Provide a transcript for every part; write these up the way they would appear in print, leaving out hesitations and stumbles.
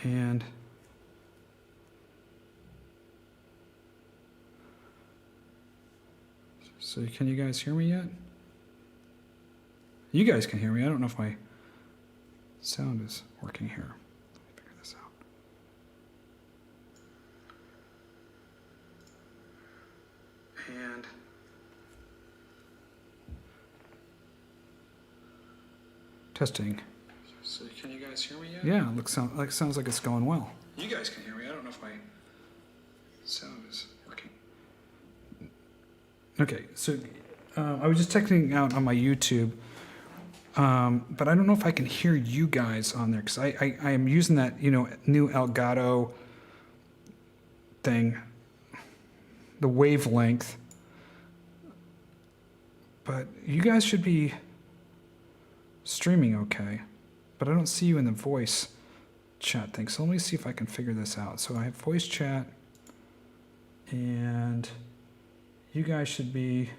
And so can you guys hear me yet? You guys can hear me. I don't know if my sound is working here. Let me figure this out. And testing. So can you guys hear me yet? Yeah, sounds like it's going well. You guys can hear me. I don't know if my sound is working. Okay, so I was just checking out on my YouTube, but I don't know if I can hear you guys on there because I am using that new Elgato thing, the wavelength. But you guys should be streaming okay. But I don't see you in the voice chat thing. So let me see if I can figure this out. So I have voice chat, and you guys should be...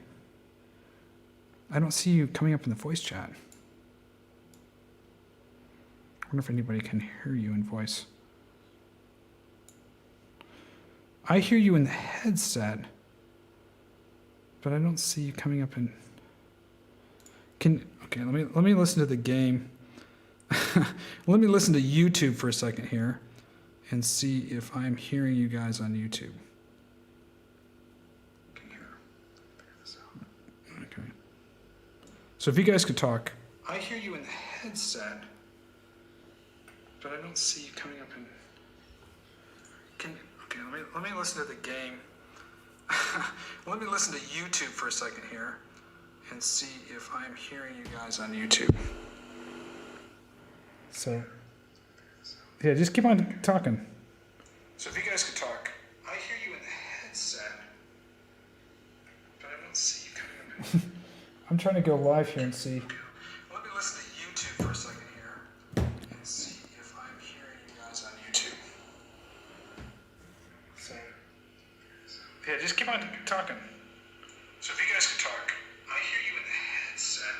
I don't see you coming up in the voice chat. I wonder if anybody can hear you in voice. I hear you in the headset, but I don't see you coming up in... Okay, let me listen to the game. Let me listen to YouTube for a second here and see if I'm hearing you guys on YouTube. Okay. So if you guys could talk. I hear you in the headset, but I don't see you coming up in... Okay, let me listen to the game. Let me listen to YouTube for a second here and see if I'm hearing you guys on YouTube. So, yeah, just keep on talking. So if you guys could talk. I hear you in the headset, but I don't see you coming up. I'm trying to go live here and see. Let me listen to YouTube for a second here and see if I'm hearing you guys on YouTube. So, yeah, just keep on talking. So if you guys could talk. I hear you in the headset,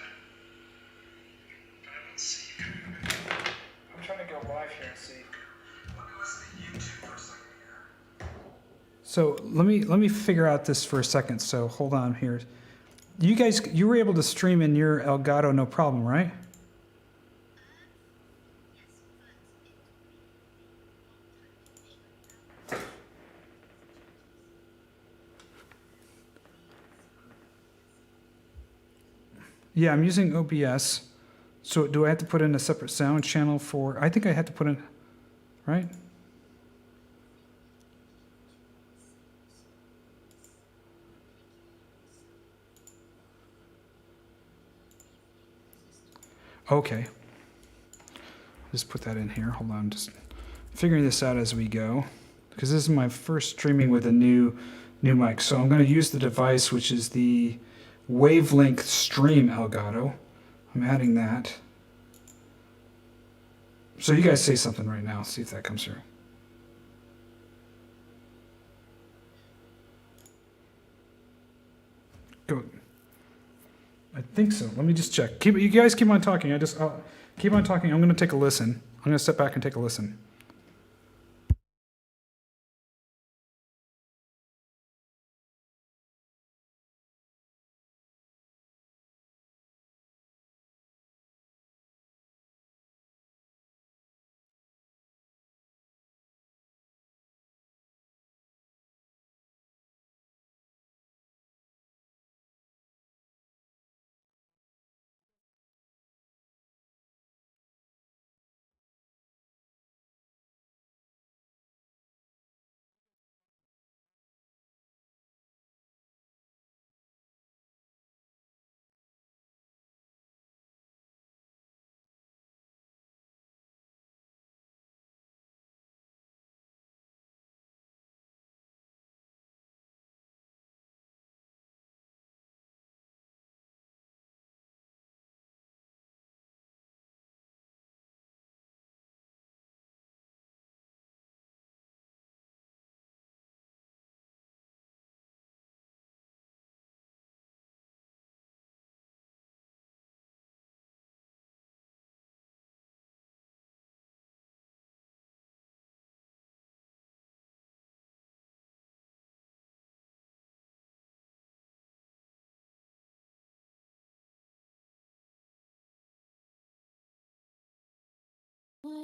but I don't see you coming up. I'm trying to go live here and see. Let me listen to YouTube for a second here. So let me figure out this for a second. So hold on here. You were able to stream in your Elgato no problem, right? Yeah, I'm using OBS. So do I have to put in a separate sound channel for... I think I had to put in... Right? Okay. Just put that in here. Hold on. Just figuring this out as we go. Because this is my first streaming with a new mic. So I'm going to use the device, which is the Wavelength Stream Elgato. I'm adding that. So you guys say something right now. See if that comes through. Go. I think so. Let me just check. You guys keep on talking. I'll keep on talking. I'm going to take a listen. I'm going to step back and take a listen.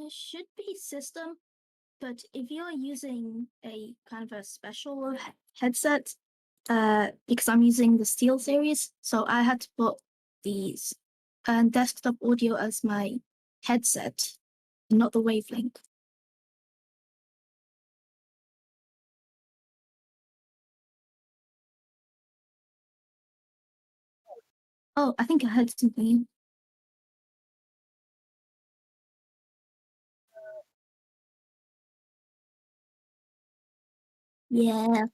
Should be system, but if you're using a kind of a special headset, because I'm using the Steel series, so I had to put these desktop audio as my headset, not the wavelength. Oh, I think I heard something. Yeah.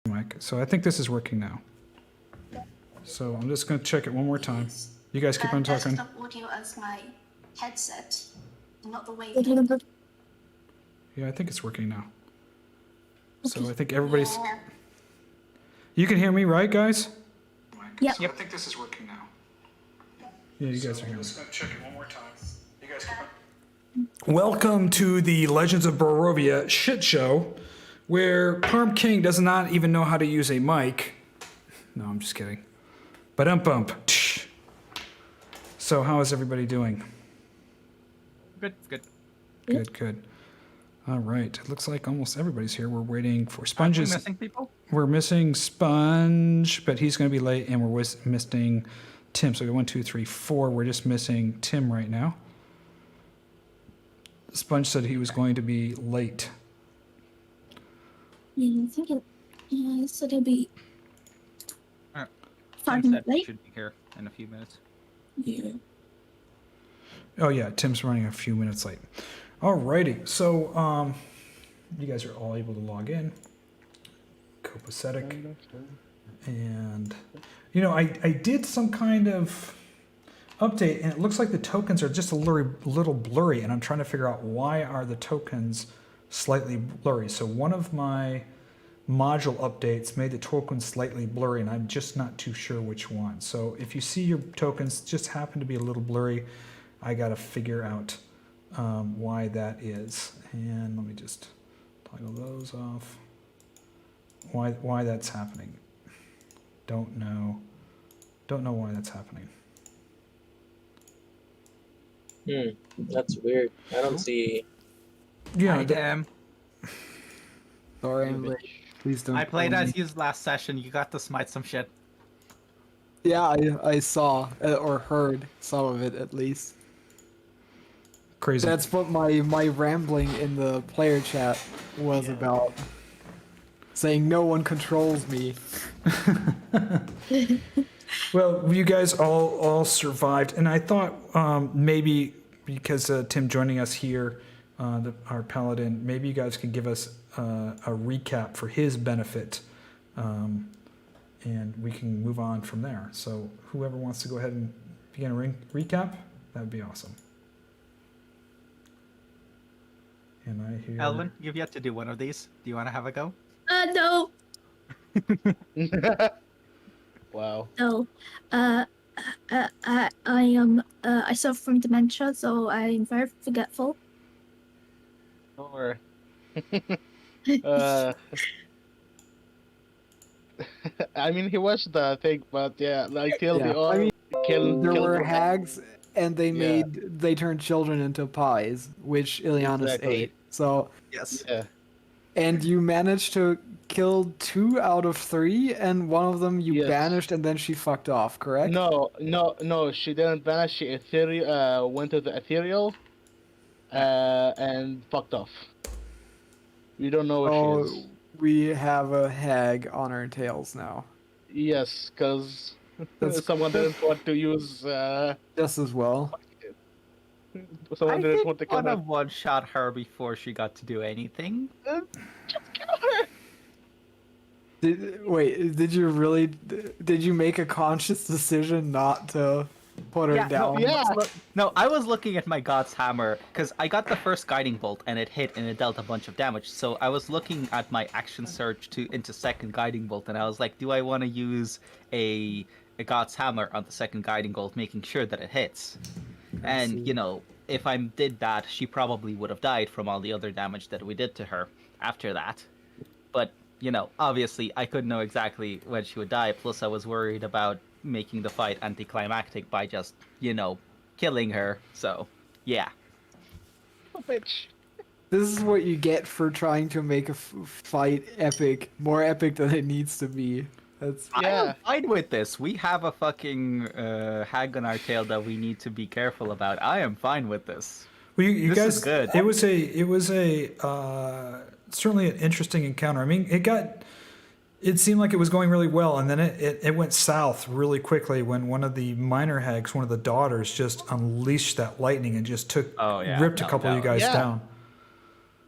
Mic. So I think this is working now. So I'm just going to check it one more time. You guys keep on talking. Desktop audio as my headset, not the wavelength. Yeah, I think it's working now. So I think everybody's... Yeah. You can hear me, right, guys? Yep. So I think this is working now. Yeah, you guys are hearing me. I'm just going to check it one more time. You guys keep on... Welcome to the Legends of Barovia shit show, where Parm King does not even know how to use a mic. No, I'm just kidding. Ba-dum-bump. So how is everybody doing? Good. Good. All right. It looks like almost everybody's here. We're waiting for Sponges. Are we missing people? We're missing Sponge, but he's going to be late, and we're missing Tim. So we got 1, 2, 3, 4. We're just missing Tim right now. Sponge said he was going to be late. Yeah, I think it said it'll be 5 Tim minutes said he late. should be here in a few minutes. Yeah. Oh yeah, Tim's running a few minutes late. Alrighty, so you guys are all able to log in. Copacetic. And you know, I did some kind of update, and it looks like the tokens are just a little blurry, and I'm trying to figure out why are the tokens slightly blurry. So one of my module updates made the tokens slightly blurry, and I'm just not too sure which one. So if you see your tokens just happen to be a little blurry, I gotta figure out why that is. And let me just toggle those off. Why that's happening? Don't know why that's happening. That's weird. I don't see. Yeah. Sorry, I'm late. Please don't. I played kill as me. you last session. You got to smite some shit. Yeah, I saw or heard some of it at least. Crazy. That's what my rambling in the player chat was about. Saying no one controls me. Well, you guys all survived, and I thought maybe because Tim joining us here, our Paladin, maybe you guys could give us a recap for his benefit, and we can move on from there. So whoever wants to go ahead and begin a recap, that would be awesome. And I hear... Elvin, you've yet to do one of these. Do you want to have a go? No. Wow. No. I suffer from dementia, so I'm very forgetful. Or. I mean, he watched the thing, but yeah, like till the all I mean, kill. there were the- hags, and they turned children into pies, which Ileanys Exactly. ate. So, Yes. Yeah. and you managed to kill 2 out of 3, and one of them you Yes. banished, and then she fucked off. Correct? No. She didn't banish. She went to the ethereal, and fucked off. We don't know where she is. We have a hag on our tails now. Yes, because That's- someone didn't want to use. Just as well. Someone I didn't did want to kill want to her. one-shot her before she got to do anything. Just kill her. Did you really? Did you make a conscious decision not to put her down? No, Yeah. no, I was looking at my God's Hammer, because I got the first guiding bolt, and it hit, and it dealt a bunch of damage. So I was looking at my action surge into second guiding bolt, and I was like, do I want to use a God's Hammer on the second guiding bolt, making sure that it hits? And, you know, if I did that, she probably would have died from all the other damage that we did to her after that. But, you know, obviously, I couldn't know exactly when she would die, plus I was worried about making the fight anticlimactic by just, you know, killing her. So, yeah. Oh, bitch. This is what you get for trying to make a fight epic, more epic than it needs to be. That's I Yeah. am fine with this. We have a fucking hag on our tail that we need to be careful about. I am fine with this. Well, you This guys, is good. it was a certainly an interesting encounter. I mean, it seemed like it was going really well, and then it went south really quickly when one of the minor hags, one of the daughters, just unleashed that lightning and just ripped a couple of you guys Yeah. down.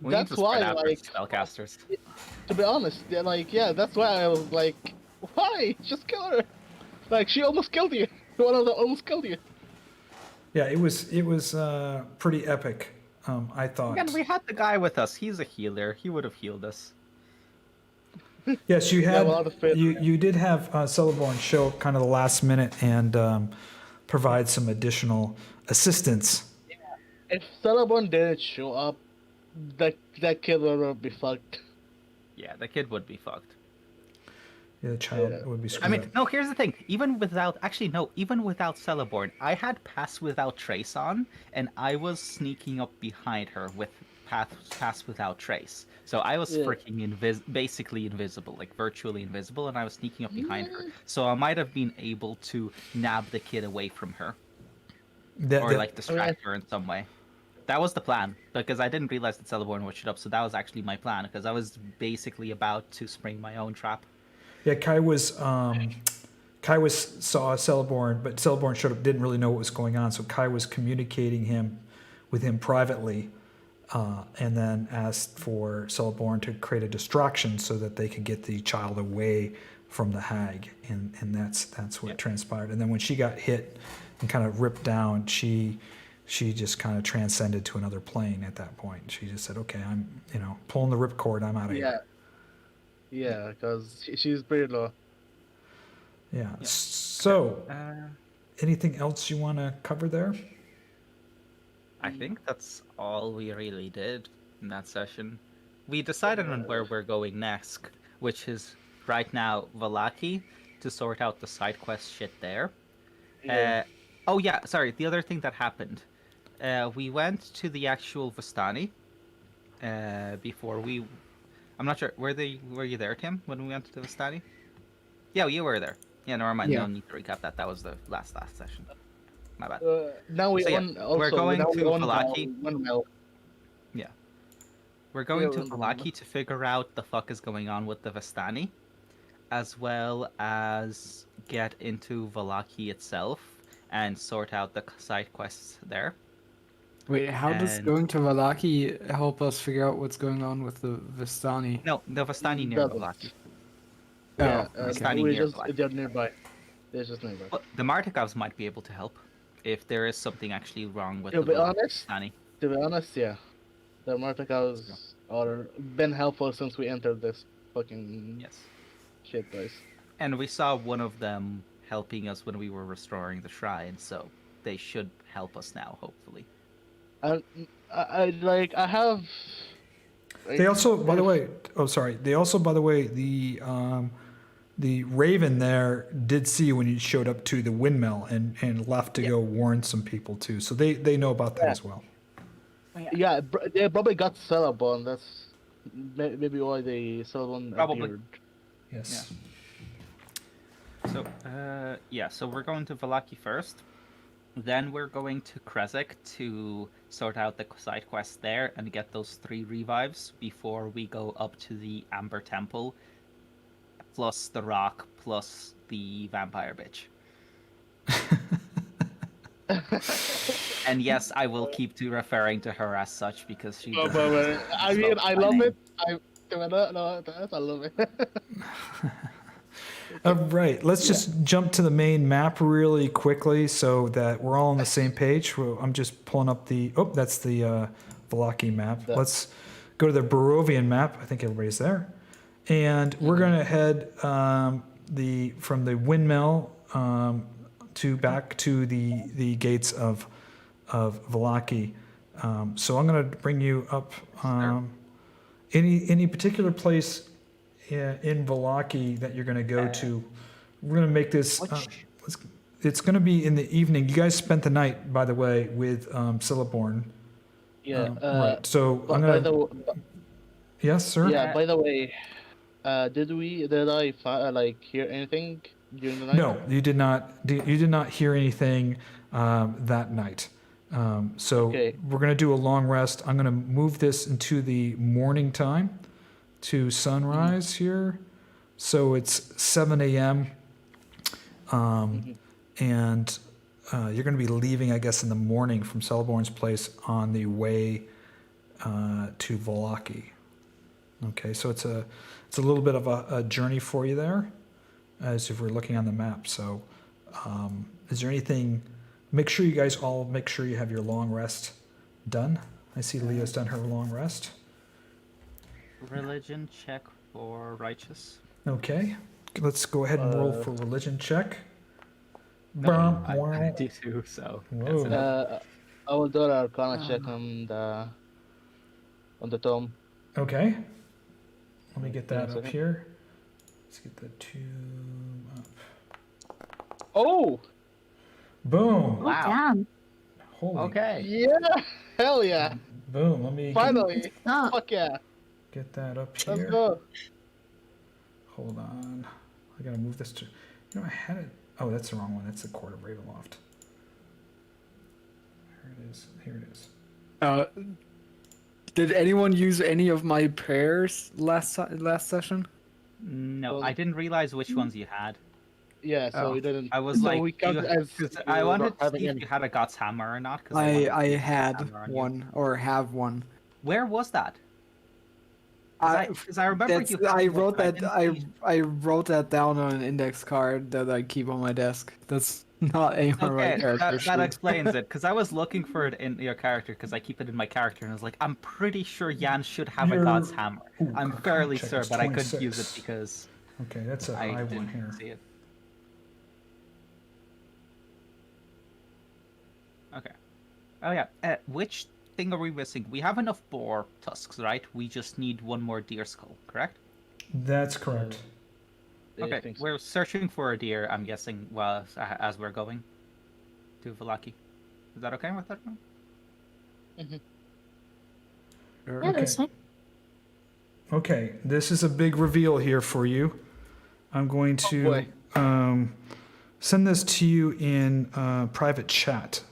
We need That's to spread why, out like, spellcasters. To be honest, that's why I was like, why? Just kill her. Like, she almost killed you. One of them almost killed you. Yeah, it was pretty epic. I thought. Again, we had the guy with us. He's a healer. He would have healed us. Yes, you had. well, I'll defend You did have Celeborn show up kind of the last minute and provide some additional assistance. If Celeborn didn't show up, that kid would be fucked. Yeah, the kid would be fucked. Yeah, the child Yeah. would be screwed I mean, up. no, here's the thing. Even without Celeborn, I had Pass Without Trace on, and I was sneaking up behind her with Pass Without Trace. So I was Yeah. freaking basically invisible, like virtually invisible, and I was sneaking up behind her. So I might have been able to nab the kid away from her, or like distract her in some way. That was the plan, because I didn't realize that Celeborn would shoot up, so that was actually my plan, because I was basically about to spring my own trap. Yeah, Kai saw Celeborn, but Celeborn showed up, didn't really know what was going on, so Kai was communicating with him privately, and then asked for Celeborn to create a distraction so that they could get the child away from the hag, and that's what transpired. And then when she got hit and kind of ripped down, she just kind of transcended to another plane at that point. She just said, "Okay, I'm pulling the ripcord. I'm out of here." Yeah, because she's pretty low. Yeah. So, anything else you want to cover there? I think that's all we really did in that session. We decided on where we're going next, which is right now Vallaki, to sort out the side quest shit there. Yeah. Oh yeah, sorry. The other thing that happened, we went to the actual Vistani before we. I'm not sure. Were you there, Tim, when we went to the Vistani? Yeah, you were there. Yeah, never mind. Yeah. No need to recap that. That was the last session. My bad. Now we So, yeah, own also. we're going now we to own Vallaki. Windmill. We're going to Yeah, Vallaki to figure out the fuck is going on with the Vistani, as well as get into Vallaki itself and sort out the side quests there. Wait, how does And- going to Vallaki help us figure out what's going on with the Vistani? No, the Vistani near Doesn't. Vallaki. Yeah, okay. Standing we near just Black. they're nearby. They're just nearby. Well, the Martikavs might be able to help if there is something actually wrong with To the be Vallaki honest, Vistani. To be honest, yeah, the Martikavs are been helpful since we entered this fucking Yes. shit place. And we saw one of them helping us when we were restoring the shrine, so they should help us now, hopefully. And I have. They also, by the way, the Raven there did see you when you showed up to the windmill and left to go warn some people too. So they know about that as well. Yeah, they probably got Celebon. That's maybe why they Celebon Probably. appeared. Yes. So, so we're going to Vallaki first. Then we're going to Khyraezul to sort out the side quests there and get those 3 revives before we go up to the Amber Temple, plus the rock, plus the vampire bitch. And yes, I will keep to referring to her as such because she. Oh, does but, I mean, spell I my love name. it. I love it. All right, let's just jump to the main map really quickly so that we're all on the same page. Well, I'm just pulling up that's the Vallaki map. Let's go to the Barovian map. I think everybody's there. And we're going to head from the windmill back to the gates of Vallaki. So I'm going to bring you up. Any particular place in Vallaki that you're going to go to? We're going to make this. it's going to be in the evening. You guys spent the night, by the way, with Celeborn. Yeah. Right. So But I'm by going the to. w- Yes, sir. yeah. By the way, did I like hear anything during the night? No, you did not. You did not hear anything that night. So Okay. we're going to do a long rest. I'm going to move this into the morning time to sunrise here. So it's 7 a.m. And you're going to be leaving, I guess, in the morning from Celeborn's place on the way to Vallaki. Okay, so it's a little bit of a journey for you there, as if we're looking on the map. So, is there anything? Make sure you guys all make sure you have your long rest done. I see Leah's done her long rest. Religion check for righteous. Okay, let's go ahead and roll for religion check. I do too, so that's Whoa. enough. I will do an Arcana check on the tome. Okay. Let me get Give me a that up second. here. Let's get the tomb up. Oh, Boom. Oh, Wow. damn. Holy. Okay. yeah! Hell yeah! Boom. Let me Finally! Oh, Fuck yeah! get that up Let's here. go. Hold on. I gotta move this to. I had it. Oh, that's the wrong one. That's the Court of Ravenloft. Here it is. Here it is. Did anyone use any of my prayers last session? No, Well- I didn't realize which ones you had. Yeah, so Oh. we didn't. I was so like, we count you- it as 'cause you I wanted not to having see if any. you had a God's Hammer or not. 'Cause I wanted to see if had God's Hammer on you. one or have one. Where was that? Because I remember That's, you. I had one, wrote but that didn't see- I wrote that down on an index card that I keep on my desk. That's not anywhere my Okay, character that sheet. explains it. Because I was looking for it in your character, because I keep it in my character, and I was like, I'm pretty sure Jan should have a Your- God's Hammer. Ooh, I'm Arcana fairly check sure, is but I couldn't use 26. it because Okay, that's a I high one didn't here. see it. Okay. Oh yeah. Which thing are we missing? We have enough boar tusks, right? We just need one more deer skull, correct? That's correct. I Okay, think so. we're searching for a deer, I'm guessing, well, as we're going to Vallaki. Is that okay with everyone? yeah, that's fine. Okay, this is a big reveal here for you. I'm going to boy. send this to you in private chat.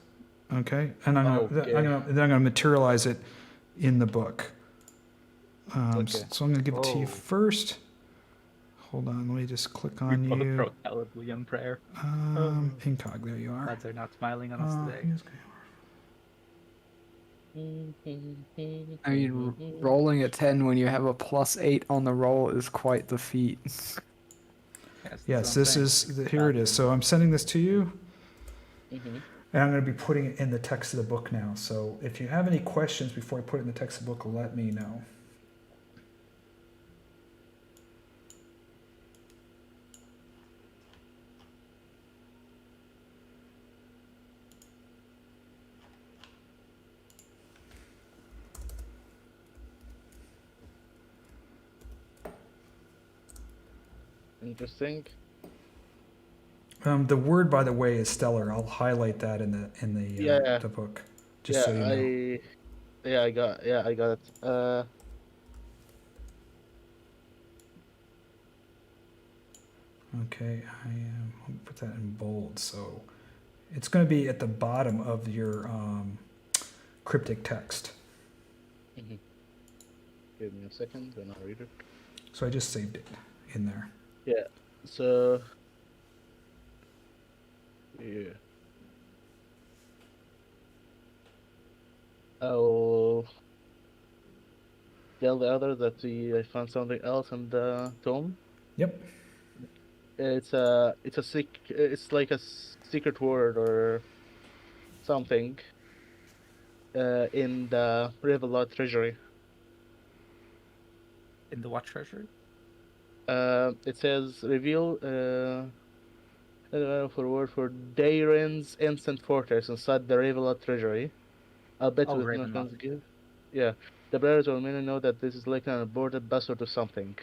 Okay, and Okay. I'm gonna materialize it in the book. Okay. So I'm gonna give it to you Oh. first. Hold on, let me just click on We both you. wrote Hallelujah prayer. Incog, there you are. Gods are not smiling on us today. Here's- I mean, rolling a 10 when you have a +8 on the roll is quite the feat. Yes, this is here it is. So I'm sending this to you. Mhm. And I'm going to be putting it in the text of the book now. So if you have any questions before I put it in the text of the book, let me know. Interesting. The word, by the way, is stellar. I'll highlight that in the Yeah. the book, just so you know. I got it. Okay, I'll put that in bold. So it's going to be at the bottom of your cryptic text. Give me a second, then I'll read it. So I just saved it in there. Yeah. So. Yeah. I'll tell the other that I found something else in the tome. Yep. It's like a secret word or something in the Ravenloft treasury. In the what treasury? It says reveal for word for Dairen's instant fortress inside the Ravenloft treasury. I'll bet Oh, with no Ravenloft. funds give. Yeah, the players will mainly know that this is like an aborted password to something.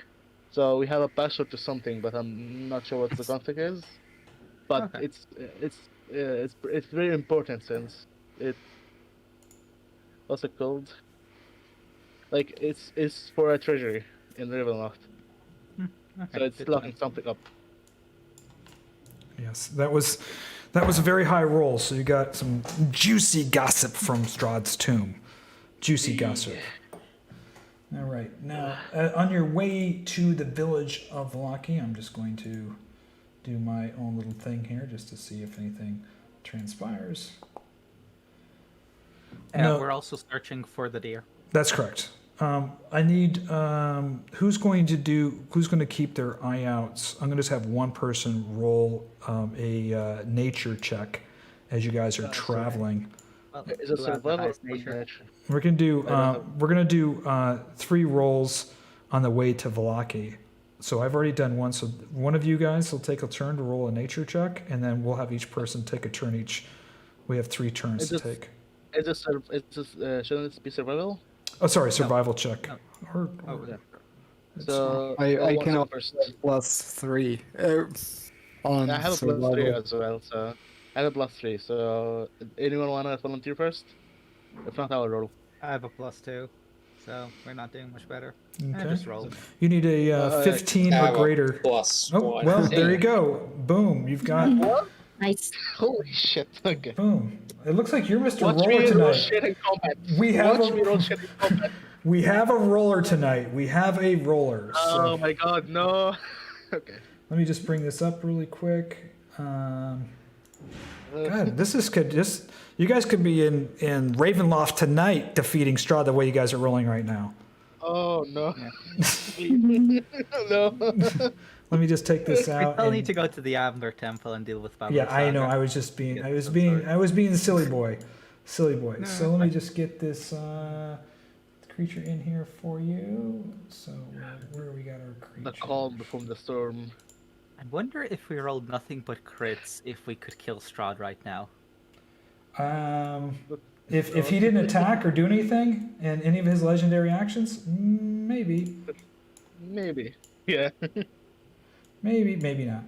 So we have a password to something, but I'm not sure what the config is. but Okay. it's very important since it what's it called? Like it's for a treasury in Ravenloft, Okay, so it's good to know. locking something up. Yes, that was a very high roll. So you got some juicy gossip from Strahd's tomb. Juicy gossip. All right. Now, on your way to the village of Vallaki, I'm just going to do my own little thing here just to see if anything transpires. No. We're also searching for the deer. That's correct. I need who's going to keep their eye outs. I'm going to just have one person roll a nature check as you guys are traveling. Well, Is it who has the survival? highest nature? We're going to do I don't know. 3 rolls on the way to Vallaki. So I've already done one. So one of you guys will take a turn to roll a nature check, and then we'll have each person take a turn each. We have 3 turns Is to this- take. Shouldn't it be survival? Oh, sorry, survival check. No. Or, Oh, Yeah. it's- So I who wants can to go also first? +3 on I have a survival. +3 as well, so I have a +3. So anyone wanna volunteer first? If not, I will roll. I have a +2, so we're not doing much better. I Okay. just rolled. You need a 15 I or have a greater. +1. Oh, well, there you go. Boom. You've got. Nice. Holy shit! Okay. Boom. It looks like you're Mr. Watch Roller me roll tonight. shit in combat. We have Watch a- me roll shit in combat. We have a roller tonight. We have a roller. Oh So my god, no. Okay. let me just bring this up really quick. God, this is good. You guys could be in Ravenloft tonight defeating Strahd the way you guys are rolling right now. Oh no. Yeah. No. Let me just take this We out. still and- need to go to the Amber Temple and deal with Babylon. Yeah, I know. I was just being. I was being the silly boy. Silly boy. No, So let me just get this creature in here for you. So where we got our creature? The calm before the storm. I wonder if we rolled nothing but crits, if we could kill Strahd right now. If he didn't attack or do anything in any of his legendary actions, maybe, Maybe. Yeah. maybe not.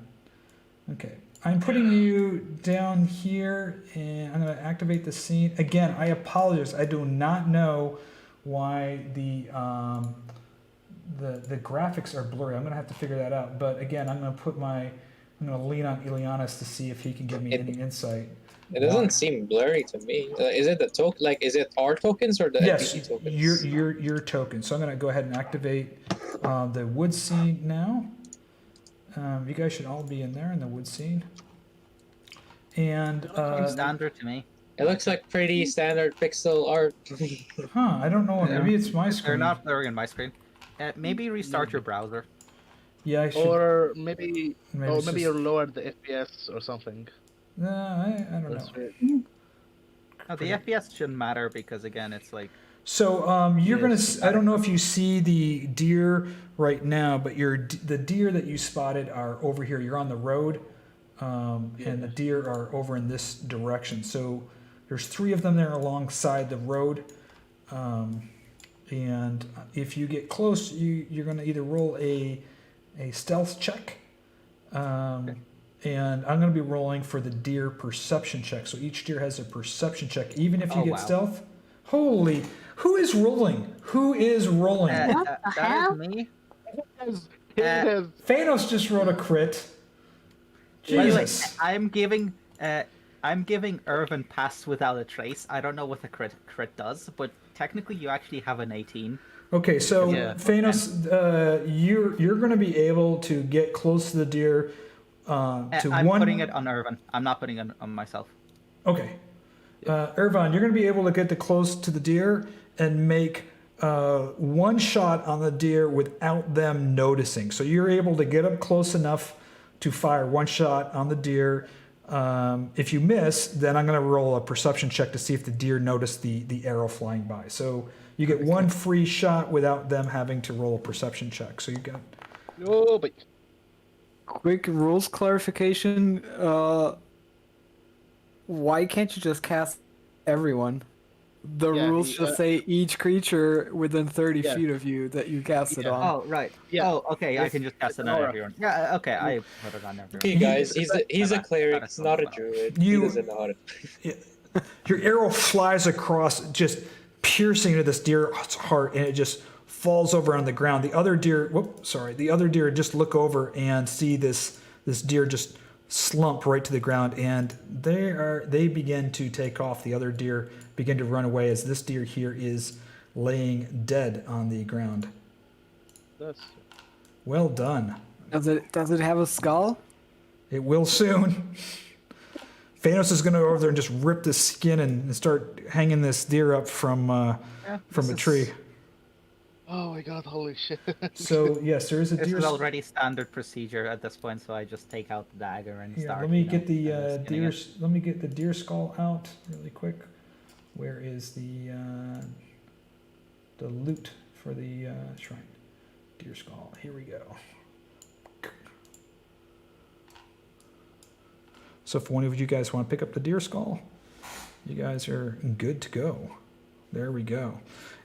Okay, I'm putting you down here, and I'm going to activate the scene again. I apologize. I do not know why the graphics are blurry. I'm going to have to figure that out. But again, I'm going to lean on Ileanys to see if he can give me any insight. It doesn't seem blurry to me. Is it the token? Like, is it our tokens or the Yes, NPC tokens? your token. So I'm going to go ahead and activate the wood scene now. You guys should all be in there in the wood scene. And Seems standard to me. It looks like pretty standard pixel art. I don't know. Maybe it's my They're screen. not blurring on my screen. Maybe restart your browser. Yeah, I should. Or maybe Maybe or it's maybe just- you lowered the FPS or something. I don't That's know. weird. No, the FPS shouldn't matter because again, it's like So you're gonna. Yes. I don't know if you see the deer right now, but the deer that you spotted are over here. You're on the road, and the deer are over in this direction. So there's 3 of them there alongside the road, and if you get close, you're gonna either roll a stealth check. And I'm going to be rolling for the deer perception check. So each deer has a perception check, even if you Oh, get wow. stealth. Holy, who is rolling? Who is rolling? What the that hell? is me. It has Thanos just rolled a crit. By the way, Jesus. I'm giving Ervan pass without a trace. I don't know what the crit does, but technically you actually have an 18. Okay, so Yeah. Thanos, you're going to be able to get close to the deer. To I'm one. putting it on Ervan. I'm not putting it on myself. Okay. Ervan, you're going to be able to get close to the deer and make one shot on the deer without them noticing. So you're able to get up close enough to fire one shot on the deer. If you miss, then I'm going to roll a perception check to see if the deer noticed the arrow flying by. So you get one free shot without them having to roll a perception check. So you got. no, but Quick rules clarification. Why can't you just cast everyone? The Yeah, rules he, just say each creature within 30 Yeah. feet of you that you cast it Yeah. on. Oh, right. Yeah. Oh, okay. I It's- can just cast it's it an on aura. everyone. Yeah, okay. I put it on Okay, everyone. guys, he's a That cleric, is not a well. druid. You- He doesn't know how to. Your arrow flies across, just piercing into this deer's heart, and it just falls over on the ground. The other deer, the other deer just look over and see this deer just slump right to the ground, and they begin to take off. The other deer begin to run away as this deer here is laying dead on the ground. That's Well done. Does it have a skull? It will soon. Fiannos is going to go over there and just rip the skin and start hanging this deer up from a tree. Oh my god! Holy shit! So yes, there is a This deer. is already standard procedure at this point, so I just take out the dagger and Yeah, start. let me you know, get the skinning deer. it. Let me get the deer skull out really quick. Where is the loot for the shrine? Deer skull. Here we go. So if one of you guys want to pick up the deer skull, you guys are good to go. There we go.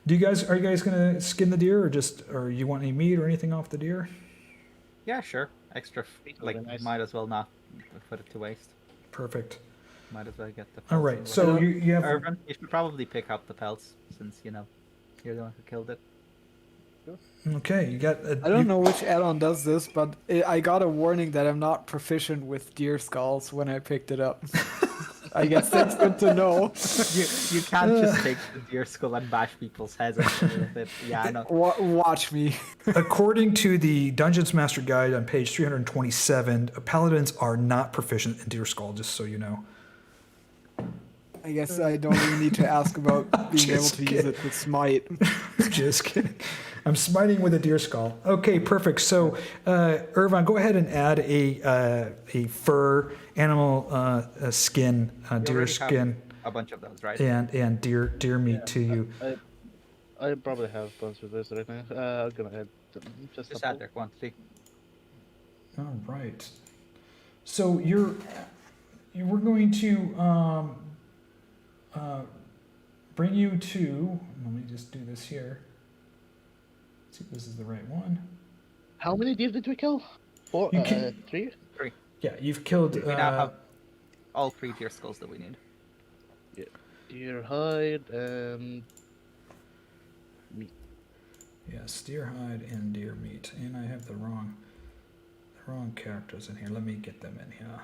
Are you guys gonna skin the deer, or you want any meat or anything off the deer? Yeah, sure. Extra, Really like, nice. might as well not put it to waste. Perfect. Might as well get the. All pelts right. and So whatever. you have Ervan, you should probably pick up the pelts since you're the one who killed it. okay. You got. I don't know which add-on does this, but I got a warning that I'm not proficient with deer skulls when I picked it up. I guess that's good to know. You can't just take the deer skull and bash people's heads and play with it. Yeah, I know. Watch me. According to the Dungeons Master Guide on page 327, paladins are not proficient in deer skull. Just so you know. I guess I don't even need to ask about being able Just to use it with smite. Just kidding. I'm smiting with a deer skull. Okay, perfect. So, Ervan, go ahead and add a fur animal skin, You deer already skin, have a bunch of those, right? and deer meat to you. I probably have buns with this right now. I'm gonna add just Just a add their quantity. All right. So we're going to bring you to. Let me just do this here. See if this is the right one. How many deer did we kill? Four, You can- 3? Yeah, you've killed. We now have all 3 deer skulls that we need. Deer hide and Yes, deer hide and deer meat, and I have the wrong characters in here. Let me get them in here.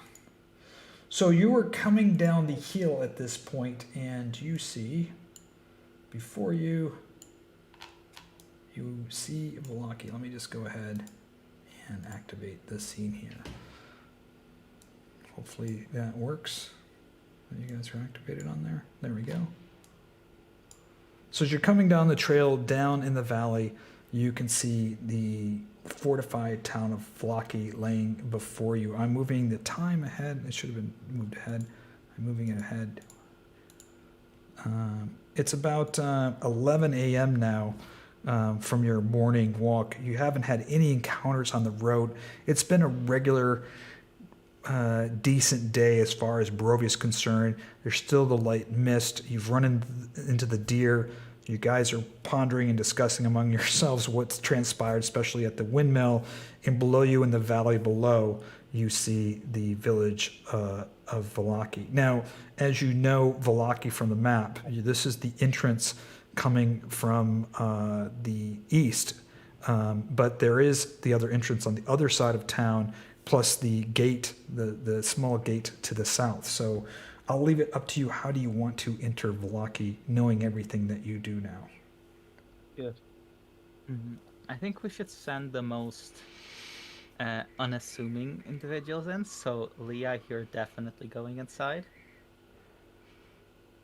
So you are coming down the hill at this point, and you see before you see Vallaki. Let me just go ahead and activate this scene here. Hopefully that works. You guys are activated on there. There we go. So as you're coming down the trail down in the valley, you can see the fortified town of Vallaki laying before you. I'm moving the time ahead. It should have been moved ahead. I'm moving it ahead. It's about 11 a.m. now from your morning walk. You haven't had any encounters on the road. It's been a regular, decent day as far as Barovia is concerned. There's still the light mist. You've run into the deer. You guys are pondering and discussing among yourselves what's transpired, especially at the windmill. And below you in the valley below, you see the village of Vallaki. Now, as you know Vallaki from the map, this is the entrance coming from the east. But there is the other entrance on the other side of town, plus the gate, the small gate to the south. So I'll leave it up to you. How do you want to enter Vallaki, knowing everything that you do now? yes. I think we should send the most unassuming individuals in. So, Liea, you're definitely going inside.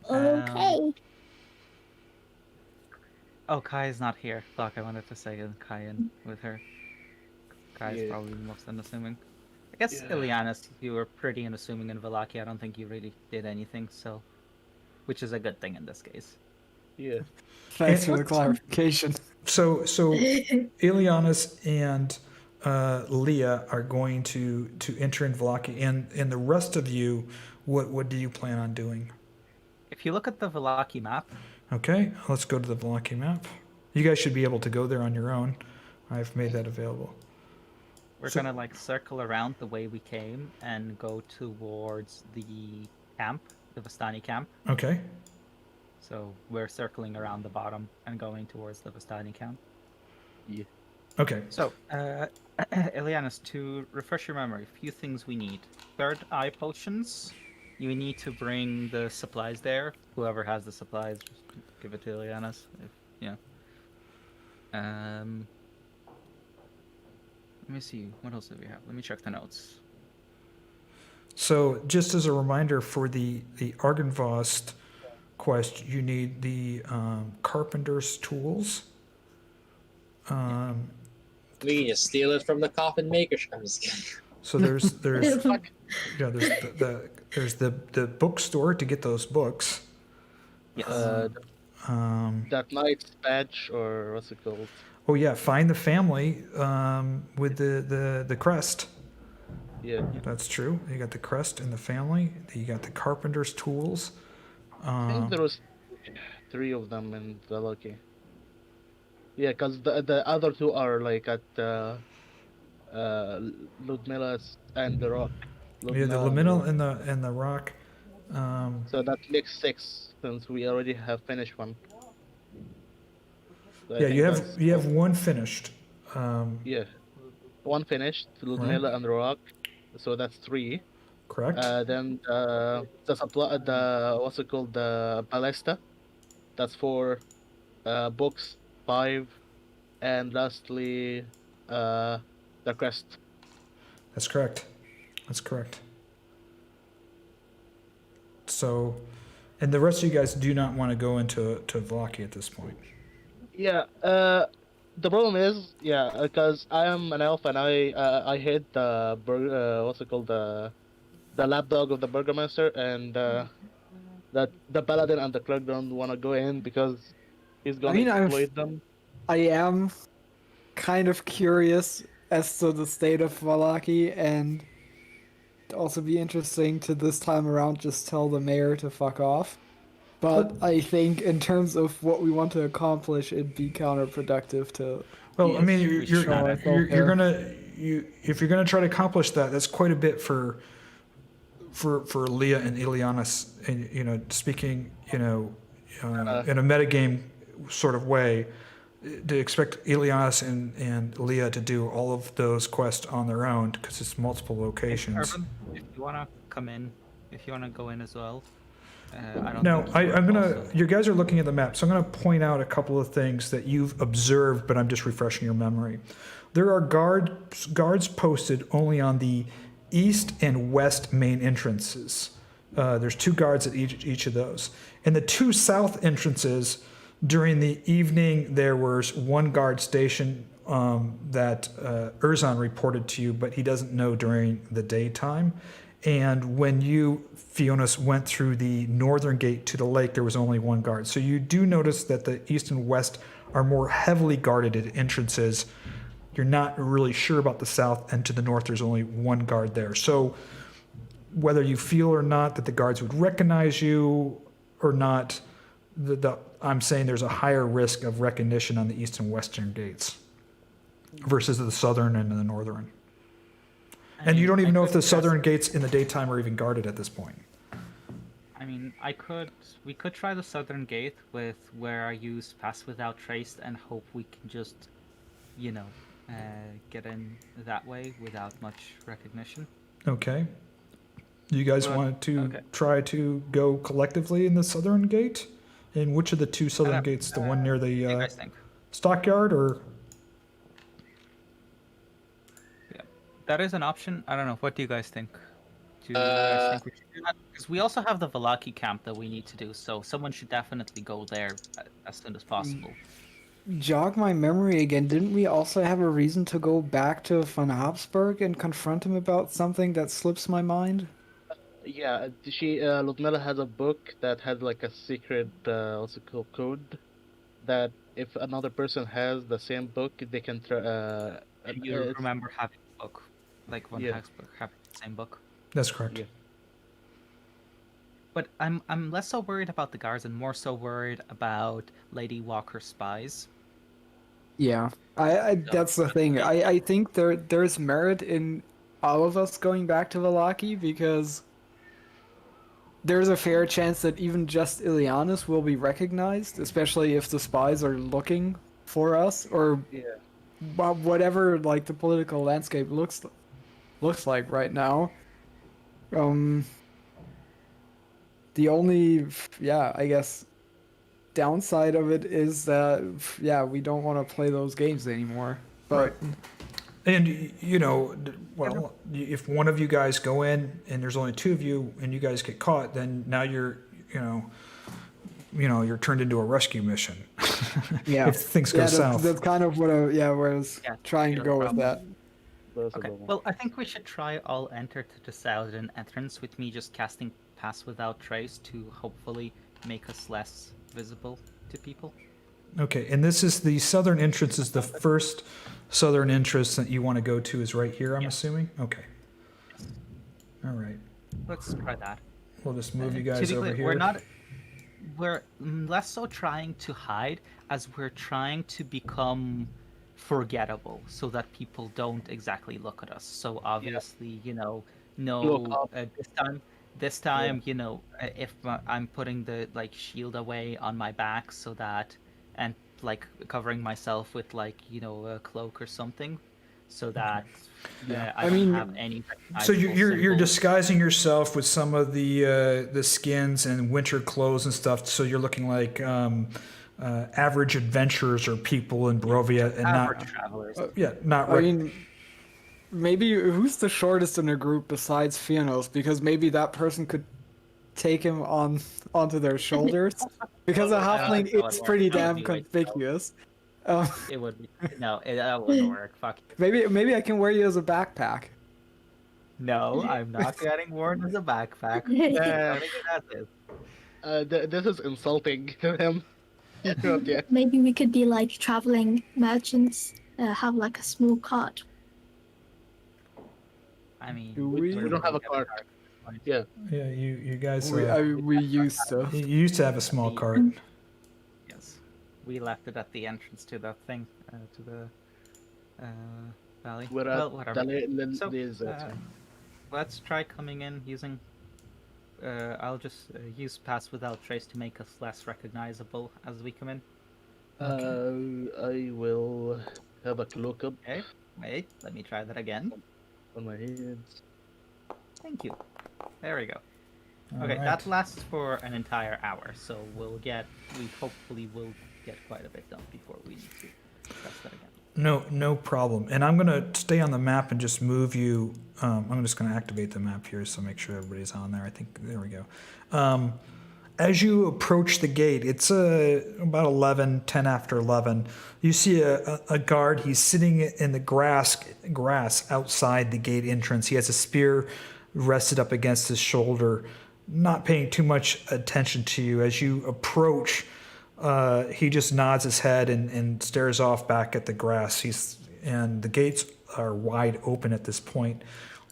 Okay. Oh, Kai is not here. Fuck, I wanted to say Kai in with her. Kai is Yeah. probably the most unassuming. I guess Yeah. Ileanys, you were pretty unassuming in Vallaki. I don't think you really did anything, so, which is a good thing in this case. Yeah. Thanks for the clarification. So Ileanys and Liea are going to enter in Vallaki, and the rest of you, what do you plan on doing? If you look at the Vallaki map, Okay, let's go to the Vallaki map. You guys should be able to go there on your own. I've made that available. We're So- gonna like circle around the way we came and go towards the camp, the Vistani camp. Okay. So we're circling around the bottom and going towards the Vistani camp. Okay. So, Ileanys, to refresh your memory, a few things we need. Third eye potions. You need to bring the supplies there. Whoever has the supplies, just give it to Ileanys. Yeah. Let me see. What else do we have? Let me check the notes. So just as a reminder for the Argynvost quest, you need the carpenter's tools. We can just steal it from the coffin maker. I'm just kidding. So there's the bookstore to get those books. Yes. That knight's badge, or what's it called? Oh yeah, find the family with the crest. Yeah. That's true. You got the crest and the family. You got the carpenter's tools. I think there was 3 of them in Vallaki. Yeah, because the other 2 are like at Ludmilla and the Rock. Yeah, the Liminal and the rock. So that makes 6 since we already have finished one. So I Yeah, think you have one finished. Yeah, 1 finished, Ludmilla and the Rock. So that's 3. Correct. Then the supply, the what's it called, the ballista. That's 4. Books 5, and lastly, the crest. That's correct. That's correct. So, and the rest of you guys do not want to go into Vallaki at this point. Yeah. The problem is, yeah, because I am an elf and I hate the what's it called, the lapdog of the burgomaster, and that the paladin and the cleric don't want to go in because he's gonna mean, exploit them. I am kind of curious as to the state of Vallaki, and it'd also be interesting to this time around just tell the mayor to fuck off. But I think in terms of what we want to accomplish, it'd be counterproductive to. Well, I mean, if you're gonna if you're gonna try to accomplish that, that's quite a bit for Liea and Ileanys, and speaking in a metagame sort of way, to expect Ileanys and Liea to do all of those quests on their own because it's multiple locations. Ervan, if you wanna come in, if you wanna go in as well. I don't Now, think I'm gonna. also- You guys are looking at the map, so I'm gonna point out a couple of things that you've observed, but I'm just refreshing your memory. There are guards posted only on the east and west main entrances. There's 2 guards at each of those, and the 2 south entrances. During the evening, there was 1 guard station that Erjan reported to you, but he doesn't know during the daytime. And when you, Fiannos, went through the northern gate to the lake, there was only 1 guard. So you do notice that the east and west are more heavily guarded at entrances. You're not really sure about the south, and to the north, there's only 1 guard there. So whether you feel or not that the guards would recognize you or not, I'm saying there's a higher risk of recognition on the east and western gates versus the southern and the northern. And you don't even know if the southern gates in the daytime are even guarded at this point. I mean, we could try the southern gate with where I use pass without trace and hope we can just, get in that way without much recognition. Okay. You guys Well, want to okay. try to go collectively in the southern gate? In which of the 2 southern gates? The one near What do you the guys think? stockyard, or? Yeah, that is an option. I don't know. What do you guys think? Do you guys think we should do that? Because we also have the Vallaki camp that we need to do, so someone should definitely go there as soon as possible. Jog my memory again. Didn't we also have a reason to go back to Van Habsburg and confront him about something that slips my mind? Yeah, Ludmilla has a book that has like a secret, what's it called, code, that if another person has the same book, they can And you remember having a book, like Van Yeah. Habsburg having the same book. That's correct. Yeah. But I'm less so worried about the guards and more so worried about Lady Walker's spies. Yeah, I that's the thing. I think there's merit in all of us going back to Vallaki because there's a fair chance that even just Ileanys will be recognized, especially if the spies are looking for us or Yeah. whatever like the political landscape looks like right now. The only I guess downside of it is that we don't want to play those games anymore. But And well, if one of you guys go in and there's only two of you and you guys get caught, then now you're you're turned into a rescue mission. yeah, If things go south. that's kind of what where I was trying to go with that. Okay, well, I think we should try all enter to the southern entrance with me just casting Pass Without Trace to hopefully make us less visible to people. Okay, and this is the southern entrance is the first southern entrance that you want to go to is right here, I'm assuming? Okay. All right. Let's try that. We'll just move you To guys be over clear, here. we're less so trying to hide as we're trying to become forgettable so that people don't exactly look at us. So obviously, Look up. this time, if I'm putting the shield away on my back so that, and covering myself with a cloak or something, so that I don't have any. So you're recognizable disguising yourself with some of the skins and winter clothes and stuff, so you're looking like average adventurers or people in Barovia, and average not travelers. not. I mean, maybe who's the shortest in a group besides Fiannos? Because maybe that person could take him onto their shoulders. Because a halfling is pretty damn conspicuous. It would be that wouldn't work. Fuck. Maybe I can wear you as a backpack. No, I'm not getting worn as a backpack. Yeah. This is insulting to him. Yeah. Maybe we could be like traveling merchants, have like a small cart. I mean, Do we don't have a cart. Yeah. Yeah, you guys. We used to. You used to have a small cart. Yes, we left it at the entrance to the thing, to the valley. We're Well, at whatever. So, Lia's, let's try coming in using. I'll just use Pass Without Trace to make us less recognizable as we come in. I will have a look up Okay, wait, let me try that again. on my hands. Thank you. There we go. All Okay, right. that lasts for an entire hour, so we hopefully will get quite a bit done before we need to press that again. No problem. And I'm gonna stay on the map and just move you. I'm just gonna activate the map here, so make sure everybody's on there. I think there we go. As you approach the gate, it's about 10 after 11. You see a guard. He's sitting in the grass outside the gate entrance. He has a spear rested up against his shoulder, not paying too much attention to you. As you approach, he just nods his head and stares off back at the grass. And the gates are wide open at this point.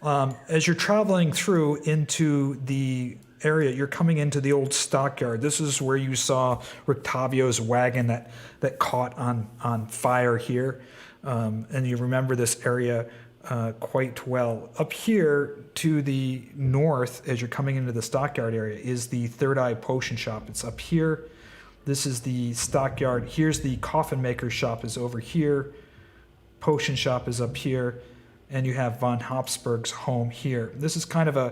As you're traveling through into the area, you're coming into the old stockyard. This is where you saw Rictavio's wagon that caught on fire here. And you remember this area quite well. Up here to the north, as you're coming into the stockyard area, is the Third Eye Potion Shop. It's up here. This is the stockyard. Here's the coffin maker's shop is over here. Potion shop is up here. And you have von Habsburg's home here. This is kind of a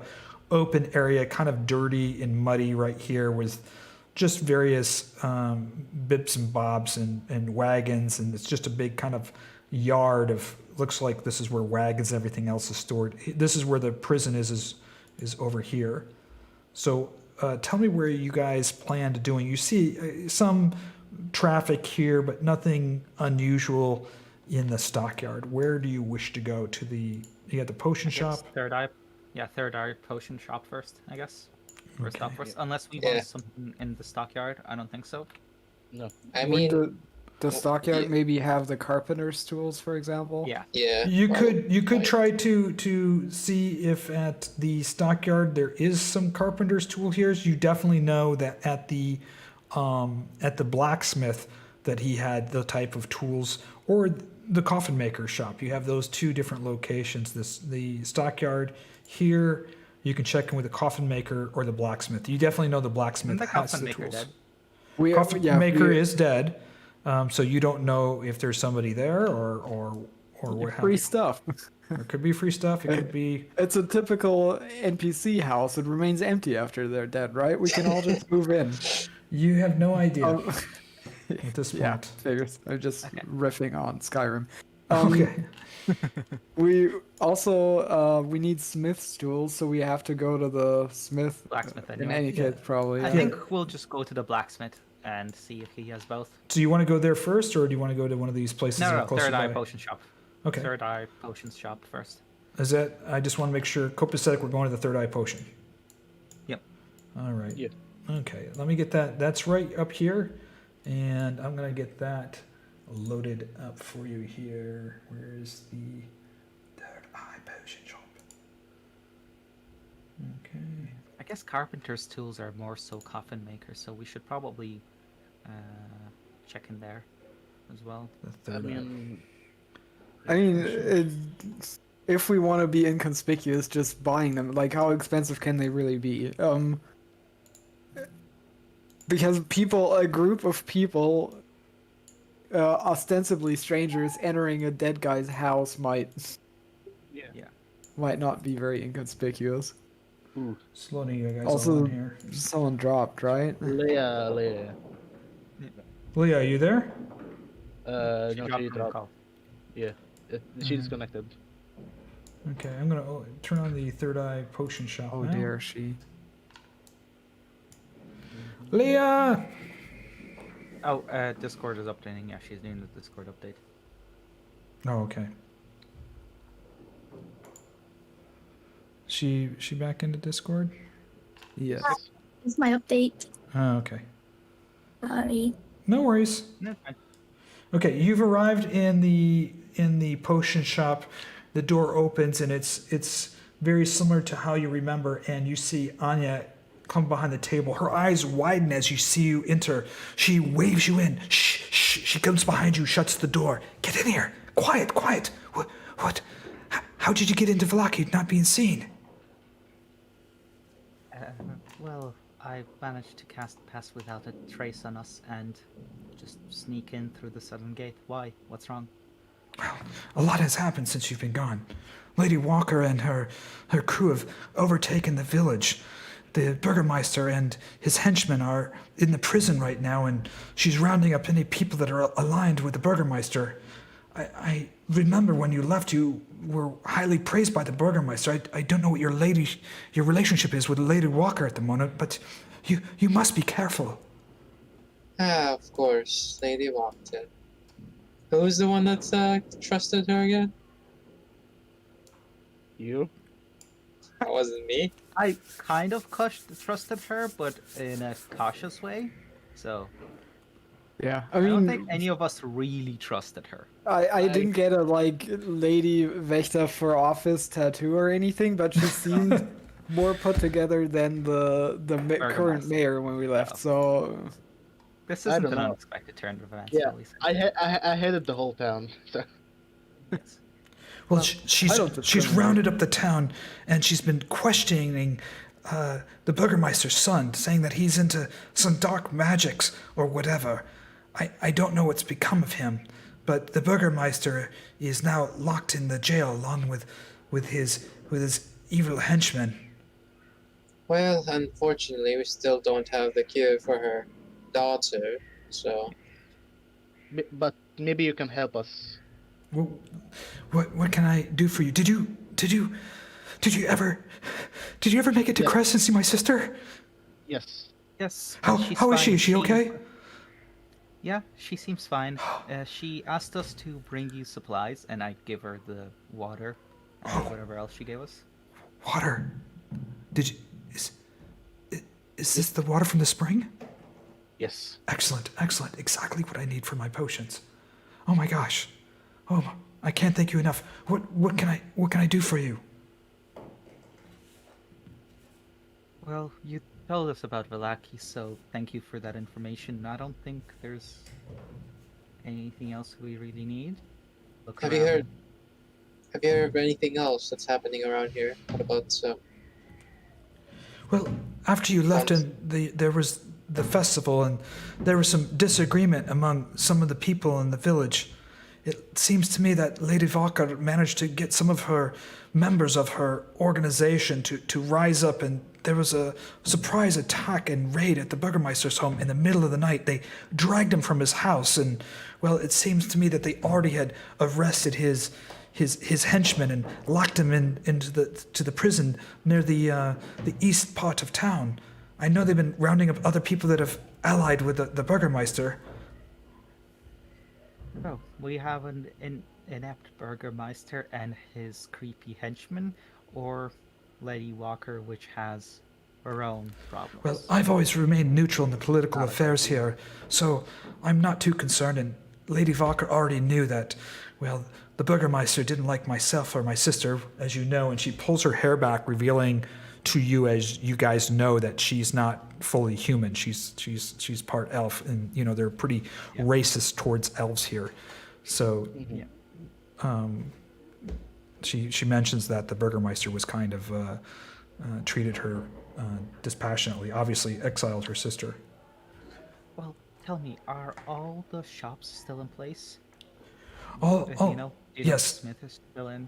open area, kind of dirty and muddy right here with just various bips and bobs and wagons. And it's just a big kind of yard of, looks like this is where wagons and everything else is stored. This is where the prison is over here. So tell me where you guys plan to doing. You see some traffic here, but nothing unusual in the stockyard. Where do you wish to go? You got the potion shop? Third Eye Potion Shop first, I guess. Or stop Okay. first, unless we Yeah. want something in the stockyard. I don't think so. No. I Would mean, the- Does Stockyard maybe have the carpenter's tools, for example? Yeah. Yeah. You could right. try to see if at the stockyard there is some carpenter's tool here. You definitely know that at the blacksmith that he had the type of tools, or the coffin maker shop. You have those two different locations. The stockyard here. You can check in with the coffin maker or the blacksmith. You definitely know the blacksmith Isn't the has coffin the maker tools. dead? Coffin maker is dead, so you don't know if there's somebody there or what Free have stuff. you. It could be free stuff. It could be. It's a typical NPC house. It remains empty after they're dead, right? We can all just move in. You have no idea Um, at this yeah, point. figures. I'm just Okay. riffing on Skyrim. Okay. We also we need smith's tools, so we have to go to the smith. Blacksmith In anyway. any case, probably. I yeah. think we'll just go to the blacksmith and see if he has both. So you want to go there first, or do you want to go to one of these places that No, are no, closer third eye by? potion shop. Okay. Third eye potions shop first. Is that? I just want to make sure. Copacetic, we're going to the third eye potion. Yep. All right. Yeah. Okay. Let me get that. That's right up here, and I'm gonna get that loaded up for you here. Where's the third eye potion shop? Okay. I guess carpenter's tools are more so coffin makers, so we should probably check in there as well. The I third eye. mean, I mean, if we want to be inconspicuous, just buying them. Like, how expensive can they really be? Because a group of people, ostensibly strangers, entering a dead guy's house might not be very inconspicuous. Slowly, you guys Also- all in here. Someone dropped, right? Leia. Leah, are you there? No, dropped she from the dropped. call. Yeah, she disconnected. Okay, I'm gonna turn on the third eye potion shop Oh now. dear, she. Leah! Oh, Discord is updating. Yeah, she's doing the Discord update. Oh, okay. She back into Discord? Yes. It's my update. Oh, okay. Sorry. No worries. No, fine. Okay, you've arrived in the potion shop. The door opens and it's very similar to how you remember, and you see Anya come behind the table. Her eyes widen as you see you enter. She waves you in. Shh, shh. She comes behind you, shuts the door. Get in here. Quiet, quiet. What? How did you get into Vallaki not being seen? Well, I managed to cast Pass without a trace on us and just sneak in through the southern gate. Why? What's wrong? Well, a lot has happened since you've been gone. Lady Walker and her crew have overtaken the village. The Burgermeister and his henchmen are in the prison right now, and she's rounding up any people that are aligned with the Burgermeister. I remember when you left, you were highly praised by the Burgermeister. I don't know what your relationship is with Lady Walker at the moment, but you must be careful. Ah, of course, Lady Walker. Who's the one that's trusted her again? You? That wasn't me. I kind of trusted her, but in a cautious way. So Yeah. I don't think any of us really trusted her. I didn't get a Lady Wächter for Office tattoo or anything, but she seemed more put together than the current Burgomaster. mayor when we left. So This I isn't don't an know. unexpected turn of events. Yeah, at least. I headed the whole town. So. Yes. Well, I she's don't discriminate. rounded up the town, and she's been questioning the Burgermeister's son, saying that he's into some dark magics or whatever. I don't know what's become of him, but the Burgermeister is now locked in the jail along with his evil henchmen. Well, unfortunately, we still don't have the cure for her daughter, so... But maybe you can help us. What can I do for you? Did you ever make it to Yeah. Crest and see my sister? Yes. Yes. How she's is she? fine. Is she okay? Yeah, she seems fine. She asked us to bring you supplies, and I give her the water and whatever else she gave us. Water. Is this the water from the spring? Yes. Excellent, excellent. Exactly what I need for my potions. Oh my gosh. Oh, I can't thank you enough. What can I do for you? Well, you told us about Vallaki, so thank you for that information. I don't think there's anything else we really need. Look Have you around. heard? Have you heard of anything else that's happening around here? What about Well, after you left, Tons. there was the festival, and there was some disagreement among some of the people in the village. It seems to me that Lady Vaka managed to get some of her members of her organization to rise up, and there was a surprise attack and raid at the Burgermeister's home in the middle of the night. They dragged him from his house, and, well, it seems to me that they already had arrested his henchmen and locked him into the prison near the east part of town. I know they've been rounding up other people that have allied with the Burgermeister. Oh, we have an inept Burgermeister and his creepy henchman, or Lady Walker, which has her own problems. Well, I've always remained neutral in the political affairs here, so I'm not too concerned, and Lady Valker already knew that, well, the Burgermeister didn't like myself or my sister, as you know, and she pulls her hair back, revealing to you, as you guys know, that she's not fully human. She's part elf, and, you know, they're pretty racist towards elves here. So, she mentions that the Burgermeister was kind of treated her dispassionately, obviously exiled her sister. Well, tell me, are all the shops still in place? All, Do all, you know yes. the Smith is still in?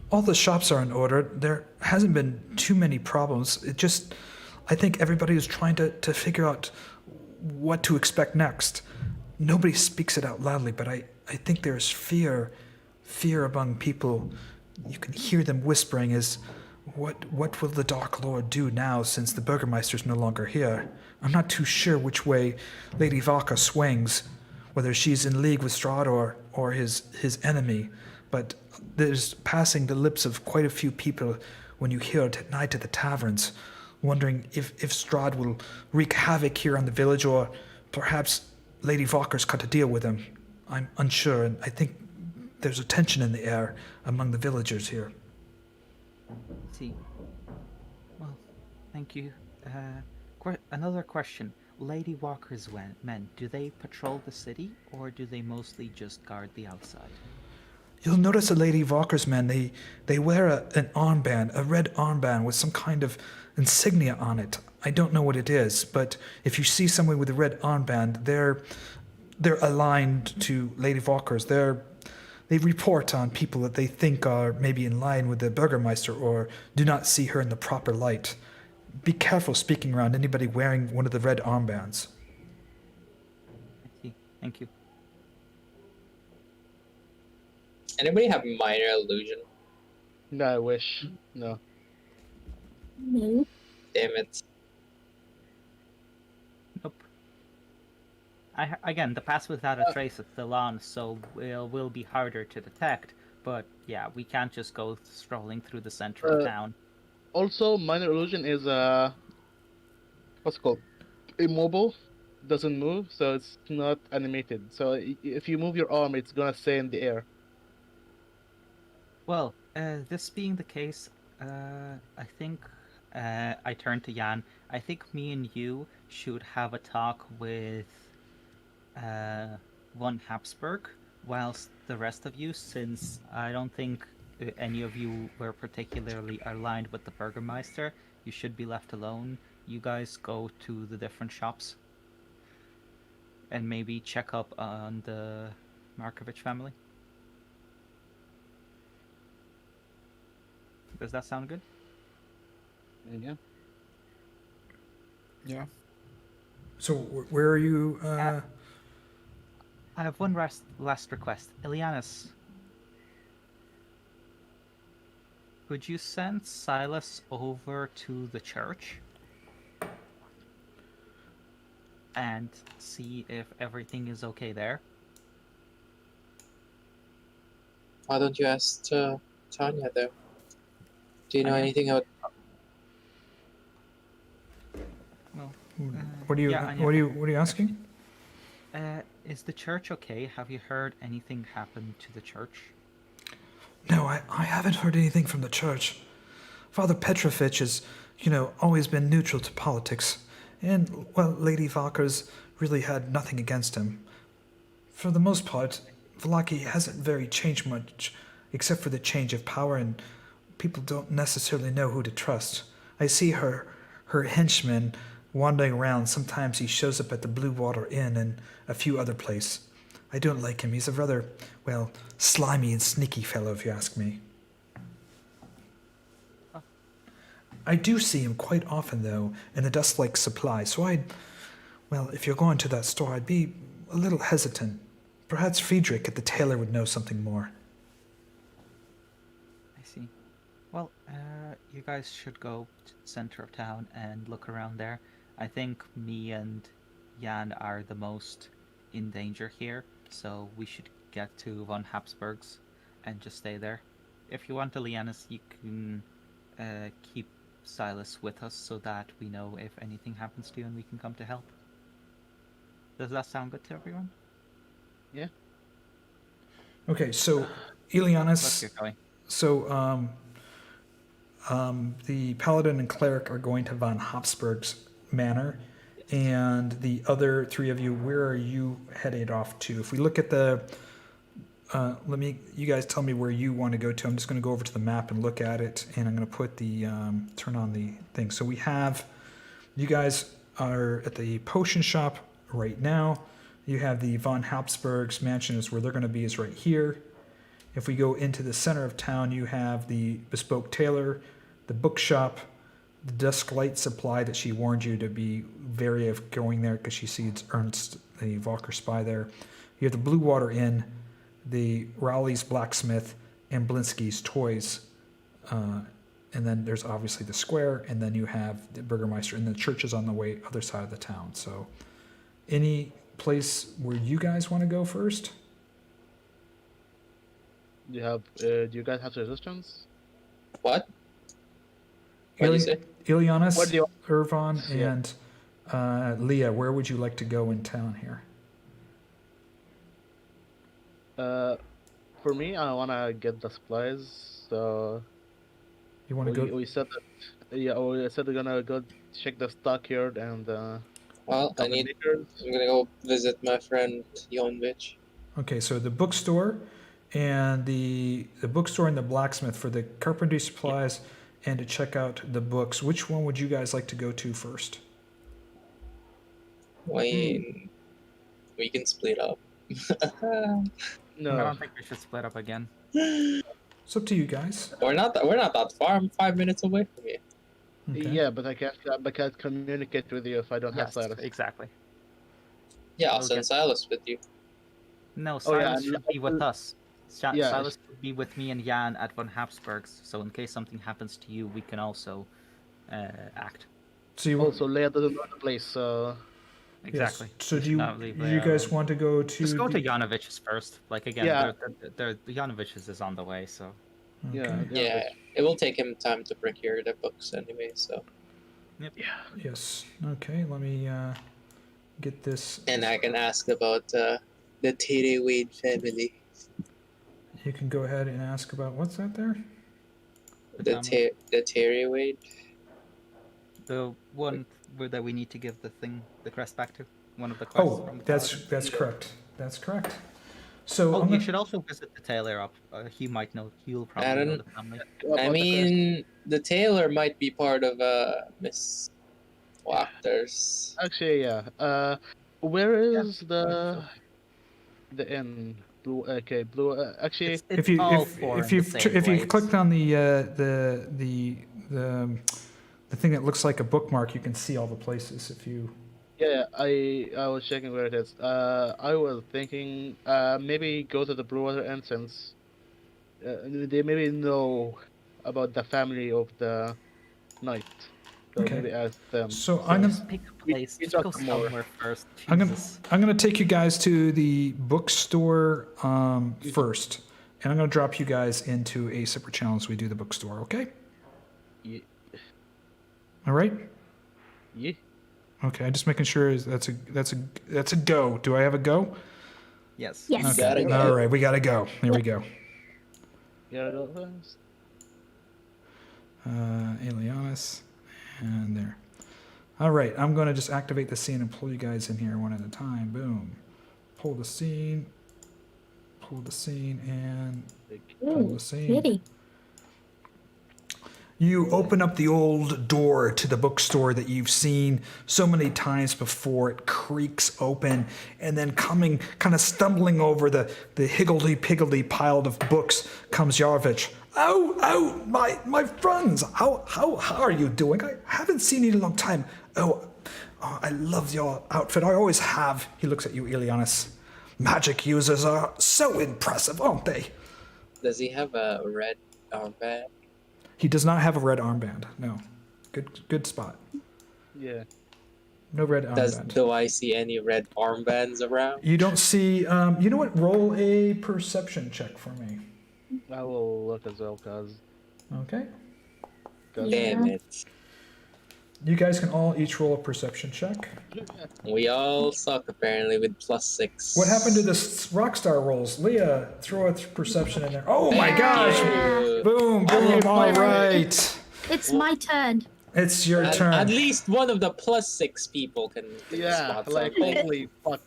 All the shops are in order. There hasn't been too many problems. It just, I think everybody is trying to figure out what to expect next. Nobody speaks it out loudly, but I think there's fear among people. You can hear them whispering is, what will the Dark Lord do now since the Burgermeister's no longer here? I'm not too sure which way Lady Valka swings, whether she's in league with Strahd or his enemy, but there's passing the lips of quite a few people when you hear it at night at the taverns, wondering if Strahd will wreak havoc here on the village, or perhaps Lady Valker's cut a deal with him. I'm unsure, and I think there's a tension in the air among the villagers here. See. Well, thank you. Another question. Lady Walker's men, do they patrol the city, or do they mostly just guard the outside? You'll notice the Lady Valker's men, they wear an armband, a red armband with some kind of insignia on it. I don't know what it is, but if you see someone with a red armband, they're aligned to Lady Valker's. They report on people that they think are maybe in line with the Burgermeister or do not see her in the proper light. Be careful speaking around anybody wearing one of the red armbands. I see. Thank you. Anybody have minor illusion? No, I wish. No. No. Damn it. Nope. Again, the pass without a trace is still on, so will be harder to detect. But yeah, we can't just go strolling through the center of town. Also, minor illusion is what's it called? Immobile, doesn't move, so it's not animated. So if you move your arm, it's gonna stay in the air. Well, this being the case, I think I turn to Jan. I think me and you should have a talk with one Habsburg, whilst the rest of you, since I don't think any of you were particularly aligned with the Burgermeister, you should be left alone. You guys go to the different shops and maybe check up on the Markovich family. Does that sound good? Yeah. Yeah. So where are you? I have one last request. Ileanys, could you send Silas over to the church and see if everything is okay there? Why don't you ask Tanya there? Do you know Tanya? anything about? Well, What are you? Yeah, I know. What are you asking? Is the church okay? Have you heard anything happen to the church? No, I haven't heard anything from the church. Father Petrovich has, always been neutral to politics, and well, Lady Valker's really had nothing against him. For the most part, Vallaki hasn't very changed much, except for the change of power, and people don't necessarily know who to trust. I see her henchman wandering around. Sometimes he shows up at the Blue Water Inn and a few other places. I don't like him. He's a rather, well, slimy and sneaky fellow, if you ask me. I do see him quite often, though, in the Dust-like Supply, so if you're going to that store, I'd be a little hesitant. Perhaps Friedrich at the tailor would know something more. I see. Well, you guys should go to the center of town and look around there. I think me and Jan are the most in danger here, so we should get to von Habsburg's and just stay there. If you want to Ileanys, you can keep Silas with us so that we know if anything happens to you and we can come to help. Does that sound good to everyone? Yeah. Okay, so Let's Ileanys. get going. So the Paladin and Cleric are going to von Habsburg's manor, and the other three of you, where are you headed off to? If we look at the, you guys tell me where you want to go to. I'm just going to go over to the map and look at it, and I'm going to put the, turn on the thing. So you guys are at the potion shop right now. You have the von Habsburg's mansion is where they're going to be, is right here. If we go into the center of town, you have the bespoke tailor, the bookshop, the dusk light supply that she warned you to be wary of going there because she sees Ernst, the Valker spy there. You have the Blue Water Inn, the Rowley's blacksmith, and Blinsky's toys. And then there's obviously the square, and then you have the Burgermeister, and the church is on the other side of the town. So any place where you guys want to go first? Do you guys have resistance? What? What do you say? Ileanys, What do you- Ervan, Yeah. and Liea, where would you like to go in town here? For me, I wanna get the supplies. So You want to go? we said that. Yeah, we said we're gonna go check the stockyard and Well, I'm gonna go visit my friend Jonvich. Okay, so the bookstore and the bookstore and the blacksmith for the carpentry supplies and to check out the books. Which one would you guys like to go to first? We can split up. I no. don't think we should split up again. It's up to you guys. We're not that far. I'm 5 minutes away from you. Okay. Yeah, but I can't communicate with you if I don't have Yes, Silas. exactly. Yeah, I'll Okay. send Silas with you. No, Oh, yeah, Silas should be with us. Yeah. Silas should be with me and Jan at von Habsburg's, so in case something happens to you, we can also act. So you Also, Leia doesn't know the place, so Exactly. Yes. So We do should you not leave you Leia guys alone. want to go to? Just go to the- Janovich's first. Like again, Yeah. the Janovich's is on the way, so yeah. Okay. Yeah, it will take him time to procure the books anyway. So, Yes. Okay. Let me get this. and I can ask about the Tere Wade family. You can go ahead and ask about what's that there. The Tere Wade. the one that we need to give the crest back to. One of the quests. Oh, from the that's Paladin. correct. That's correct. So Oh, I'm you gonna- should also visit the tailor up. He might know. He'll I probably know don't- the family. I mean, the tailor might be part of Miss Wachters. Actually, yeah. Where is so. the inn? Blue. Okay, blue. Actually, It's if you all if, four if in you the same if you place. clicked on the thing that looks like a bookmark, you can see all the places. If you yeah, I was checking where it is. I was thinking maybe go to the Blue Water Inn since they maybe know about the family of the knight. So Okay. maybe ask them. so I'm gonna Just pick a place. we Just go talk more. somewhere first. I'm gonna Jesus. I'm gonna take you guys to the bookstore first, and I'm gonna drop you guys into a separate channel as we do the bookstore. Okay. Yeah. All right. Yeah. Okay, just making sure that's a go. Do I have a go? Yes. Yes. Okay. Gotta go. All right, we gotta go. Here we go. Yeah, go first. Ileanys, and there. All right, I'm gonna just activate the scene and pull you guys in here one at a time. Boom. Pull the scene, and pull the scene. Pretty. You open up the old door to the bookstore that you've seen so many times before. It creaks open, and then coming, kind of stumbling over the higgledy-piggledy pile of books comes Yarvich. Oh, my friends, how are you doing? I haven't seen you in a long time. Oh, I love your outfit. I always have. He looks at you, Ileanys. Magic users are so impressive, aren't they? Does he have a red armband? He does not have a red armband. No. Good spot. Yeah. No red armband. Do I see any red armbands around? You don't see. You know what? Roll a perception check for me. I will look as well, cause. Okay. Damn it. You guys can all each roll a perception check. We all suck apparently with +6. What happened to the rockstar rolls? Leah, throw a perception in there. Oh my gosh! Boom, boom. All right. It's my turn. It's your turn. At least one of the +6 people can Yeah, spot like something. holy fuck.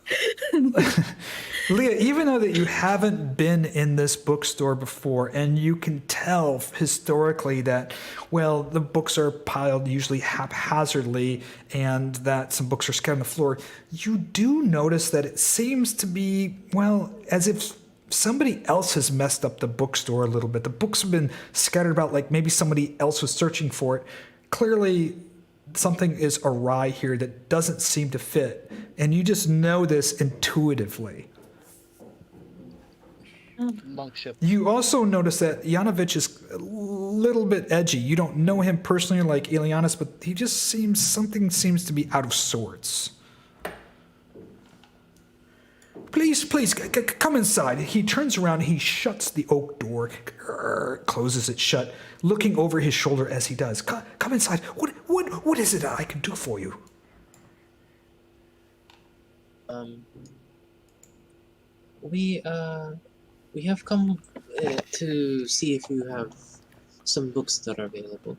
Leah, even though that you haven't been in this bookstore before, and you can tell historically that, well, the books are piled usually haphazardly, and that some books are scattered on the floor, you do notice that it seems to be, well, as if somebody else has messed up the bookstore a little bit. The books have been scattered about like maybe somebody else was searching for it. Clearly, something is awry here that doesn't seem to fit, and you just know this intuitively. Monkship. You also notice that Yanovich is a little bit edgy. You don't know him personally like Ileanys, but he just something seems to be out of sorts. Please, come inside. He turns around, he shuts the oak door, closes it shut, looking over his shoulder as he does. Come inside. What is it I can do for you? We have come to see if you have some books that are available.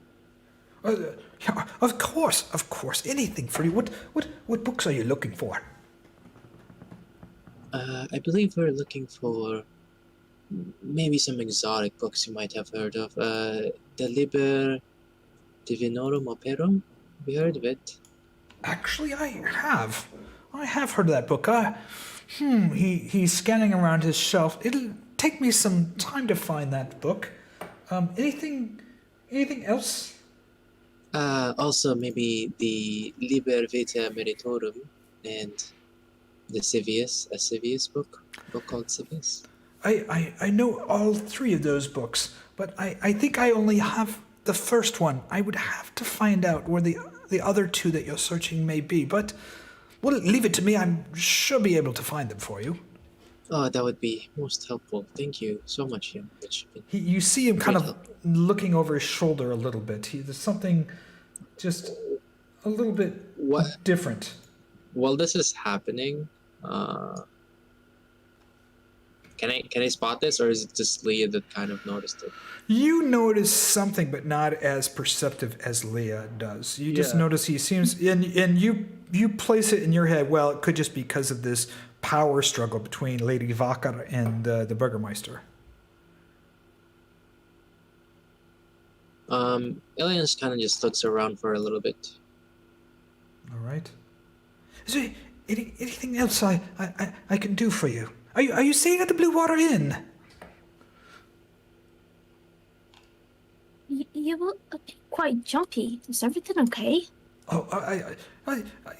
Yeah, of course. Anything for you. What books are you looking for? I believe we're looking for maybe some exotic books you might have heard of. De Liber Divinorum Operum? Have you heard of it? Actually, I have heard of that book. He's scanning around his shelf. It'll take me some time to find that book. Anything else? Also maybe the Liber Vitae Meritorum and the Civius, a Civius book called Civius. I know all three of those books, but I think I only have the first one. I would have to find out where the other two that you're searching may be, but well, leave it to me. I'm sure be able to find them for you. Oh, that would be most helpful. Thank you so much, Young. You see him kind of looking over his shoulder a little bit. There's something just a little bit different. While this is happening, can I spot this, or is it just Leah that kind of noticed it? You notice something, but not as perceptive as Leah does. You just notice he seems, and you place it in your head. Well, it could just be because of this power struggle between Lady Vakar and the Burgermeister. Ileanys kind of just looks around for a little bit. All right. Is there anything else I can do for you? Are you staying at the Blue Water Inn? You look quite jumpy. Is everything okay? Oh,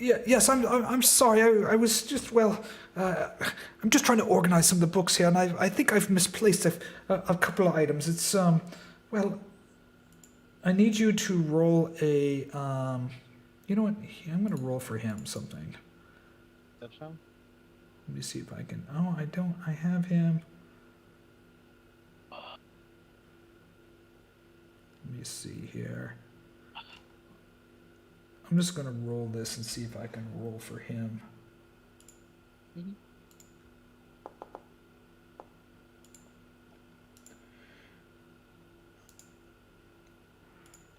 yes. I'm sorry. I was just I'm just trying to organize some of the books here, and I think I've misplaced a couple of items. It's I need you to roll a You know what? I'm gonna roll for him something. Let me see if I can. Oh, I don't. I have him. Let me see here. I'm just gonna roll this and see if I can roll for him. Mhm.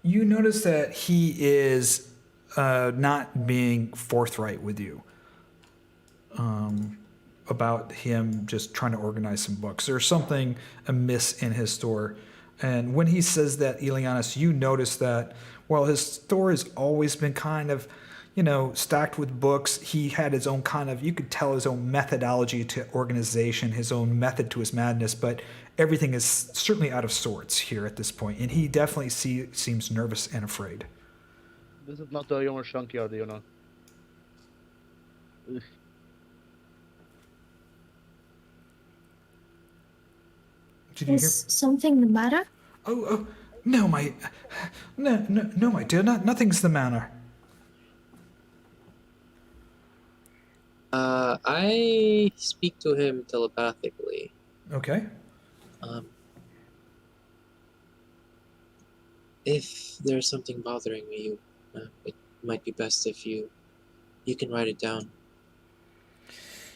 You notice that he is not being forthright with you about him just trying to organize some books. There's something amiss in his store. And when he says that, Ileanys, you notice that, well, his store has always been kind of, stacked with books. He had his own kind of, you could tell his own methodology to organization, his own method to his madness, but everything is certainly out of sorts here at this point. And he definitely seems nervous and afraid. This is not the Yomer Junkyard, Did you hear? Is something the matter? Oh, no, my dear, nothing's the matter. I speak to him telepathically. Okay. If there's something bothering me, it might be best if you can write it down.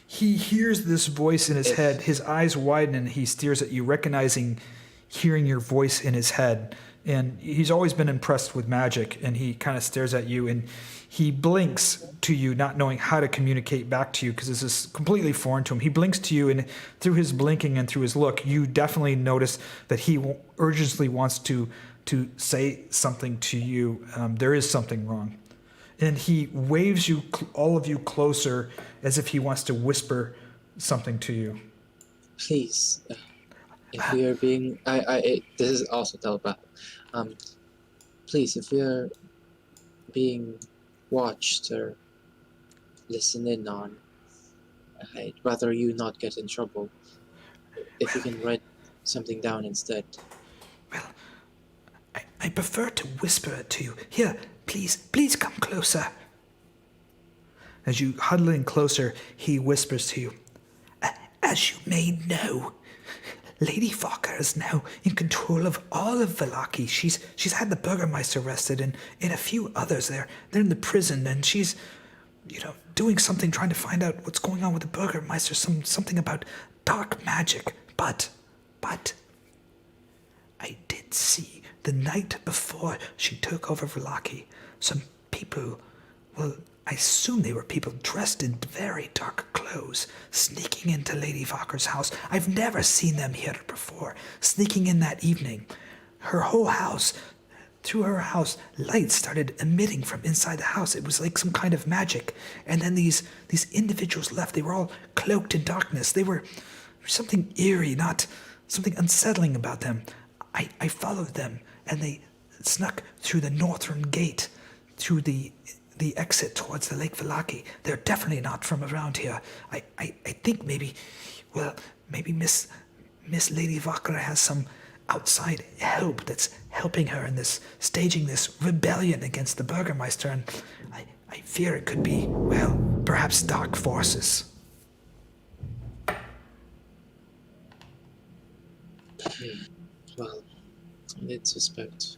He hears this voice in his head. His eyes widen and he stares at you, recognizing, hearing your voice in his head. And he's always been impressed with magic, and he kind of stares at you and he blinks to you, not knowing how to communicate back to you because this is completely foreign to him. He blinks to you, and through his blinking and through his look, you definitely notice that he urgently wants to say something to you. There is something wrong. And he waves you, all of you, closer as if he wants to whisper something to you. Please, if we are being, this is also telepathic. Please, if we are being watched or listened in on, I'd rather you not get in trouble. If you can write something down instead. Well, I prefer to whisper it to you. Here, please come closer. As you huddle in closer, he whispers to you. As you may know, Lady Fokker is now in control of all of Vallaki. She's had the Burgermeister arrested and a few others there. They're in the prison, and she's, doing something, trying to find out what's going on with the Burgermeister, something about dark magic. But I did see the night before she took over Vallaki, some people, well, I assume they were people dressed in very dark clothes, sneaking into Lady Fokker's house. I've never seen them here before, sneaking in that evening. Her whole house, through her house, lights started emitting from inside the house. It was like some kind of magic. And then these individuals left. They were all cloaked in darkness. They were something eerie, not something unsettling about them. I followed them, and they snuck through the northern gate, through the exit towards the Lake Vallaki. They're definitely not from around here. I think maybe Miss Lady Fokker has some outside help that's helping her in this, staging this rebellion against the Burgermeister, and I fear it could be, well, perhaps dark forces. Well, I did suspect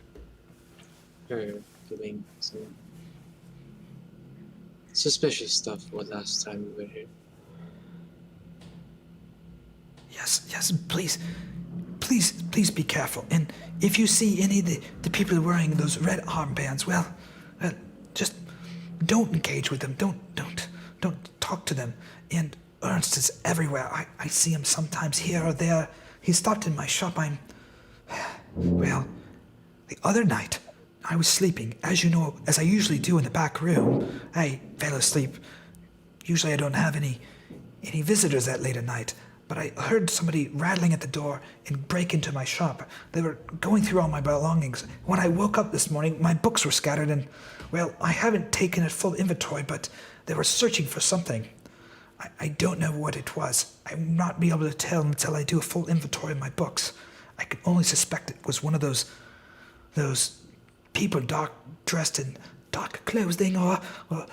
her doing some suspicious stuff last time we were here. Yes, please be careful. And if you see any of the people wearing those red armbands, well, just don't engage with them. Don't talk to them. And Ernst is everywhere. I see him sometimes here or there. He stopped in my shop. Well, the other night, I was sleeping, as you know, as I usually do in the back room. I fell asleep. Usually I don't have any visitors that late at night, but I heard somebody rattling at the door and break into my shop. They were going through all my belongings. When I woke up this morning, my books were scattered and, well, I haven't taken a full inventory, but they were searching for something. I don't know what it was. I will not be able to tell until I do a full inventory of my books. I can only suspect it was one of those people dressed in dark clothing, or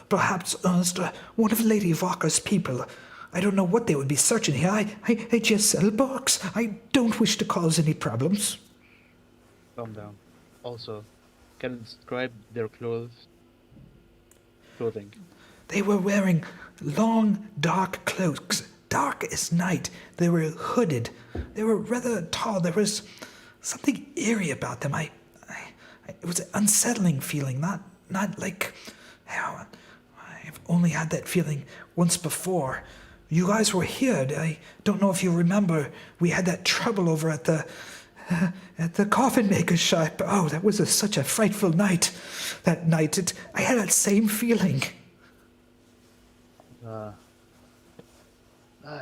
perhaps Ernst, one of Lady Fokker's people. I don't know what they would be searching here. I just sell books. I don't wish to cause any problems. Calm down. Also, can you describe their clothes? clothing? They were wearing long, dark cloaks, dark as night. They were hooded. They were rather tall. There was something eerie about them. It was an unsettling feeling, not like. I've only had that feeling once before. You guys were here. I don't know if you remember. We had that trouble over at the coffin maker's shop. Oh, that was such a frightful night. That night, I had that same feeling.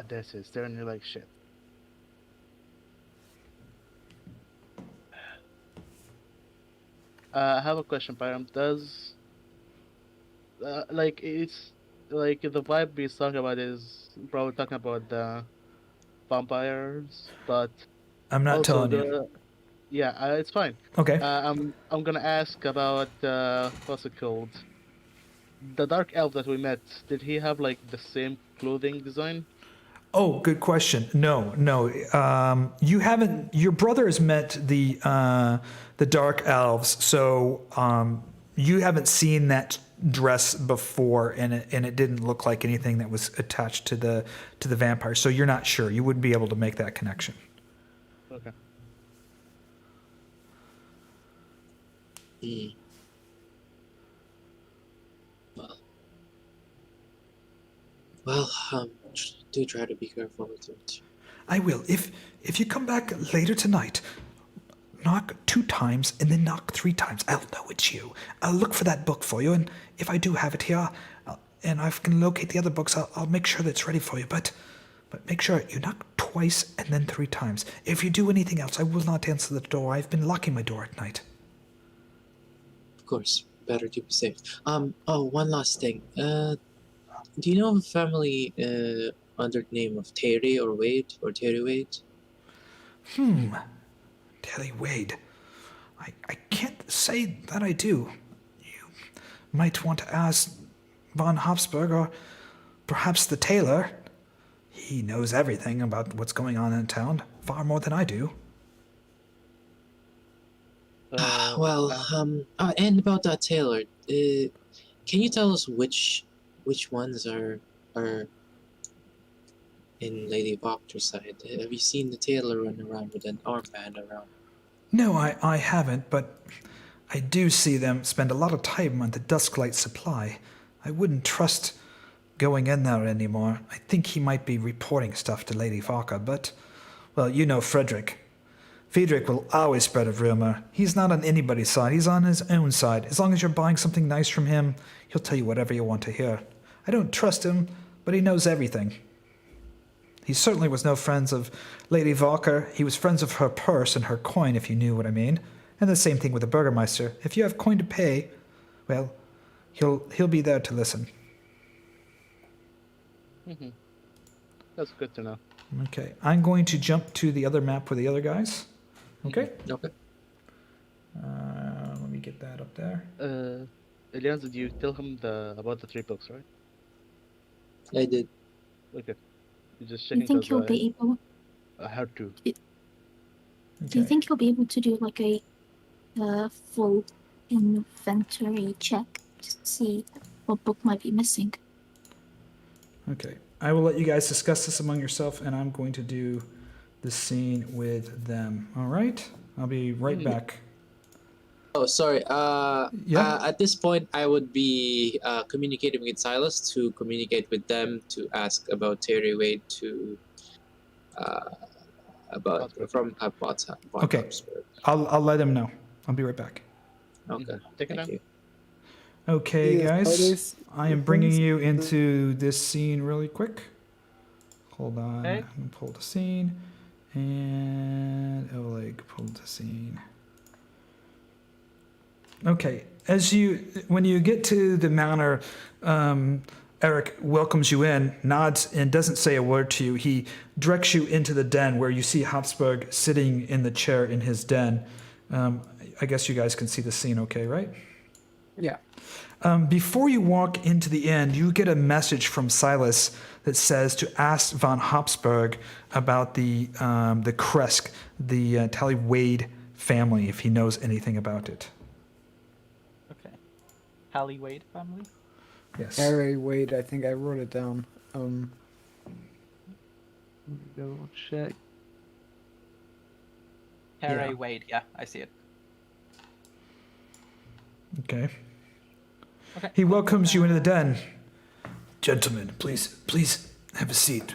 This is staring you like shit. I have a question, Pyram. Does it's like the vibe we're talking about is probably talking about the vampires, but I'm not also telling you. yeah, it's fine. Okay. I'm gonna ask about what's it called? The dark elf that we met. Did he have like the same clothing design? Oh, good question. No. You haven't. Your brother has met the dark elves, so you haven't seen that dress before, and it didn't look like anything that was attached to the vampire. So you're not sure. You wouldn't be able to make that connection. Okay. Well, do try to be careful with it. I will. If you come back later tonight, knock 2 times and then knock 3 times. I'll know it's you. I'll look for that book for you, and if I do have it here, and I can locate the other books, I'll make sure that it's ready for you. But make sure you knock twice and then 3 times. If you do anything else, I will not answer the door. I've been locking my door at night. Of course, better to be safe. Oh, one last thing. Do you know of a family under the name of Terry or Wade or Terry Wade? Terry Wade. I can't say that I do. You might want to ask von Habsburg or perhaps the tailor. He knows everything about what's going on in town, far more than I do. And about that tailor, can you tell us which ones are in Lady Voctor's side? Have you seen the tailor run around with an armband around? No, I haven't, but I do see them spend a lot of time on the Dusklight supply. I wouldn't trust going in there anymore. I think he might be reporting stuff to Lady Varka, but, well, you know Frederick. Friedrich will always spread a rumor. He's not on anybody's side. He's on his own side. As long as you're buying something nice from him, he'll tell you whatever you want to hear. I don't trust him, but he knows everything. He certainly was no friends of Lady Valker. He was friends of her purse and her coin, if you knew what I mean. And the same thing with the Burgermeister. If you have coin to pay, well, he'll be there to listen. That's good to know. Okay, I'm going to jump to the other map with the other guys. Okay? Okay. Let me get that up there. Ileanys, did you tell him about the 3 books, right? I did. Okay. You just Do you checking think he'll be able? I had to. Do you think he'll be able to do like a full inventory check to see what book might be missing? Okay, I will let you guys discuss this among yourself, and I'm going to do the scene with them. All right? I'll be right back. Oh, sorry. Yeah. At this point, I would be communicating with Silas to communicate with them to ask about Terry Wade to from Okay. Habsburg. I'll let him know. I'll be right back. Okay. Take it Thank down. you. Okay, Yes, guys. others- I am bringing you into this scene really quick. Hold on. Okay. I'm going to pull the scene. And Oleg pulled the scene. Okay, when you get to the manor, Eric welcomes you in, nods, and doesn't say a word to you. He directs you into the den where you see Habsburg sitting in the chair in his den. I guess you guys can see the scene okay, right? Yeah. Before you walk into the inn, you get a message from Silas that says to ask von Habsburg about the Kresk, the Tally Wade family, if he knows anything about it. Okay. Hallie Wade family? Yes. Harry, wait, I think I wrote it down. Let me double check. Harry Yeah. Wade, yeah, I see it. Okay. Okay. He welcomes you into the den. Gentlemen, please have a seat.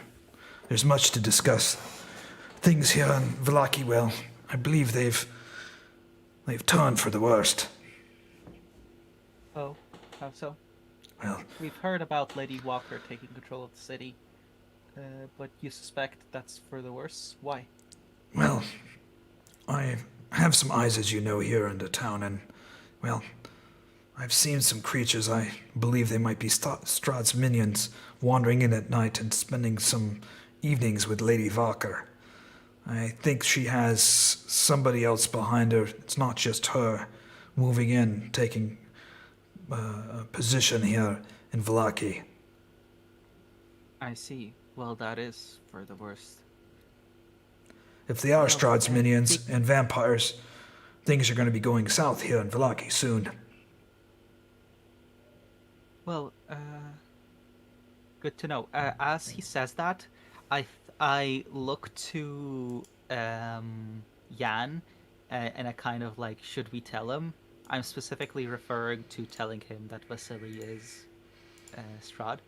There's much to discuss. Things here in Vallaki, well, I believe they've turned for the worst. Oh, how so? Well, We've heard about Lady Walker taking control of the city, but you suspect that's for the worse? Why? well, I have some eyes, as you know, here in the town, and, well, I've seen some creatures. I believe they might be Strahd's minions, wandering in at night and spending some evenings with Lady Walker. I think she has somebody else behind her. It's not just her moving in, taking a position here in Vallaki. I see. Well, that is for the worst. If they are Well, Strahd's minions big- and vampires, things are going to be going south here in Vallaki soon. Well, good to know. As he says that, I look to Jan, and I kind of like, should we tell him? I'm specifically referring to telling him that Vasily is Strahd.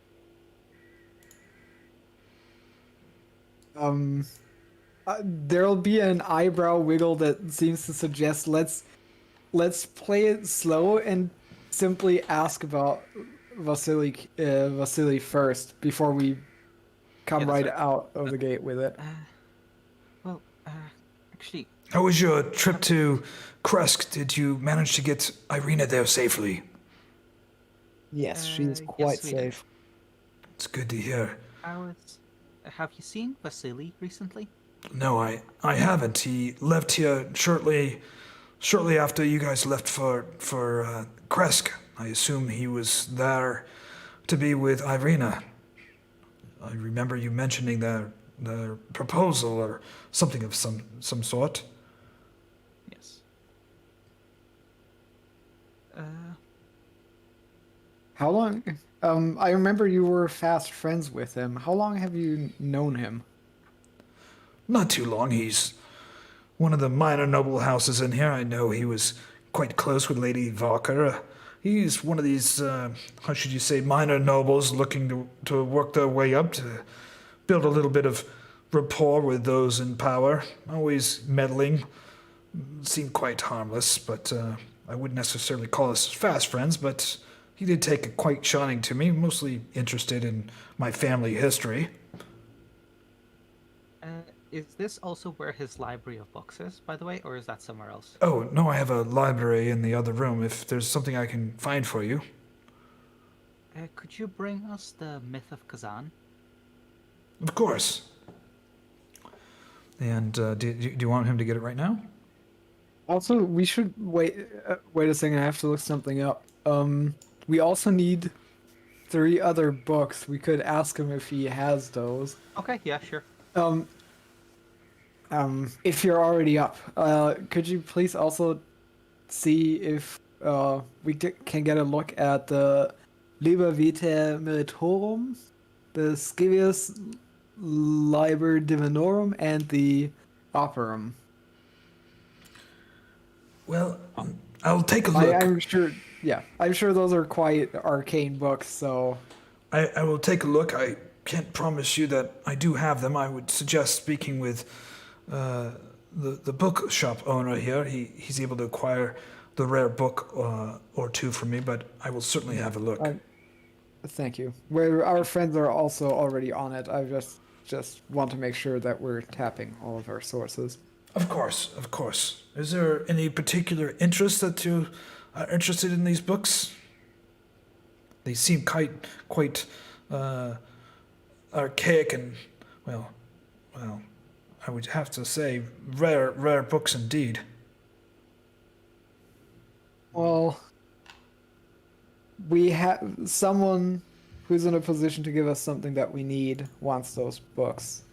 There'll be an eyebrow wiggle that seems to suggest let's play it slow and simply ask about Vasily first before we come Yeah, that's right right. out of the gate with it. Well, actually, How was your trip to Kresk? Did you manage to get Irina there safely? Yes, she's yes, quite we did. safe. It's good to hear. have you seen Vasily recently? No, I haven't. He left here shortly after you guys left for Kresk. I assume he was there to be with Irina. I remember you mentioning their proposal or something of some sort. Yes. How long? I remember you were fast friends with him. How long have you known him? Not too long. He's one of the minor noble houses in here. I know he was quite close with Lady Walker. He's one of these, how should you say, minor nobles looking to work their way up, to build a little bit of rapport with those in power. Always meddling. Seemed quite harmless, but I wouldn't necessarily call us fast friends, but he did take a quite shining to me, mostly interested in my family history. Is this also where his library of books is, by the way, or is that somewhere else? Oh, no, I have a library in the other room if there's something I can find for you. Could you bring us the Myth of Kazan? Of course. And do you want him to get it right now? Also, we should wait. Wait a second. I have to look something up. We also need 3 other books. We could ask him if he has those. Okay, yeah, sure. If you're already up, could you please also see if we can get a look at the Liber Vitae Militorum, the Scivias Liber Divinorum, and the Operum? Well, I'll take a look. I'm sure. Yeah, I'm sure those are quite arcane books. So I will take a look. I can't promise you that I do have them. I would suggest speaking with the bookshop owner here. He's able to acquire the rare book or 2 for me, but I will certainly have a look. thank you. Our friends are also already on it. I just want to make sure that we're tapping all of our sources. Of course, of course. Is there any particular interest that you are interested in these books? They seem quite archaic and, well, I would have to say rare books indeed. Well, we have someone who's in a position to give us something that we need wants those books.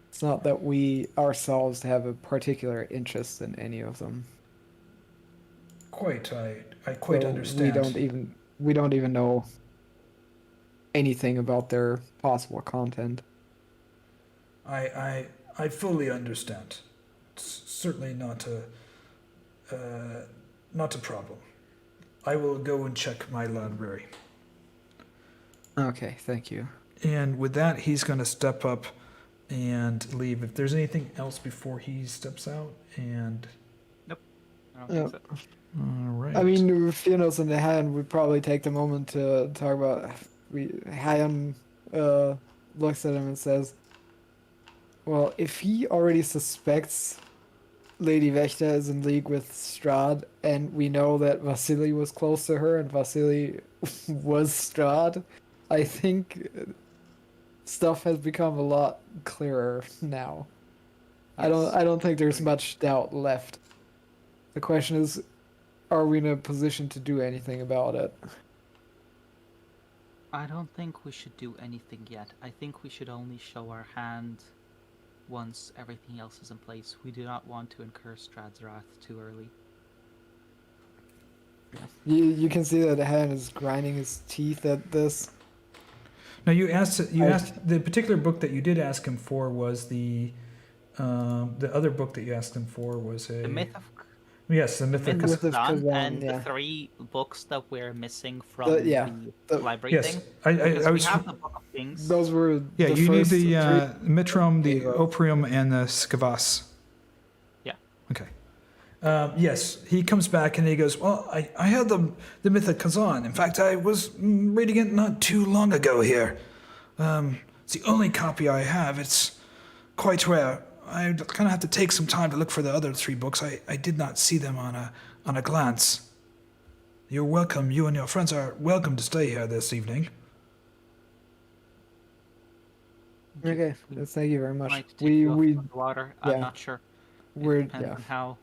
It's not that we ourselves have a particular interest in any of them. Quite, I quite So understand. We don't even we don't even know anything about their possible content. I fully understand. It's certainly not a problem. I will go and check my library. Okay, thank you. And with that, he's going to step up and leave. If there's anything else before he steps out, and I don't think so. all right. I mean, with Fiannos in the hand, we'd probably take the moment to talk about. Herjann looks at him and says, "Well, if he already suspects Lady Vechta is in league with Strahd, and we know that Vasily was close to her and Vasily was Strahd, I think stuff has become a lot clearer now. I don't think there's much doubt left. The question is, are we in a position to do anything about it?" I don't think we should do anything yet. I think we should only show our hand once everything else is in place. We do not want to incur Strahd's wrath too early. You can see that Herjann is grinding his teeth at this. Now you asked the particular book that you did ask him for was the other book that you asked him for was The Myth of the Myth of Myth of Myth of Kazan, Kazan, and yeah. the 3 books that we're missing from the- library Yes, thing. I Because we was have the Book of Kings. Those were yeah. the You need first the three. Mitrom, the There you go. Oprium, and the Skavas. Yeah. Okay. Yes, he comes back and he goes, well, I had the Myth of Kazan. In fact, I was reading it not too long ago here. It's the only copy I have. It's quite rare. I kind of have to take some time to look for the other 3 books. I did not see them on a glance. You're welcome. You and your friends are welcome to stay here this evening. Okay, thank you very much. Might take you off We the water. yeah. I'm not sure. We're- It depends yeah. on how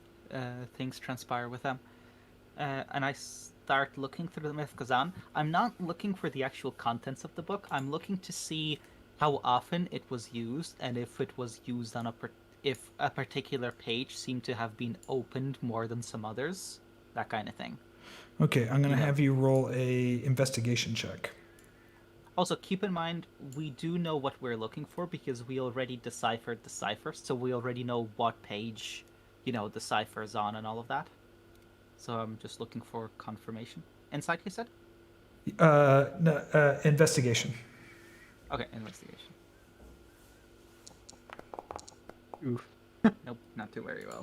things transpire with them. And I start looking through the Myth of Kazan. I'm not looking for the actual contents of the book. I'm looking to see how often it was used, and if it was used on if a particular page seemed to have been opened more than some others, that kind of thing. Okay, I'm going to Yeah. have you roll a investigation check. Also, keep in mind, we do know what we're looking for because we already deciphered the cipher, so we already know what page, the cipher is on and all of that. So I'm just looking for confirmation. Insight, you said? No, investigation. Okay, investigation. Oof. Nope, not too very well.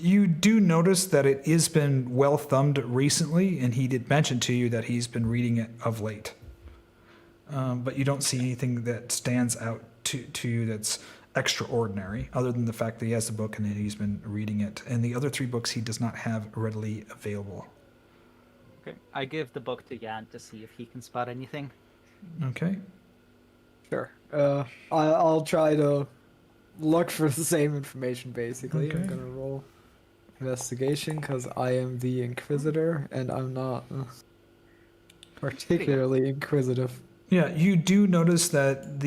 You do notice that it has been well thumbed recently, and he did mention to you that he's been reading it of late. But you don't see anything that stands out to you that's extraordinary, other than the fact that he has the book and that he's been reading it. And the other 3 books he does not have readily available. Okay, I give the book to Jan to see if he can spot anything. Okay. Sure. I'll try to look for the same information, basically. I'm Okay. gonna roll investigation, because I am the Inquisitor, and I'm not particularly inquisitive. Yeah, you do notice that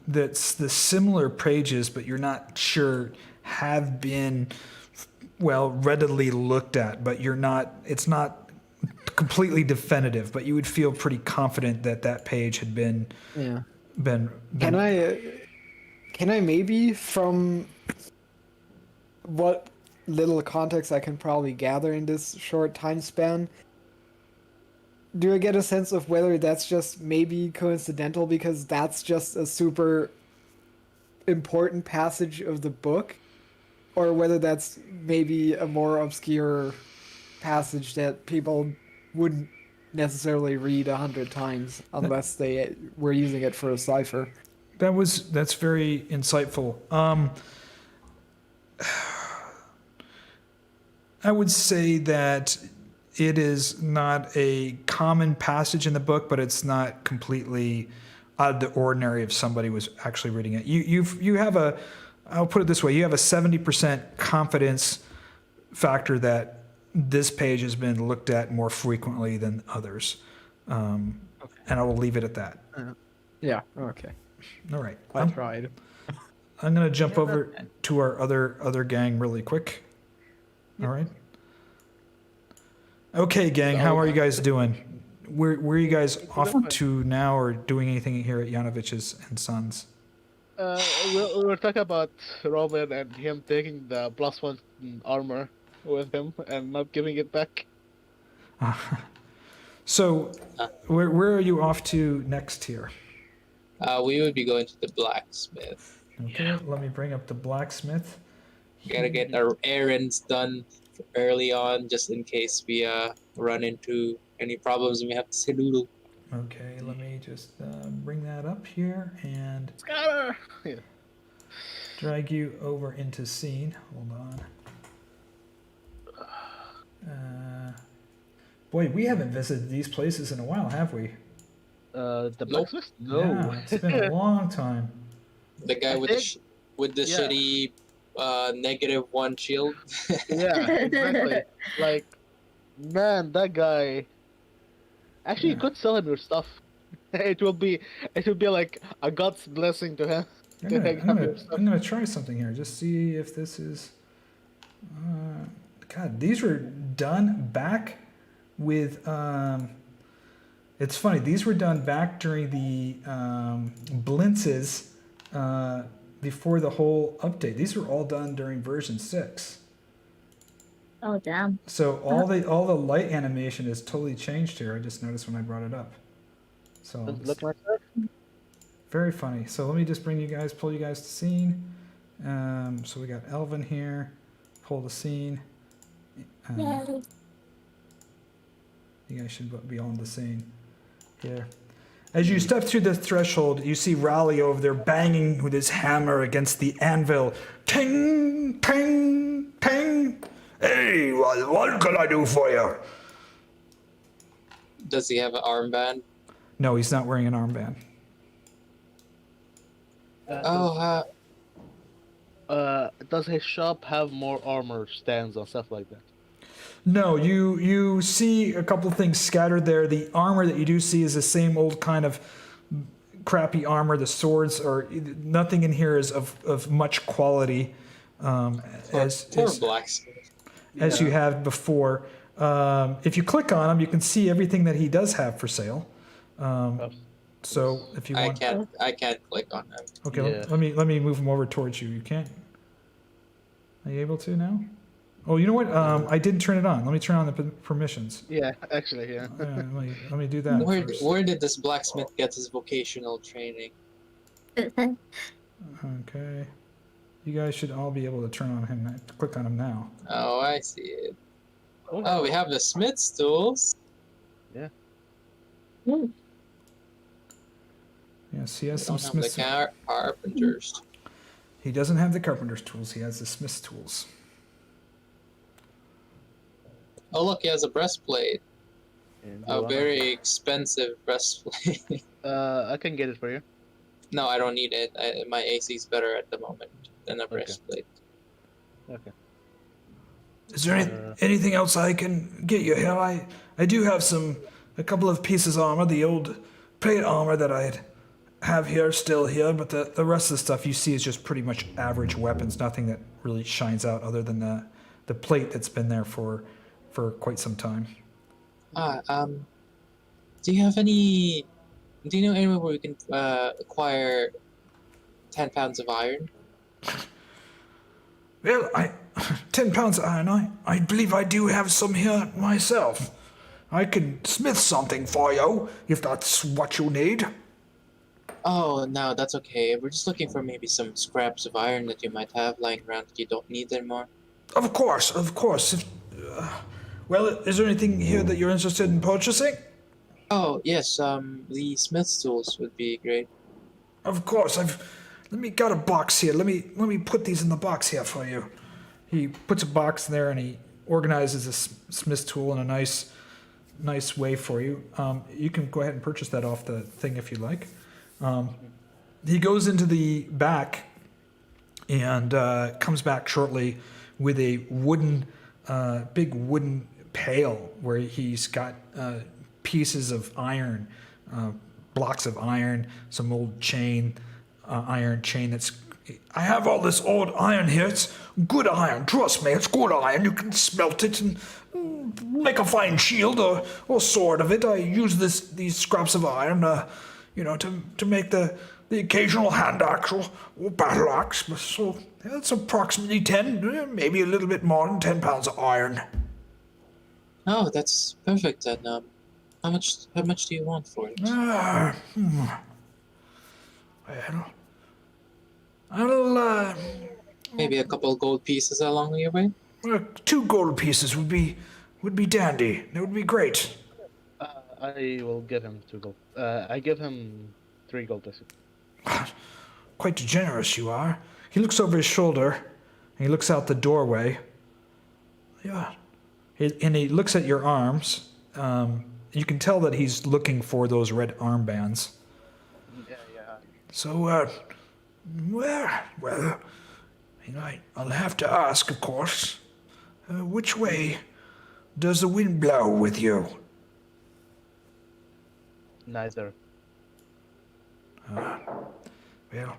that's the similar pages, but you're not sure have been readily looked at, but it's not completely definitive, but you would feel pretty confident that page had been Yeah. been Can I maybe, from what little context I can probably gather in this short time span, do I get a sense of whether that's just maybe coincidental because that's just a super important passage of the book, or whether that's maybe a more obscure passage that people wouldn't necessarily read 100 times unless they were using it for a cipher? That's very insightful. I would say that it is not a common passage in the book, but it's not completely out of the ordinary if somebody was actually reading it. You have I'll put it this way, you have a 70% confidence factor that this page has been looked at more frequently than others. And I will leave it at that. Yeah, okay. All right. I I'm tried. going to jump Yeah, over that's- to our other gang really quick. All right. Okay, gang, how are you guys doing? Where are you guys off to now, or doing anything here at Janovich's and Sons? We'll talk about Robin and him taking the +1 armor with him and not giving it back. So, where are you off to next here? We would be going to the blacksmith. Okay, let me bring up the blacksmith. We gotta get our errands done early on, just in case we run into any problems and we have to skedoodle. Okay, let me just bring that up here and Scatter! Yeah. drag you over into scene. Hold on. Boy, we haven't visited these places in a while, have we? The blacksmith? No. Yeah, it's been a long time. The guy with the yeah. shitty -1 shield. Yeah, exactly. Like, man, that guy. Actually, you could sell him your stuff. It will be like a god's blessing to him. I'm gonna try something here. Just see if this is. God, these were done back with. It's funny. These were done back during the blintzes before the whole update. These were all done during version 6. Oh damn. So all the light animation is totally changed here. I just noticed when I brought it up. So Does it look like that? very funny. So let me just pull you guys to scene. So we got Elvin here. Pull the scene. Yay. You guys should be on the scene here. As you step through the threshold, you see Raleigh over there banging with his hammer against the anvil. Ting, ting, ting. Hey, what can I do for you? Does he have an armband? No, he's not wearing an armband. Does his shop have more armor stands and stuff like that? No, you see a couple of things scattered there. The armor that you do see is the same old kind of crappy armor. The swords are nothing in here is of much quality as blacksmith. you have before. If you click on him, you can see everything that he does have for sale. So if you want, I can't click on him. okay, Yeah. let me move him over towards you. You can't. Are you able to now? Oh, you know what? I didn't turn it on. Let me turn on the permissions. Yeah, actually, yeah. Let me do that first. Where did this blacksmith get his vocational training? Okay. You guys should all be able to turn on him. Click on him now. Oh, I see it. Oh, we have the smith's tools. Yes, he has We some don't have smith's. the carpenter's. He doesn't have the carpenter's tools. He has the smith's tools. Oh, look, he has a breastplate. And A very expensive breastplate. I can get it for you. No, I don't need it. My AC's better at the moment than a breastplate. Okay. Is there anything else I can get you here? I do have a couple of pieces of armor, the old plate armor that I'd have here, still here, but the rest of the stuff you see is just pretty much average weapons, nothing that really shines out other than the plate that's been there for quite some time. Do you know anywhere where we can acquire 10 pounds of iron? Well, 10 pounds of iron, I believe I do have some here myself. I can smith something for you, if that's what you need. Oh, no, that's okay. We're just looking for maybe some scraps of iron that you might have lying around that you don't need anymore. Of course. Well, is there anything here that you're interested in purchasing? Oh, yes, the smith's tools would be great. Of course. Got a box here. Let me put these in the box here for you. He puts a box there and he organizes a smith's tool in a nice way for you. You can go ahead and purchase that off the thing if you like. He goes into the back and comes back shortly with a big wooden pail where he's got pieces of iron, blocks of iron, some old iron chain I have all this old iron here. It's good iron. Trust me, it's good iron. You can smelt it and make a fine shield or sword of it. I use these scraps of iron, to make the occasional hand axe or battle axe. So that's approximately 10, maybe a little bit more than 10 pounds of iron. Oh, that's perfect then. How much do you want for it? Well, I'll Maybe a couple gold pieces along your way? 2 gold pieces would be dandy. That would be great. I will give him 2 gold. I give him 3 gold pieces. Quite generous you are. He looks over his shoulder, and he looks out the doorway. Yeah. And he looks at your arms. You can tell that he's looking for those red armbands. Yeah. So, well, I'll have to ask, of course. Which way does the wind blow with you? Neither. Well,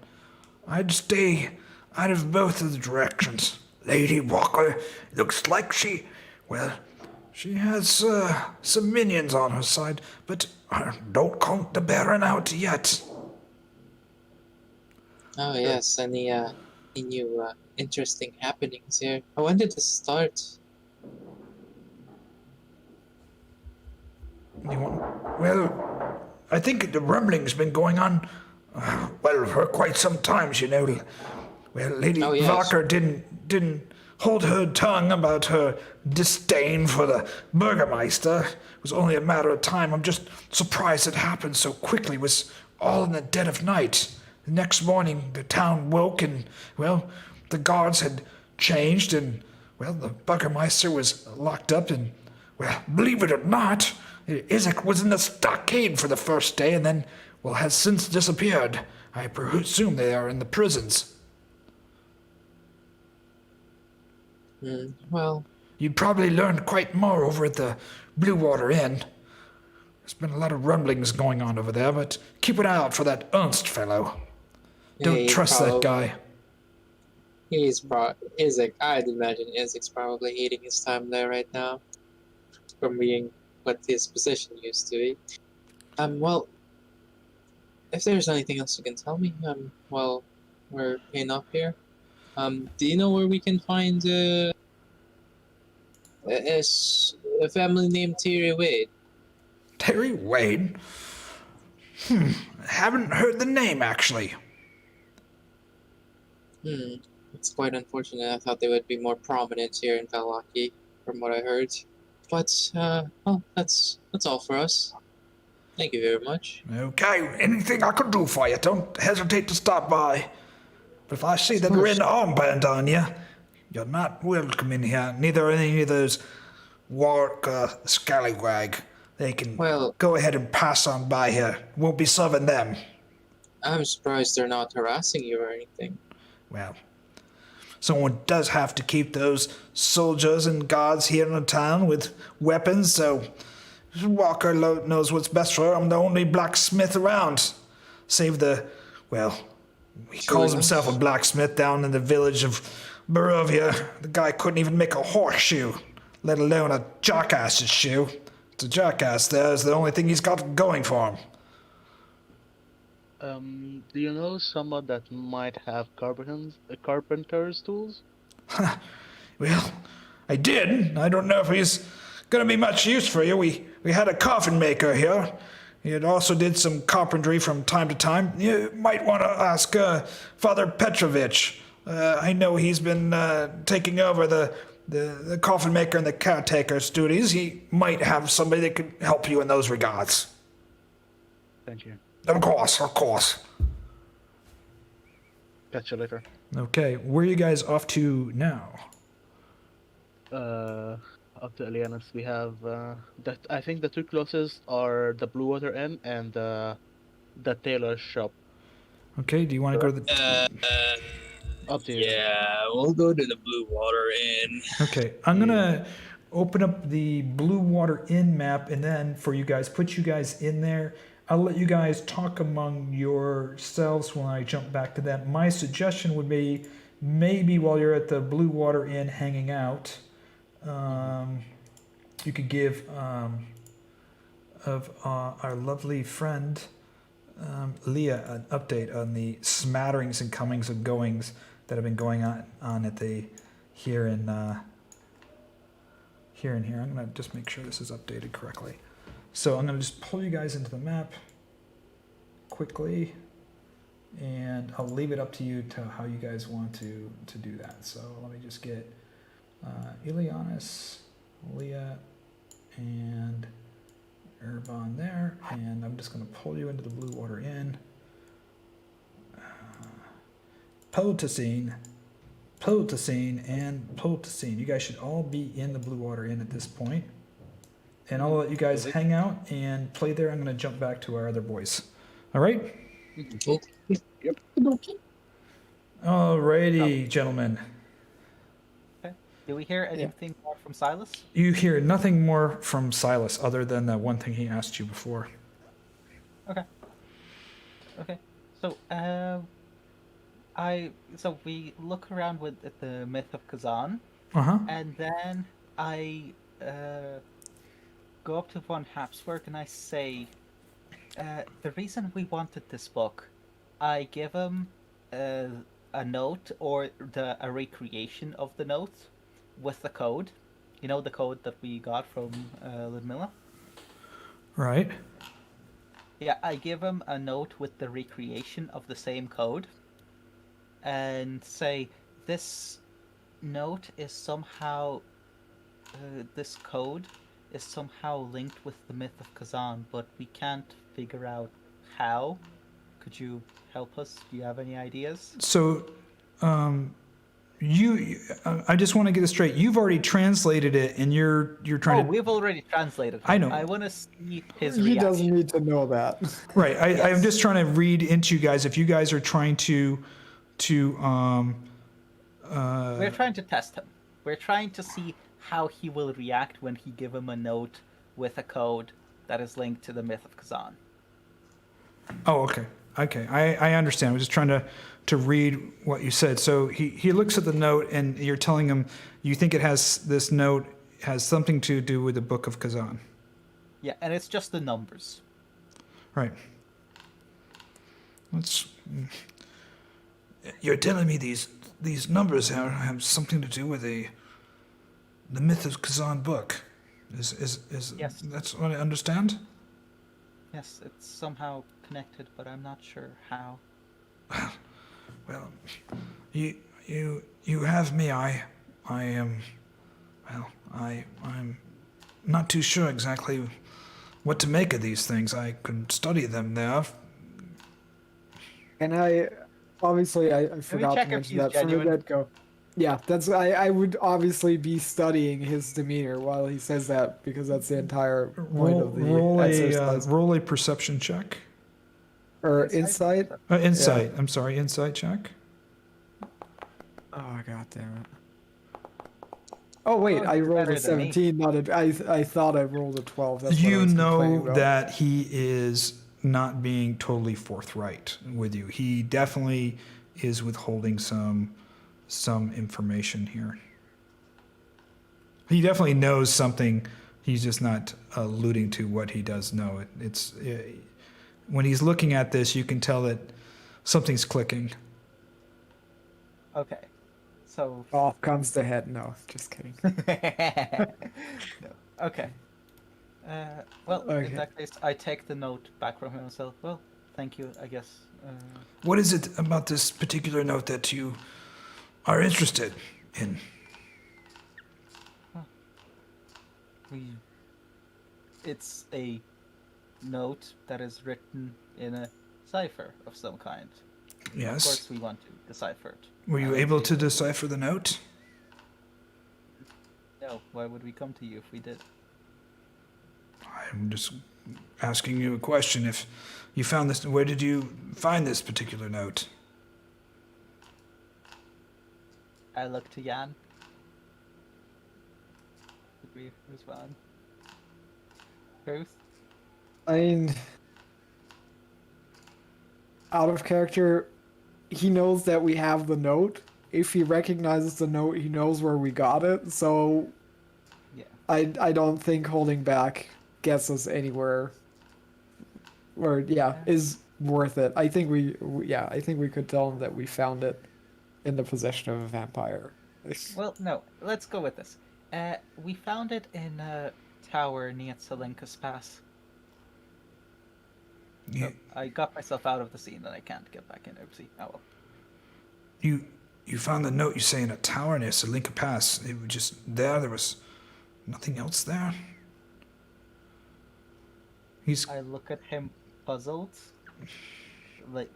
I'd stay out of both of the directions. Lady Walker looks like she has some minions on her side, but don't count the Baron out yet. Oh yes, any new interesting happenings here? When did this start? Well, I think the rumbling's been going on, for quite some time, Well, Lady Vallaki didn't hold her tongue about her disdain for the Burgermeister. It was only a matter of time. I'm just surprised it happened so quickly. It was all in the dead of night. The next morning, the town woke and, the guards had changed and, the Burgermeister was locked up and, believe it or not, Isaac was in the stockade for the first day and then, has since disappeared. I presume they are in the prisons. Well, You'd probably learn quite more over at the Blue Water Inn. There's been a lot of rumblings going on over there, but keep an eye out for that Ernst fellow. Don't trust that guy. Isaac. I'd imagine Isaac's probably hating his time there right now, from being what his position used to be. Well, if there's anything else you can tell me, we're paying off here. Do you know where we can find a family named Terry Wade? Terry Wade? Haven't heard the name, actually. It's quite unfortunate. I thought they would be more prominent here in Vallaki, from what I heard. But, that's all for us. Thank you very much. Okay, anything I can do for you, don't hesitate to stop by. But if I see that red armband on you, you're not welcome in here. Neither are any of those Warlock scallywag. They can go ahead and pass on by here. Won't be serving them. I'm surprised they're not harassing you or anything. Well, someone does have to keep those soldiers and guards here in the town with weapons, so Walker knows what's best for her. I'm the only blacksmith around. Save the, he calls himself a blacksmith down in the village of Barovia. The guy couldn't even make a horseshoe, let alone a jackass's shoe. The jackass there is the only thing he's got going for him. Do you know someone that might have carpenter's tools? Well, I did. I don't know if he's gonna be much use for you. We had a coffin maker here. He also did some carpentry from time to time. You might want to ask Father Petrovich. I know he's been taking over the coffin maker and the caretaker's duties. He might have somebody that could help you in those regards. Thank you. Of course. Catch you later. Okay, where are you guys off to now? Up to Ileanys, we have I think the 2 closest are the Blue Water Inn and the tailor shop. Okay, do you want to go to the... Up to you. Yeah, we'll go to the Blue Water Inn. Okay, I'm gonna open up the Blue Water Inn map and then for you guys, put you guys in there. I'll let you guys talk among yourselves when I jump back to that. My suggestion would be maybe while you're at the Blue Water Inn hanging out, you could give of our lovely friend Liea an update on the smatterings and comings and goings that have been going on at the here and here. I'm gonna just make sure this is updated correctly. So I'm gonna just pull you guys into the map quickly, and I'll leave it up to you to how you guys want to do that. So let me just get Ileanys, Liea, and Ervan there, and I'm just going to pull you into the Blue Water Inn. Pelotacine, and Pelotacine. You guys should all be in the Blue Water Inn at this point. And I'll let you guys hang out and play there. I'm going to jump back to our other boys. All right? Okay. Alrighty, gentlemen. Okay. Do we hear anything more from Silas? You hear nothing more from Silas other than that one thing he asked you before. Okay. So, so we look around at the myth of Kazan, and then I go up to von Habsburg and I say, the reason we wanted this book, I give him a note or a recreation of the note with the code. You know, the code that we got from Ludmilla? Right. Yeah, I give him a note with the recreation of the same code and say, this note is somehow, this code is somehow linked with the myth of Kazan, but we can't figure out how. Could you help us? Do you have any ideas? So, I just want to get this straight. You've already translated it, and you're trying to. We've already translated it. I know. I want to see his He reaction. doesn't need to know that. Right. I'm just trying to read into you guys. If you guys are trying to We're trying to test him. We're trying to see how he will react when he give him a note with a code that is linked to the myth of Kazan. Oh, okay. Okay, I understand. I was just trying to read what you said. So he looks at the note, and you're telling him you think this note has something to do with the Book of Kazan. Yeah, and it's just the numbers. Right. You're telling me these numbers have something to do with the Myth of Kazan book. Is Yes. That's what I understand? Yes, it's somehow connected, but I'm not sure how. Well, you have me. I am. Well, I'm not too sure exactly what to make of these things. I could study them there. And I forgot check to if mention he's that from the genuine? get-go. Yeah, I would obviously be studying his demeanor while he says that, because that's the entire point of the exercise. Roll a perception check. Or insight? Insight. Yeah. I'm sorry, insight check. Oh, god damn it. Oh wait, I rolled a 17, not a. I thought I rolled a 12. That's what I was complaining about. That he is not being totally forthright with you. He definitely is withholding some information here. He definitely knows something. He's just not alluding to what he does know. It's when he's looking at this, you can tell that something's clicking. Okay, so Off comes the head. No, just kidding. no. Okay. Well, Okay. in that case, I take the note back from him and say, well, thank you, I guess. What is it about this particular note that you are interested in? It's a note that is written in a cipher of some kind. Yes. Of course we want to decipher it. Were you able to decipher the note? No, why would we come to you if we did? I'm just asking you a question. If you found this, where did you find this particular note? I look to Jan. Did we respond? Truth? I mean, out of character, he knows that we have the note. If he recognizes the note, he knows where we got it. So, Yeah. I don't think holding back gets us anywhere. Or is worth it. I think I think we could tell him that we found it in the possession of a vampire. Well, no, let's go with this. We found it in a tower near Tsalinka's Pass. You, So I got myself out of the scene and I can't get back in. Oopsie. Oh well. you found the note you say in a tower near Salinka Pass. It was just there was nothing else there? He's I look at him puzzled. Like,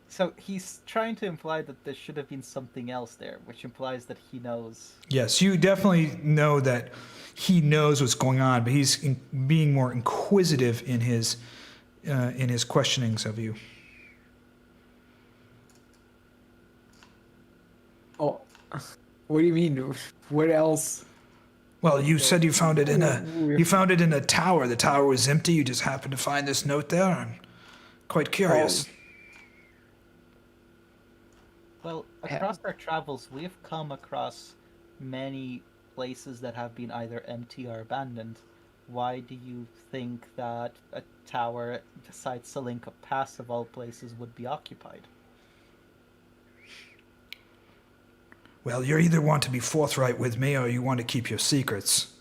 so he's trying to imply that there should have been something else there, which implies that he knows. Yes, you definitely know that he knows what's going on, but he's being more inquisitive in his questionings of you. Oh, what do you mean? What else? Well, you said you found it in a tower. The tower was empty. You just happened to find this note there. I'm quite curious. Well, across our travels, we've come across many places that have been either empty or abandoned. Why do you think that a tower besides Salinka Pass of all places would be occupied? Well, you either want to be forthright with me or you want to keep your secrets.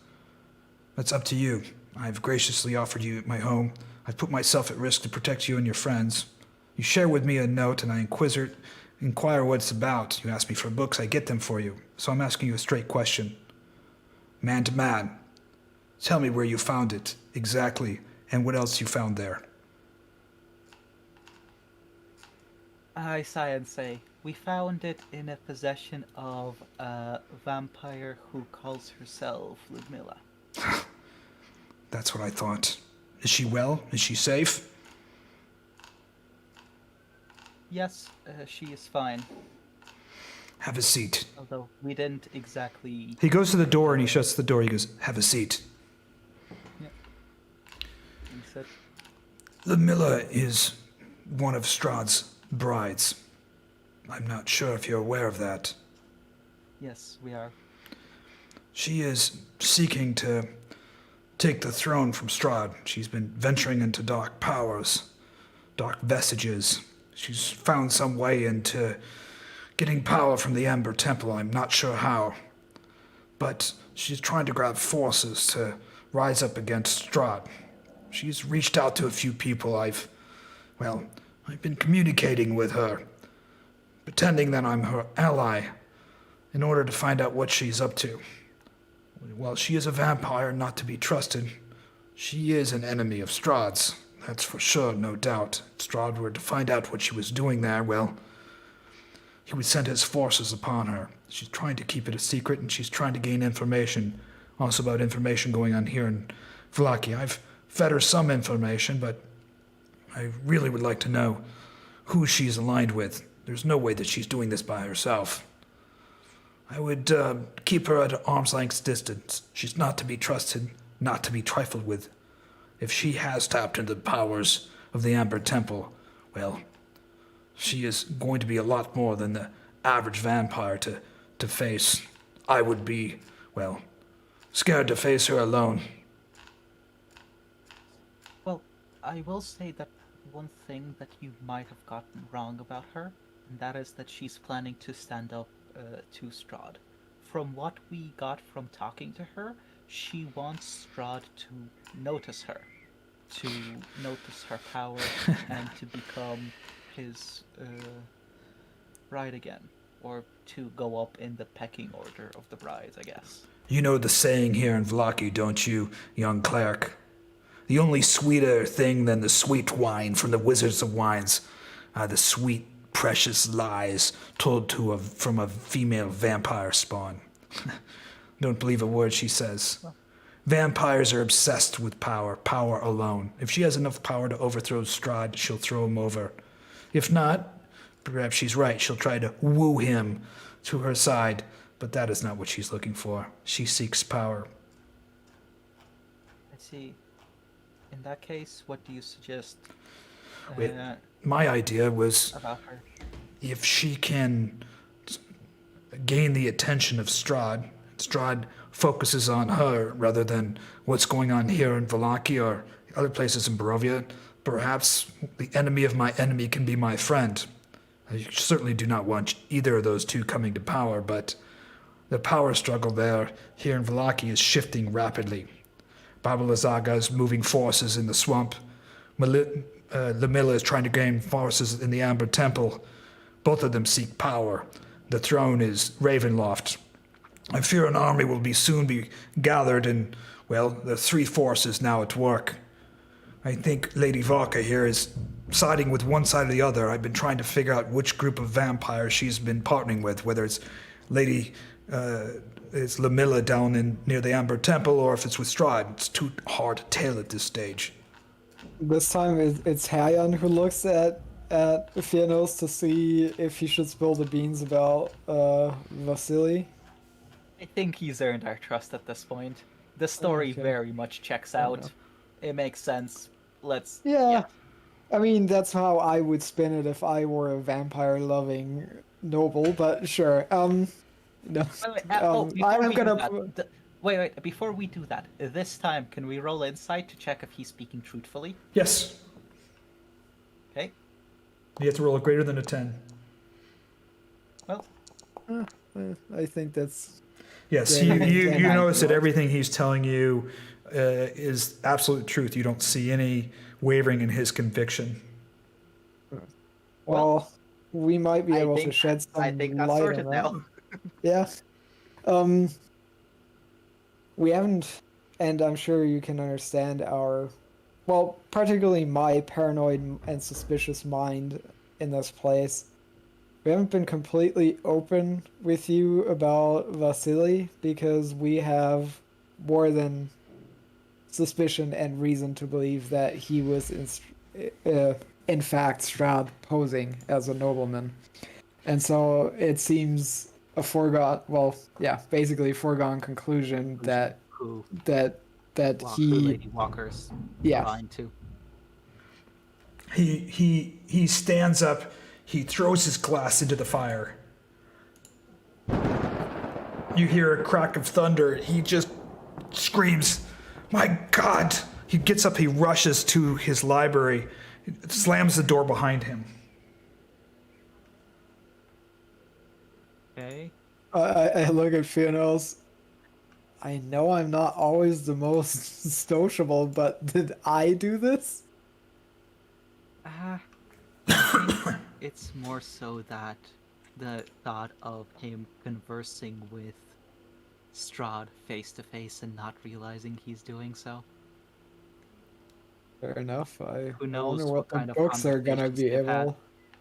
That's up to you. I've graciously offered you my home. I've put myself at risk to protect you and your friends. You share with me a note and I inquire what it's about. You ask me for books, I get them for you. So I'm asking you a straight question. Man to man. Tell me where you found it, exactly, and what else you found there. I sigh and say, we found it in a possession of a vampire who calls herself Ludmilla. That's what I thought. Is she well? Is she safe? Yes, she is fine. Have a seat. Although we didn't exactly... He goes to the door and he shuts the door. He goes, have a seat. Yeah. He said, Ludmilla is one of Strahd's brides. I'm not sure if you're aware of that. yes, we are. She is seeking to take the throne from Strahd. She's been venturing into dark powers, dark vestiges. She's found some way into getting power from the Ember Temple. I'm not sure how. But she's trying to grab forces to rise up against Strahd. She's reached out to a few people. I've been communicating with her, pretending that I'm her ally, in order to find out what she's up to. While she is a vampire not to be trusted, she is an enemy of Strahd's. That's for sure, no doubt. If Strahd were to find out what she was doing there, well, he would send his forces upon her. She's trying to keep it a secret, and she's trying to gain information, also about information going on here in Vallaki. I've fed her some information, but I really would like to know who she's aligned with. There's no way that she's doing this by herself. I would keep her at arm's length distance. She's not to be trusted, not to be trifled with. If she has tapped into the powers of the Amber Temple, well, she is going to be a lot more than the average vampire to face. I would be, scared to face her alone. Well, I will say that one thing that you might have gotten wrong about her, and that is that she's planning to stand up to Strahd. From what we got from talking to her, she wants Strahd to notice her power, and to become his bride again, or to go up in the pecking order of the brides, I guess. You know the saying here in Vallaki, don't you, young cleric? The only sweeter thing than the sweet wine from the Wizards of Wines are the sweet, precious lies told from a female vampire spawn. Don't believe a word she says. Vampires are obsessed with power alone. If she has enough power to overthrow Strahd, she'll throw him over. If not, perhaps she's right, she'll try to woo him to her side, but that is not what she's looking for. She seeks power. I see. In that case, what do you suggest My idea was about her? if she can gain the attention of Strahd focuses on her rather than what's going on here in Vallaki or other places in Barovia, perhaps the enemy of my enemy can be my friend. I certainly do not want either of those two coming to power, but the power struggle there here in Vallaki is shifting rapidly. Baba Lysaga is moving forces in the swamp. Lamilla is trying to gain forces in the Amber Temple. Both of them seek power. The throne is Ravenloft. I fear an army will soon be gathered and, well, the three forces now at work. I think Lady Varka here is siding with one side or the other. I've been trying to figure out which group of vampires she's been partnering with, whether it's it's Lamilla down near the Amber Temple or if it's with Stride. It's too hard to tell at this stage. This time it's Herjann who looks at Fiannos to see if he should spill the beans about Vasily. I think he's earned our trust at this point. The story Okay. very much checks out. It makes sense. Yeah. I mean, that's how I would spin it if I were a vampire-loving noble, but sure. No. I'm gonna... Wait, before we do that, this time, can we roll insight to check if he's speaking truthfully? Yes. Okay. You have to roll a greater than a 10. Well, I think that's... Yes, Yeah, you yeah. notice that everything he's telling you is absolute truth. You don't see any wavering in his conviction. Well, we might be able to shed some I think that's light sorted on that. now. Yeah. We haven't, and I'm sure you can understand well, particularly my paranoid and suspicious mind in this place. We haven't been completely open with you about Vasily because we have more than suspicion and reason to believe that he was in fact Strahd posing as a nobleman. And so it seems a basically a foregone conclusion that Who he Lady Walker's Yeah. aligned to. He stands up. He throws his glass into the fire. You hear a crack of thunder. He just screams, "My God!" He gets up. He rushes to his library, slams the door behind him. Okay. I look at Fiannos. I know I'm not always the most sociable, but did I do this? I think it's more so that the thought of him conversing with Strahd face to face and not realizing he's doing so. Fair enough. Who I knows wonder what what the kind of books are gonna conversations be they've had. able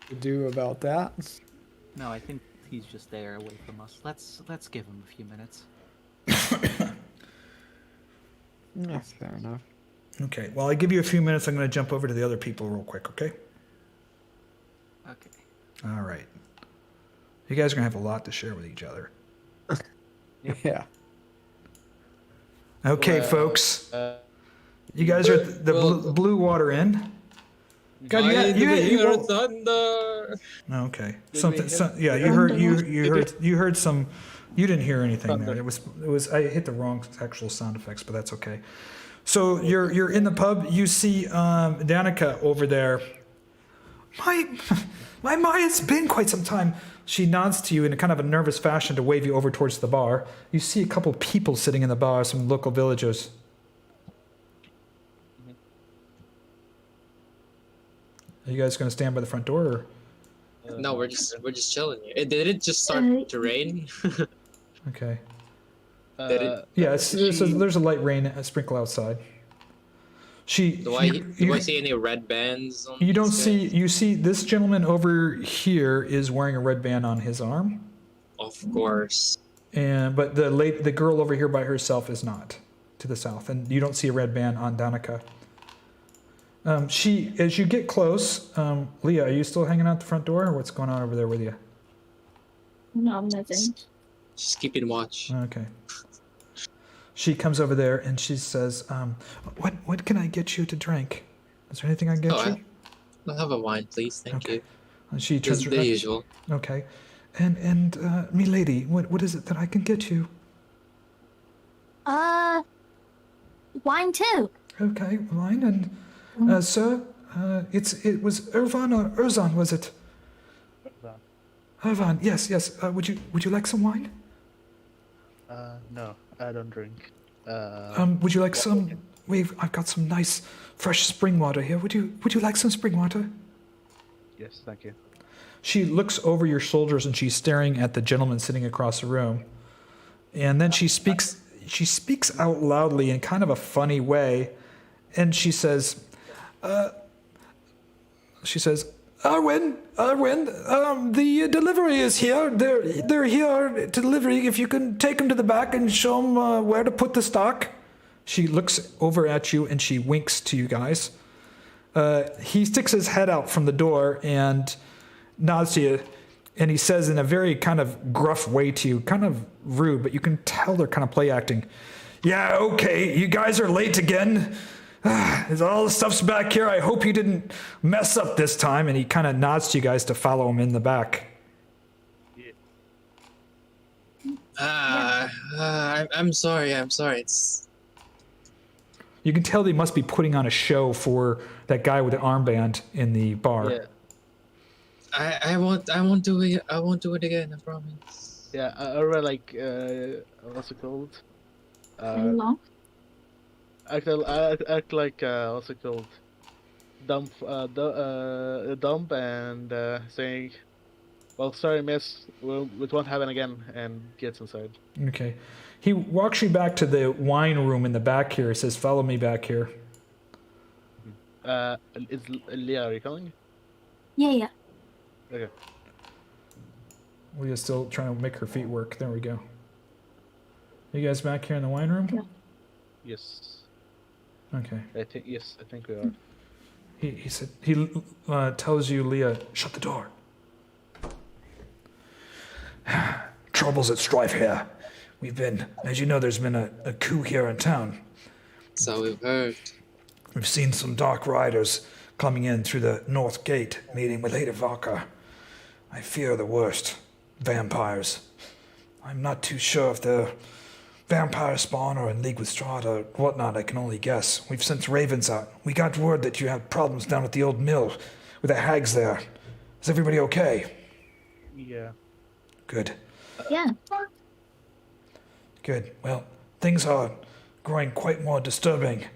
to do about that. No, I think he's just there away from us. Let's give him a few minutes. Yeah, fair enough. Okay. Well, I give you a few minutes. I'm going to jump over to the other people real quick. Okay. Okay. All right. You guys are going to have a lot to share with each other. Yeah. Okay, folks. You guys are at the Blue Water Inn. God, Hear thunder. Okay. Did we hit- You heard some. You didn't hear anything there. It was. I hit the wrong actual sound effects, but that's okay. So you're in the pub. You see Danica over there. My it's been quite some time. She nods to you in a kind of a nervous fashion to wave you over towards the bar. You see a couple people sitting in the bar, some local villagers. Are you guys going to stand by the front door? Or? No, we're just chilling here. Did it just start to rain? Okay. Did Yeah, there's a light rain sprinkle outside. do I see any red bands? On You don't these see. guys? You see this gentleman over here is wearing a red band on his arm, Of course. but the girl over here by herself is not, to the south, and you don't see a red band on Danica. As you get close, Leah, are you still hanging out the front door, or what's going on over there with you? No, nothing. Just keeping watch. Okay. She comes over there and she says, "What can I get you to drink? Is there anything I can get Oh, you?" I'll have a wine, please. Thank Okay. you. And she Just turns the usual. Okay. And me lady, what is it that I can get you? Wine too. Okay, wine and sir, it was Ervan or Erzan, was it? Ervan, yes. Would you like some wine? No, I don't drink. Would you like some? I've got some nice fresh spring water here. Would you like some spring water? Yes, thank you. She looks over your shoulders and she's staring at the gentleman sitting across the room. And then she speaks out loudly in kind of a funny way. And she says, Arwen, the delivery is here. They're here delivering. If you can take them to the back and show them where to put the stock. She looks over at you and she winks to you guys. He sticks his head out from the door and nods to you, and he says in a very kind of gruff way to you, kind of rude, but you can tell they're kind of play acting. Yeah, okay, you guys are late again. All the stuff's back here. I hope you didn't mess up this time. And he kind of nods to you guys to follow him in the back. I'm sorry. It's You can tell they must be putting on a show for that guy with the armband in the bar. yeah. I won't do it. I won't do it again. I promise. Yeah, I read like what's it called? Very long. Act like what's it called? Dump and saying, "Well, sorry, miss. It won't happen again," and gets inside. Okay. He walks you back to the wine room in the back here. He says, "Follow me back here." Is Leah recalling? Yeah. Okay. Leah's still trying to make her feet work. There we go. You guys back here in the wine room? Yeah. Yes. Okay. I think we are. He said he tells you, Leah, shut the door. Trouble's at strife here. As you know, there's been a coup here in town. So we've heard. We've seen some dark riders coming in through the north gate, meeting with Lady Vaka. I fear the worst. Vampires. I'm not too sure if they're vampire spawn or in league with Strahd or whatnot. I can only guess. We've sent ravens out. We got word that you had problems down at the old mill with the hags there. Is everybody okay? Yeah. Good. Yeah. Good. Well, things are growing quite more disturbing.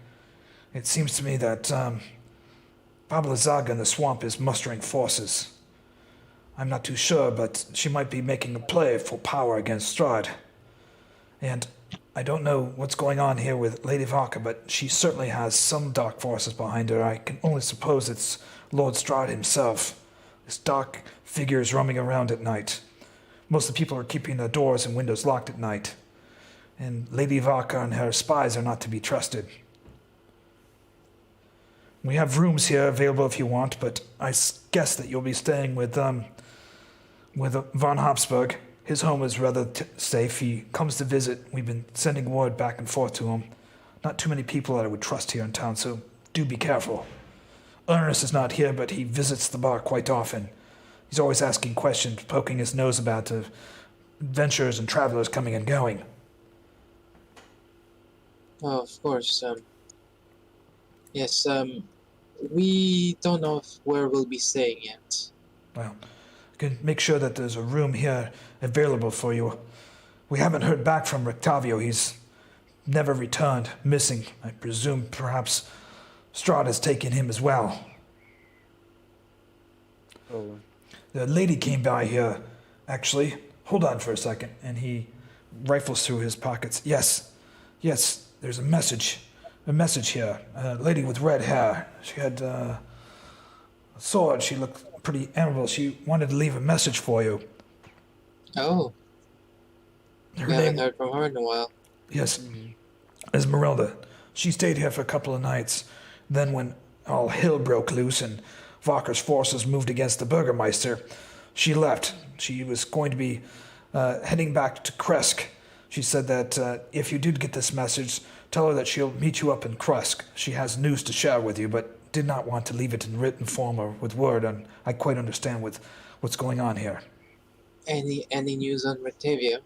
It seems to me that Baba Zaga in the swamp is mustering forces. I'm not too sure, but she might be making a play for power against Strahd. And I don't know what's going on here with Lady Vaka, but she certainly has some dark forces behind her. I can only suppose it's Lord Strahd himself. This dark figures roaming around at night. Most of the people are keeping their doors and windows locked at night. And Lady Vaka and her spies are not to be trusted. We have rooms here available if you want, but I guess that you'll be staying with Von Habsburg. His home is rather safe. He comes to visit. We've been sending word back and forth to him. Not too many people that I would trust here in town, so do be careful. Ernest is not here, but he visits the bar quite often. He's always asking questions, poking his nose about adventurers and travelers coming and going. Oh, of course. Yes. We don't know where we'll be staying yet. Well, I can make sure that there's a room here available for you. We haven't heard back from Rictavio. He's never returned, missing. I presume perhaps Strahd has taken him as well. Oh. The lady came by here, actually. Hold on for a second. And he rifles through his pockets. Yes, there's a message here. A lady with red hair. She had a sword. She looked pretty amiable. She wanted to leave a message for you. Oh. Her We haven't name, heard from her in a while. yes, Esmeralda. She stayed here for a couple of nights. Then when all hell broke loose and Vakar's forces moved against the Burgermeister, she left. She was going to be heading back to Kresk. She said that if you did get this message, tell her that she'll meet you up in Kresk. She has news to share with you, but did not want to leave it in written form or with word, and I quite understand with what's going on here. Any news on Rictavio?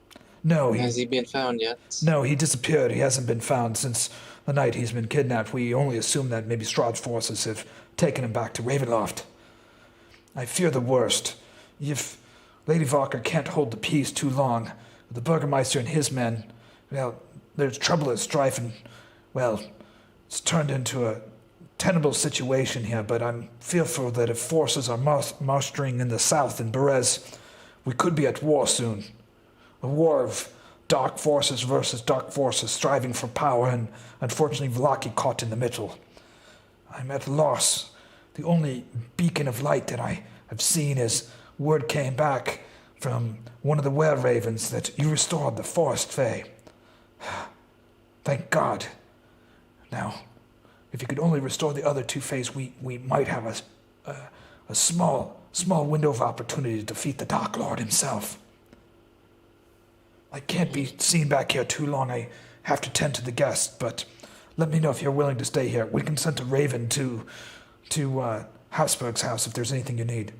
No, Has he been found yet? no, he disappeared. He hasn't been found since the night he's been kidnapped. We only assume that maybe Strahd's forces have taken him back to Ravenloft. I fear the worst. If Lady Valka can't hold the peace too long, the Burgermeister and his men, well, there's trouble and strife, and, well, it's turned into a tenable situation here, but I'm fearful that if forces are mustering in the south in Berez, we could be at war soon. A war of dark forces versus dark forces striving for power, and unfortunately Vallaki caught in the middle. I'm at a loss. The only beacon of light that I have seen is word came back from one of the were-ravens that you restored the Forest Fey. Thank God. Now, if you could only restore the other two Feys, we might have a small window of opportunity to defeat the Dark Lord himself. I can't be seen back here too long. I have to tend to the guests, but let me know if you're willing to stay here. We can send a raven to Habsburg's house if there's anything you need.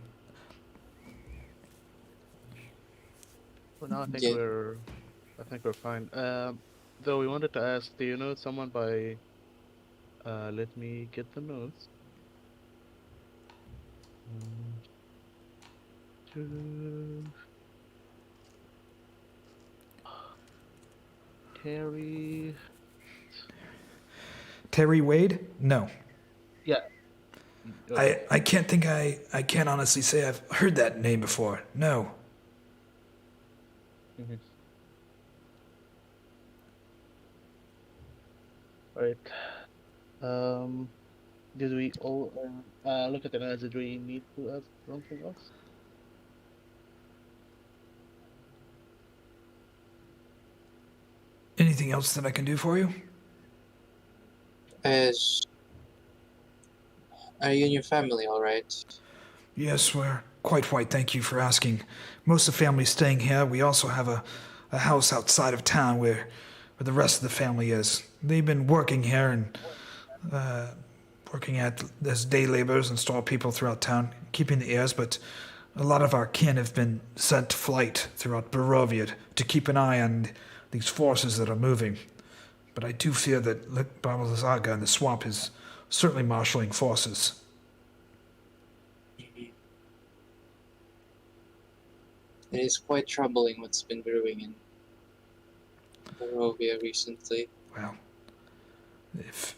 Well, no, I think Yeah. we're fine. Though we wanted to ask, do you know someone by? Let me get the notes. Terry. Terry Wade? No. Yeah. I can't think I can't honestly say I've heard that name before. No. Alright. Did we all look at the notes? Did we need to ask something else? Anything else that I can do for you? Are you and your family all right? Yes, we're quite right. Thank you for asking. Most of the family's staying here. We also have a house outside of town where the rest of the family is. They've been working here and working as day laborers and store people throughout town, keeping the heirs, but a lot of our kin have been sent to flight throughout Barovia to keep an eye on these forces that are moving. But I do fear that Baba Zaga and the swamp is certainly marshalling forces. It is quite troubling what's been brewing in Barovia recently. Well, if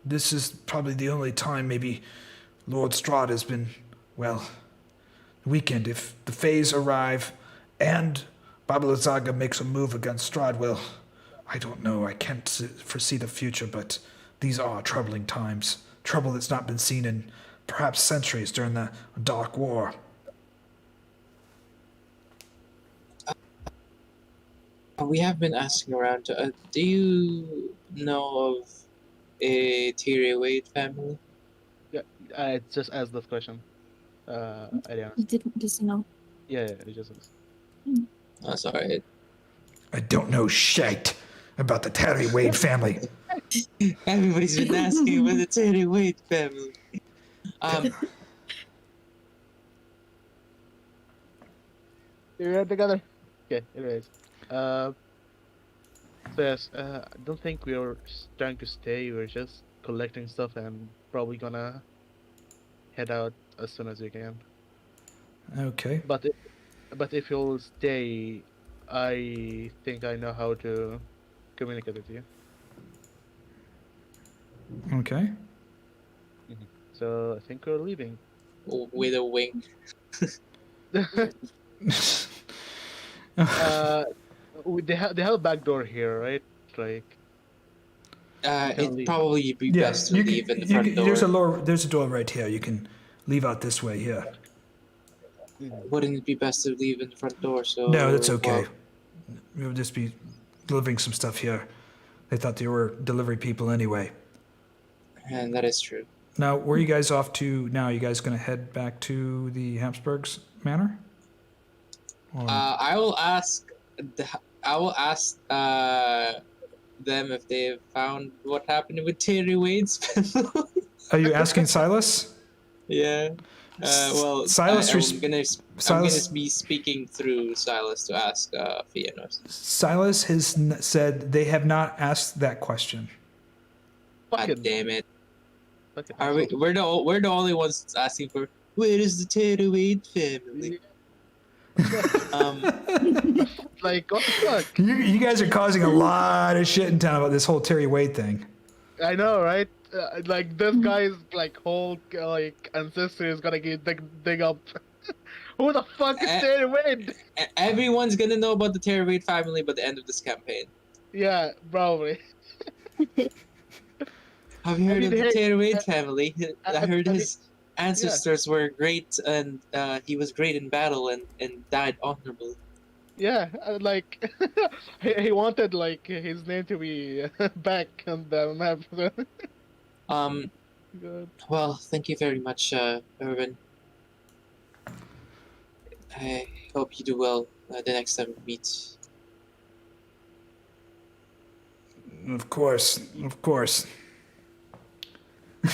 this is probably the only time maybe Lord Strahd has been, well, weakened. If the Feys arrive and Baba Zaga makes a move against Strahd, well, I don't know. I can't foresee the future, but these are troubling times. Trouble that's not been seen in perhaps centuries during the Dark War. We have been asking around. Do you know of a Tyria Wade family? Yeah, I just asked this question. Ileanys. You didn't just know. Yeah, it just is. Oh, sorry. I don't know shite about the Terry Wade family. Everybody's been asking about the Tyria Wade family. You're together. Okay. Anyways, so yes, I don't think we are trying to stay. We're just collecting stuff and probably gonna head out as soon as we can. Okay. But if you'll stay, I think I know how to communicate with you. Okay. So I think we're leaving. With a wink. They have a back door here, right? Like. It'd probably be Yeah, best to leave in the front door. There's a door right here. You can leave out this way here. Wouldn't it be best to leave in the front door? So No, that's okay. well, We'll just be delivering some stuff here. They thought they were delivery people anyway. and that is true. Now, where are you guys off to now? You guys going to head back to the Habsburgs Manor? Or- I will ask them if they've found what happened with Terry Wade's family. Are you asking Silas? Yeah. Well, Silas I'm gonna Silas- be speaking through Silas to ask Fiannos. Silas has said they have not asked that question. God damn it! Fucking Are we? asshole. We're the only ones that's asking for. Where is the Terrawade family? Like, what the fuck? You guys are causing a lot of shit in town about this whole Terry Wade thing. I know, right? Like, this guy's, like, whole, like, ancestry is gonna get dig up. Who the fuck is Terry Wade? Everyone's gonna know about the Terrawade family by the end of this campaign. Yeah, probably. Have you heard of the hey, Terrawade family? I heard I mean, his ancestors were great, and he was great in battle and died honorably. Yeah, like, he wanted, like, his name to be back on the map. God. Well, thank you very much, Ervan. I hope you do well the next time we meet. Of course, of course.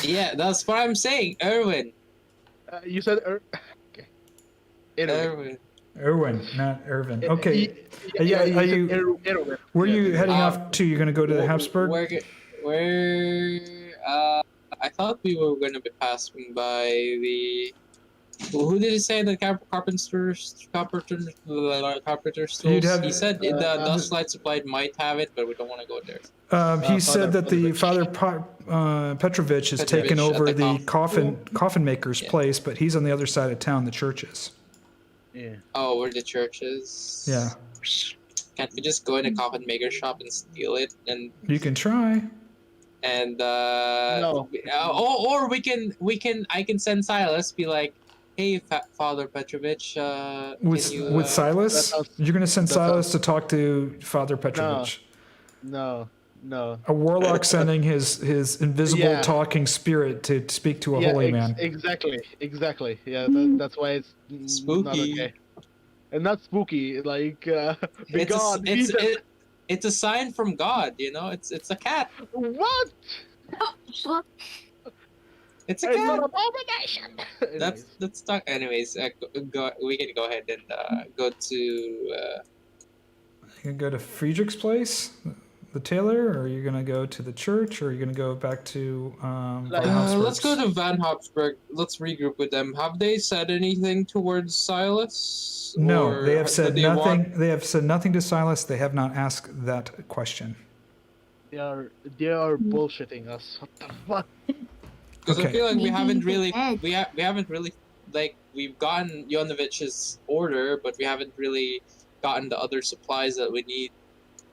Yeah, that's what I'm saying, Ervan. You said okay. Anyway. Ervan. Erwin, not Irvin. Okay. Yeah, Are you? Erwin. Where are Yeah. you heading off to? You're gonna go to the Habsburg? I thought we were going to be passing by the. Who did he say the carpenter's tools? You'd have- He said the Dust Light Supply might have it, but we don't want to go there. He said that the Petrovich. Petrovich has Petrovich taken at over the the coffin- coffin maker's Yeah. place, but he's on the other side of town. The church is. Yeah. Oh, where the church is? Yeah. Can't we just go in a coffin maker shop and steal it You can try. No. Or we can I can send Silas, be like, hey, Father Petrovich, With can you, Silas, that sounds- you're gonna send that Silas sounds- to talk to Father Petrovich. No. A warlock sending his invisible Yeah. talking spirit to speak to a holy man. Exactly. Yeah, that's why it's not Spooky. okay. And not spooky, like be gone. It's a sign from God, you know. It's a cat. What? It's a It's cat. an abomination. Let's talk. Anyways, we can go ahead and go to. You gonna go to Friedrich's place, the tailor, or are you gonna go to the church, or are you gonna go back to Van Let's go Habsburg's? to Van Habsburg. Let's regroup with them. Have they said anything towards Silas? No, Or they have do said they nothing. want- They have said nothing to Silas. They have not asked that question. They are bullshitting us. What the fuck? Because I Okay. feel like we Maybe haven't they really did. we haven't really like we've gotten Yonovich's order, but we haven't really gotten the other supplies that we need.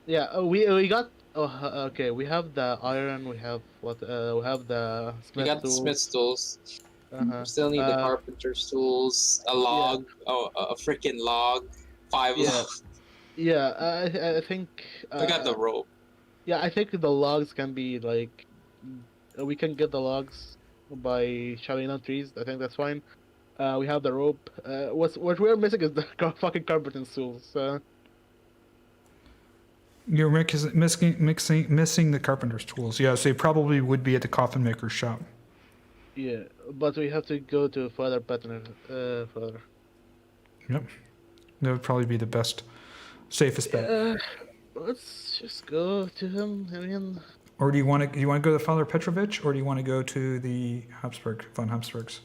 Yeah, we got. Okay, we have the iron. We have what? We have the We got the smith's tools. Uh-huh. We still need the carpenter's tools, a log, a freaking log, 5 Yeah. logs. Yeah, I think. We got the rope. Yeah, I think the logs can be like. We can get the logs by chopping down trees. I think that's fine. We have the rope. What we're missing is the fucking carpenter's tools. You're missing the carpenter's tools. Yeah, so they probably would be at the coffin maker's shop. Yeah, but we have to go to Father Patner. Father. Yep, that would probably be the best, safest bet. Let's just go to him. I mean, Or do you want to go to Father Petrovich, or do you want to go to the Von Habsburgs?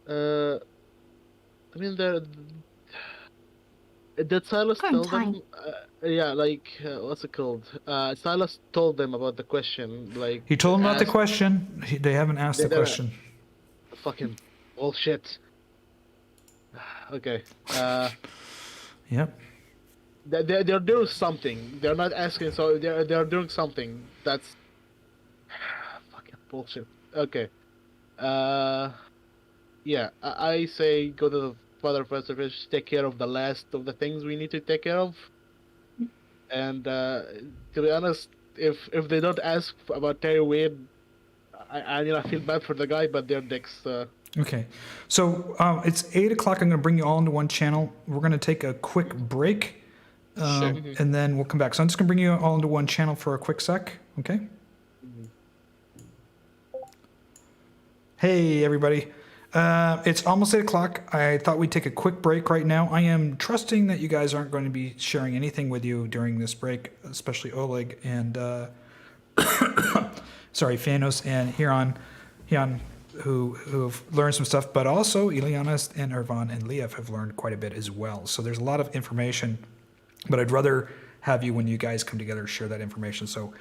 I mean, did Silas Current tell them? Yeah, like what's it called? Silas told them about the question. Like He told them about the asked- question. They haven't asked the They never- question. Fucking bullshit. Okay. Yep. They're doing something. They're not asking, so they're doing something. That's fucking bullshit. Okay. Yeah, I say go to the Father Petrovich, take care of the last of the things we need to take care of. And to be honest, if they don't ask about Terry Wade, I feel bad for the guy, but they're dicks. Okay. So it's 8 o'clock. I'm going to bring you all into one channel. We're going to take a quick break. And then we'll come back. So I'm just going to bring you all into one channel for a quick sec. Okay. Hey, everybody. It's almost 8 o'clock. I thought we'd take a quick break right now. I am trusting that you guys aren't going to be sharing anything with you during this break, especially Oleg and, sorry, Fiannos and Herjann, who've learned some stuff, but also Ileanys and Ervan and Liea have learned quite a bit as well. So there's a lot of information, but I'd rather have you, when you guys come together, share that information. So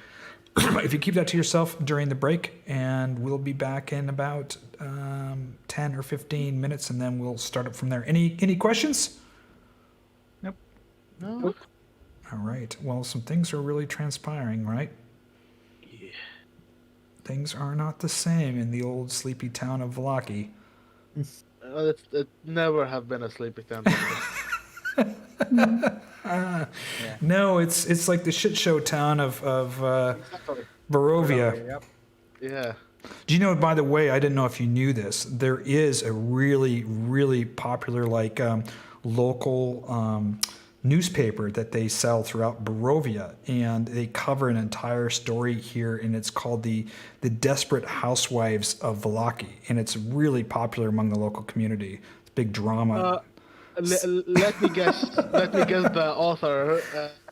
if you keep that to yourself during the break, and we'll be back in about 10 or 15 minutes, and then we'll start up from there. Any questions? Nope. No. All right. Well, some things are really transpiring, right? Yeah. Things are not the same in the old sleepy town of Vallaki. It never have been a sleepy town. No, it's like the shit show town of Exactly. Barovia. Yep. Yeah. Do you know, by the way, I didn't know if you knew this, there is a really, really popular local newspaper that they sell throughout Barovia, and they cover an entire story here, and it's called the Desperate Housewives of Vallaki, and it's really popular among the local community. It's a big drama. Let me guess. Let me guess the author,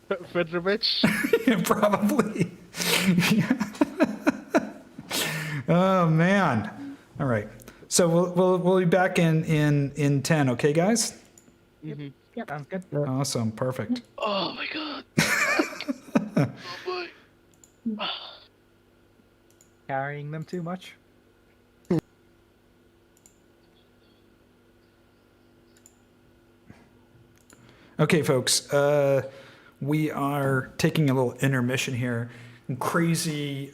Fedrovich. Probably. Oh man. All right. So we'll be back in 10, okay guys? Mm-hmm. Sounds good. Awesome. Perfect. Oh my god. Oh boy. Carrying them too much? Okay, folks. We are taking a little intermission here. Crazy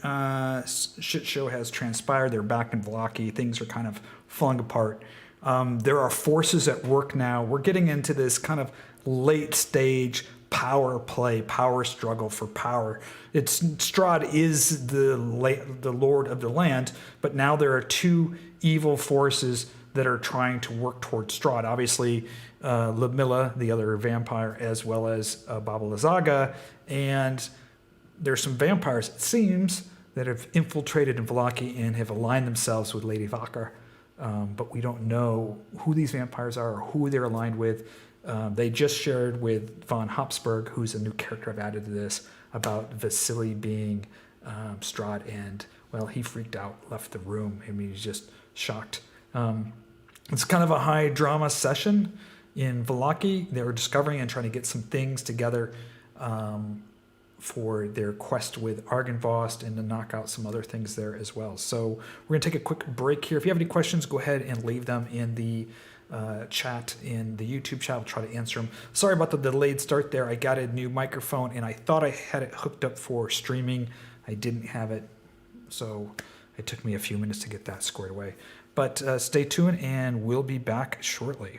shit show has transpired. They're back in Vallaki. Things are kind of falling apart. There are forces at work now. We're getting into this kind of late stage power play, power struggle for power. Strahd is the lord of the land, but now there are two evil forces that are trying to work towards Strahd. Obviously, Ludmilla, the other vampire, as well as Baba Lysaga, and there's some vampires, it seems, that have infiltrated in Vallaki and have aligned themselves with Lady Vakar. But we don't know who these vampires are or who they're aligned with. They just shared with von Habsburg, who's a new character I've added to this, about Vasily being Strahd, and, well, he freaked out, left the room. I mean, he's just shocked. It's kind of a high drama session in Vallaki. They were discovering and trying to get some things together for their quest with Argynvost and to knock out some other things there as well. So we're going to take a quick break here. If you have any questions, go ahead and leave them in the chat in the YouTube chat. I'll try to answer them. Sorry about the delayed start there. I got a new microphone and I thought I had it hooked up for streaming. I didn't have it, so it took me a few minutes to get that squared away. But stay tuned and we'll be back shortly.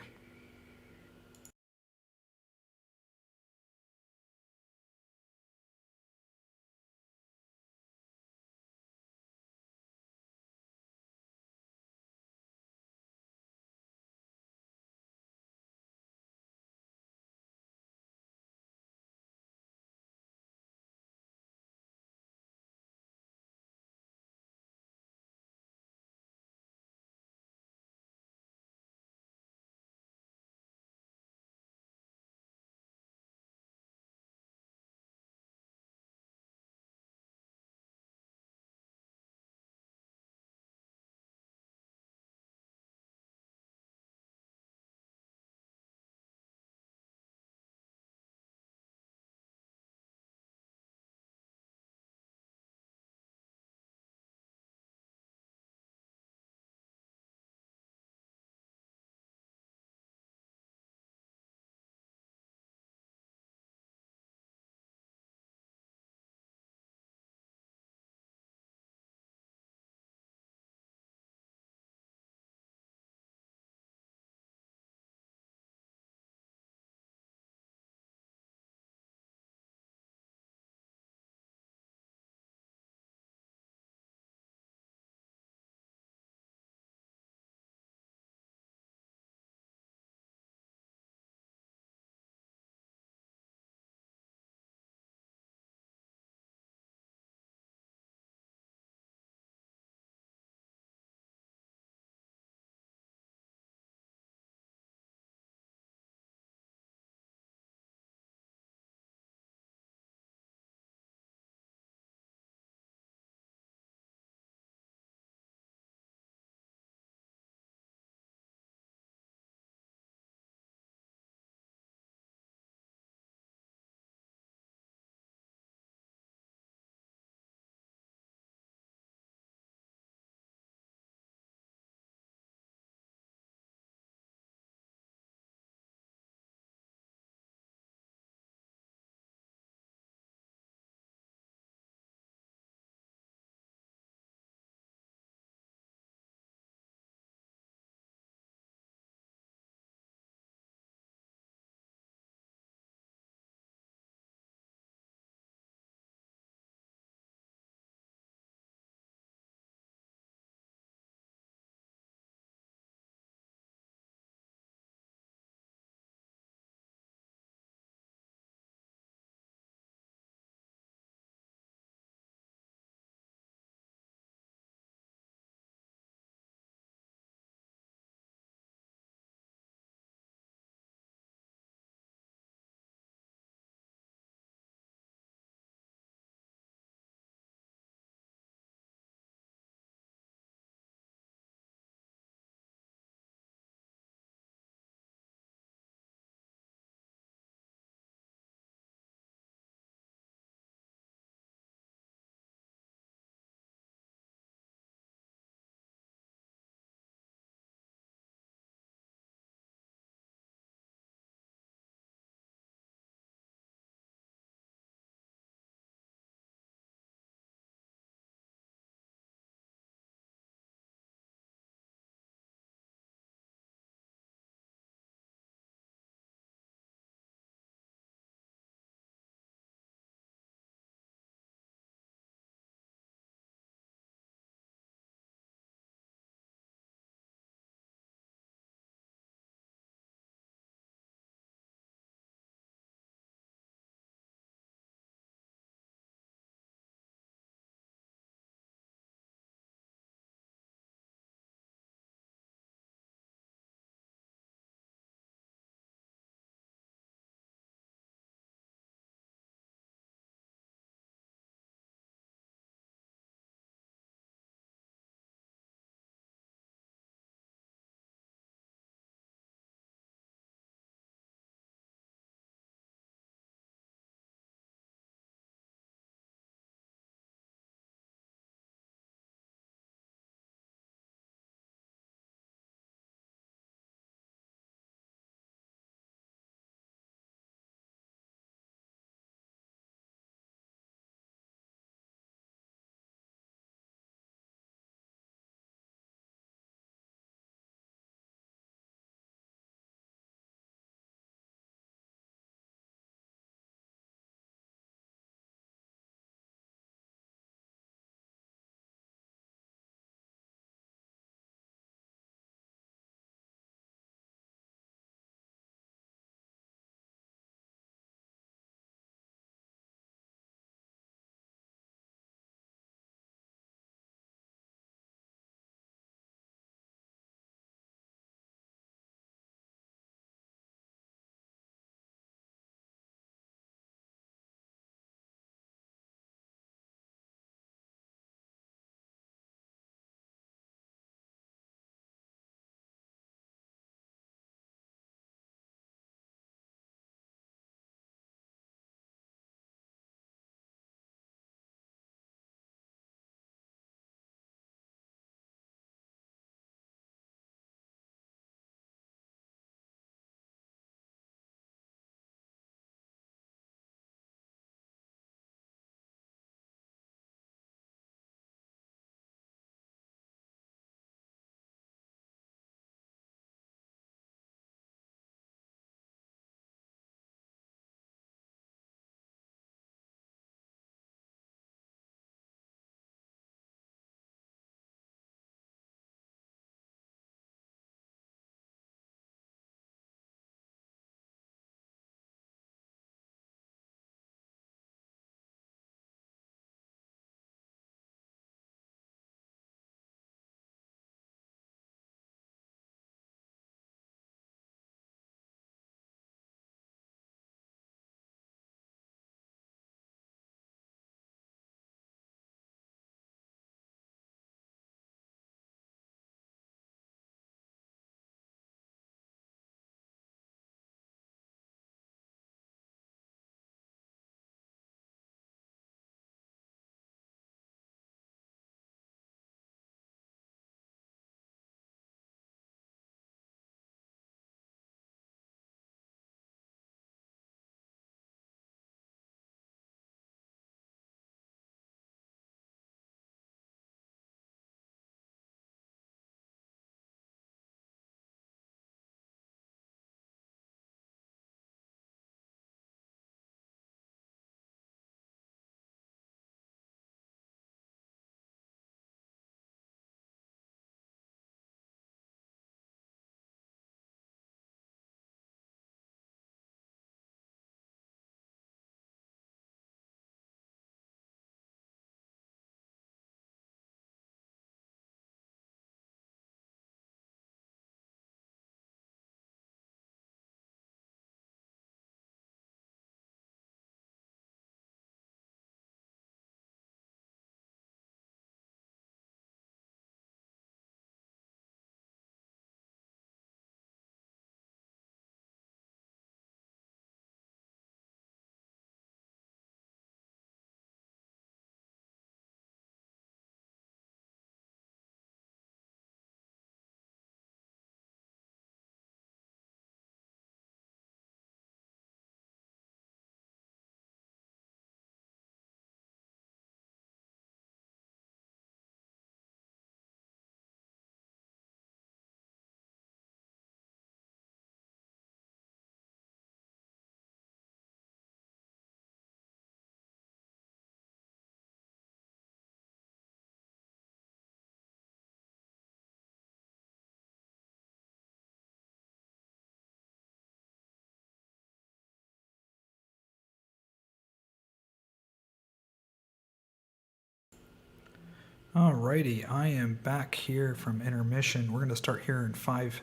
Alrighty, I am back here from intermission. We're going to start here in 5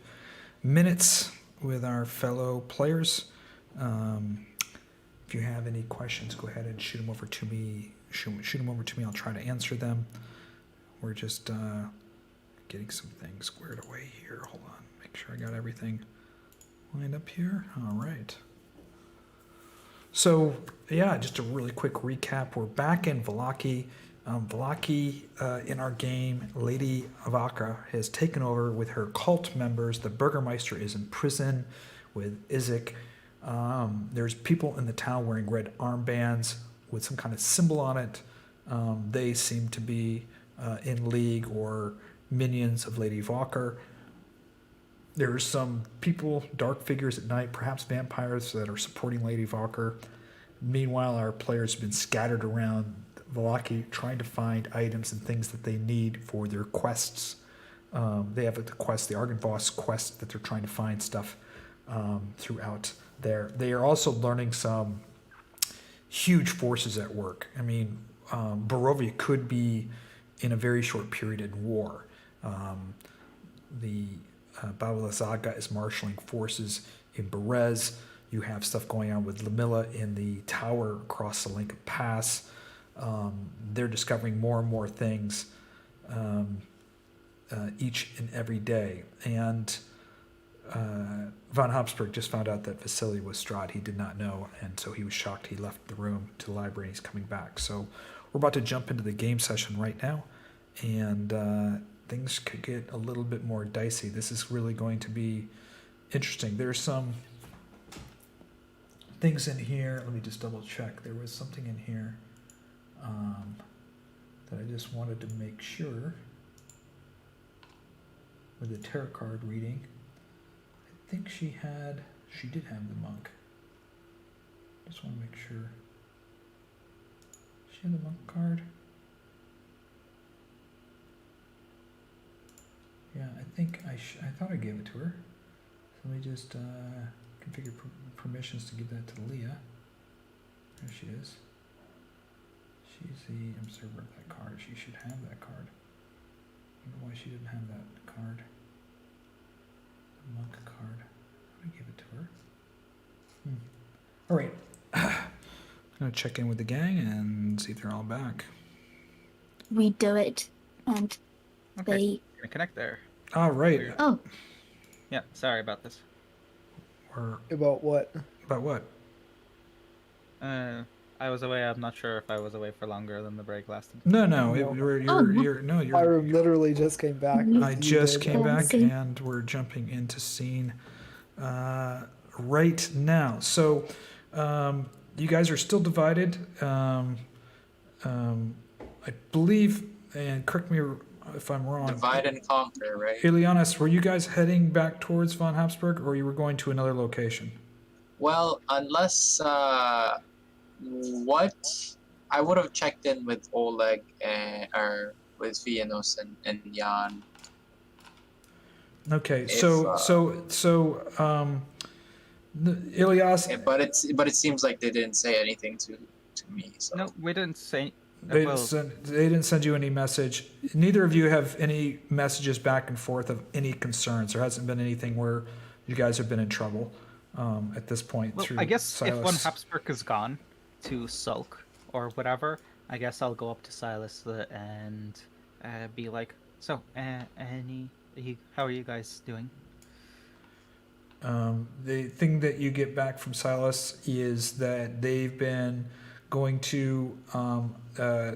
minutes with our fellow players. If you have any questions, go ahead and shoot them over to me. Shoot them over to me. I'll try to answer them. We're just getting some things squared away here. Hold on, make sure I got everything lined up here. All right. So yeah, just a really quick recap. We're back in Vallaki. Vallaki, in our game, Lady Avaka has taken over with her cult members. The Burgermeister is in prison with Isaac. There's people in the town wearing red armbands with some kind of symbol on it. They seem to be in league or minions of Lady Avaka. There's some people, dark figures at night, perhaps vampires, that are supporting Lady Avaka. Meanwhile, our players have been scattered around Vallaki trying to find items and things that they need for their quests. They have the quest, the Argynvost quest, that they're trying to find stuff throughout there. They are also learning some huge forces at work. I mean, Barovia could be in a very short period in war. The Balazaga is marshaling forces in Berez. You have stuff going on with Lamilla in the tower across the Lincoln Pass. They're discovering more and more things each and every day. And von Habsburg just found out that Vasily was Strahd. He did not know, and so he was shocked. He left the room to the library, and he's coming back. So we're about to jump into the game session right now, and things could get a little bit more dicey. This is really going to be interesting. There's some things in here. Let me just double check. There was something in here that I just wanted to make sure with the tarot card reading. I think she did have the monk. Just want to make sure. She had the monk card. Yeah, I think I thought I gave it to her. So let me just configure permissions to give that to Liea. There she is. She's the observer of that card. She should have that card. I don't know why she didn't have that card. The monk card. I gave it to her. All right. I'm gonna check in with the gang and see if they're all back. We do it, and Okay, they. gonna connect there. All right. Oh, Yeah, sorry about this. Or About what? about what? I was away. I'm not sure if I was away for longer than the break lasted. No. No. You're I literally just came back. I just came back, Scene. and we're jumping into scene right now. So you guys are still divided. I believe, and correct me if I'm wrong. Divide and conquer, right? Ileanys, were you guys heading back towards von Habsburg, or you were going to another location? Well, unless what I would have checked in with Oleg or with Fiannos and Jan. Okay, If, Ilias, but it seems like they didn't say anything to me. So No, we didn't say. they well, didn't send you any message. Neither of you have any messages back and forth of any concerns. There hasn't been anything where you guys have been in trouble at this point. well, through I guess Silas. if one Habsburg is gone to sulk or whatever, I guess I'll go up to Silas and be like, "So, how are you guys doing?" The thing that you get back from Silas is that they've been going to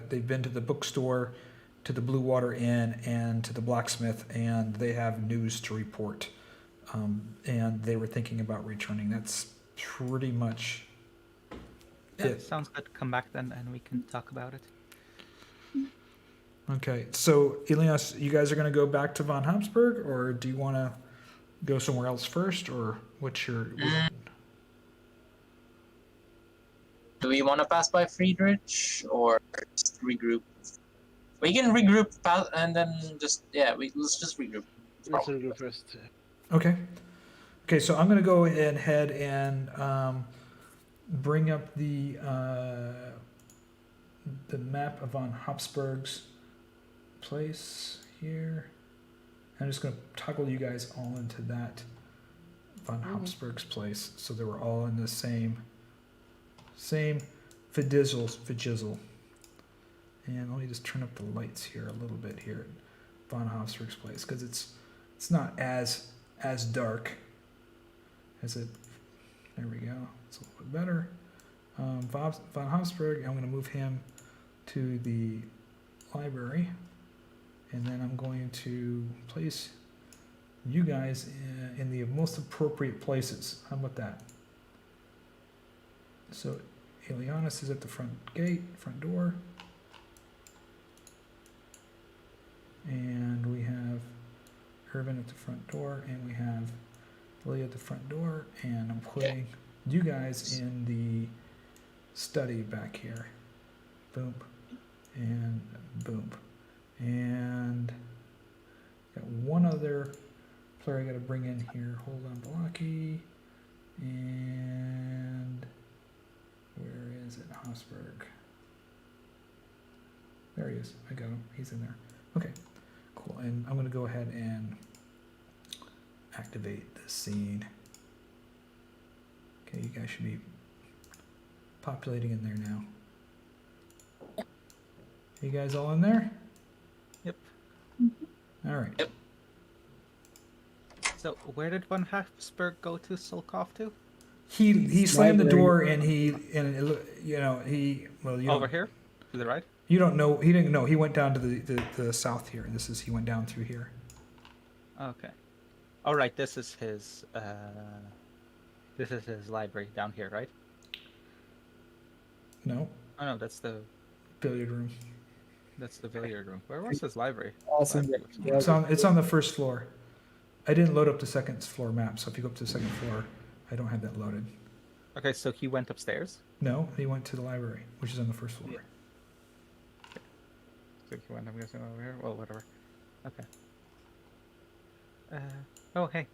they've been to the bookstore, to the Blue Water Inn, and to the blacksmith, and they have news to report. And they were thinking about returning. That's pretty much Yeah, it. sounds good. Come back then, and we can talk about it. Okay, so Ileanys, you guys are going to go back to von Habsburg, or do you want to go somewhere else first, or what's your? do we want to pass by Friedrich or just regroup? We can regroup and then let's just regroup. Let's go first. Okay. Okay, so I'm going to go ahead and bring up the map of von Habsburg's place here. I'm just going to toggle you guys all into that von Habsburg's place, so they were all in the same Fidizzle. And let me just turn up the lights here a little bit here at von Habsburg's place, because it's not as dark as it. There we go. It's a little bit better. Von Habsburg, I'm going to move him to the library, and then I'm going to place you guys in the most appropriate places. How about that? So Ileanys is at the front door, and we have Ervan at the front door, and we have Liea at the front door, and I'm putting you guys in the study back here. Boom. And boom. And got one other player I got to bring in here. Hold on, Vallaki. And where is it? Habsburg. There he is. I got him. He's in there. Okay, cool. And I'm going to go ahead and activate the scene. Okay, you guys should be populating in there now. You guys all in there? Yep. All right. Yep. So where did von Habsburg go to sulk off to? He slammed the door Library. and he Over here? To the right? You don't know. He didn't know. He went down to the south here. He went down through here. Okay. All right. This is his library down here, right? No, Oh no, that's the billiard room. billiard room. Where was his library? Awesome. Library. It's on the first floor. I didn't load up the second floor map, so if you go up to the second floor, I don't have that loaded. Okay, so he went upstairs. No, he went to the library, which is on the first floor. So he went, I'm guessing, over here. Well, whatever. Okay. Oh, hey.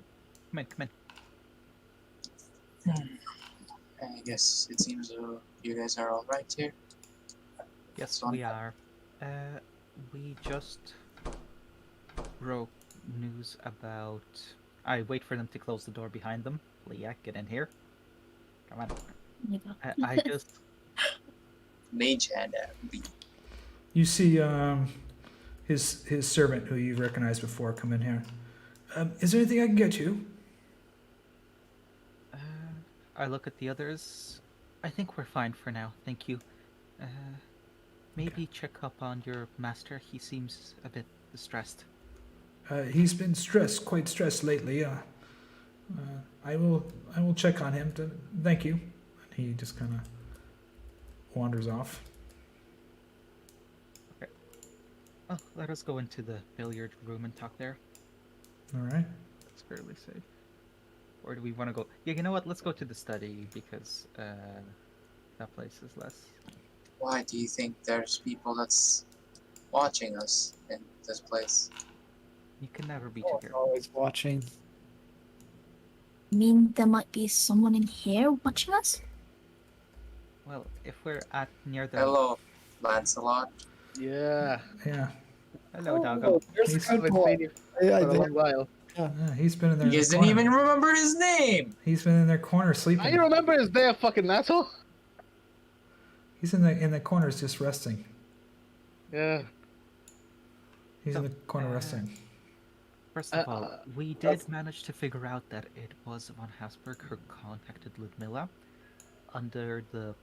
Come in. I guess it seems you guys are all right here. Yes, Fun. we are. We just broke news about... I wait for them to close the door behind them. Liea, get in here. Come on. There you go. I just... Mage hand You see his servant, who you've recognized before, come in here. Is there anything I can get you? I look at the others. I think we're fine for now, thank you. Maybe check up on your master. He seems a bit distressed. He's been quite stressed lately. I will check on him. Thank you. And he just kind of wanders off. Okay. Oh, let us go into the billiard room and talk there. All right. That's fairly safe. Or do we want to go? Yeah, you know what? Let's go to the study because that place is less. Why do you think there's people that's watching us in this place? You can never be too careful. Always watching. I mean, there might be someone in here watching us? Well, if we're at near the Hello, Lancelot. Yeah. Yeah. Hello, doggo. There's a He's- good I've boy. seen you I for a did- long while. Yeah, he's been in there. You in guys the didn't corner. even remember his name. He's been in their corner sleeping. I remember his day, fucking asshole. He's in the corners just resting. Yeah. He's in the corner resting. First of all, we did manage to figure out that it was von Habsburg who contacted Ludmilla under the...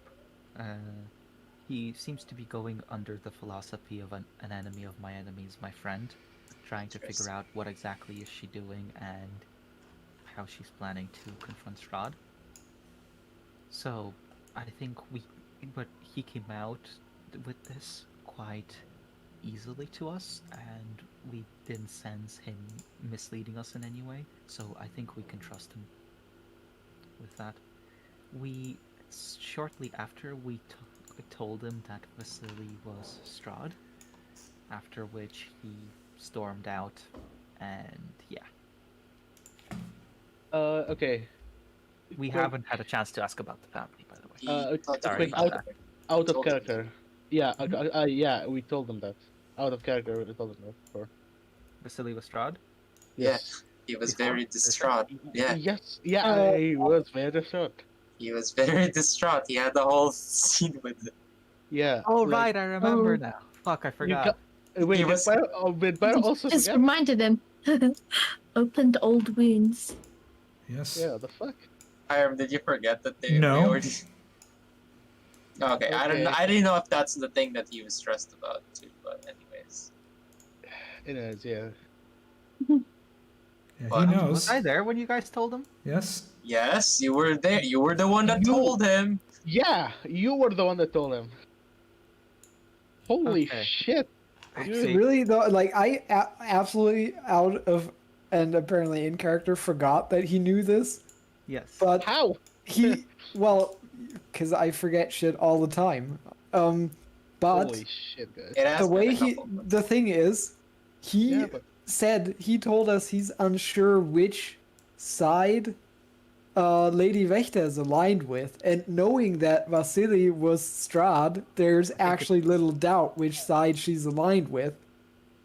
he seems to be going under the philosophy of an enemy of my enemy is my friend, trying to figure out what exactly is she doing and how she's planning to confront Strahd. So, I think but he came out with this quite easily to us, and we didn't sense him misleading us in any way, so I think we can trust him with that. Shortly after, we told him that Vasily was Strahd, after which he stormed out, and yeah. Okay. We Quick- haven't had a chance to ask about the family, by the way. He thought sorry we about had- Out of Told him. character. Yeah. Yeah. We told them that. out of character. It doesn't work for. Vasily Lestrade? Yeah, he was Before? very distraught. Yeah, Yes. Yeah, I was very distraught. he was very distraught. He had the whole scene with it. Yeah. Oh, like, right, I remember Oh. now. Fuck, I You forgot. wait, He did was- Byron also Just forget? reminded him. Opened old wounds. Yes. Yeah, the fuck. Hiram, did you forget that they No. we already... Okay, I don't know. Okay. I didn't know if that's the thing that he was stressed about too. But anyways, It is, yeah. Yeah, he But- knows. Was I there when you guys told him? Yes. yes, you were there. You were the one that You- told him. Yeah, you were the one that told him. Holy Okay. shit. I You- see. Really though, like I absolutely out of and apparently in character forgot that he knew this, Yes. but How? he well, because I forget shit all the time. But Holy shit, guys. It has the been way a he, couple of the thing is, he Yeah, but said he told us he's unsure which side Lady Vechta is aligned with, and knowing that Vasily was Strahd, there's actually little doubt which side she's aligned with,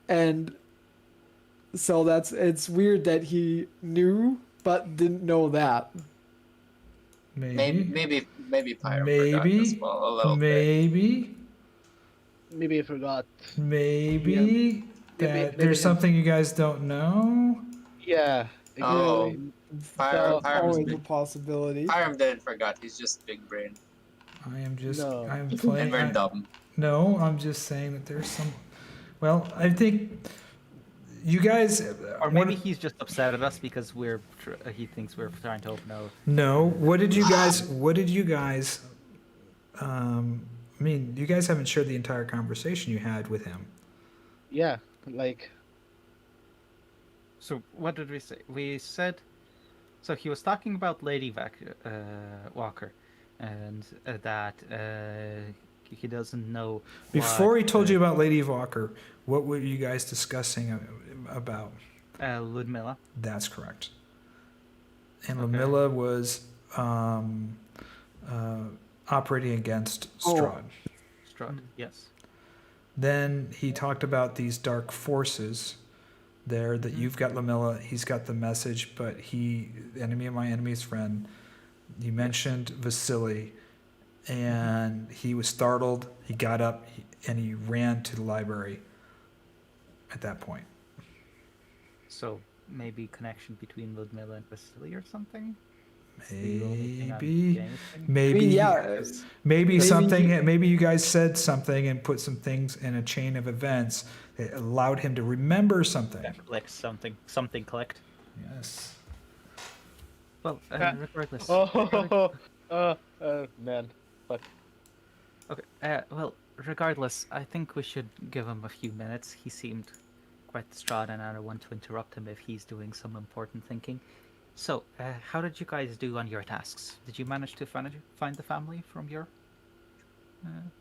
and so it's weird that he knew but didn't know that. Maybe. maybe Pyro forgot as well a little bit. Maybe. maybe I forgot. Maybe. That Maybe there's him- something you guys don't know. Yeah. Oh. Exactly. Pyro, Always a possibility. Pyro didn't forgot. He's just big brain I am just. No. I'm and playing. very dumb. No, I'm just saying that there's some. Well, I think you guys. Or one- maybe he's just upset at us because he thinks we're trying to open a... No. What did you guys? What did you guys? I mean, you guys haven't shared the entire conversation you had with him. Yeah, like, So what did we say? We said... So he was talking about Lady Walker, and that he doesn't know... Before what, he told you about Lady Walker, what were you guys discussing about? Ludmilla. That's correct. And Okay. Ludmilla was operating against Strahd. Strahd, yes. Then he talked about these dark forces there that you've got Ludmilla, he's got the message, but enemy of my enemy's friend, you mentioned Vasily, and he was startled, he got up, and he ran to the library at that point. So maybe connection between Ludmilla and Vasily or something? It's the only thing I'm Maybe, getting. maybe, yeah, maybe maybe something. he- Maybe you guys said something and put some things in a chain of events that allowed him to remember something. Clicked something clicked. Yes. Well, regardless. man. Fuck. Okay. Well, regardless, I think we should give him a few minutes. He seemed quite distraught, and I don't want to interrupt him if he's doing some important thinking. So, how did you guys do on your tasks? Did you manage to find the family from your?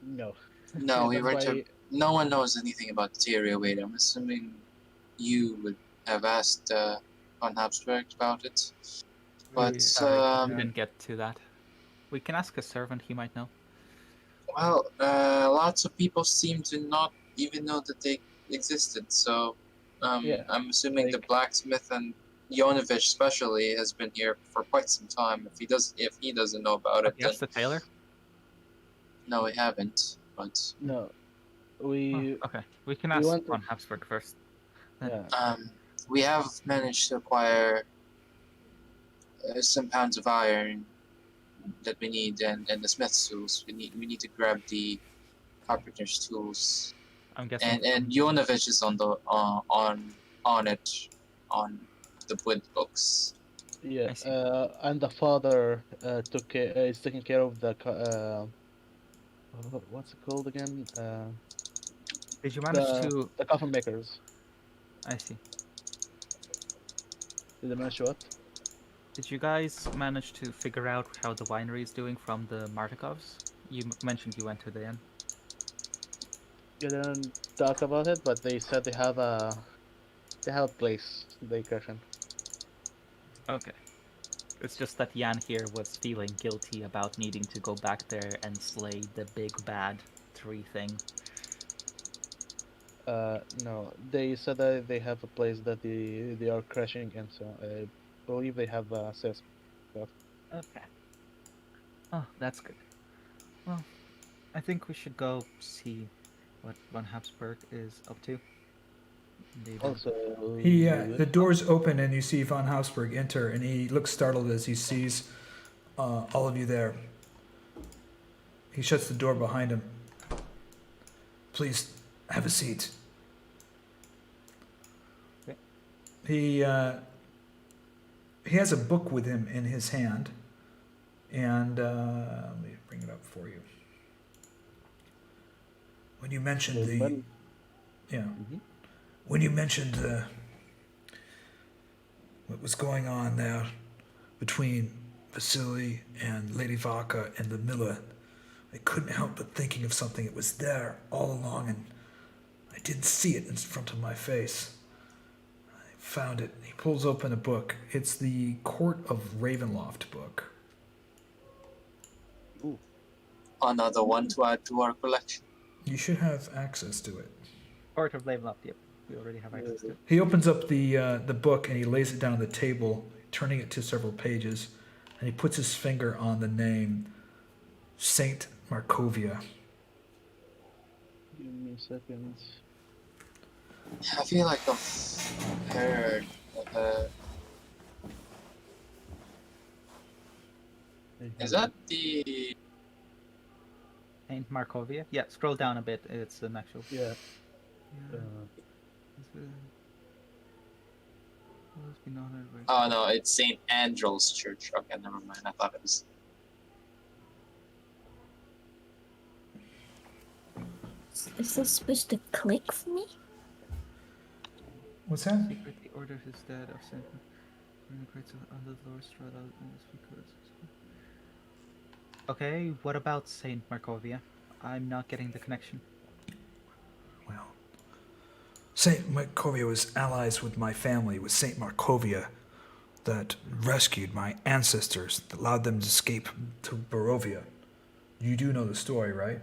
No. No, we That's were why- to. No one knows anything about the Tyria Wade. I'm assuming you would have asked Von Habsburg about it. But We didn't get to that. We can ask a servant; he might know. well, lots of people seem to not even know that they existed. So, Yeah, I'm assuming the like- blacksmith and Yonovich especially has been here for quite some time. If he doesn't know about it, Yes, then the tailor. no, we haven't. But No. We. Oh, okay, we can we ask want to- Von Habsburg first. Yeah. we have managed to acquire some pounds of iron that we need, and the smith's tools. We need to grab the carpenter's tools, I'm guessing. and Yonovich is on the on the wood books. Yeah. I see. And the father is taking care of the. What's it called again? Did you manage to? The coffin makers. I see. Did they manage to what? Did you guys manage to figure out how the winery is doing from the Martikovs? You mentioned you went to the inn. You didn't talk about it, but they said they have a place they question. Okay. It's just that Jan here was feeling guilty about needing to go back there and slay the big bad tree thing. No, they said that they have a place that they are crashing, and so I believe they have access. Okay. Oh, that's good. Well, I think we should go see what Von Habsburg is up to. Indeed. Also, The doors open and you see von Hausberg enter, and he looks startled as he sees all of you there. He shuts the door behind him. Please have a seat. Okay. He has a book with him in his hand, and let me bring it up for you. When you mentioned when you mentioned what was going on there between Vasily and Lady Vaka and the miller, I couldn't help but thinking of something that was there all along, and I didn't see it in front of my face. I found it. He pulls open a book. It's the Court of Ravenloft book. Another one to add to our collection. You should have access to it. Court of Level Up, yep. We already have access to it. He opens up the book and he lays it down on the table, turning it to several pages, and he puts his finger on the name Saint Markovia. Give me a second. I feel like I've heard is that the Saint Markovia? Yeah, scroll down a bit. It's an actual. Yeah. Yeah. It's been honored by- Oh no, it's St. Andrew's Church. Okay, never mind. I thought it was. Is this supposed to click for me? What's that? Secret, the order is dead of Saint under the Lord Strada in this because. Okay, what about Saint Markovia? I'm not getting the connection. Well, Saint Markovia was allies with my family, with Saint Markovia, that rescued my ancestors, that allowed them to escape to Barovia. You do know the story, right?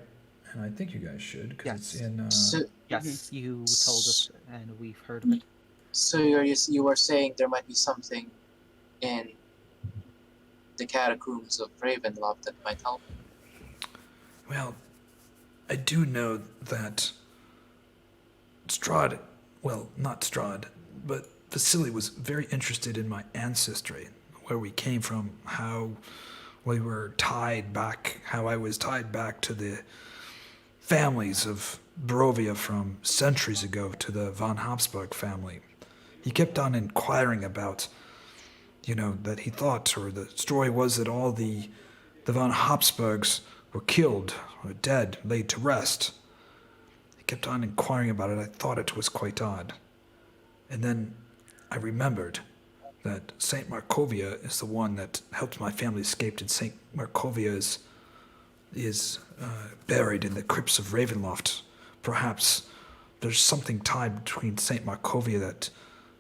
And I think you guys should, because Yes. it's in. So, Yes, you told us, and we've heard of it. so you were saying there might be something in the catacombs of Ravenloft that might help. Well, I do know that Strahd, well, not Strahd, but Vasily was very interested in my ancestry, where we came from, how we were tied back, how I was tied back to the families of Barovia from centuries ago, to the von Habsburg family. He kept on inquiring about, that he thought, or the story was that all the von Habsburgs were killed, or dead, laid to rest. He kept on inquiring about it. I thought it was quite odd. And then I remembered that Saint Markovia is the one that helped my family escape, and Saint Markovia is buried in the crypts of Ravenloft. Perhaps there's something tied between Saint Markovia that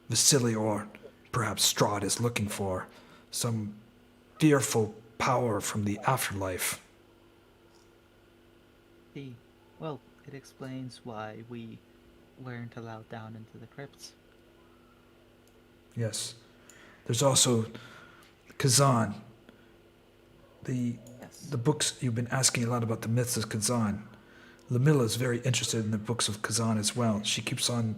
Vasily or perhaps Strahd is looking for. Some fearful power from the afterlife. Well, it explains why we weren't allowed down into the crypts. Yes. There's also Kazan. The books, you've been asking a lot about the myths of Kazan. Lamilla is very interested in the books of Kazan as well. She keeps on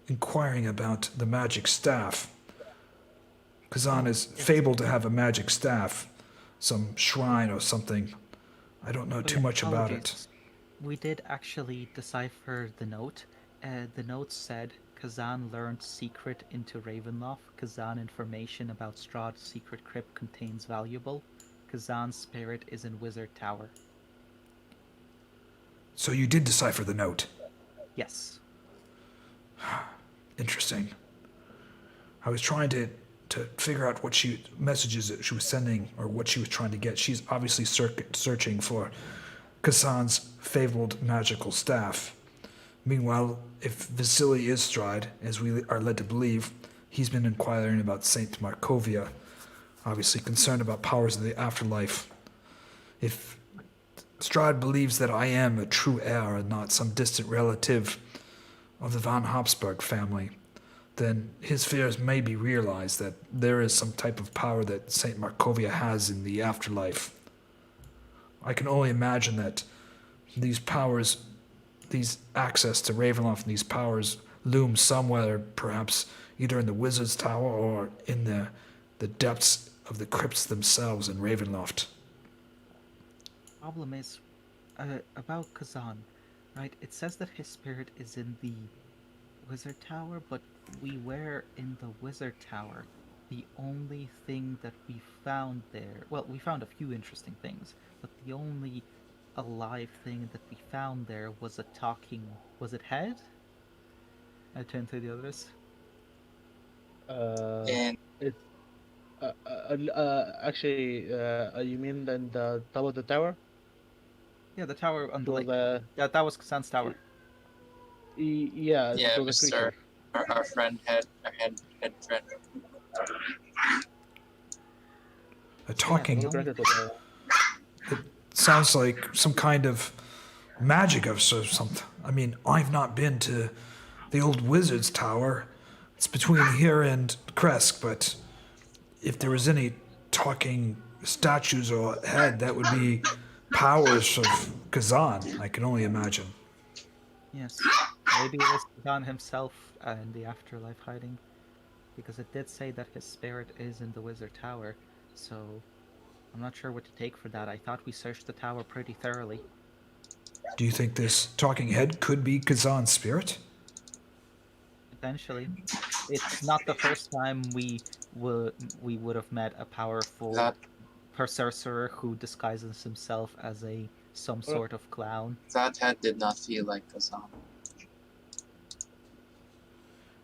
inquiring about the magic staff. Kazan is fabled to have a magic staff, some shrine or something. I don't know too much about it. We did actually decipher the note. The note said Kazan learned secret into Ravenloft. Kazan information about Strahd's secret crypt contains valuable. Kazan's spirit is in Wizard Tower. So you did decipher the note? Yes. Interesting. I was trying to figure out what messages that she was sending, or what she was trying to get. She's obviously searching for Kazan's fabled magical staff. Meanwhile, if Vasily is Strahd, as we are led to believe, he's been inquiring about Saint Markovia, obviously concerned about powers of the afterlife. If Strahd believes that I am a true heir and not some distant relative, of the Van Habsburg family, then his fears may be realized that there is some type of power that St. Markovia has in the afterlife. I can only imagine that these powers, these access to Ravenloft and these powers loom somewhere, perhaps either in the Wizard's Tower or in the depths of the crypts themselves in Ravenloft. Problem is, about Kazan, right? It says that his spirit is in the Wizard Tower, but we were in the Wizard Tower. The only thing that we found there, well, we found a few interesting things, but the only alive thing that we found there was a talking, was it head? I turned to the others. And It's actually, you mean in the top of the tower? Yeah, the tower on the It was lake. Yeah, that was Kazan's tower. yeah, yeah, it was a creature. our friend had friend. A talking. Yeah, Creature to It sounds like some kind of magic of something. I mean, I've not been to the old Wizard's Tower. It's between here and Kresk, but if there was any talking statues or head, that would be powers of Kazan, I can only imagine. Yes, maybe it was Kazan himself in the afterlife hiding, because it did say that his spirit is in the Wizard Tower, so I'm not sure what to take for that. I thought we searched the tower pretty thoroughly. Do you think this talking head could be Kazan's spirit? Potentially. It's not the first time we would have met a powerful That sorcerer who disguises himself as some sort of clown. that head did not feel like Kazan.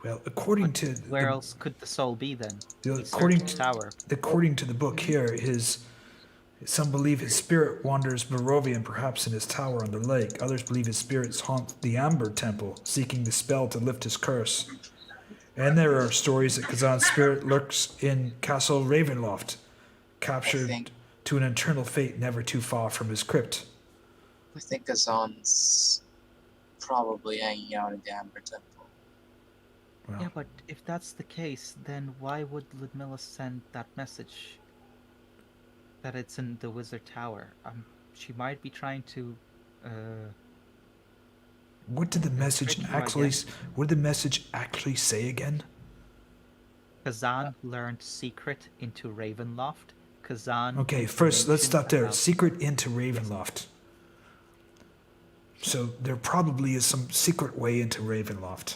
Well, according to Where else could the soul be then? We according searched the tower. according to the book here, some believe his spirit wanders Barovia and perhaps in his tower on the lake. Others believe his spirits haunt the Amber Temple, seeking the spell to lift his curse. And there are stories that Kazan's spirit lurks in Castle Ravenloft, captured to an eternal fate never too far from his crypt. I think Kazan's probably hanging out in the Amber Temple. Well, Yeah, but if that's the case, then why would Ludmilla send that message? That it's in the Wizard Tower. She might be trying to. what did the message tricky, I actually? guess. What did the message actually say again? Kazan learned secret into Ravenloft. Kazan. Okay, first let's stop there. about- Secret into Ravenloft. So there probably is some secret way into Ravenloft.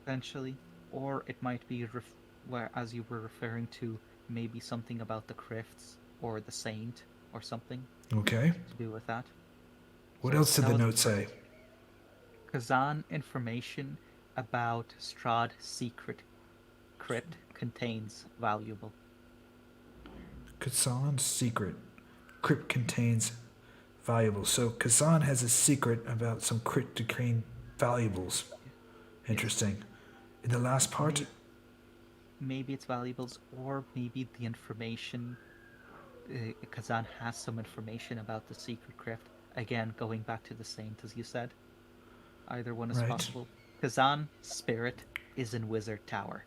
Potentially, or it might be where, as you were referring to, maybe something about the crypts or the saint or something Okay. to do with that. What So else did that the was note say? Kazan information about Strahd's secret crypt contains valuable. Kazan's secret. Crypt contains valuables. So Kazan has a secret about some crypt to contain valuables. Interesting. In the last part? Maybe it's valuables, or maybe the information. Kazan has some information about the secret crypt. Again, going back to the saint, as you said. Either one is Right. possible. Kazan's spirit is in Wizard Tower.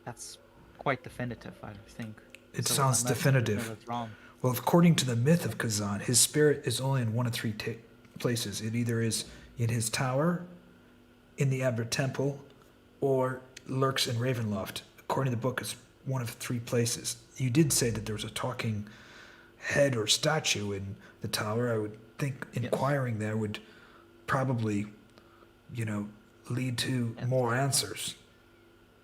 That's quite definitive, I think. It So sounds unless definitive. Ludmilla's wrong. Well, according to the myth of Kazan, his spirit is only in one of three places. It either is in his tower, in the Amber Temple, or lurks in Ravenloft. According to the book, it's one of three places. You did say that there was a talking head or statue in the tower. I would think inquiring there would probably, lead to Yes. more answers.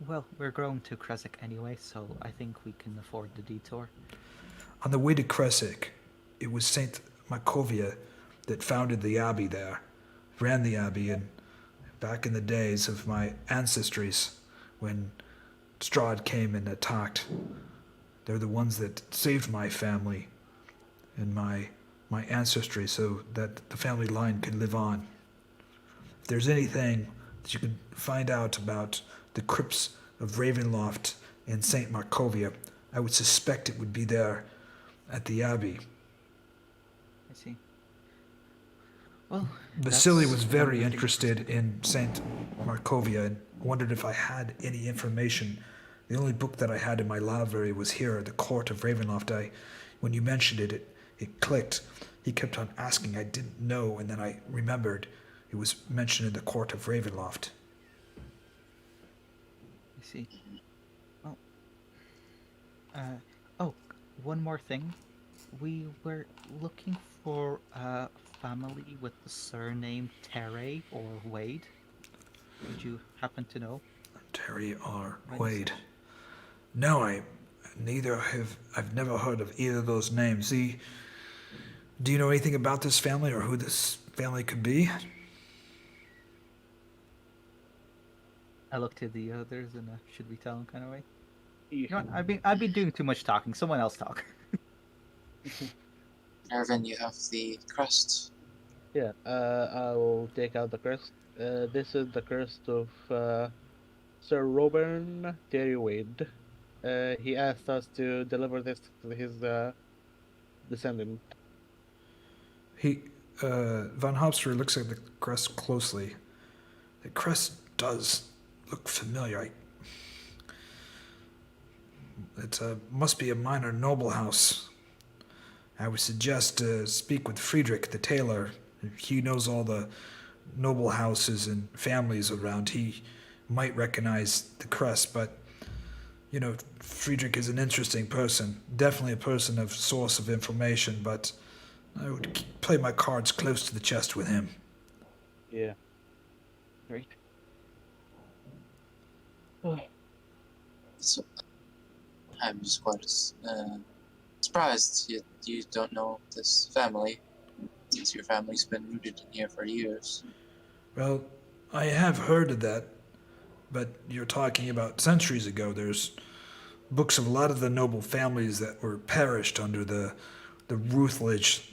Well, we're going to Kresik anyway, so I think we can afford the detour. On the way to Kresik, it was Saint Markovia that founded the abbey there, ran the abbey, and back in the days of my ancestries, when Strahd came and attacked, they're the ones that saved my family and my ancestry so that the family line could live on. If there's anything that you could find out about the crypts of Ravenloft and Saint Markovia, I would suspect it would be there at the abbey. I see. Well, Vasily that's was very really interested in Saint Markovia and wondered if I had any information. The only book that I had in my library was here at the Court of Ravenloft. When you mentioned it, it clicked. He kept on asking. I didn't know, and then I remembered it was mentioned in the Court of Ravenloft. I see. Well, oh, one more thing. We were looking for a family with the surname Terry or Wade. Would you happen to know? Terry R. Right. Wade. No, I've never heard of either of those names. Do you know anything about this family or who this family could be? I looked at the others in a should we tell him kind of way. Yeah. You know what? I've been doing too much talking. Someone else talk. Ervan, you have the crest. Yeah, I will take out the crest. This is the crest of Sir Robin Terry Wade. He asked us to deliver this to his descendant. Von Hofster looks at the crest closely. The crest does look familiar. It must be a minor noble house. I would suggest speak with Friedrich, the tailor. He knows all the noble houses and families around. He might recognize the crest, but, you know, Friedrich is an interesting person. Definitely a person of source of information, but I would play my cards close to the chest with him. Yeah. Great. So, I'm just quite surprised you don't know this family, since your family's been rooted in here for years. Well, I have heard of that, but you're talking about centuries ago. There's books of a lot of the noble families that were perished under the ruthless.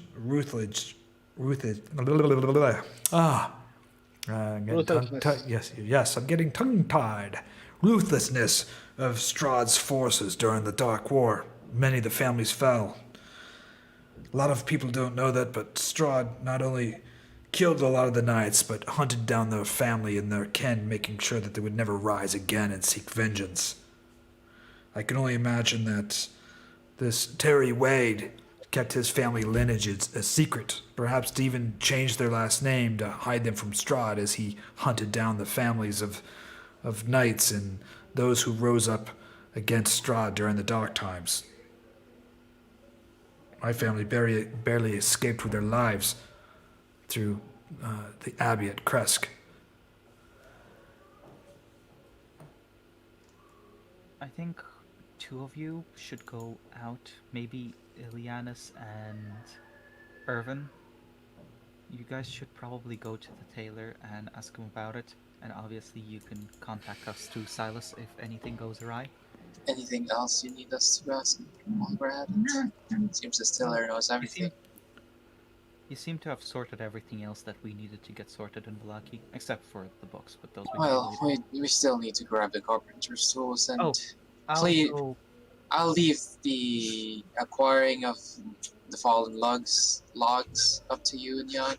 Yes, I'm getting tongue-tied. Ruthlessness of Strahd's forces during the Dark War. Many of the families fell. A lot of people don't know that, but Strahd not only killed a lot of the knights, but hunted down their family and their kin, making sure that they would never rise again and seek vengeance. I can only imagine that this Terry Wade kept his family lineage a secret, perhaps to even change their last name to hide them from Strahd as he hunted down the families of knights and those who rose up against Strahd during the dark times. My family barely escaped with their lives through the abbey at Kresk. I think two of you should go out. Maybe Ileanys and Ervan. You guys should probably go to the tailor and ask him about it. And obviously you can contact us through Silas if anything goes awry. Anything else you need us to ask while we're at it? Seems the tailor knows everything. You seem to have sorted everything else that we needed to get sorted in Vallaki, except for the books, but those we Well, can we still need to grab the carpenter's tools, and later. I'll leave the acquiring of the fallen logs up to you and Jan.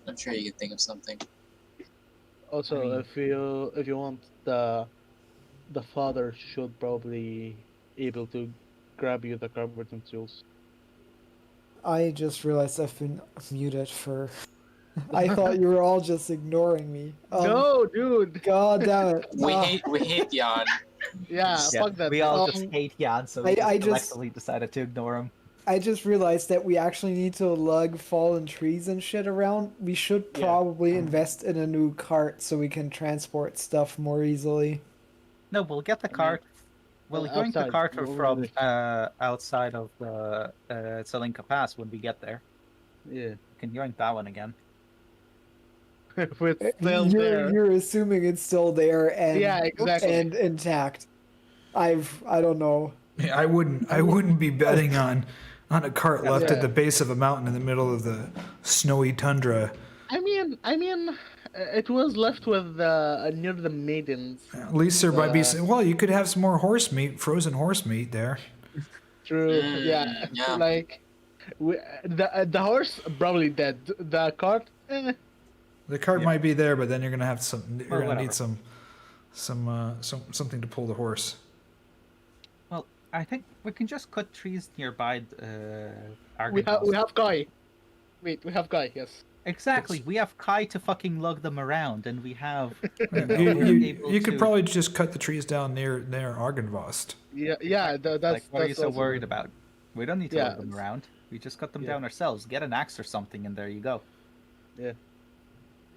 I'm sure you can think of something. Also, I mean- if you want, the father should probably able to grab you the carpenter's tools. I just realized I've been muted for. I thought you were all just ignoring me. No, dude. God damn it. We hate Jan. Yeah, fuck that. We all Um, just hate Jan, so we I just just- collectively decided to ignore him. I just realized that we actually need to lug fallen trees and shit around. We should Yeah. probably invest in a new cart so we can transport stuff more easily. No, we'll get the cart. We're going to outside. cart We'll from move outside of the Tsalinka Pass when we get there. Yeah. You can yoink that one again. If it's still there. You're assuming it's still there and Yeah, exactly. and intact. I don't know. Yeah, I wouldn't be betting on a cart left Yeah. at the base of a mountain in the middle of the snowy tundra. I mean, it was left with near the maidens. At least there might be some, well, you could have some more horse meat, frozen horse meat there. True. Mm, Yeah. yeah. Like, the horse probably dead. The cart The cart Yeah. might be there, but then you're gonna have you're Well, gonna need whatever. something to pull the horse. Well, I think we can just cut trees nearby We Argent have House. we have Kai. Wait, we have Kai. Yes. Exactly. We have Kai to fucking lug them around, and we have. You, we're you, able you could to- probably just cut the trees down near Argenvost. Yeah. Yeah. Exactly. That's Like, what are you that's so also worried good. about? We don't need to Yeah, lug them around. We just cut them yeah. down ourselves. Get an axe or something, and there you go. Yeah.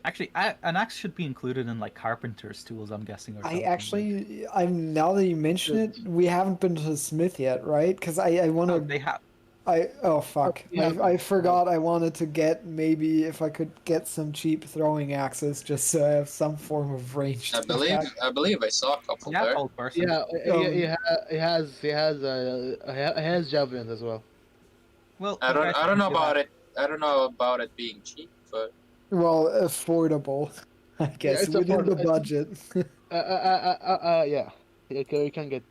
Actually, an axe should be included in like carpenter's tools, I'm guessing. Or something. I'm now that you mention it, we haven't been to the smith yet, right? Because I want Oh, to. they have. Oh fuck! Yeah. I forgot. I wanted to get maybe if I could get some cheap throwing axes, just so I have some form of range. I believe I saw a couple Yeah, there. old person. Yeah. Um, He has javelins as well. Well, I you don't guys I don't can know do about that. it. I don't know about it being cheap, but Well, affordable, I guess, it's within the affordable. budget. Yeah. Okay, we can get.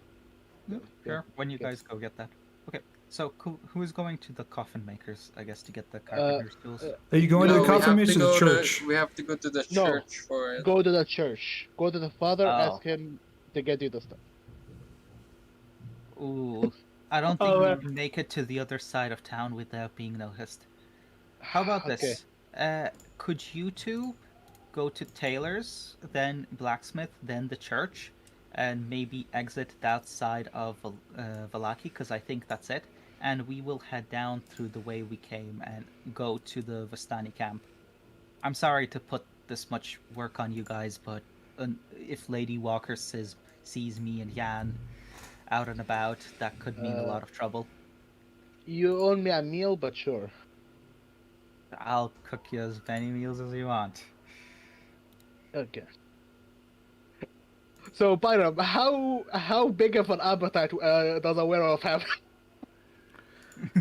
Yeah, sure. When you guys go get that. Okay. So who is going to the coffin makers? I guess to get the carpenter's tools. Are you going to No, the we coffin have mace to or the go church? we have to go to the No. church for it. Go to the church. Go to the father. Oh. Ask him to get you the stuff. Ooh, I don't think Oh, we can make it to the other side of town without being noticed. How about this? Could you two go to Taylor's, then blacksmith, then the church, and maybe exit that side of Vallaki? Because I think that's it. And we will head down through the way we came and go to the Vistani camp. I'm sorry to put this much work on you guys, but if Lady Walker sees me and Jan out and about, that could mean a lot of trouble. You owe me a meal, but sure. I'll cook you as many meals as you want. Okay. So, Byram, how big of an appetite does a werewolf have?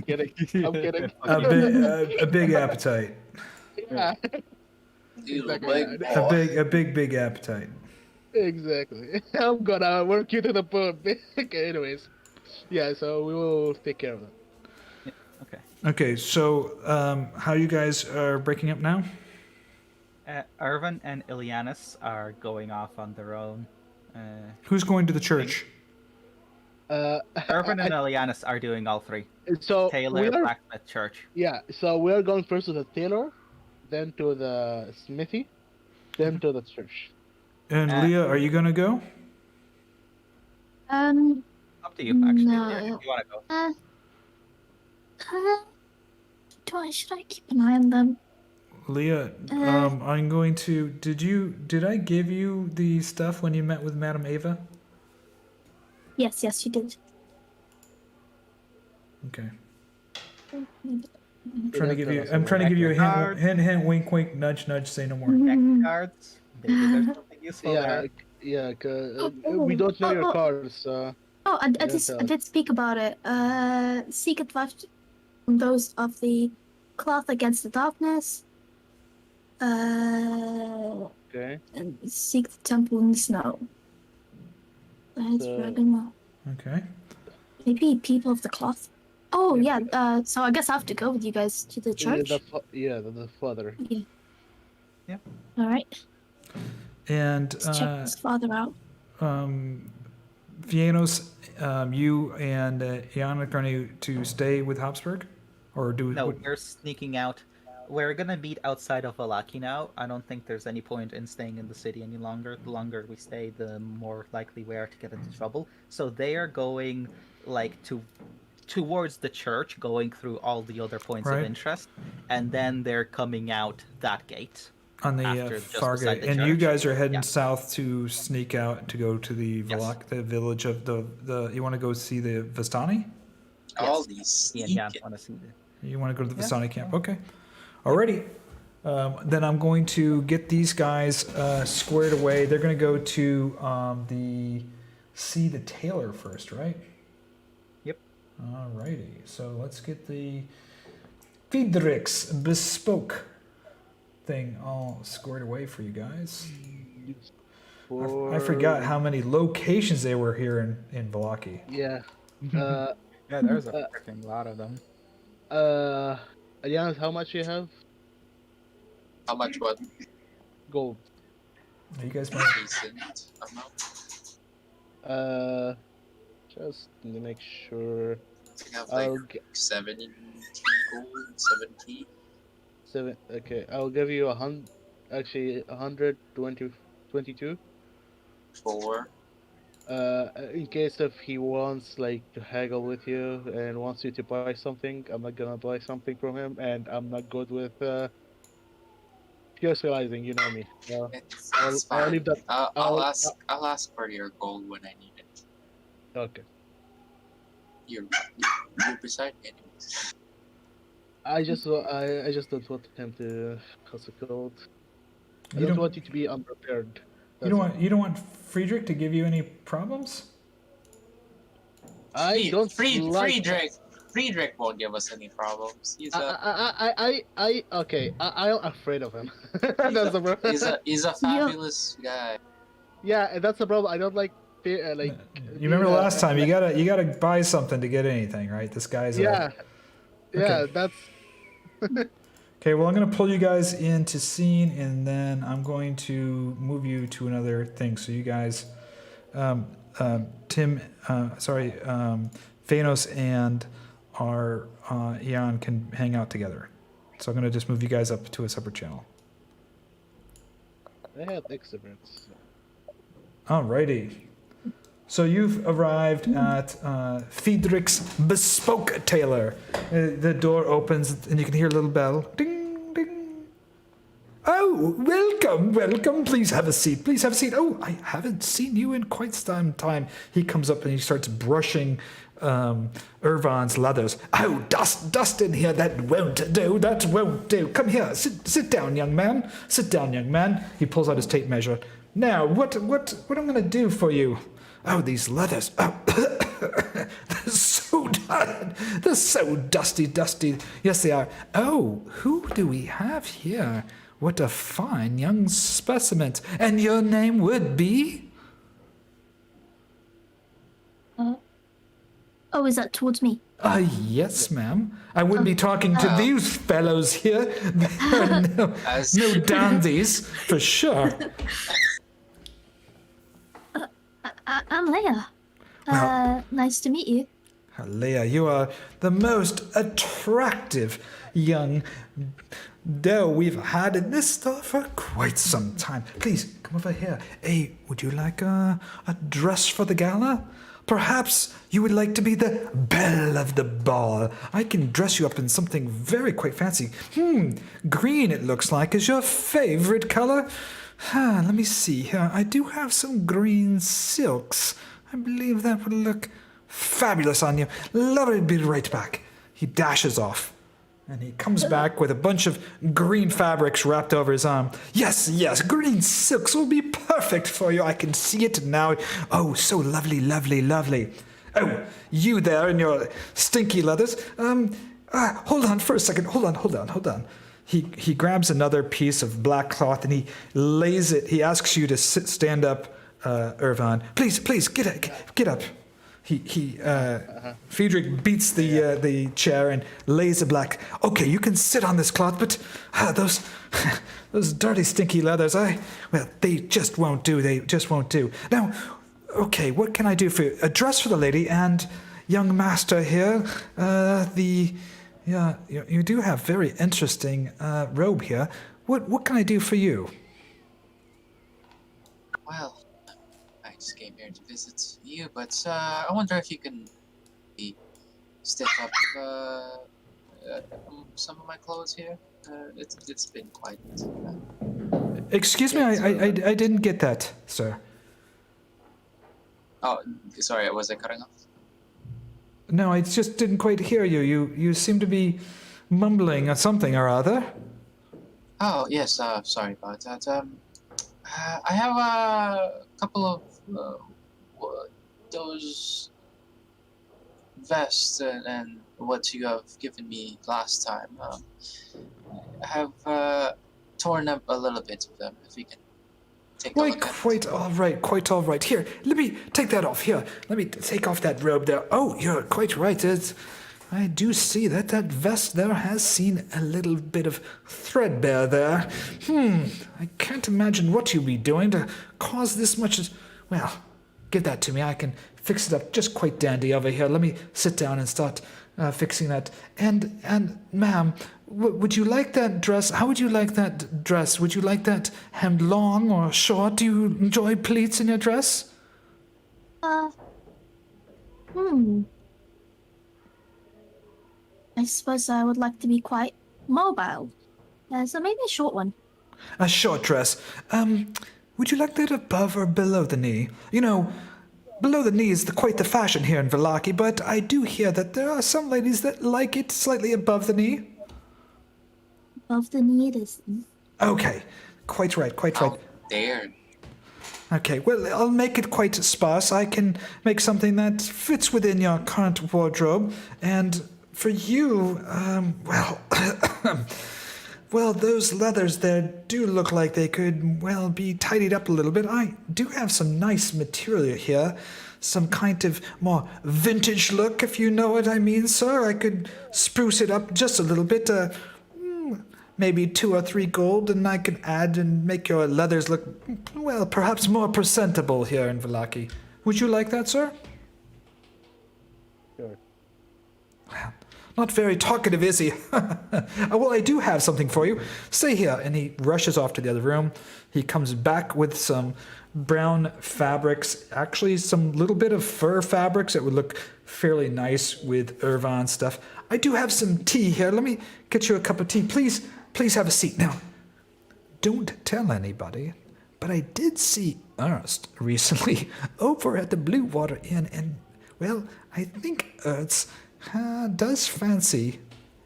Kidding. I'm kidding. A big appetite. Yeah, Little Exactly. big boy. A big appetite. exactly. I'm gonna work you to the bone. Okay, anyways. Yeah, so we will take care of that. Okay. Okay, so how you guys are breaking up now? Ervan and Ileanys are going off on their own. Who's going to the church? Ervan and Ileanys are doing all three. So Taylor, we are, blacksmith, church. yeah, so we are going first to the tailor, then to the smithy, then to the church. And Leah, are you gonna go? Up to you, actually. No. If you want to go. Should I keep an eye on them? Leah, I'm going to. Did I give you the stuff when you met with Madame Ava? Yes, you did. Okay. Mm-hmm. I'm trying to give you a Card. hint, wink, wink, nudge, nudge, say no more. Mm-hmm. Deck cards. Maybe there's something useful Yeah, there. yeah, 'cause, we don't know your cards. Oh, I did speak about it. Seek advice from those of the cloth against the darkness. Okay. And seek the temple in the snow. That's So- dragon. Okay. Maybe people of the cloth. Oh Yeah. yeah. So I guess I have to go with you guys to the church. The father. All right. And Let's check this father out. Fiannos, you and Jan are going to stay with Habsburg, or do No, what- we're sneaking out. We're gonna meet outside of Vallaki now. I don't think there's any point in staying in the city any longer. The longer we stay, the more likely we are to get into trouble. So they are going towards the church, going through all the other points Right. of interest, and then they're coming out that gate. on the after, just far beside gate, the and you church. guys are heading Yeah. south to sneak out to go to the Yes. the village of the. You want to go see the Vistani? All Yes. these Me and sneaky- Jan want to see the. You want to go to the Yeah. Vistani camp? Okay. Alrighty. Then I'm going to get these guys squared away. They're going to go to see the tailor first, right? Yep. Alrighty. So let's get the Friedrich's bespoke thing all squared away for you guys. I forgot how many locations there were here in Vallaki. Yeah. Yeah, there's a freaking lot of them. Ileanys, how much you have? How much? What? Gold. You guys might. Decent amount. Just to make sure. I have I'll like get 70 gold, 70. 7. Okay, I'll give you 100. Actually, 122. 4. In case if he wants like to haggle with you and wants you to buy something, I'm not gonna buy something from him, and I'm not good with pure spellizing. You know me. It's I'll fine. leave that. I'll ask for your gold when I need it. Okay. You're beside me anyways. I just don't want him to what's it called? I You don't don't. want you to be unprepared. You don't want Friedrich to give you any problems? I don't like. Friedrich won't give us any problems. He's a I'm afraid of him. That's the problem. he's a fabulous guy. Yeah, that's the problem. I don't like like. You remember last time you gotta buy something to get anything, right? This guy's Yeah, Okay. that's. Okay, well, I'm going to pull you guys into scene, and then I'm going to move you to another thing. So you guys, Fiannos and our Eon can hang out together. So I'm going to just move you guys up to a separate channel. They had extroverts. Alrighty. So you've arrived at Friedrich's Bespoke Tailor. The door opens, and you can hear a little bell. Ding, ding. Oh, welcome, welcome. Please have a seat. Please have a seat. Oh, I haven't seen you in quite some time. He comes up and he starts brushing Ervan's leathers. Oh, dust in here. That won't do. That won't do. Come here. Sit down, young man. Sit down, young man. He pulls out his tape measure. Now, what I'm going to do for you? Oh, these leathers. Oh, they're so dusty. Yes, they are. Oh, who do we have here? What a fine young specimen. And your name would be? Oh, is that towards me? Yes, ma'am. I wouldn't be talking to these fellows here. There are no dandies, for sure. I'm Leia. Nice to meet you. Liea, you are the most attractive young doe we've had in this store for quite some time. Please, come over here. Hey, would you like a dress for the gala? Perhaps you would like to be the belle of the ball. I can dress you up in something quite fancy. Green, it looks like, is your favorite color. Let me see here. I do have some green silks. I believe that would look fabulous on you. Lovely, be right back. He dashes off. And he comes back with a bunch of green fabrics wrapped over his arm. Yes, green silks will be perfect for you. I can see it now. Oh, so lovely. Oh, you there in your stinky leathers. Hold on for a second. Hold on. He grabs another piece of black cloth and he lays it. He asks you to stand up, Ervan. Please, get up. Friedrich beats the chair and lays a black. Okay, you can sit on this cloth, but those dirty, stinky leathers. They just won't do. Now, okay, what can I do for you? A dress for the lady and young master here. You do have very interesting robe here. What can I do for you? Well, I just came here to visit you, but I wonder if you can stitch up some of my clothes here. It's been quite. Excuse me, I didn't get that, sir. Oh, sorry, was I cutting off? No, I just didn't quite hear you. You seem to be mumbling or something or other. Oh, yes, sorry about that. I have a couple of those vests and what you have given me last time. I have torn up a little bit of them, if you can take a look at Quite all right. Here, let me take that off. Here, let me take off that robe there. Oh, you're quite right. I do see that that vest there has seen a little bit of threadbare there. I can't imagine what you'll be doing to cause this much. Well, give that to me. I can fix it up just quite dandy over here. Let me sit down and start fixing that. And ma'am, would you like that dress? How would you like that dress? Would you like that hemmed long or short? Do you enjoy pleats in your dress? I suppose I would like to be quite mobile. So maybe a short one. A short dress. Would you like that above or below the knee? You know, below the knee is quite the fashion here in Vallaki, but I do hear that there are some ladies that like it slightly above the knee. Above the knee it is. Okay, quite right, quite right. How dare. Okay, well, I'll make it quite sparse. I can make something that fits within your current wardrobe, and for you, well, well, those leathers there do look like they could, well, be tidied up a little bit. I do have some nice material here, some kind of more vintage look, if you know what I mean, sir. I could spruce it up just a little bit, maybe 2 or 3 gold, and I can add and make your leathers look, well, perhaps more presentable here in Vallaki. Would you like that, sir? Sure. Well, not very talkative, is he? Well, I do have something for you. Stay here. And he rushes off to the other room. He comes back with some brown fabrics, actually some little bit of fur fabrics that would look fairly nice with Ervan stuff. I do have some tea here. Let me get you a cup of tea. Please have a seat. Now, don't tell anybody, but I did see Ernst recently over at the Blue Water Inn, and, well, I think Ernst does fancy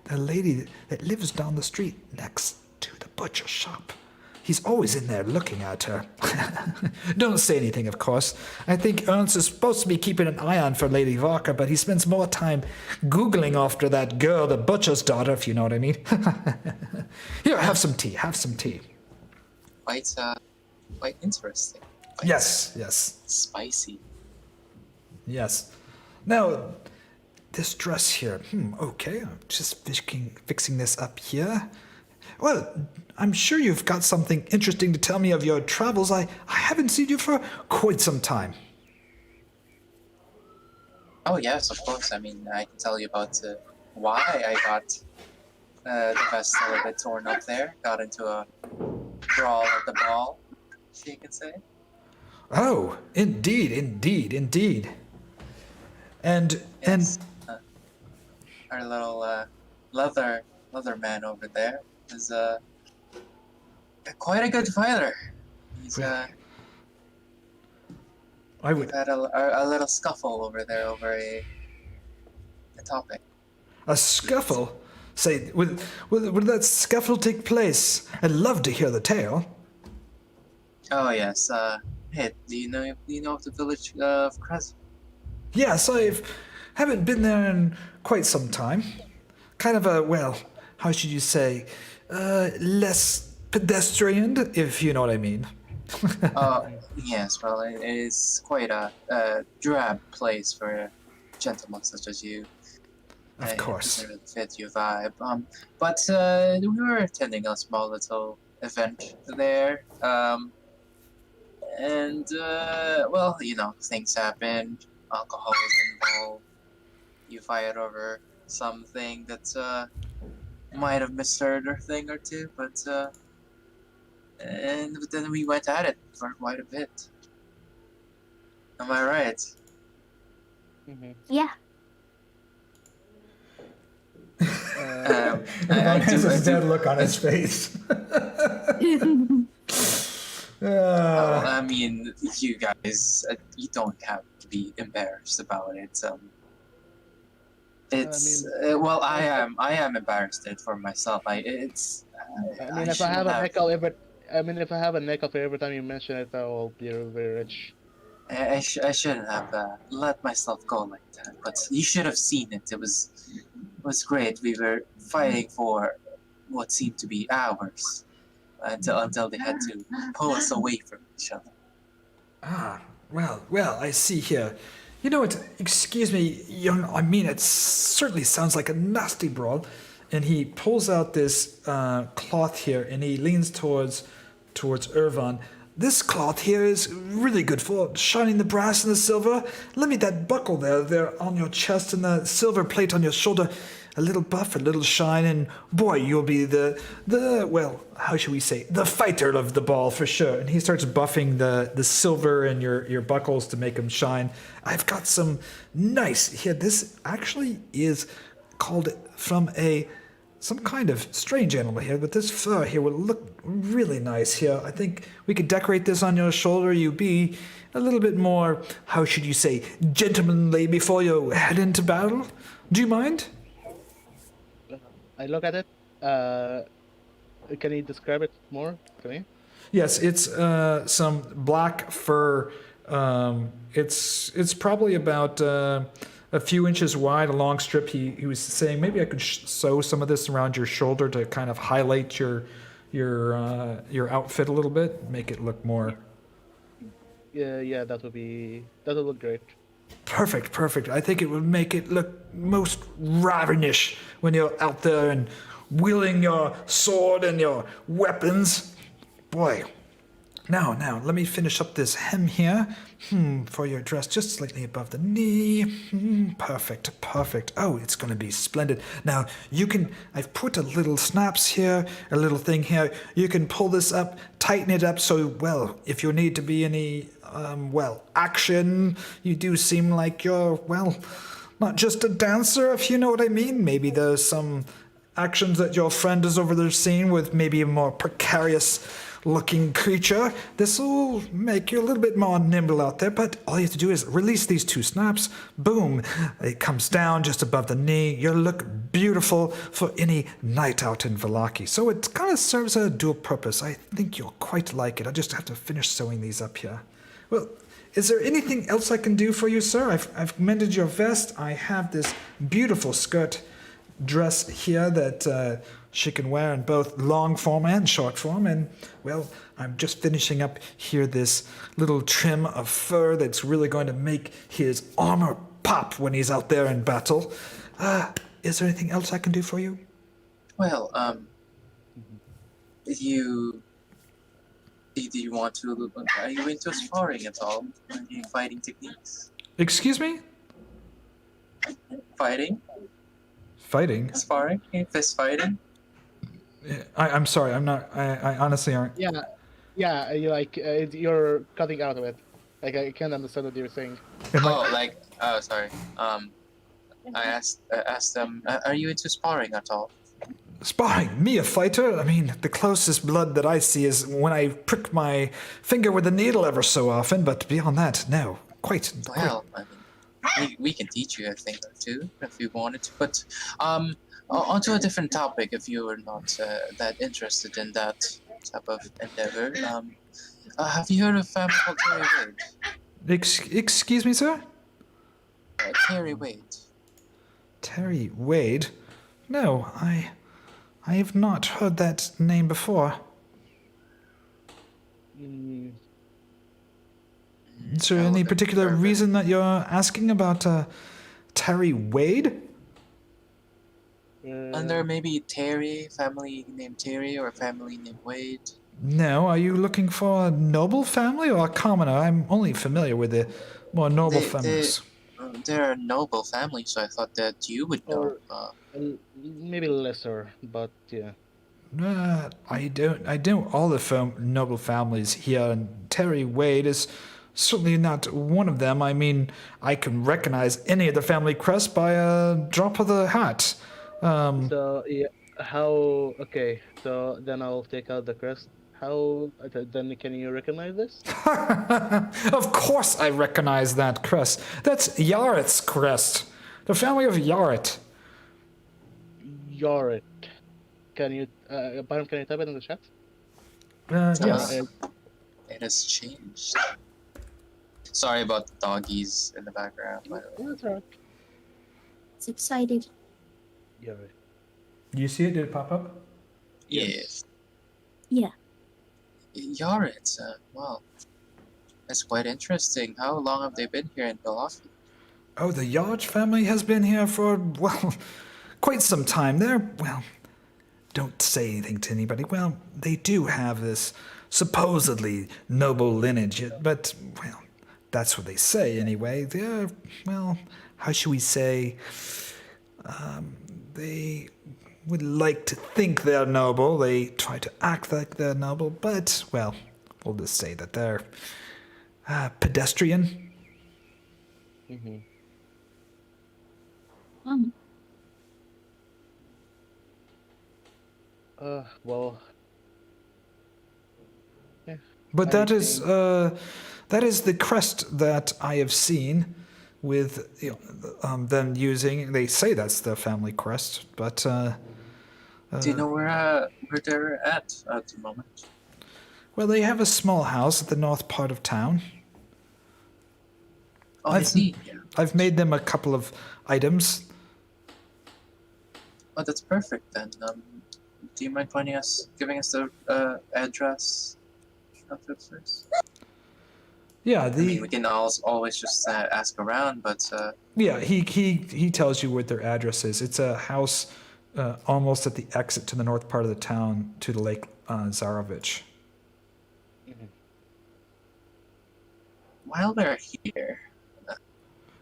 the lady that lives down the street next to the butcher shop. He's always in there looking at her. Don't say anything, of course. I think Ernst is supposed to be keeping an eye on for Lady Varka, but he spends more time Googling after that girl, the butcher's daughter, if you know what I mean. Here, have some tea, Quite interesting. Quite Yes. Spicy. Yes. Now, this dress here. Okay, I'm just fixing this up here. Well, I'm sure you've got something interesting to tell me of your travels. I haven't seen you for quite some time. Oh yes, of course. I mean, I can tell you about why I got the vest a little bit torn up there. Got into a brawl at the ball, you can say. Oh, indeed. And Yes. Our little leather man over there is quite a good fighter. He's I we've would had a little scuffle over there over a topic. a scuffle. Say, will that scuffle take place? I'd love to hear the tale. Oh yes. Hey, do you know of the village of Khyraezul? Yes, haven't been there in quite some time. Kind of a, well, how should you say, less pedestrian, if you know what I mean. Yes, well, it is quite a drab place for a gentleman such as you. Of course. It doesn't really fit your vibe. But we were attending a small little event there. And, well, you know, things happen. Alcohol is involved. You fight over something that might have misheard a thing or two, but and then we went at it for quite a bit. Am I right? Mm-hmm. Yeah. I Has do- a dead look on his face. Well, I mean, you guys, you don't have to be embarrassed about it. It's well, I am embarrassed it for myself. If I have a nickel every time you mention it, I will be very rich. I shouldn't have let myself go like that. But you should have seen it. It was great. We were fighting for what seemed to be hours until they had to pull us away from each other. Well, I see here. You know, excuse me, I mean, it certainly sounds like a nasty brawl. And he pulls out this cloth here, and he leans towards Ervan. This cloth here is really good for shining the brass and the silver. Let me that buckle there on your chest and the silver plate on your shoulder. A little buff, a little shine, and boy, you'll be the well, how should we say, the fighter of the ball for sure. And he starts buffing the silver and your buckles to make them shine. I've got some nice here. This actually is called from some kind of strange animal here, but this fur here will look really nice here. I think we could decorate this on your shoulder. You be a little bit more, how should you say, gentlemanly before you head into battle. Do you mind? I look at it. Can you describe it more to me? Yes, it's some black fur. It's probably about a few inches wide, a long strip. He was saying maybe I could sew some of this around your shoulder to kind of highlight your outfit a little bit, make it look more. Yeah, that would look great. Perfect. I think it would make it look most ravenous when you're out there and wielding your sword and your weapons. Boy. Now, let me finish up this hem here. For your dress, just slightly above the knee. Perfect. Oh, it's going to be splendid. Now, I've put a little snaps here, a little thing here. You can pull this up, tighten it up so, well, if you need to be any, action, you do seem like you're, well, not just a dancer, if you know what I mean. Maybe there's some actions that your friend is over there seeing with maybe a more precarious looking creature. This will make you a little bit more nimble out there, but all you have to do is release these two snaps. Boom. It comes down just above the knee. You'll look beautiful for any night out in Vallaki. So it kind of serves a dual purpose. I think you'll quite like it. I just have to finish sewing these up here. Well, is there anything else I can do for you, sir? I've mended your vest. I have this beautiful skirt dress here that she can wear in both long form and short form. And, well, I'm just finishing up here this little trim of fur that's really going to make his armor pop when he's out there in battle. Is there anything else I can do for you? Well, do you want to, are you into sparring at all? Any fighting techniques? Excuse me? Fighting? Fighting? Sparring? Fist fighting? I'm sorry, I'm not, I honestly aren't. Yeah, you're cutting out of it. Like, I can't understand what you're saying. Sorry. I asked them, are you into sparring at all? Sparring? Me, a fighter? I mean, the closest blood that I see is when I prick my finger with a needle ever so often, but beyond that, no. Quite. Well, I mean, we can teach you a thing or two if you wanted to, but onto a different topic if you are not that interested in that type of endeavor. Have you heard of a family called Terry Wade? Excuse me, sir? Terry Wade. Terry Wade? No, I have not heard that name before. Is there any particular reason that you're asking about Terry Wade? And there may be Terry, family named Terry, or family named Wade. No, are you looking for a noble family or a commoner? I'm only familiar with the more noble families. They're a noble family, so I thought that you would know. Maybe lesser, but yeah. I don't all the noble families here, and Terry Wade is certainly not one of them. I mean, I can recognize any of the family crest by a drop of the hat. So, yeah, okay, so then I'll take out the crest. Then can you recognize this? Of course I recognize that crest. That's Yaret's crest. The family of Yaret. Yaret. Can you type it in the chat? Yes. It has changed. Sorry about the doggies in the background, by the way. That's alright. It's excited. Yaret. You see it? Did it pop up? Yes. Yeah. Yaret, well, that's quite interesting. How long have they been here in Vallaki? Oh, the Yarch family has been here for, well, quite some time. They're, well, don't say anything to anybody. Well, they do have this supposedly noble lineage, but, well, that's what they say anyway. They're, well, how should we say? They would like to think they're noble. They try to act like they're noble, but, well, we'll just say that they're pedestrian. Mm-hmm. Well. Yeah. But I that is the crest that I have seen with them using. They say that's their family crest, but Do you know where they're at the moment? well, they have a small house at the north part of town. Oh, I see. Yeah. I've made them a couple of items. Oh, that's perfect then. Do you mind giving us the address of it first? Yeah, I mean, we can always just ask around, but yeah, he tells you what their address is. It's a house almost at the exit to the north part of the town to the Lake Zarovich. while we're here,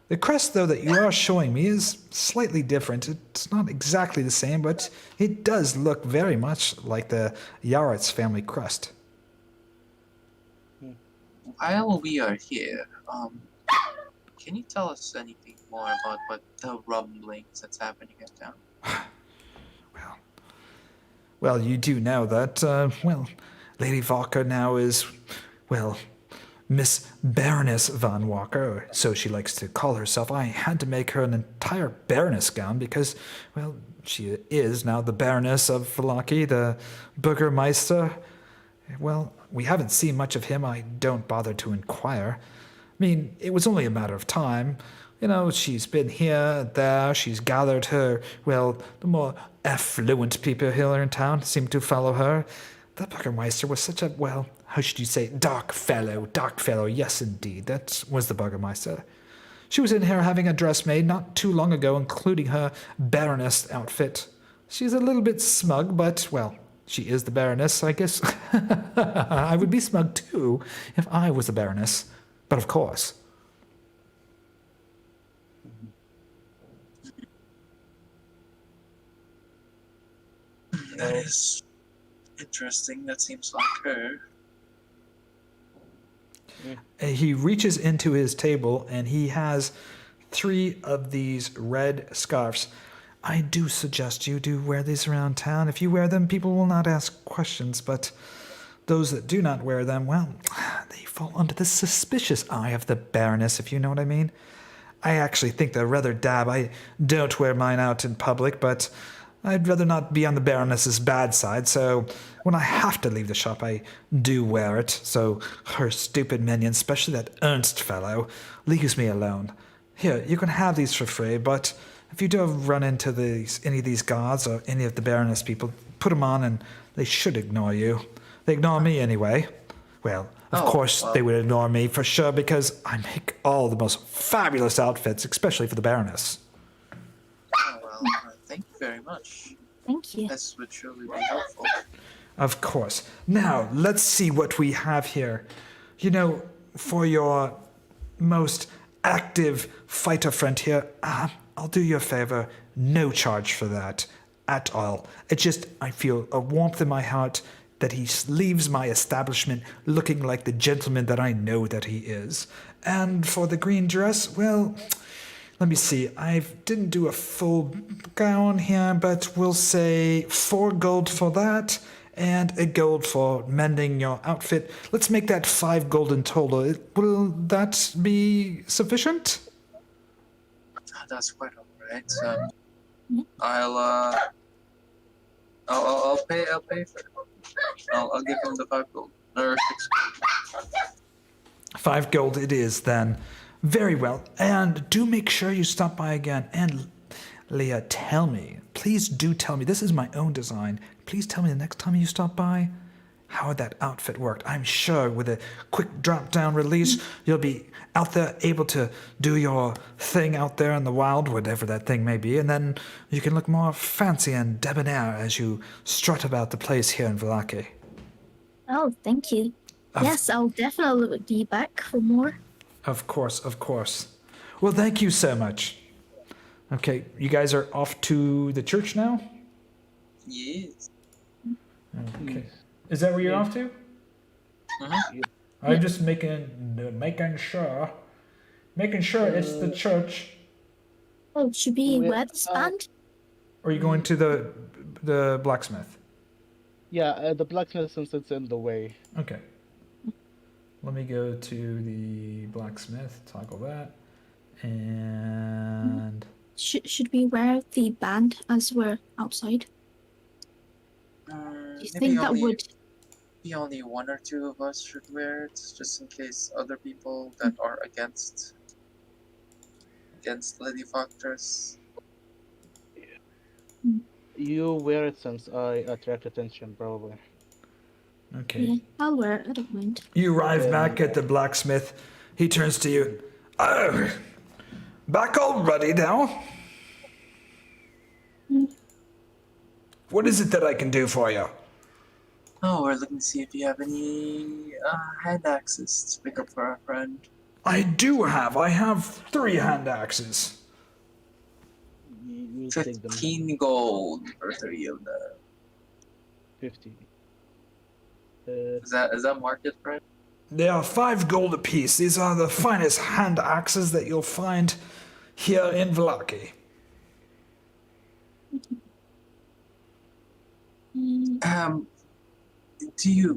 The crest, though, that you are showing me is slightly different. It's not exactly the same, but it does look very much like the Yaret's family crest. while we are here, can you tell us anything more about what the rumblings that's happening in town? Well, you do know that, Lady Walker now is, well, Miss Baroness von Walker, so she likes to call herself. I had to make her an entire Baroness gown because, well, she is now the Baroness of Vallaki, the Burgermeister. Well, we haven't seen much of him. I don't bother to inquire. I mean, it was only a matter of time. You know, she's been here, there, she's gathered her, well, the more affluent people here in town seem to follow her. The Burgermeister was such a, well, how should you say, dark fellow, yes indeed, that was the Burgermeister. She was in here having a dress made not too long ago, including her Baroness outfit. She's a little bit smug, but, well, she is the Baroness, I guess. I would be smug too if I was the Baroness, but of course. That is interesting. That seems like her. He reaches into his table and he has 3 of these red scarves. I do suggest you do wear these around town. If you wear them, people will not ask questions, but those that do not wear them, well, they fall under the suspicious eye of the Baroness, if you know what I mean. I actually think they're rather dab. I don't wear mine out in public, but I'd rather not be on the Baroness's bad side, so when I have to leave the shop, I do wear it, so her stupid minion, especially that Ernst fellow, leaves me alone. Here, you can have these for free, but if you do run into any of these guards or any of the Baroness people, put them on and they should ignore you. They ignore me anyway. Well, of course they would ignore me for sure because I make all the most fabulous outfits, especially for the Baroness. Oh, well, thank you very much. Thank you. This would surely be helpful. Of course. Now, let's see what we have here. You know, for your most active fighter friend here, I'll do you a favor. No charge for that at all. It just, I feel a warmth in my heart that he leaves my establishment looking like the gentleman that I know that he is. And for the green dress, well, let me see. I didn't do a full gown here, but we'll say 4 gold for that and a gold for mending your outfit. Let's make that 5 gold in total. Will that be sufficient? That's quite alright. I'll pay for it. I'll give him the 5 gold. Or 6 gold. 5 gold it is then. Very well. And do make sure you stop by again. And Leah, tell me, please do tell me, this is my own design. Please tell me the next time you stop by, how that outfit worked. I'm sure with a quick drop-down release, you'll be out there able to do your thing out there in the wild, whatever that thing may be, and then you can look more fancy and debonair as you strut about the place here in Vallaki. Oh, thank you. Yes, I'll definitely be back for more. Of course, of course. Well, thank you so much. Okay, you guys are off to the church now? Yes. Okay. Is that where you're off to? I'm just making sure it's the church. Oh, should we wear this band? Or are you going to the blacksmith? Yeah, the blacksmith, since it's in the way. Okay. Let me go to the blacksmith, toggle that, and... Should we wear the band as we're outside? Do you think that would... Maybe only one or two of us should wear it, just in case other people that are against Lady Factors. You wear it since I attract attention, probably. Okay. Yeah, I'll wear it, I don't mind. You arrive back at the blacksmith. He turns to you. Oh, back already now? What is it that I can do for you? Oh, we're looking to see if you have any hand axes to pick up for our friend. I have 3 hand axes. You take them. 15 gold for 3 of them. 50. Is that market price? They are 5 gold apiece. These are the finest hand axes that you'll find here in Vallaki.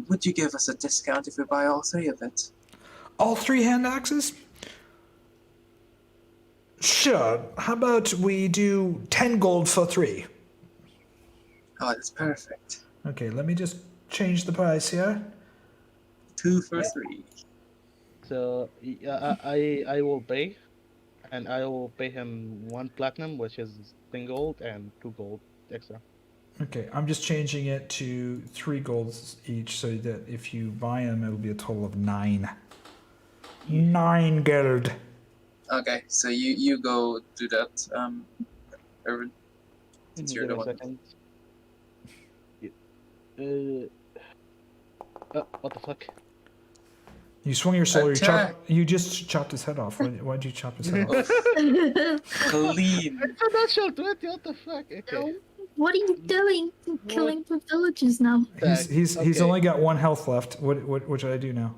Would you give us a discount if we buy all 3 of it? All 3 hand axes? Sure. How about we do 10 gold for 3? Oh, that's perfect. Okay, let me just change the price here. 2 for 3. So I will pay, and I will pay him 1 platinum, which is 10 gold, and 2 gold extra. Okay, I'm just changing it to 3 golds each so that if you buy them, it'll be a total of 9. 9 gold. Okay, so you go do that, Ervan. Since you're the one. What the fuck? You swung your sword. Attack. You just chopped his head off. Why'd you chop his head off? Clean. It's a natural 20. What the fuck? Okay. What are you doing? You're killing the villagers now. He's Okay. only got 1 health left. What should I do now?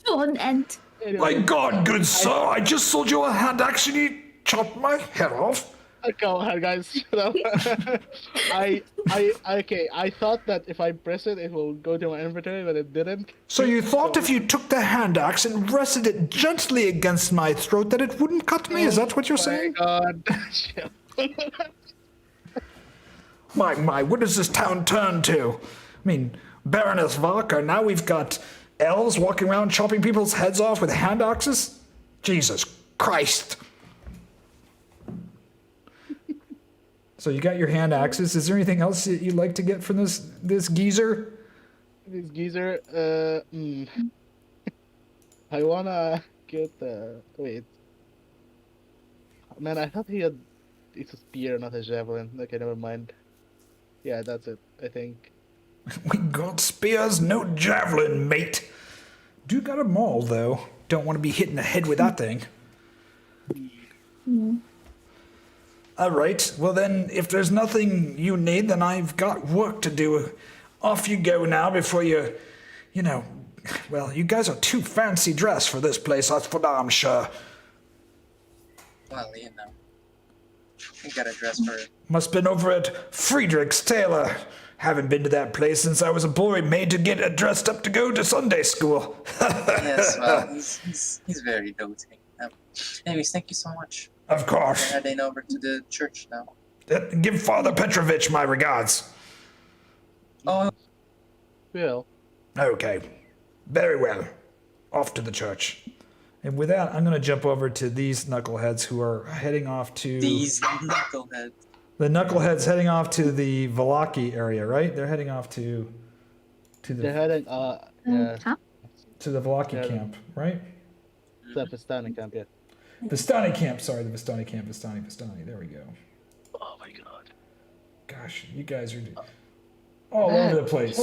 One end. My God, good sir! I just sold you a hand axe and you chopped my head off. Go ahead, guys. Shut up. I thought that if I press it, it will go to my inventory, but it didn't. So you thought if you took the hand axe and rested it gently against my throat that it wouldn't cut me? Is that what you're saying? God. My, what does this town turn to? I mean, Baroness Valka, now we've got elves walking around chopping people's heads off with hand axes? Jesus Christ. So you got your hand axes. Is there anything else that you'd like to get from this geezer? This geezer, I wanna get wait. Man, I thought it's a spear, not a javelin. Okay, never mind. Yeah, that's it, I think. We got spears, no javelin, mate. Do got a maul, though. Don't want to be hit in the head with that thing. All right, well then, if there's nothing you need, then I've got work to do. Off you go now before you well, you guys are too fancy dressed for this place, that's for damn sure. Well, we got a dress for it. Must been over at Friedrich's Tailor. Haven't been to that place since I was a boy made to get dressed up to go to Sunday school. Yes, well, he's very doting. Anyways, thank you so much. Of course. We're heading over to the church now. Give Father Petrovich my regards. Oh, Well, Okay, very well. Off to the church. And with that, I'm going to jump over to these knuckleheads who are heading off to... these knuckleheads. The knuckleheads heading off to the Vallaki area, right? They're heading off to They're the heading, yeah, Huh? Vallaki Yeah. camp, right? the Vistani camp, yeah. Vistani camp. Sorry, the Vistani camp. Vistani. There we go. Oh my god. Gosh, you guys are all Man, over the place.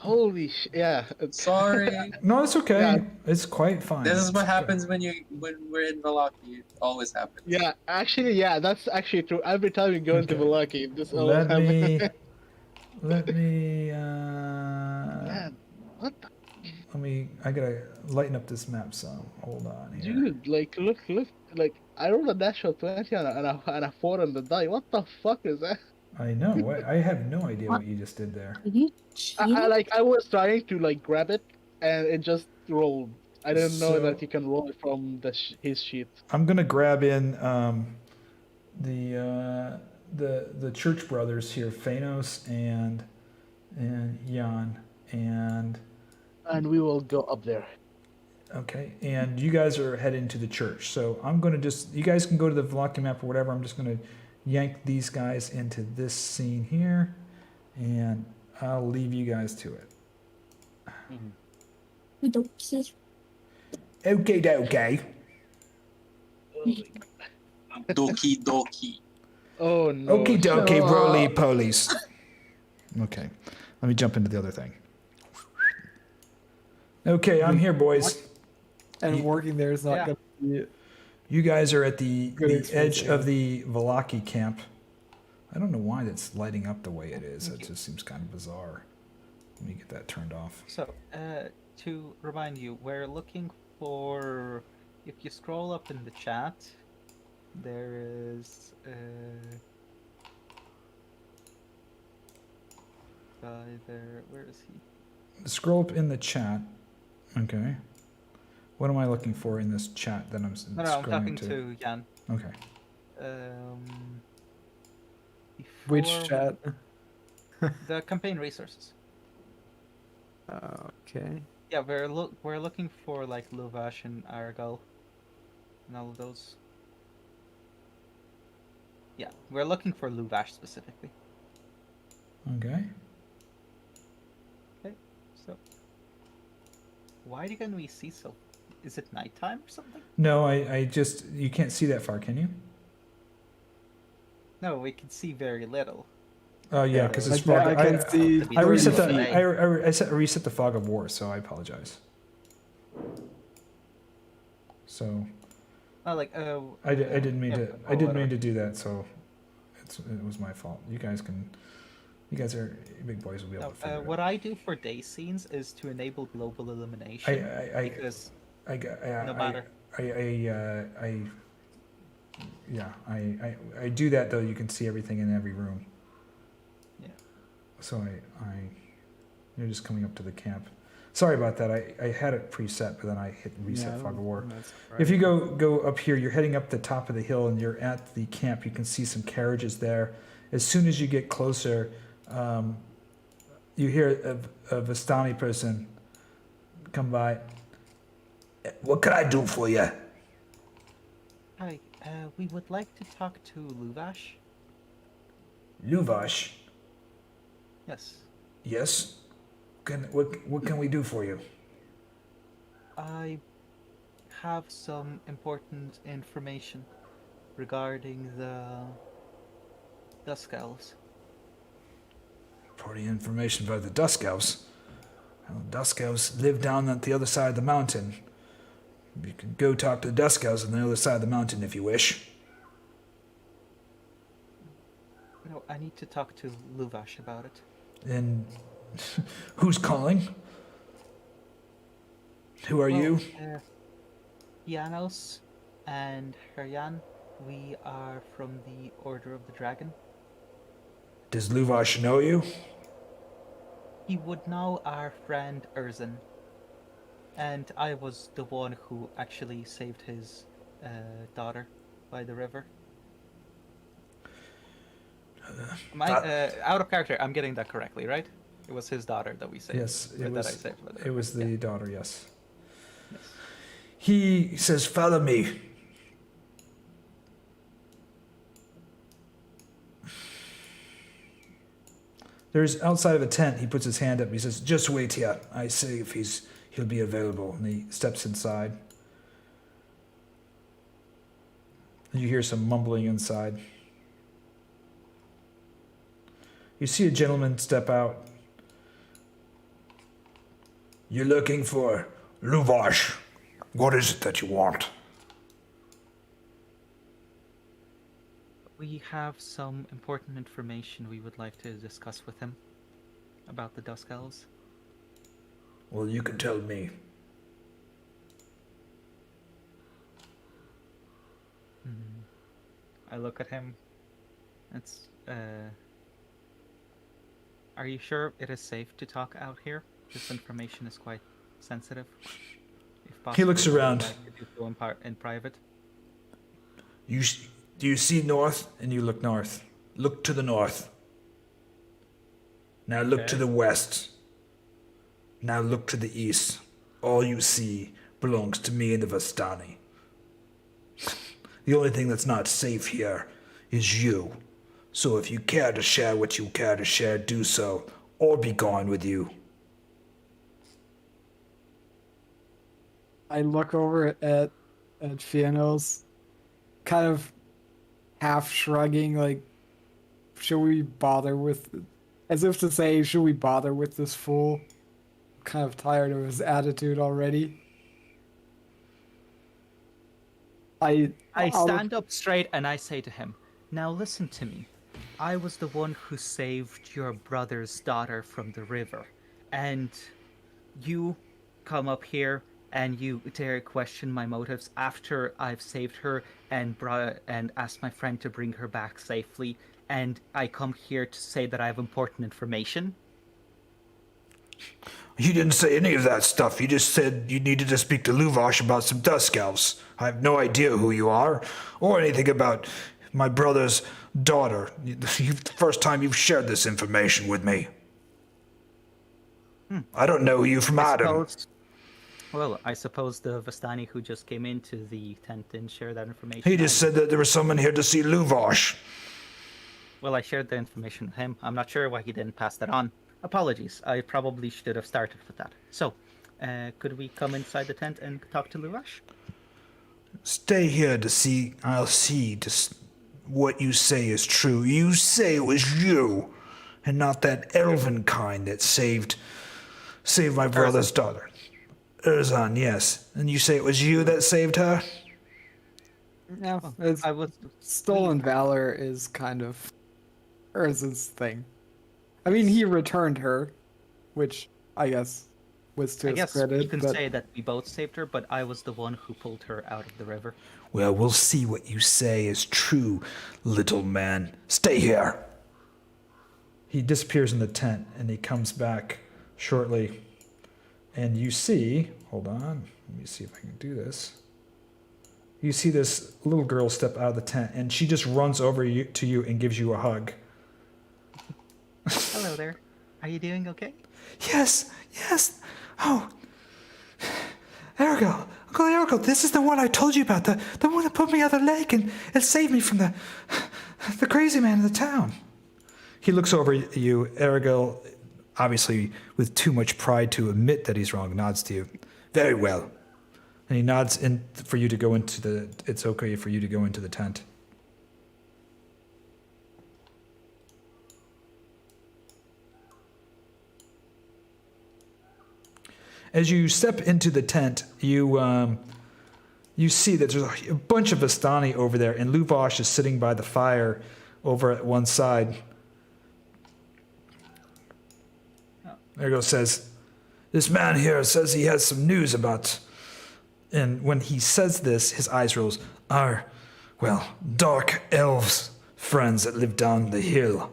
Holy shit, yeah. Sorry. No, it's okay. Yeah. It's quite fine. This is what It's happens when we're in Vallaki. It always happens. Yeah, actually, yeah, that's actually true. Every time we go into Okay. Vallaki, this good. always happens. Let me. Man, what the I gotta lighten up this map some. Hold on here. dude? Like, look, like, I rolled a natural 20 and a 4 on the die. What the fuck is that? I know. I have no idea what you just did there. Are you cheating? I was trying to, like, grab it, and it just rolled. I didn't know So- that you can roll it from his sheet. I'm gonna grab in the church brothers here, Fiannos and Jan, and And we will go up there. okay, and you guys are heading to the church. So I'm gonna you guys can go to the Vallaki map or whatever. I'm just gonna yank these guys into this scene here, and I'll leave you guys to it. We don't see. Okay. Doki doki. Oh no. Okie dokie, roly polies. Okay, let me jump into the other thing. Okay, I'm here, boys. And working there is not Yeah. going to be. You guys are at the Good experience, edge of the Vallaki camp. I don't know why that's lighting up the way it is. It just seems kind of bizarre. Let me get that turned off. So, to remind you, we're looking for. If you scroll up in the chat, there is guy there. Where is he? Scroll up in the chat. Okay. What am I looking for in this chat that I'm No, I'm scrolling talking to Jan. Okay. Which before- chat? The campaign resources. Okay. Yeah, we're looking for like Luvash and Argal and all of those. Yeah, we're looking for Luvash specifically. Okay. Okay, so why can we see so? Is it nighttime or something? No, I just you can't see that far, can you? No, we can see very little. Oh yeah, because it's I fog. can see. I reset 30 the feet. I reset the fog of war, so I apologize. So Oh, like I didn't mean yeah, to I didn't mean to do that, so it was my fault. You guys are big boys will be able No, to figure it what out. I do for day scenes is to enable global elimination because I no matter. I do that though. You can see everything in every room. Yeah. So you're just coming up to the camp. Sorry about that. I had it preset, but then I hit reset Yeah, fog of war. that's If right. you go up here, you're heading up the top of the hill, and you're at the camp. You can see some carriages there. As soon as you get closer, you hear a Vistani person come by. What can I do for you? Hi, we would like to talk to Luvash. Luvash. Yes. Yes. What can we do for you? I have some important information regarding the Dusk Elves. Pretty information about the Dusk Elves. Well, Dusk Elves live down at the other side of the mountain. You can go talk to the Dusk Elves on the other side of the mountain if you wish. No, I need to talk to Luvash about it. And who's calling? Who are you? Fiannos and Herjann. We are from the Order of the Dragon. Does Luvash know you? He would know our friend Ervan. And I was the one who actually saved his daughter by the river. Out of character, I'm getting that correctly, right? It was his daughter that we saved. Yes, that I saved by the river. it was the Yeah. daughter, yes. Yes. He says, follow me. There's outside of a tent. He puts his hand up. He says, "Just wait here. I see if he'll be available." And he steps inside. And you hear some mumbling inside. You see a gentleman step out. "You're looking for Luvash. What is it that you want?" We have some important information we would like to discuss with him about the Dusk Elves. "Well, you can tell me." I look at him. Are you sure it is safe to talk out here? This information is quite sensitive. If possible, He looks I would around. like to do so in private. Do you see north? And you look north. Look to the north. Now look to Okay. the west. Now look to the east. All you see belongs to me and the Vastani. The only thing that's not safe here is you. So if you care to share what you care to share, do so, or be gone with you. I look over at Fiannos, kind of half shrugging, like, should we bother with, as if to say, should we bother with this fool? I'm kind of tired of his attitude already. I I'll look- stand up straight and I say to him, "Now listen to me. I was the one who saved your brother's daughter from the river, and you come up here and you dare question my motives after I've saved her and asked my friend to bring her back safely, and I come here to say that I have important information." You didn't say any of that stuff. You just said you needed to speak to Luvash about some Dusk Elves. I have no idea who you are, or anything about my brother's daughter. The first time you've shared this information with me. I don't know you from Adam. I suppose the Vastani who just came into the tent didn't share that information. He just said that there was someone here to see Luvash. Well, I shared the information with him. I'm not sure why he didn't pass that on. Apologies. I probably should have started with that. So, could we come inside the tent and talk to Luvash? Stay here to see. I'll see what you say is true. You say it was you, and not that elven kind that saved my brother's daughter. Herjann, yes. And you say it was you that saved her? Yeah, it's, I was. stolen valor is kind of Urza's thing. I mean, he returned her, which I guess was to I his guess credit. you can but say that we both saved her, but I was the one who pulled her out of the river. Well, we'll see what you say is true, little man. Stay here. He disappears in the tent, and he comes back shortly. And you see, hold on, let me see if I can do this. You see this little girl step out of the tent, and she just runs over to you and gives you a hug. Hello there. Are you doing okay? Yes. Oh, Ergel, Uncle Ergel, this is the one I told you about, the one that put me out of the lake and saved me from the crazy man in the town. He looks over at you, Ergel, obviously with too much pride to admit that he's wrong, nods to you. Very well. And he nods in for you to go into it's okay for you to go into the tent. As you step into the tent, you see that there's a bunch of Vastani over there, and Luvash is sitting by the fire over at one side. Ergo says, "This man here says he has some news about..." And when he says this, his eyes rolls. Dark elves friends that live down the hill.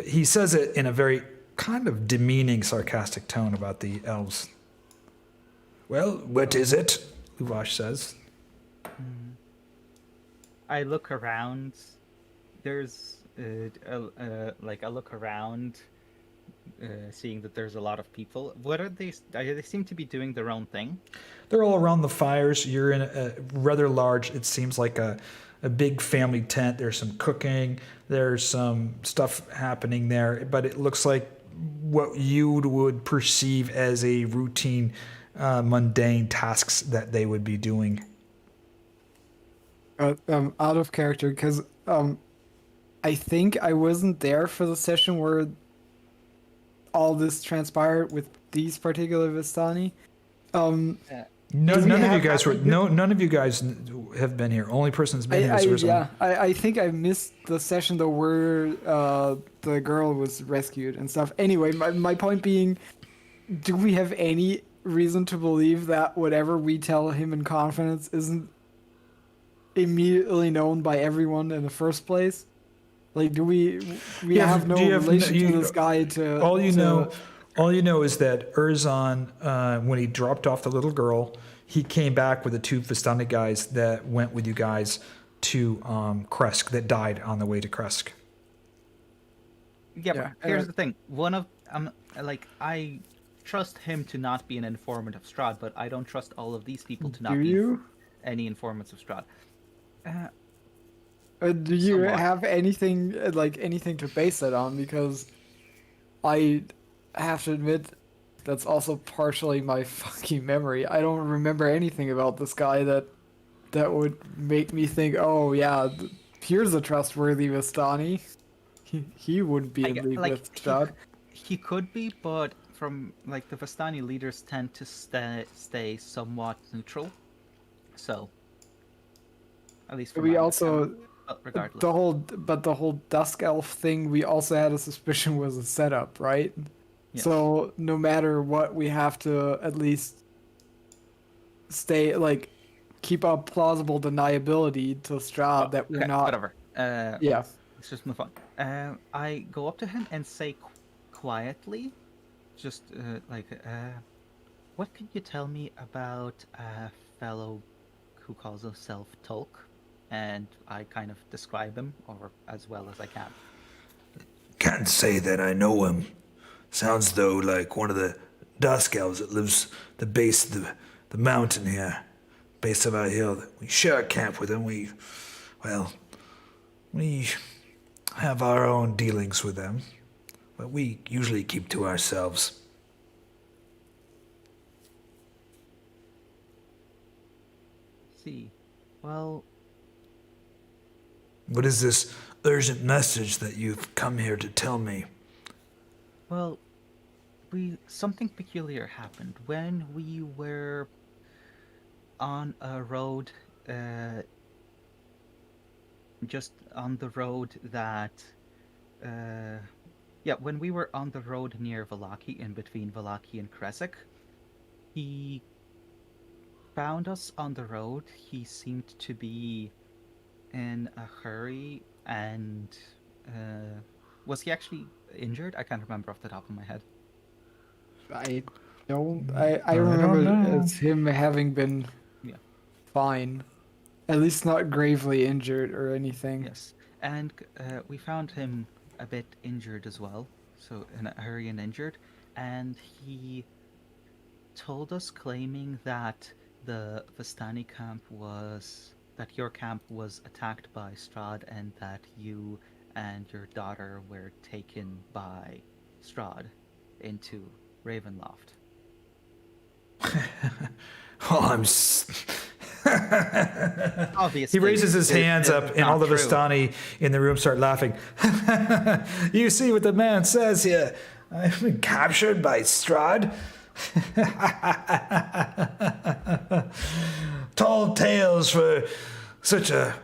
He says it in a very kind of demeaning, sarcastic tone about the elves. Well, what is it? Luvash says. I look around. There's I look around, seeing that there's a lot of people. What are they? They seem to be doing their own thing. They're all around the fires. You're in a rather large, it seems like a a big family tent. There's some cooking. There's some stuff happening there, but it looks like what you would perceive as a routine, mundane tasks that they would be doing. Out of character, because I think I wasn't there for the session where all this transpired with these particular Vistani. None of you guys were. None of you guys have been here. Only person that's been here is Herjann. I think I missed the session though where the girl was rescued and stuff. Anyway, my point being, do we have any reason to believe that whatever we tell him in confidence isn't immediately known by everyone in the first place? Like, do we have no relation to this guy to... All you know is that Ervan, when he dropped off the little girl, he came back with the 2 Vistani guys that went with you guys to Kresk, that died on the way to Kresk. Yeah, but here's the thing. One of I trust him to not be an informant of Strahd, but I don't trust all of these people to not be any informants of Strahd. Do you Somewhat. have anything to base that on? Because I have to admit, that's also partially my fucking memory. I don't remember anything about this guy that would make me think, oh yeah, here's a trustworthy Vistani. He wouldn't be in league with Strahd. He could be, but from the Vistani leaders tend to stay somewhat neutral. So, at least for We also regardless. the whole Dusk Elf thing, we also had a suspicion was a setup, right? Yes. So no matter what, we have to at least keep up plausible deniability to Strahd that we're not. Whatever. Yeah. Let's just move on. I go up to him and say quietly, just what could you tell me about a fellow who calls himself Tolk? And I kind of describe him, or as well as I can. Can't say that I know him. Sounds though like one of the Dusk Elves that lives the base of the mountain here, base of our hill. We share a camp with him. We have our own dealings with them, but we usually keep to ourselves. See, well, What is this urgent message that you've come here to tell me? well, something peculiar happened when we were on a road, just on the road that, when we were on the road near Vallaki, in between Vallaki and Khyraezul, he found us on the road. He seemed to be in a hurry, and was he actually injured? I can't remember off the top of my head. I remember know. it's him having been fine, at least not gravely injured or anything. Yes, and we found him a bit injured as well, so in a hurry and injured, and he told us, claiming that the Vistani camp that your camp was attacked by Strahd, and that you and your daughter were taken by Strahd into Ravenloft. Obviously, He raises his hands up, and all the Vistani in the room start laughing. You see what the man says here? I've been captured by Strahd. Tall tales for such a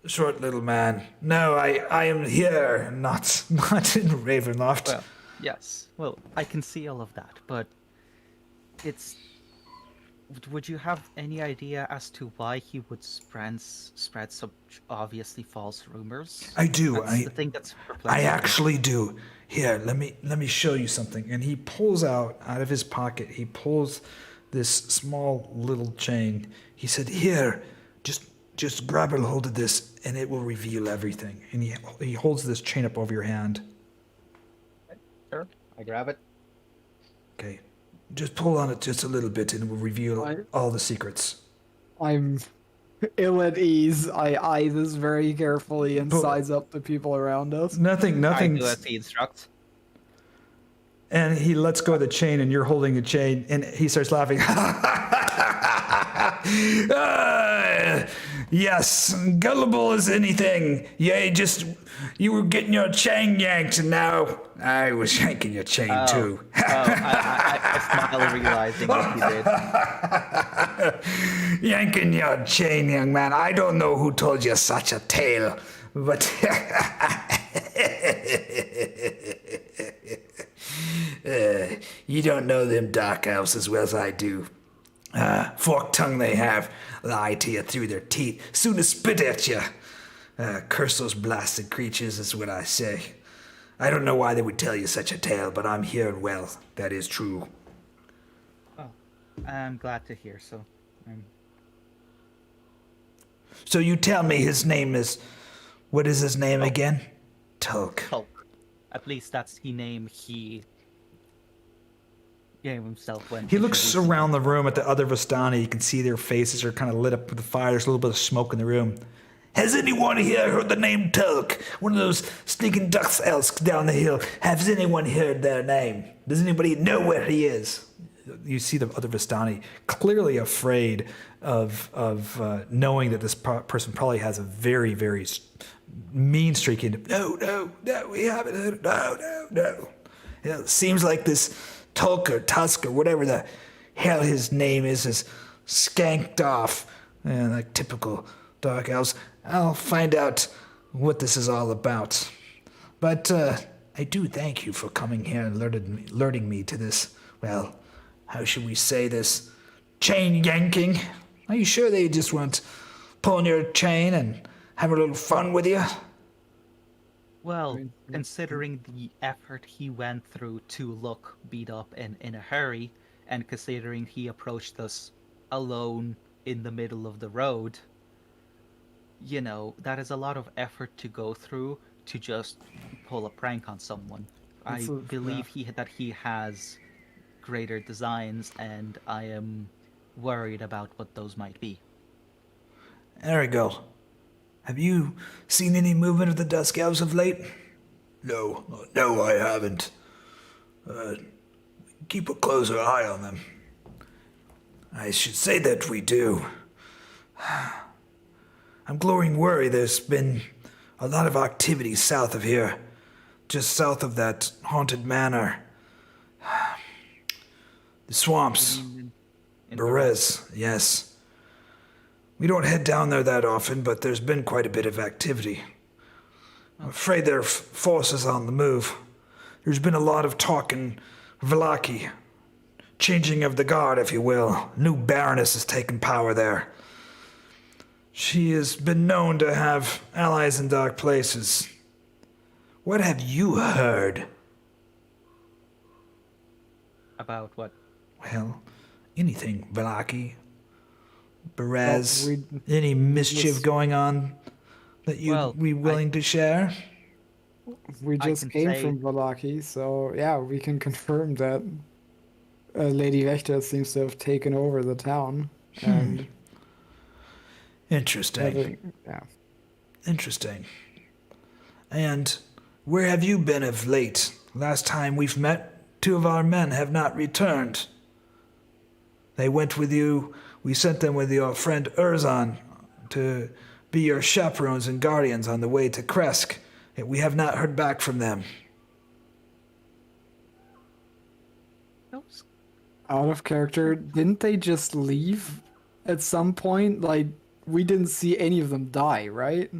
short little man. No, I am here, not in Ravenloft. Well, yes. Well, I can see all of that, but would you have any idea as to why he would spread such obviously false rumors? I do. That's the thing that's I perplexing. actually do. Here, let me show you something. And he pulls out of his pocket, he pulls this small little chain. He said, "Here, just grab a hold of this, and it will reveal everything." And he holds this chain up over your hand. Sure, I grab it. Okay, just pull on it just a little bit, and it will reveal all the secrets. I'm ill at ease, I eye this very carefully and But- size up the people around us. Nothing. I do as he instructs. And he lets go of the chain, and you're holding the chain, and he starts laughing. Yes, gullible as anything. You were getting your chain yanked, and now I was yanking your chain too. I smile realizing what you did. Yanking your chain, young man. I don't know who told you such a tale, but you don't know them dark elves as well as I do. Forked tongue they have, lie to you through their teeth, soon as spit at you. Curse those blasted creatures is what I say. I don't know why they would tell you such a tale, but I'm here and well. That is true. Oh, I'm glad to hear so. So you tell me his name is... What is his name again? Tulk. Hulk. At least that's the name he gave himself when He looks introducing around the room at the other Vistani. You can see their faces are kind of lit up with the fire. There's a little bit of smoke in the room. Has anyone here heard the name Tulk? One of those sneaking ducks elves down the hill. Has anyone heard their name? Does anybody know where he is? You see the other Vistani clearly afraid of knowing that this person probably has a very, very mean streak in it. No, we haven't heard it. No. It seems like this Tulk or Tusk or whatever the hell his name is skanked off. Like typical dark elves. I'll find out what this is all about. But I do thank you for coming here and alerting me to this, well, how should we say this, chain yanking. Are you sure they just weren't pulling your chain and having a little fun with you? Well, considering the effort he went through to look beat up in a hurry, and considering he approached us alone in the middle of the road, you know, that is a lot of effort to go through to just pull a prank on someone. I believe that he has greater designs, and I am worried about what those might be. There we go. Have you seen any movement of the Dusk Elves of late? No, I haven't. Keep a closer eye on them. I should say that we do. I'm growing worried there's been a lot of activity south of here. Just south of that haunted manor. The swamps. Berez, yes. We don't head down there that often, but there's been quite a bit of activity. I'm afraid there are forces on the move. There's been a lot of talk in Vallaki. Changing of the guard, if you will. New Baroness has taken power there. She has been known to have allies in dark places. What have you heard? About what? Well, anything, Vallaki, Berez, Well, any mischief going on that you'd be willing to share? We I just can came say- from Vallaki, so yeah, we can confirm that Lady Wächter seems to have taken over the town. And Interesting. yeah. Interesting. And where have you been of late? Last time we've met, 2 of our men have not returned. They went with you. We sent them with your friend Ervan to be your chaperones and guardians on the way to Kresk. We have not heard back from them. Those Out of character, didn't they just leave at some point? Like, we didn't see any of them die, right?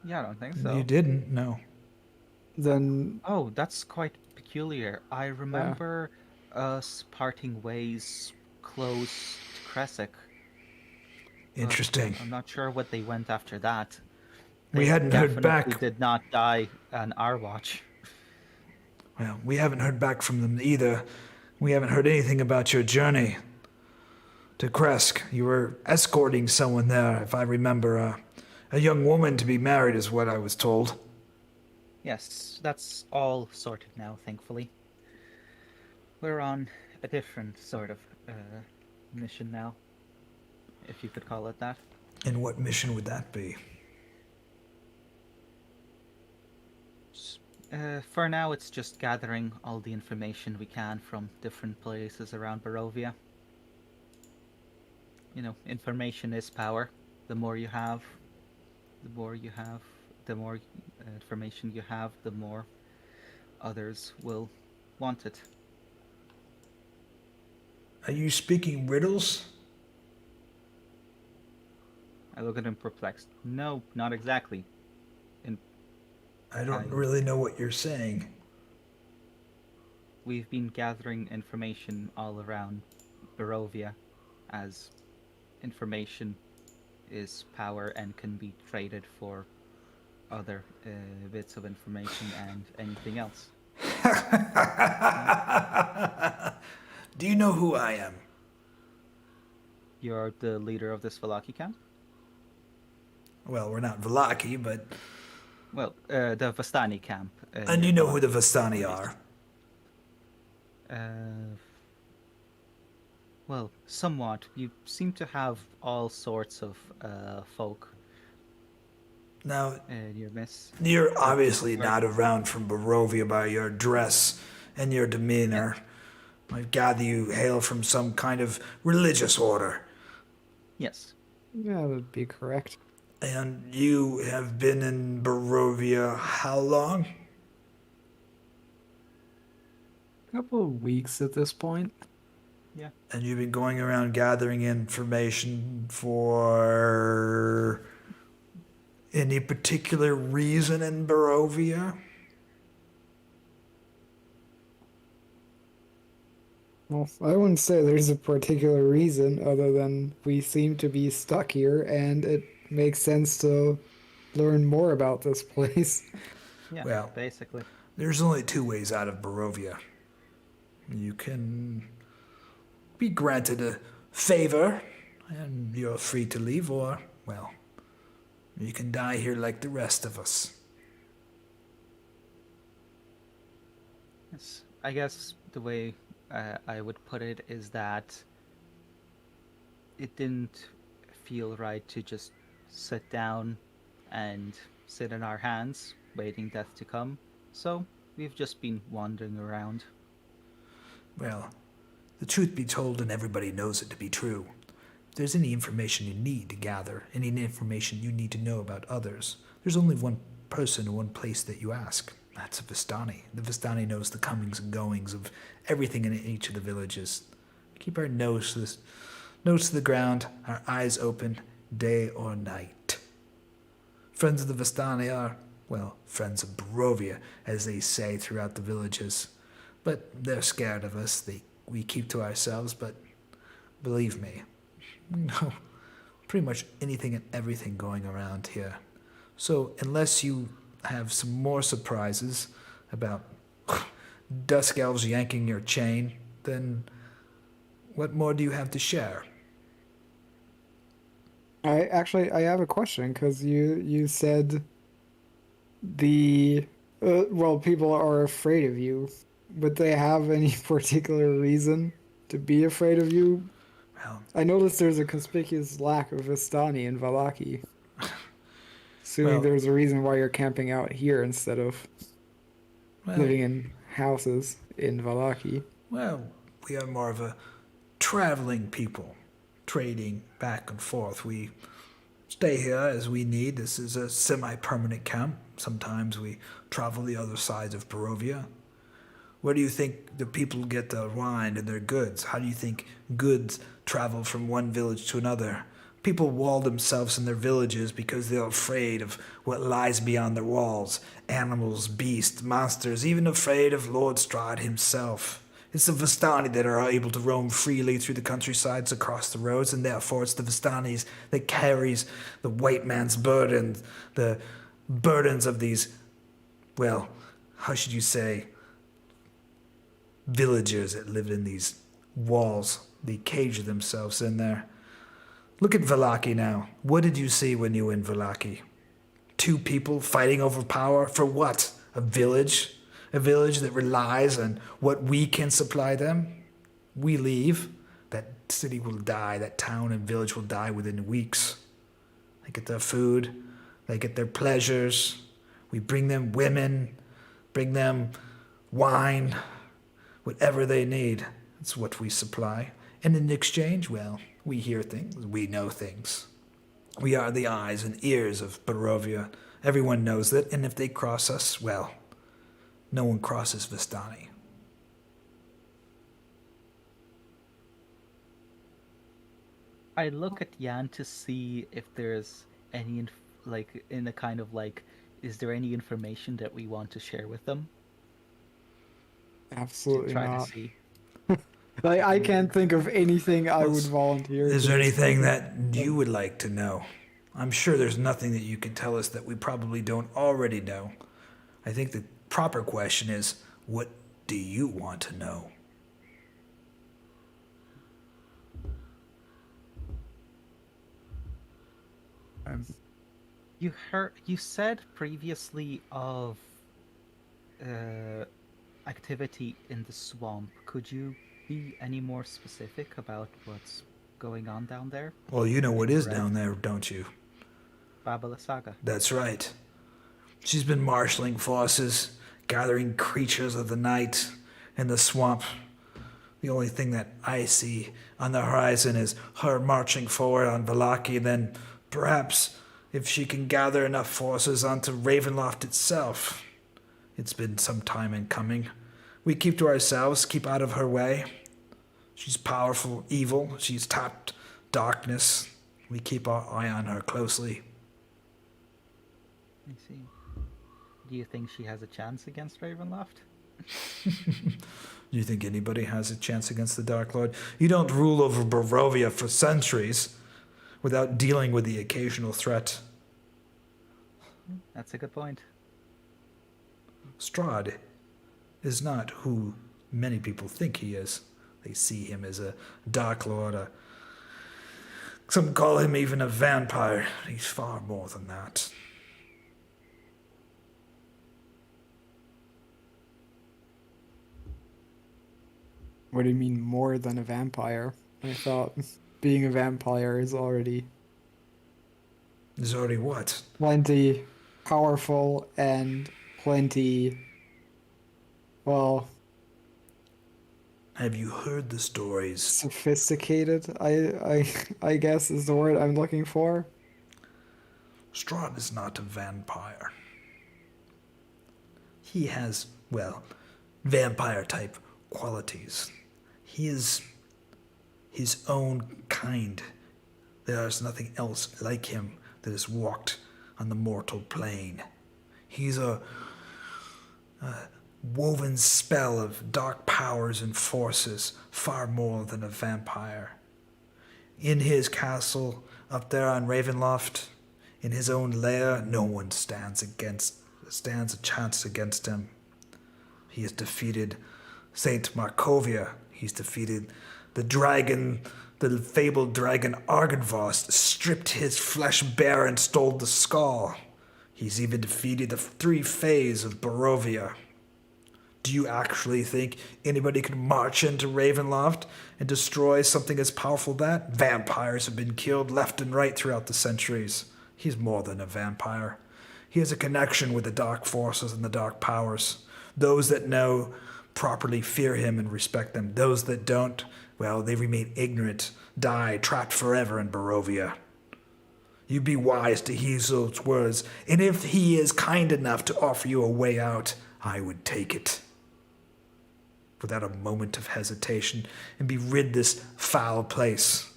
Yeah, I don't think so. You didn't? No. Then Oh, that's quite peculiar. I remember us parting ways close to Kresik. Interesting. I'm not sure what they went after that. We They hadn't heard definitely back. did not die on our watch. Well, we haven't heard back from them either. We haven't heard anything about your journey to Kresk. You were escorting someone there, if I remember. A young woman to be married is what I was told. Yes, that's all sorted now, thankfully. We're on a different sort of mission now, if you could call it that. And what mission would that be? For now, it's just gathering all the information we can from different places around Barovia. You know, information is power. The more you have, the more information you have, the more others will want it. Are you speaking riddles? I look at him perplexed. No, not exactly. I don't really know what you're saying. We've been gathering information all around Barovia, as information is power and can be traded for other bits of information and anything else. Do you know who I am? You're the leader of this Vallaki camp? Well, we're not Vallaki, but... Well, the Vastani camp. And you know who the Vastani are? Well, somewhat. You seem to have all sorts of folk Now, in your midst. you're obviously not around from Barovia by your dress and your demeanor. I gather you hail from some kind of religious order. Yes. Yeah, that would be correct. And you have been in Barovia how long? A couple of weeks at this point. Yeah. And you've been going around gathering information for any particular reason in Barovia? Well, I wouldn't say there's a particular reason other than we seem to be stuck here and it makes sense to learn more about this place. Yeah, Well, basically. There's only two ways out of Barovia. You can be granted a favor, and you're free to leave, or, well, you can die here like the rest of us. Yes. I guess the way I would put it is that it didn't feel right to just sit down and sit in our hands, waiting death to come. So we've just been wandering around. Well, the truth be told, and everybody knows it to be true, if there's any information you need to gather, any information you need to know about others, there's only one person or one place that you ask. That's a Vistani. The Vistani knows the comings and goings of everything in each of the villages. Keep our nose to the ground, our eyes open, day or night. Friends of the Vistani are, well, friends of Barovia, as they say throughout the villages. But they're scared of us. We keep to ourselves, but believe me, we know pretty much anything and everything going around here. So unless you have some more surprises about dusk elves yanking your chain, then what more do you have to share? I have a question because you said people are afraid of you. Would they have any particular reason to be afraid of you? Well, I noticed there's a conspicuous lack of Vistani in Vallaki. Assuming there's a reason why you're camping out here instead of living in houses in Vallaki. Well, we are more of a traveling people, trading back and forth. We stay here as we need. This is a semi-permanent camp. Sometimes we travel the other sides of Barovia. Where do you think the people get their wine and their goods? How do you think goods travel from one village to another? People wall themselves in their villages because they're afraid of what lies beyond their walls. Animals, beasts, monsters, even afraid of Lord Strahd himself. It's the Vistani that are able to roam freely through the countrysides across the roads, and therefore it's the Vistanis that carries the white man's burden, the burdens of these, well, how should you say, villagers that live in these walls. They cage themselves in there. Look at Vallaki now. What did you see when you were in Vallaki? Two people fighting over power for what? A village? A village that relies on what we can supply them? We leave. That city will die. That town and village will die within weeks. They get their food, they get their pleasures. We bring them women, bring them wine, whatever they need. That's what we supply. And in exchange, well, we hear things, we know things. We are the eyes and ears of Barovia. Everyone knows that, and if they cross us, well, no one crosses Vistani. I look at Jan to see if there's any, in a kind of like, is there any information that we want to share with them? Absolutely Try not. to see. I can't think of anything I would volunteer. Is to. there anything that you would like to know? I'm sure there's nothing that you can tell us that we probably don't already know. I think the proper question is, what do you want to know? You said previously of activity in the swamp. Could you be any more specific about what's going on down there? Well, you know what is Right. down there, don't you? Babala Saga. That's right. She's been marshaling forces, gathering creatures of the night in the swamp. The only thing that I see on the horizon is her marching forward on Vallaki, then perhaps if she can gather enough forces onto Ravenloft itself. It's been some time in coming. We keep to ourselves, keep out of her way. She's powerful, evil. She's tapped darkness. We keep our eye on her closely. I see. Do you think she has a chance against Ravenloft? Do you think anybody has a chance against the Dark Lord? You don't rule over Barovia for centuries without dealing with the occasional threat. That's a good point. Strahd is not who many people think he is. They see him as a Dark Lord, some call him even a vampire. He's far more than that. What do you mean more than a vampire? I thought being a vampire is already Is already what? plenty powerful and plenty, well, Have you heard the stories? sophisticated. I guess is the word I'm looking for. Strahd is not a vampire. He has, well, vampire-type qualities. He is his own kind. There is nothing else like him that has walked on the mortal plane. He's a woven spell of dark powers and forces, far more than a vampire. In his castle, up there on Ravenloft, in his own lair, no one stands a chance against him. He has defeated Saint Markovia. He's defeated the dragon, the fabled dragon Argynvost, stripped his flesh bare and stole the skull. He's even defeated the 3 Feys of Barovia. Do you actually think anybody could march into Ravenloft and destroy something as powerful as that? Vampires have been killed left and right throughout the centuries. He's more than a vampire. He has a connection with the dark forces and the dark powers. Those that know properly fear him and respect them. Those that don't, well, they remain ignorant, die trapped forever in Barovia. You be wise to Khyraezul's words, and if he is kind enough to offer you a way out, I would take it. Without a moment of hesitation, and be rid this foul place.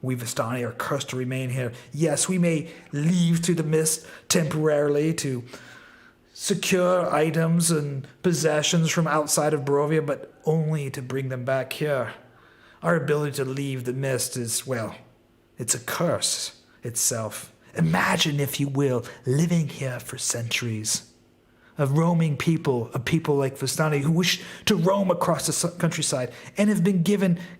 We Vistani are cursed to remain here. Yes, we may leave to the mist temporarily to secure items and possessions from outside of Barovia, but only to bring them back here. Our ability to leave the mist is, well, it's a curse itself. Imagine, if you will, living here for centuries. A roaming people, a people like Vistani who wish to roam across the countryside and have been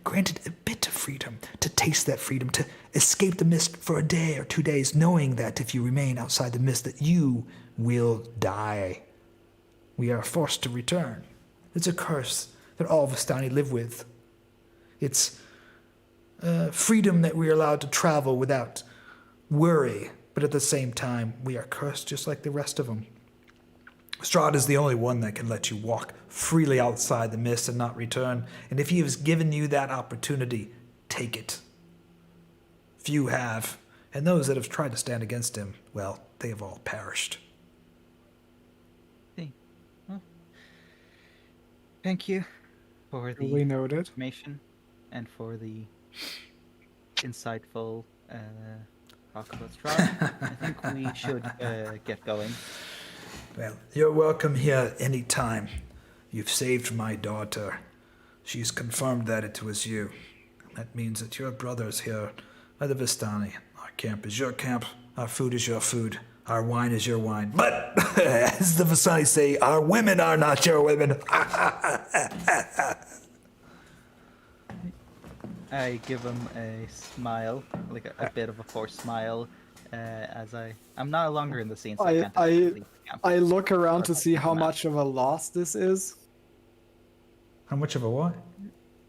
granted a bit of freedom, to taste that freedom, to escape the mist for a day or 2 days, knowing that if you remain outside the mist that you will die. We are forced to return. It's a curse that all Vistani live with. It's freedom that we're allowed to travel without worry, but at the same time, we are cursed just like the rest of them. Strahd is the only one that can let you walk freely outside the mist and not return, and if he has given you that opportunity, take it. Few have, and those that have tried to stand against him, well, they have all perished. Well, thank you for the Duly noted. information and for the insightful talk about Strahd. I think we should get going. Well, you're welcome here any time. You've saved my daughter. She's confirmed that it was you. That means that your brothers here are the Vistani. Our camp is your camp. Our food is your food. Our wine is your wine. But, as the Vistani say, our women are not your women. I give him a smile, like a bit of a forced smile, as I'm no longer in the scene. So I can't actually leave the camp. I look around to see how much of a loss this is. How much of a what?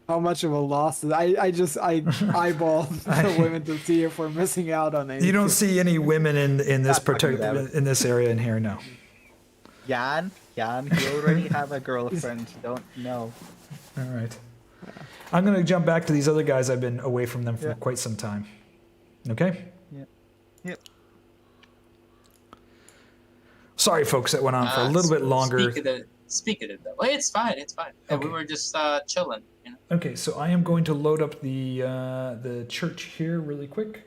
How much of a loss is I eyeball the women to see if we're missing out on anything. You don't see any women in this Not talking particular about it. in this area in here, no. Jan, you already have a girlfriend. Don't know. All right. I'm going to jump back to these other guys. I've been away from them for quite some time. Okay? Yep. Sorry, folks, that went on for a little bit longer. Speak of it though. It's fine. Yeah, Okay. we were just chilling. You know? Okay, so I am going to load up the church here really quick.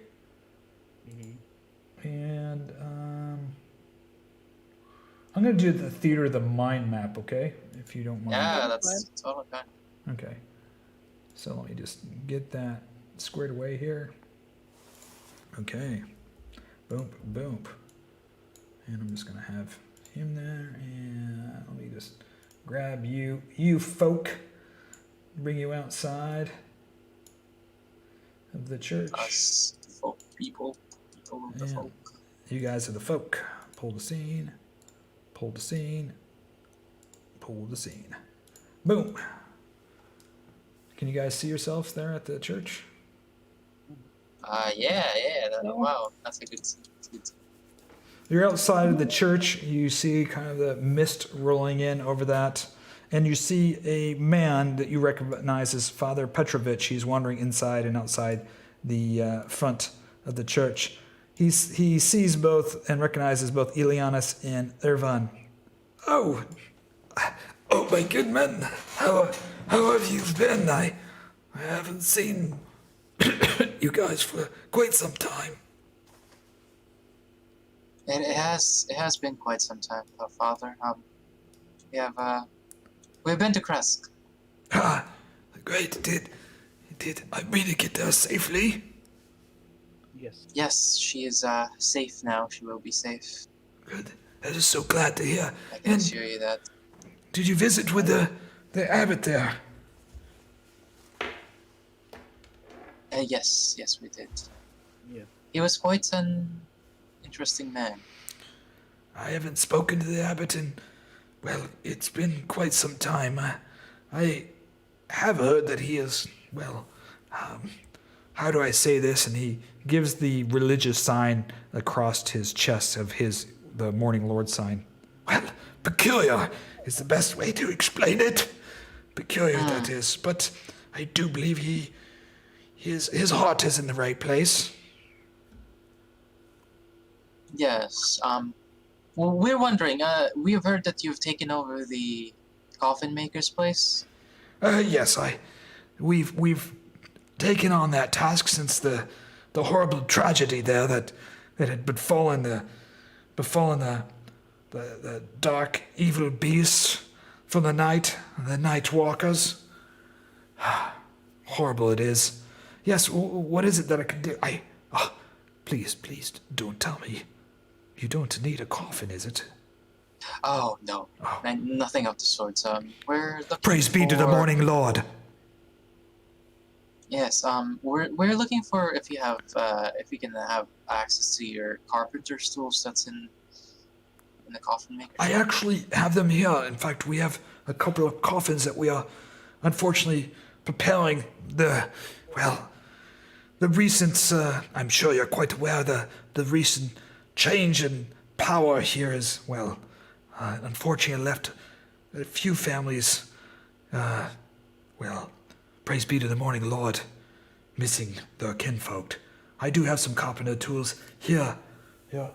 And I'm going to do the Theater of the Mind map, okay? If you don't mind. Yeah, that's totally fine. Okay. So let me just get that squared away here. Okay. Boom, boom. And I'm just going to have him there. And let me just grab you folk. Bring you outside of the church. Us, folk, people of the Yeah. folk. You guys are the folk. Pull the scene. Pull the scene. Pull the scene. Boom. Can you guys see yourselves there at the church? Yeah. Wow, that's a good scene. You're outside of the church. You see kind of the mist rolling in over that. And you see a man that you recognize as Father Petrovich. He's wandering inside and outside the front of the church. He sees both and recognizes both Ileanys and Ervan. Oh my good men. How have you been? I haven't seen you guys for quite some time. It has been quite some time, Father. We've been to Kresk. Ah, great. Did Irina get there safely? Yes, she is safe now. She will be safe. Good. That is so glad to hear. I can And assure you that. did you visit with the abbot there? Yes, we did. Yeah. He was quite an interesting man. I haven't spoken to the abbot in, well, it's been quite some time. I have heard that he is, well, how do I say this? And he gives the religious sign across his chest of the Morning Lord sign. Well, peculiar is the best way to explain it. Peculiar, that is. But I do believe his heart is in the right place. Yes. Well, we're wondering. We have heard that you've taken over the coffin maker's place. Yes, we've taken on that task since the horrible tragedy there that had befallen the dark evil beasts from the night walkers. Horrible it is. Yes, what is it that I can do? Please don't tell me. You don't need a coffin, is it? Oh no, nothing of the sort. We're looking. Praise be to the Morning Lord. Yes. We're looking for if we can have access to your carpenter's tools that's in the coffin maker. I actually have them here. In fact, we have a couple of coffins that we are unfortunately preparing the recent, I'm sure you're quite aware, the recent change in power here is, well, unfortunately left a few families, well, praise be to the Morning Lord, missing their kinfolk. I do have some carpenter tools here.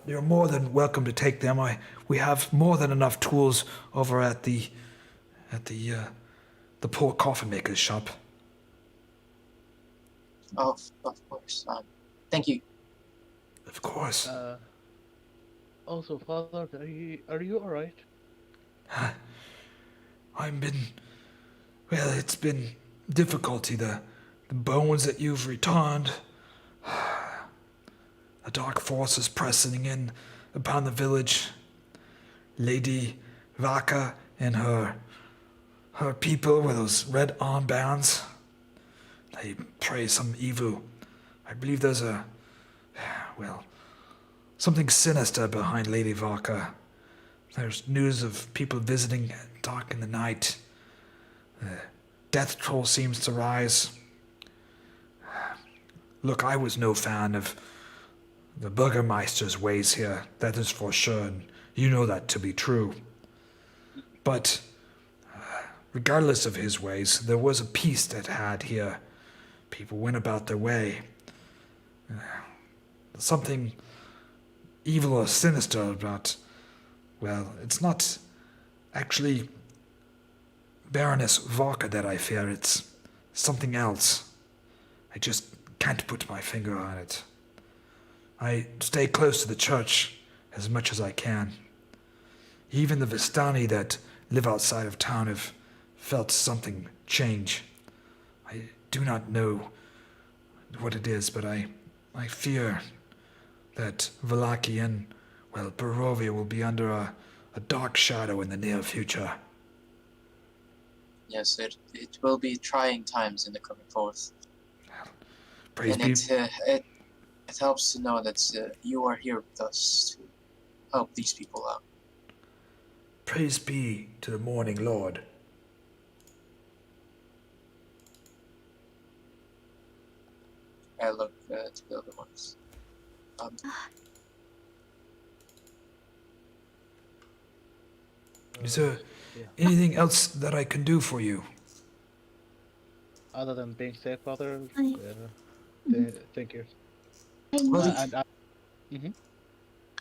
You're more than welcome to take them. We have more than enough tools over at the poor coffin maker's shop. Of course. Thank you. Of course. Also, Father, are you all right? It's been difficulty. The bones that you've returned. A dark force is pressing in upon the village. Lady Vaka and her people with those red armbands. They pray some evil. I believe there's something sinister behind Lady Vaka. There's news of people visiting dark in the night. The death toll seems to rise. Look, I was no fan of the Burgermeister's ways here, that is for sure, and you know that to be true. But regardless of his ways, there was a peace that had here. People went about their way. Something evil or sinister about, well, it's not actually Baroness Vodka that I fear, it's something else. I just can't put my finger on it. I stay close to the church as much as I can. Even the Vistani that live outside of town have felt something change. I do not know what it is, but I fear that Vallaki and, well, Barovia will be under a dark shadow in the near future. Yes, it will be trying times in the coming forth. Praise And be. it helps to know that you are here with us to help these people out. Praise be to the Morning Lord. I look to the other ones. Is there anything else that I can do for you? Other than being safe, Father, thank you.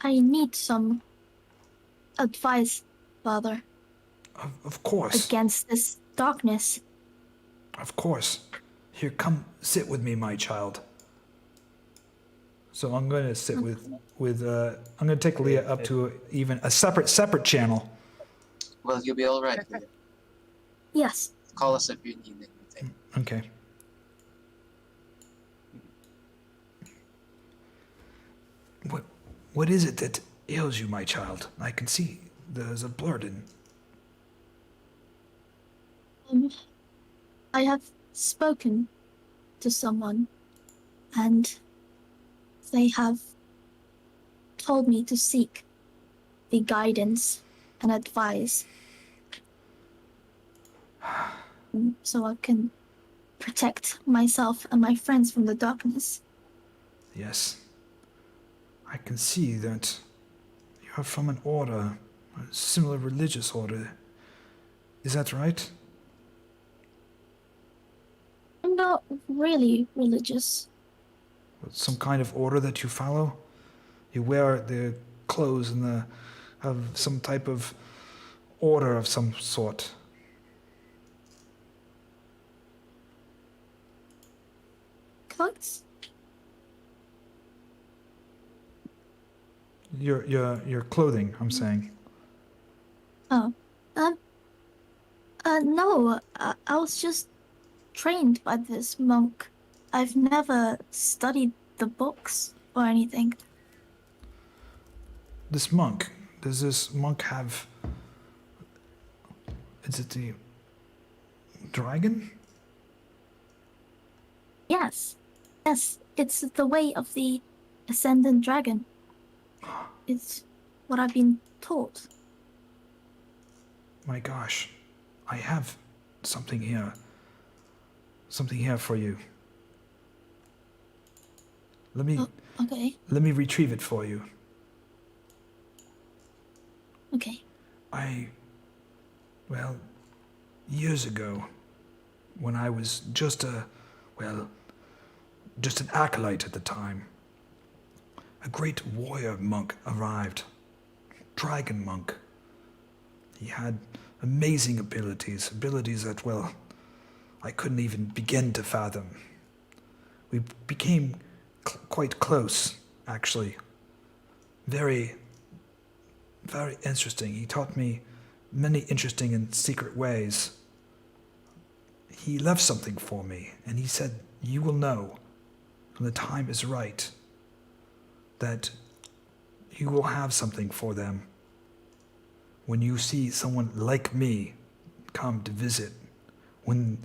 I need some advice, Father, Of course. against this darkness. Of course. Here, come sit with me, my child. So I'm going to sit with I'm going to take Liea up to even a separate channel. Well, you'll be all right. Leah. Yes. Call us if you need anything. Okay. What is it that ails you, my child? I can see there's a blur in. I have spoken to someone, and they have told me to seek the guidance and advice so I can protect myself and my friends from the darkness. Yes. I can see that you are from an order, a similar religious order. Is that right? I'm not really religious. Some kind of order that you follow? You wear the clothes and have some type of order of some sort. Clothes? Your clothing, I'm saying. Oh. No. I was just trained by this monk. I've never studied the books or anything. This monk, does this monk have... Is it the dragon? Yes. Yes, it's the way of the Ascendant Dragon. It's what I've been taught. My gosh, I have something here. Something here for you. Let me Okay. let me retrieve it for you. Okay. Well, years ago, when I was just an acolyte at the time, a great warrior monk arrived. Dragon monk. He had amazing abilities that, well, I couldn't even begin to fathom. We became quite close, actually. Very, very interesting. He taught me many interesting and secret ways. He left something for me, and he said, you will know when the time is right that you will have something for them. When you see someone like me come to visit, when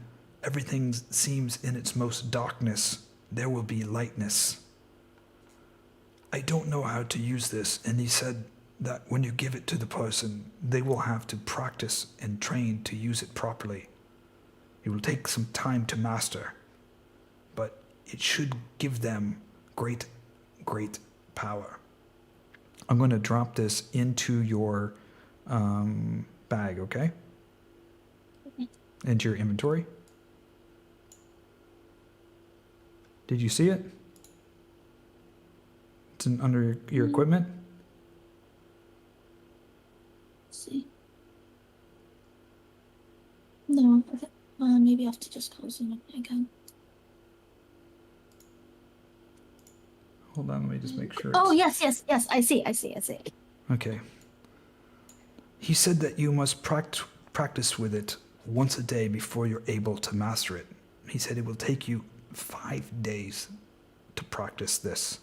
everything seems in its most darkness, there will be lightness. I don't know how to use this, and he said that when you give it to the person, they will have to practice and train to use it properly. It will take some time to master, but it should give them great, great power. I'm going to drop this into your bag, okay? Into your inventory. Did you see it? It's under your equipment. Let's see. No, maybe I have to just close it again. Hold on, let me just make sure. Oh, yes. I see. Okay. He said that you must practice with it once a day before you're able to master it. He said it will take you 5 days to practice this.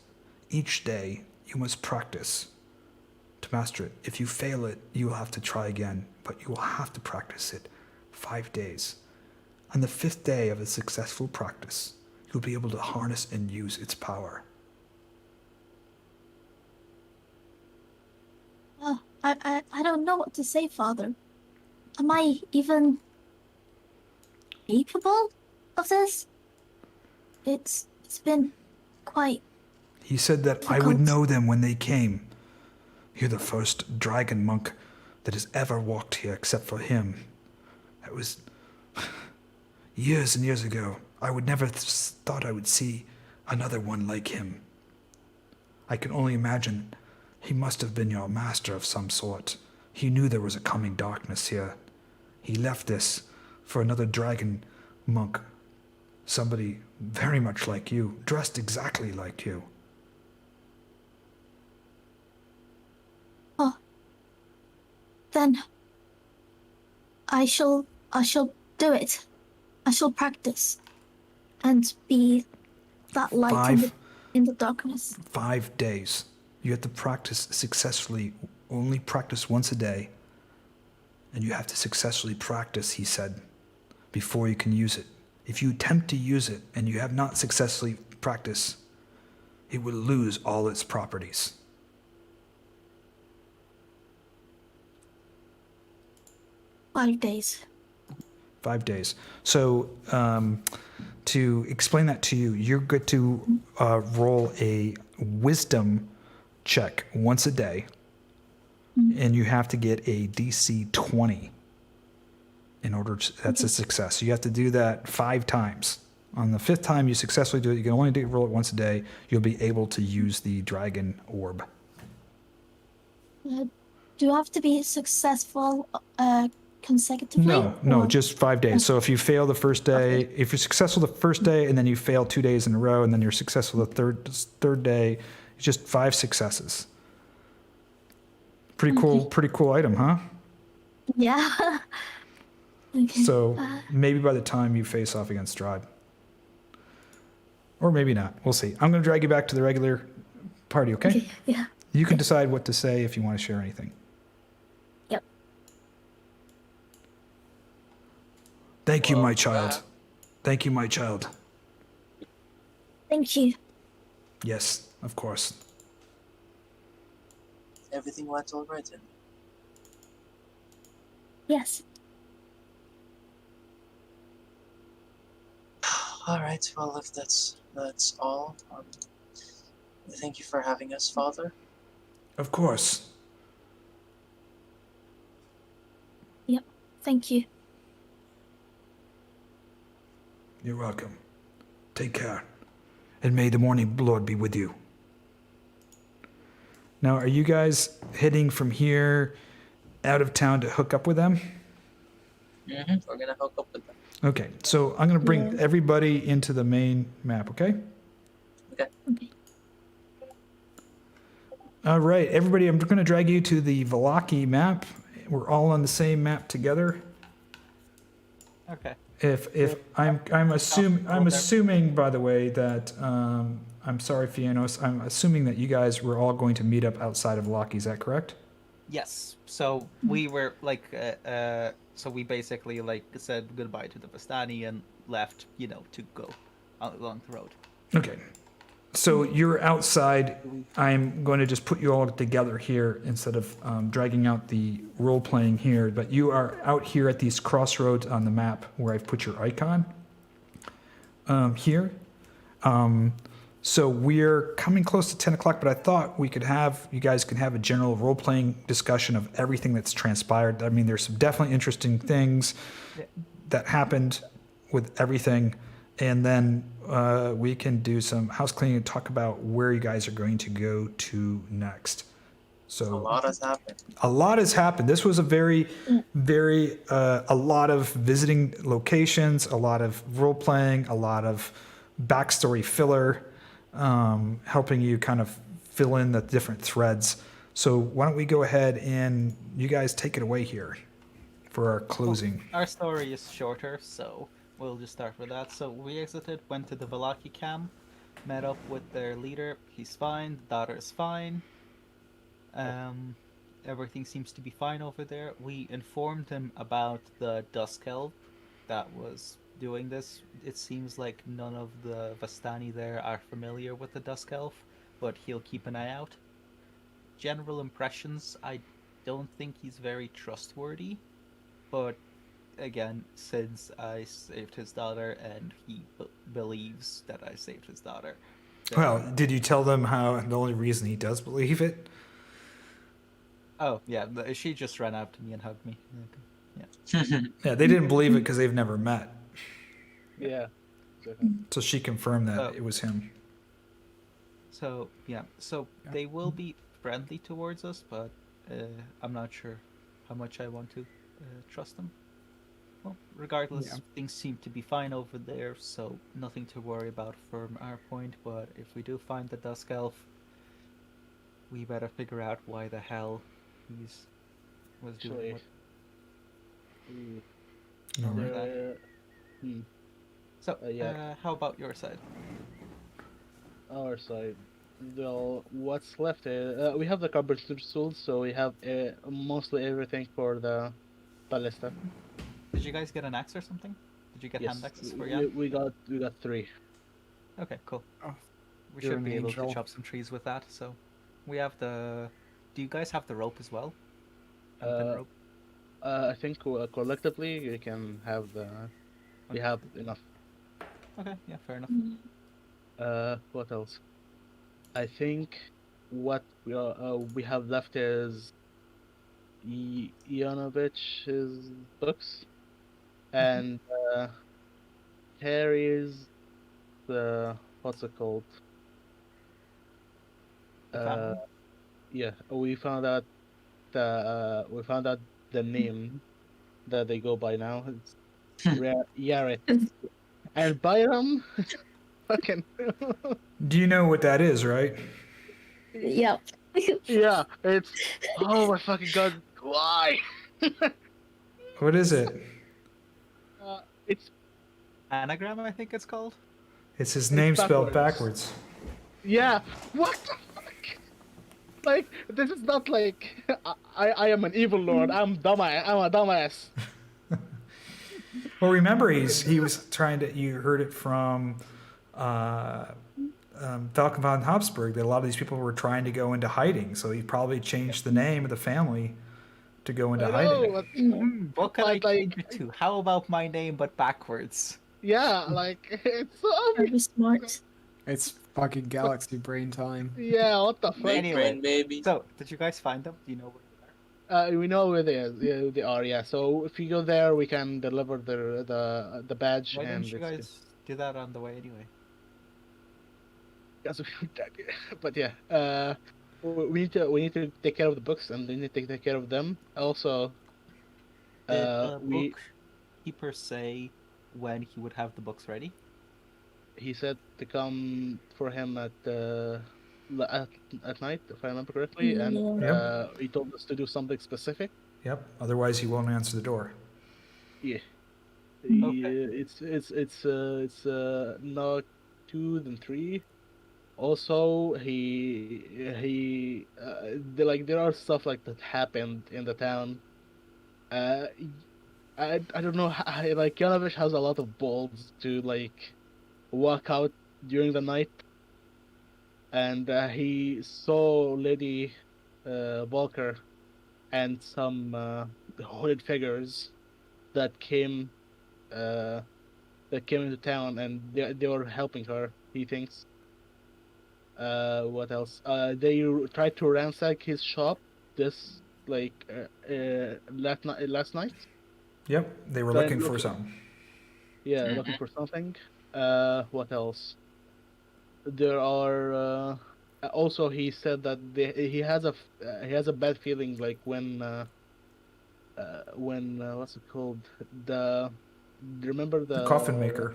Each day, you must practice to master it. If you fail it, you will have to try again, but you will have to practice it 5 days. On the 5th day of a successful practice, you'll be able to harness and use its power. I don't know what to say, Father. Am I even capable of this? It's been quite... He said that I would know them when they came. You're the first dragon monk that has ever walked here except for him. That was years and years ago. I would never thought I would see another one like him. I can only imagine he must have been your master of some sort. He knew there was a coming darkness here. He left this for another dragon monk. Somebody very much like you, dressed exactly like you. Oh. Then I shall do it. I shall practice and be that light in the darkness. 5 days. You have to practice successfully, only practice once a day. And you have to successfully practice, he said, before you can use it. If you attempt to use it and you have not successfully practiced, it will lose all its properties. Five days. 5 days. So to explain that to you, you're good to roll a wisdom check once a day, and you have to get a DC 20 in order to, that's a success. You have to do that 5 times. On the 5th time you successfully do it, you can only roll it once a day, you'll be able to use the dragon orb. Do you have to be successful consecutively? No, just 5 days. So if you fail the first day, if you're successful the first day and then you fail 2 days in a row and then you're successful the third day, it's just 5 successes. Pretty cool item, huh? Yeah. Okay. So maybe by the time you face off against Strahd. Or maybe not. We'll see. I'm going to drag you back to the regular party, okay? Yeah. You can decide what to say if you want to share anything. Yep. Thank you, my child. Thank you, my child. Thank you. Yes, of course. Everything went all right then. Yes. All right. Well, if that's all, thank you for having us, Father. Of course. Thank you. You're welcome. Take care. And may the morning Lord be with you. Now, are you guys heading from here out of town to hook up with them? We're gonna hook up with them. Okay, so I'm going to bring Yeah. everybody into the main map, okay? Okay. All right, everybody, I'm going to drag you to the Vallaki map. We're all on the same map together. Okay. If I'm assuming, by the way, that I'm sorry, Fiannos, I'm assuming that you guys were all going to meet up outside of Vallaki. Is that correct? Yes. So we were like, so we basically like said goodbye to the Vistani and left, to go along the road. Okay. So you're outside. I'm going to just put you all together here instead of dragging out the role playing here. But you are out here at these crossroads on the map where I've put your icon here. So we're coming close to 10 o'clock, but I thought you guys could have a general role playing discussion of everything that's transpired. I mean, there's some definitely interesting things that happened with everything. And then we can do some house cleaning and talk about where you guys are going to go to next. So A lot has happened. a lot has happened. This was a very, a lot of visiting locations, a lot of role playing, a lot of backstory filler, helping you kind of fill in the different threads. So why don't we go ahead and you guys take it away here for our closing. Our story is shorter, so we'll just start with that. So we exited, went to the Vallaki camp, met up with their leader. He's fine. The daughter is fine. Everything seems to be fine over there. We informed him about the Dusk Elf that was doing this. It seems like none of the Vistani there are familiar with the Dusk Elf, but he'll keep an eye out. General impressions, I don't think he's very trustworthy, but again, since I saved his daughter and he believes that I saved his daughter. Well, did you tell them how the only reason he does believe it? Oh, yeah, she just ran up to me and hugged me. Yeah, they didn't believe it because they've never met. Yeah. So she confirmed that Oh. it was him. So, yeah, they will be friendly towards us, but I'm not sure how much I want to trust them. Well, regardless, things seem to be fine over there, so nothing to worry about from our point, but if we do find the Dusk Elf, we better figure out why the hell was doing what. All right. So, yeah. how about your side? Our side. Well, what's left? We have the Khyraezul, so we have mostly everything for the ballista. Did you guys get an axe or something? Did you get hand axes for we, we got 3. Okay, cool. Oh, We you're should an be able angel. to chop some trees with that. So, we have the. Do you guys have the rope as well? Hempen rope? I think collectively we can have the. We Okay. have enough. Okay, yeah, fair enough. What else? I think what we have left is Ionovich's books, and Harry's what's it called? The family? Yeah, we found out the name that they go by now. It's Yaret. And Byram, fucking Do you know what that is, right? Yep. yeah, it's oh my fucking god, why? What is it? It's Anagram, I think it's called. It's his name spelled backwards. backwards. yeah. What the fuck? Like this is not like I am an evil lord. I'm a dumbass. Well, remember, he was trying to. You heard it from Falcon von Habsburg that a lot of these people were trying to go into hiding. So he probably changed the name of the family to go into I hiding. know, What can I But, like- change it to? How about my name but backwards? yeah, like it's so Very smart. It's fucking galaxy brain time. yeah. What the fuck? Big Anyway, brain, baby. So, did you guys find them? Do you know where We know where they are. Yeah. So if you go there, we can deliver the badge, Why and didn't you it's guys do that on the way anyway? Yes, but yeah, we need to take care of the books, and we need to take care of them. Also, Did the we bookkeeper say when he would have the books ready? he said to come for him at night, if I remember correctly, and Yeah. he told us to do something specific. Yep. Otherwise, he won't answer the door. Yeah, Okay. it's not 2 than 3. Also, there are stuff like that happened in the town. Uh, I don't know how, like Yanovich has a lot of balls to like walk out during the night, and he saw Lady Volker and some hooded figures that came into town, and they were helping her. He thinks. What else? They tried to ransack his shop this last night. Yep. They were Trying looking to for look- something. Yeah, Mhm. looking for something. What else? There are. Also, he said that he has a bad feeling like when what's it called? Remember The coffin maker.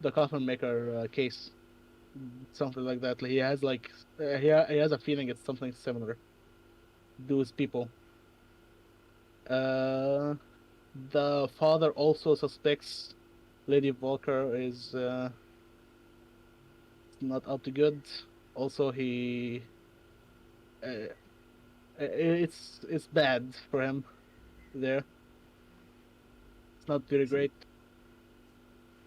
the coffin maker case, something like that. He has like he has a feeling it's something similar to those people. The father also suspects Lady Volker is not up to good. Also, it's bad for him there. It's not very great.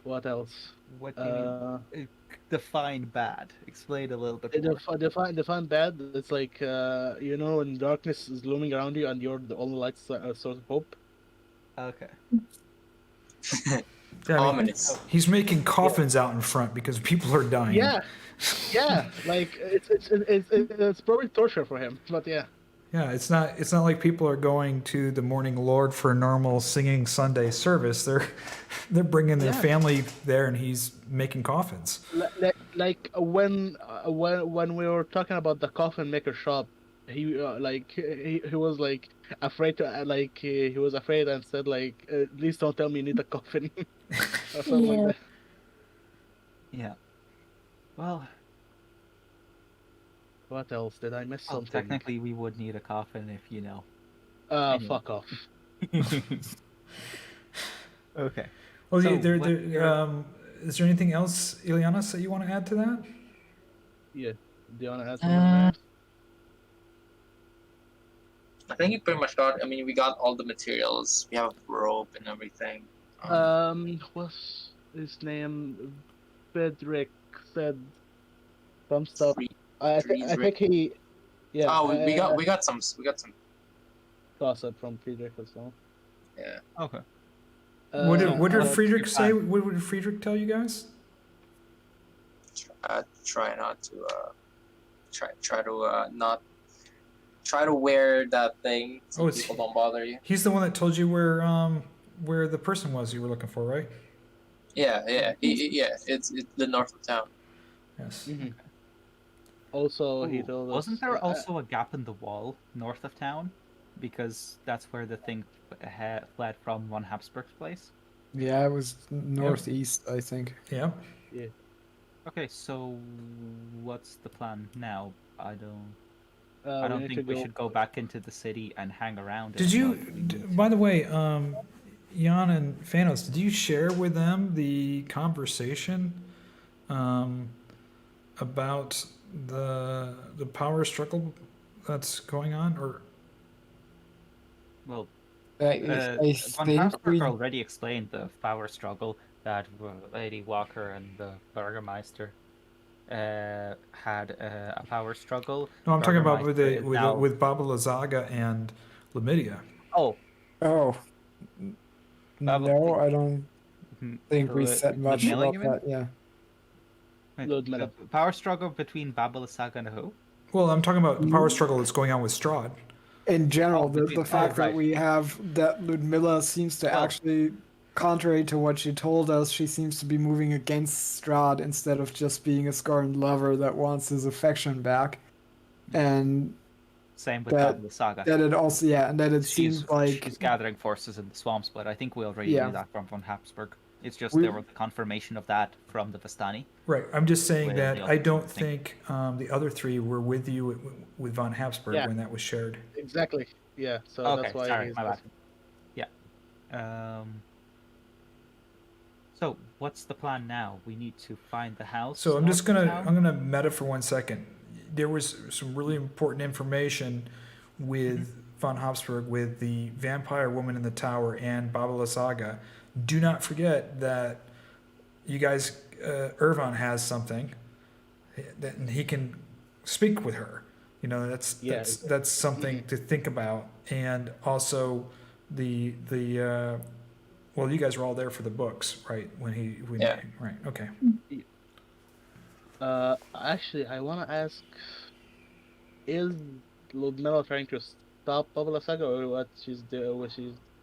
What else? What do you mean? Define bad. Explain a little bit more. Define bad. It's like when darkness is looming around you and you're the only light source of hope. Okay. Yeah, I mean, Ominous. he's making coffins out in front because people are dying. Yeah, like it's probably torture for him, but yeah. Yeah, it's not like people are going to the Morning Lord for a normal singing Sunday service. They're bringing their Yeah. family there, and he's making coffins. Like when we were talking about the coffin maker shop, he he was like afraid to he was afraid and said like please don't tell me you need a coffin or something Yeah. like that. Yeah. Well, What else did I miss? Something? technically we would need a coffin if you know. anyway. Fuck off. Okay. Well, So, is there anything else, Ileanys, that you want to add to that? Yeah. Do you wanna add something? I think you pretty much got. I mean, we got all the materials. We have rope and everything. What's his name? Frederick said some stuff. I think he. Yeah. Oh, we got some. Gossip from Friedrich as well. Yeah. Okay. What did Uh, Friedrich say? What did Friedrich tell you guys? Try not to. Try to wear that thing so it's people don't bother you. He's the one that told you where the person was you were looking for, right? Yeah. It's the north of town. Yes. Mhm. Also, he told us. Wasn't there also a gap in the wall north of town? Because that's where the thing fled from von Habsburg's place. Yeah, it was northeast, I think. Yeah. Okay, so what's the plan now? I don't we need think to we should go back into the city and hang around. Did as you? much. We need- By the way, Jan and Fiannos, did you share with them the conversation about the power struggle that's going on, or? Well, I Von think Habsburg we already explained the power struggle that Lady Walker and the Burgermeister had a power struggle. No, I'm talking about Burgermeister is now- with Baba Lazaga and Lamidia. Oh, Oh. Probably. No, I don't think we The- said the much milling, about you mean? that. Yeah. wait, Ludmilla. the power struggle between Baba Lazaga and who? Well, I'm talking about the power struggle that's going on with Strahd. in general, Oh, the fact that right. we have that Ludmilla seems to Well- actually, contrary to what she told us, she seems to be moving against Strahd instead of just being a scorned lover that wants his affection back. And Same with that Babylon Saga. that it also, yeah, and that it seems like she's gathering forces in the swamps, but I think we already Yeah. knew that from von Habsburg. It's just We- there was a confirmation of that from the Vistani. Right. I'm just saying Well, that the I other don't thing. think the other three were with you with von Habsburg Yeah. when that was shared. Exactly. Yeah. So Okay, that's why sorry, he's my bad. asking. So what's the plan now? We need to find the house. So I'm north just of gonna town? meta for 1 second. There was some really important information with von Habsburg with the vampire woman in the tower and Babala Saga. Do not forget that you guys, Ervan has something that and he can speak with her. You know, Yeah, that's something to think about. And also the well, you guys were all there for the books, right? Yeah. Right. Okay. Actually, I want to ask: is Ludmilla trying to stop Babala Saga, or what she's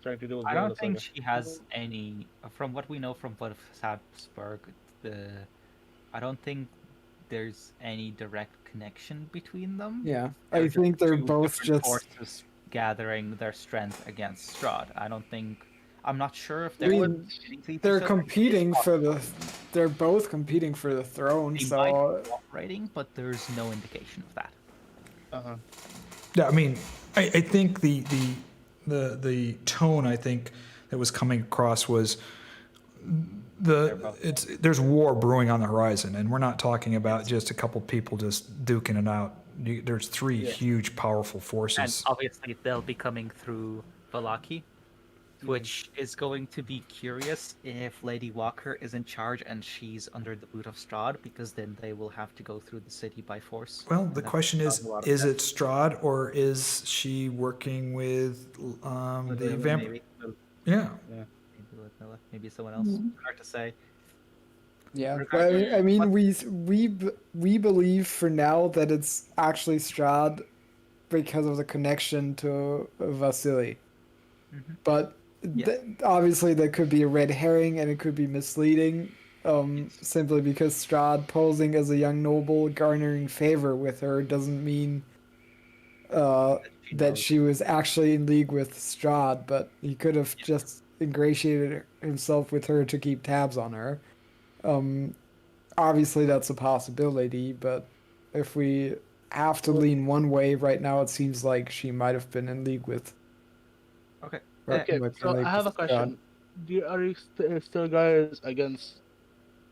trying to do with I Babala don't think Saga? she has any. From what we know from von Habsburg, I don't think there's any direct connection between them. yeah, They're I think they're two both different just. forces gathering their strength against Strahd. I'm not sure if I they're mean, competing to each they're other. competing It's for possible. they're both competing for the throne, They so might be cooperating, but there's no indication of that. Uh-huh. Yeah, I mean, I think the tone I think that was coming across was there's war brewing on the horizon, and we're not talking about just a couple people just duking it out. There's three huge, powerful And forces. obviously they'll be coming through Vallaki, which is going to be curious if Lady Walker is in charge and she's under the boot of Strahd, because then they will have to go through the city by force. Well, and the that question cause a lot of is death. it Strahd or is she working with the vampire? Maybe, Yeah. maybe someone else. Hard to say. yeah. Regardless, I mean, what- we believe for now that it's actually Strahd because of the connection to Vasily, but Yeah. obviously that could be a red herring and it could be misleading. Simply because Strahd posing as a young noble garnering favor with her doesn't mean that she was actually in league with Strahd, but he could have just ingratiated himself with her to keep tabs on her. Obviously that's a possibility, but if we have to lean one way right now, it seems like she might have been in league with. Okay. Okay, with so I have a Strahd. question. Are you still guys against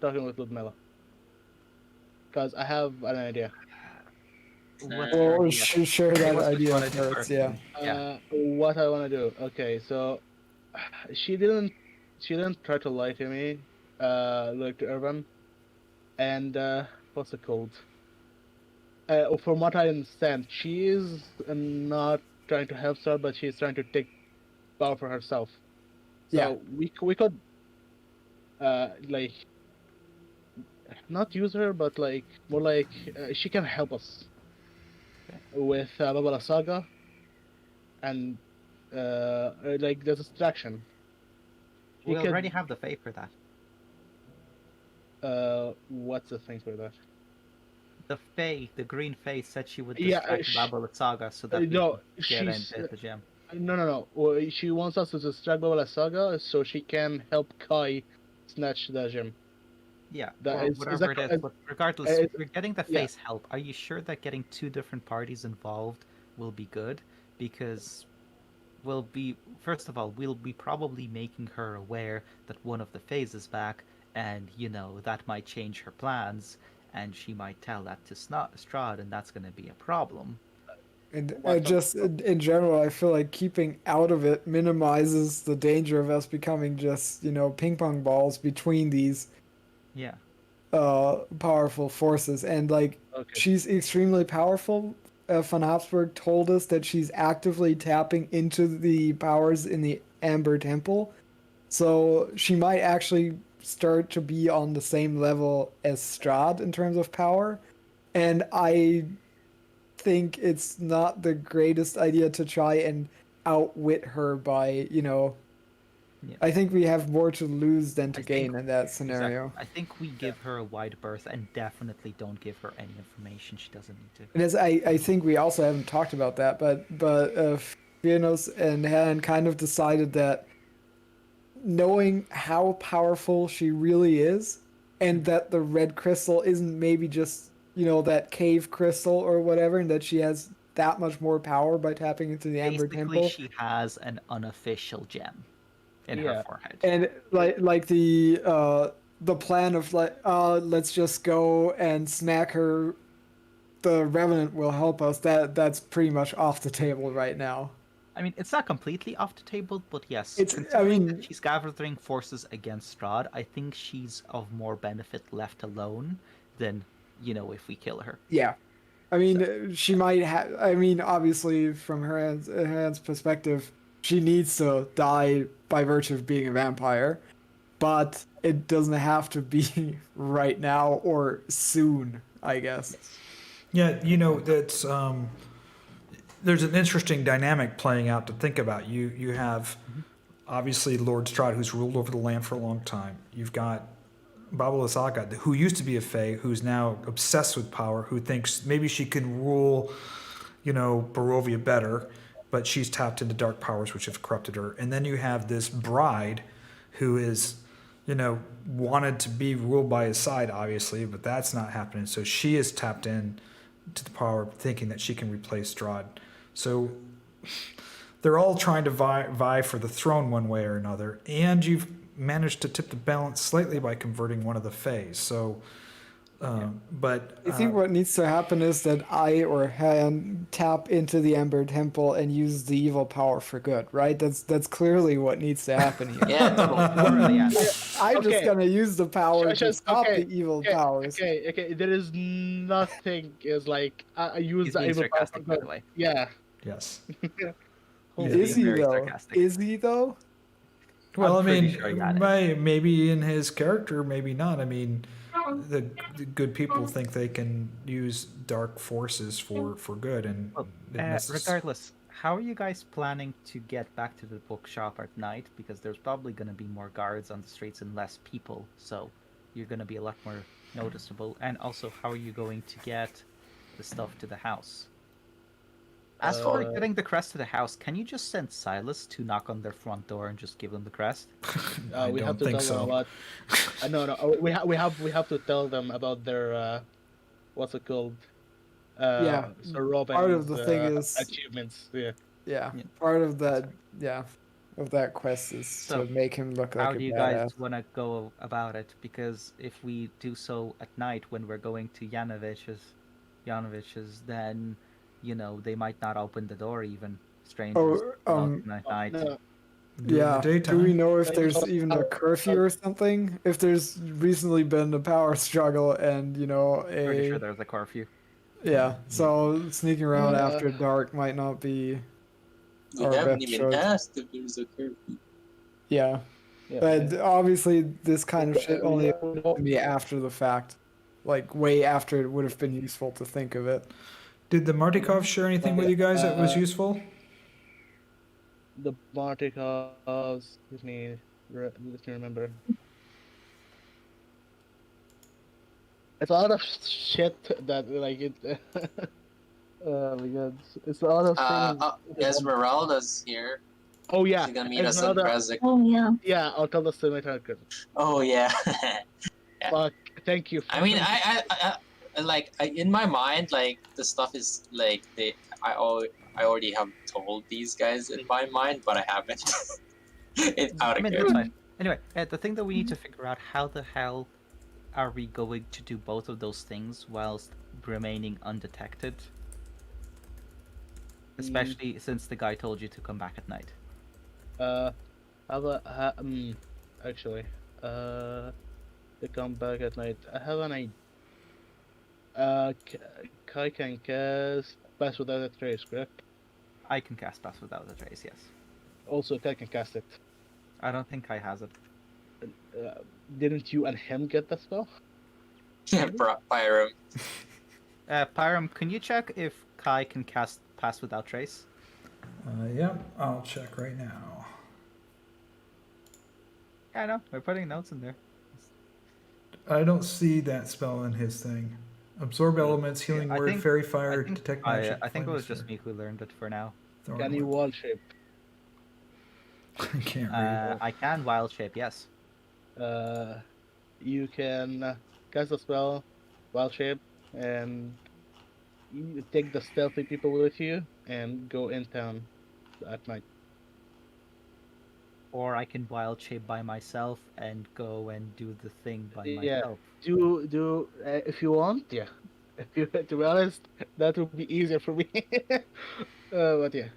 talking with Ludmilla? Because I have an idea. Well, share that What's what you idea wanna do first, first? yeah. What I want to do. Okay, so she didn't try to lie to me, like to Ervan, and what's it called? From what I understand, she is not trying to help her, but she's trying to take power for herself. So Yeah. we could like not use her, but like more like she can help us with Babala Saga and like the distraction. We could- already have the Fey for that. What's the thing for that? The Fey, the green Fey, said she would Yeah, distract Babala Saga so that we no, could get she's into the gem. no. Well, she wants us to distract Babala Saga so she can help Kai snatch the gem. Yeah, That well, is- whatever is that- it is. But regardless, is- we're getting the yeah. Fey's help. Are you sure that getting two different parties involved will be good? Because first of all, we'll be probably making her aware that one of the Feys is back, and that might change her plans, and she might tell that to Strahd, and that's going to be a problem. And just in general, I feel like keeping out of it minimizes the danger of us becoming just, ping pong balls between these Yeah. powerful forces. And like, Okay. she's extremely powerful. Von Habsburg told us that she's actively tapping into the powers in the Amber Temple. So she might actually start to be on the same level as Strahd in terms of power. And I think it's not the greatest idea to try and outwit her by, Yeah. I think we have more to lose than to I gain think- in that scenario. Exactly. I think we give her a wide berth and definitely don't give her any information she doesn't need to. And as I think we also haven't talked about that, but Fiannos and Han kind of decided that knowing how powerful she really is, and that the red crystal isn't maybe just that cave crystal or whatever, and that she has that much more power by tapping into the Amber Basically, Temple. she has an unofficial gem in her Yeah. forehead. And like the plan of let's just go and smack her, the Revenant will help us, that's pretty much off the table right now. I mean, it's not completely off the table, but yes, It's- I considering that mean- she's gathering forces against Strahd, I think she's of more benefit left alone than, if we kill her. Yeah. I mean, she might have. I mean, obviously, from Herjann's perspective, she needs to die by virtue of being a vampire, but it doesn't have to be right now or soon, I guess. Yeah, that's there's an interesting dynamic playing out to think about. You have obviously Lord Strahd, who's ruled over the land for a long time. You've got Baba Lysaga, who used to be a Fey, who's now obsessed with power, who thinks maybe she can rule, Barovia better, but she's tapped into dark powers which have corrupted her. And then you have this bride who is, wanted to be ruled by his side, obviously, but that's not happening. So she is tapped in to the power, thinking that she can replace Strahd. So they're all trying to vie for the throne one way or another, and you've managed to tip the balance slightly by converting one of the Fays. So, but I think what needs to happen is that I or Han tap into the Amber Temple and use the evil power for good, right? That's clearly what needs to happen here. Yeah, totally. I'm Okay. just gonna use the power to Just- stop okay, the evil okay, powers. Okay. There is nothing is like I use He's the being evil power for sarcastic, by the good. way. Yeah. yes. He's Is he being very though? sarcastic. Is he though? Well, I'm I pretty mean, sure he got it. maybe in his character, maybe not. I mean, the good people think they can use dark forces for good, and Well, it messes- regardless, how are you guys planning to get back to the bookshop at night? Because there's probably going to be more guards on the streets and less people, so you're going to be a lot more noticeable. And also, how are you going to get the stuff to the house? As for getting the crest to the house, can you just send Silas to knock on their front door and just give them the crest? I We don't have to think tell so. them about. No. We have to tell them about their what's it called? Yeah, Sir Robin's, part of the thing is- achievements. Yeah. Yeah. Yeah. Part of that, of that quest is So, to make him look like How a do you badass. guys want to go about it? Because if we do so at night when we're going to Janovich's, then, they might not open the door even. Strangers out at night. No, Do it in Yeah. the Do we daytime. know if there's Also- even a curfew or something? If there's recently been a power struggle and Pretty sure a there's a curfew. so sneaking around Yeah. after dark might not be We our haven't best even choice. asked if there's a curfew. Yeah. Yeah. But obviously this kind of shit only we to me after the fact. Like way after it would have been useful to think of it. Did the Martikov share anything with you guys that was Uh, useful? The Martikovs. Let me remember. It's a lot of shit that like it. Oh my god, it's a lot of things. Esmeralda's here. Oh yeah, She's gonna meet us in Esmeralda- Brezzik. Oh yeah. Yeah, I'll tell the story later. Oh yeah. Fuck, thank you. I mean, I in my mind, like the stuff is like I already have told these guys in my mind, but I haven't. It's out I of mean, character. that's fine. Anyway, the thing that we need to figure out, how the hell are we going to do both of those things whilst remaining undetected? Especially since the guy told you to come back at night. Actually, to come back at night. I have an idea. Kai can cast Pass Without a Trace, correct? I can cast Pass Without a Trace, yes. Also, Kai can cast it. I don't think Kai has it. Didn't you and him get that spell? Pyram. Pyram, can you check if Kai can cast Pass Without Trace? Yep, I'll check right now. Yeah, I know. We're putting notes in there. I don't see that spell in his thing. Absorb elements, healing I word, think- fairy fire, detect magic. I think it flame was just sphere, me who learned it for now. thorn Can you whip. wall shape? I can't read. I can Wild Shape, yes. You can cast a spell, wild shape, and you take the stealthy people with you and go in town at night. Or I can Wild Shape by myself and go and do the thing by Yeah. myself. Do if you want, yeah. If you, to be honest, that would be easier for me. But yeah.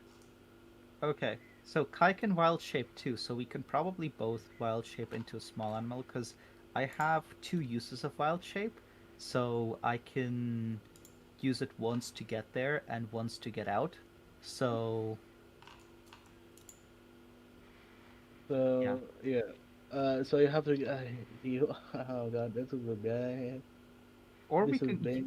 Okay, so Kai can Wild Shape too, so we can probably both Wild Shape into a small animal, because I have 2 uses of Wild Shape, so I can use it once to get there and once to get out. So So yeah. So you have to. You. Oh god, this is a guy. or This we is can. big.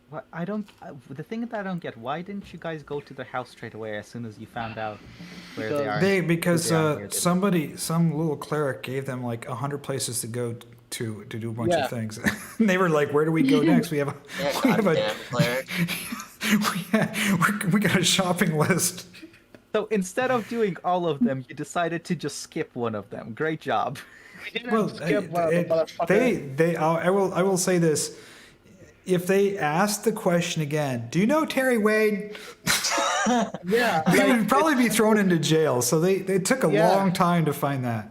What I don't. The thing that I don't get. Why didn't you guys go to their house straight away as soon as you found out where they are? Because who they are and where they live? some little cleric gave them like 100 places to go to do a bunch Yeah. of things. And they were like, "Where do we go next? We have Yeah, we have goddamn cleric. we got a shopping list." So instead of doing all of them, you decided to just skip one of them. Great job. We didn't Well, skip one of the motherfuckers. I will say this: if they ask the question again, do you know Terry Wade? Yeah. He like, would probably be thrown into jail. So they took a Yeah. long time to find that.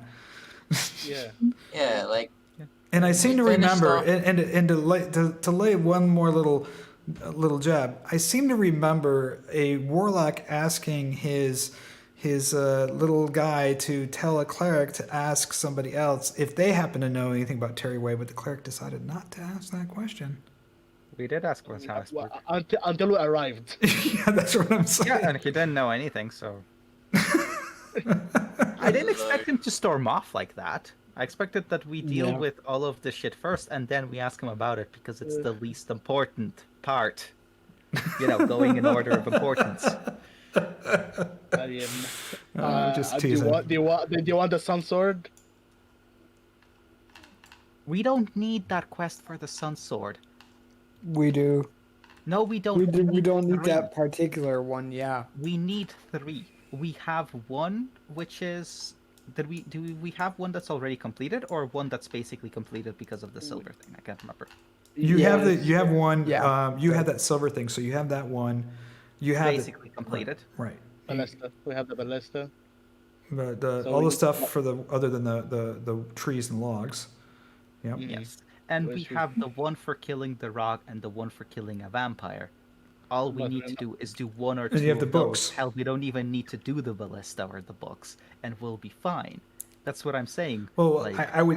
Yeah. Yeah, like And I seem to We finished remember, off- and to lay one more little jab, I seem to remember a warlock asking his little guy to tell a cleric to ask somebody else if they happen to know anything about Terry Way, but the cleric decided not to ask that question. We did ask for his house. Well, until we arrived. Yeah, that's what I'm saying. Yeah, and he didn't know anything, so. I didn't expect him to storm off like that. I expected that we deal Yeah. with all of the shit first, and then we ask him about it because it's the least important part. You know, going in order of importance. I am. Just do you teasing. want? Do you want the sun sword? We don't need that quest for the Sun Sword. We do. No, we don't. We don't need 3. that particular one. Yeah. We need 3. We have one, which is. Do we have one that's already completed, or one that's basically completed because of the silver thing? I can't remember. You have one. Yeah. You had that silver thing, so you have that one. You have Basically completed. right. Ballista. We have the ballista. But So all we- the stuff for the other than the trees and logs. Yep. Yes. And we Which we- have the one for killing the rock and the one for killing a vampire. All we But need we're to not- do is do one or And you two have the of those. books. Hell, we don't even need to do the ballista or the books, and we'll be fine. That's what I'm saying. Well, like, I would,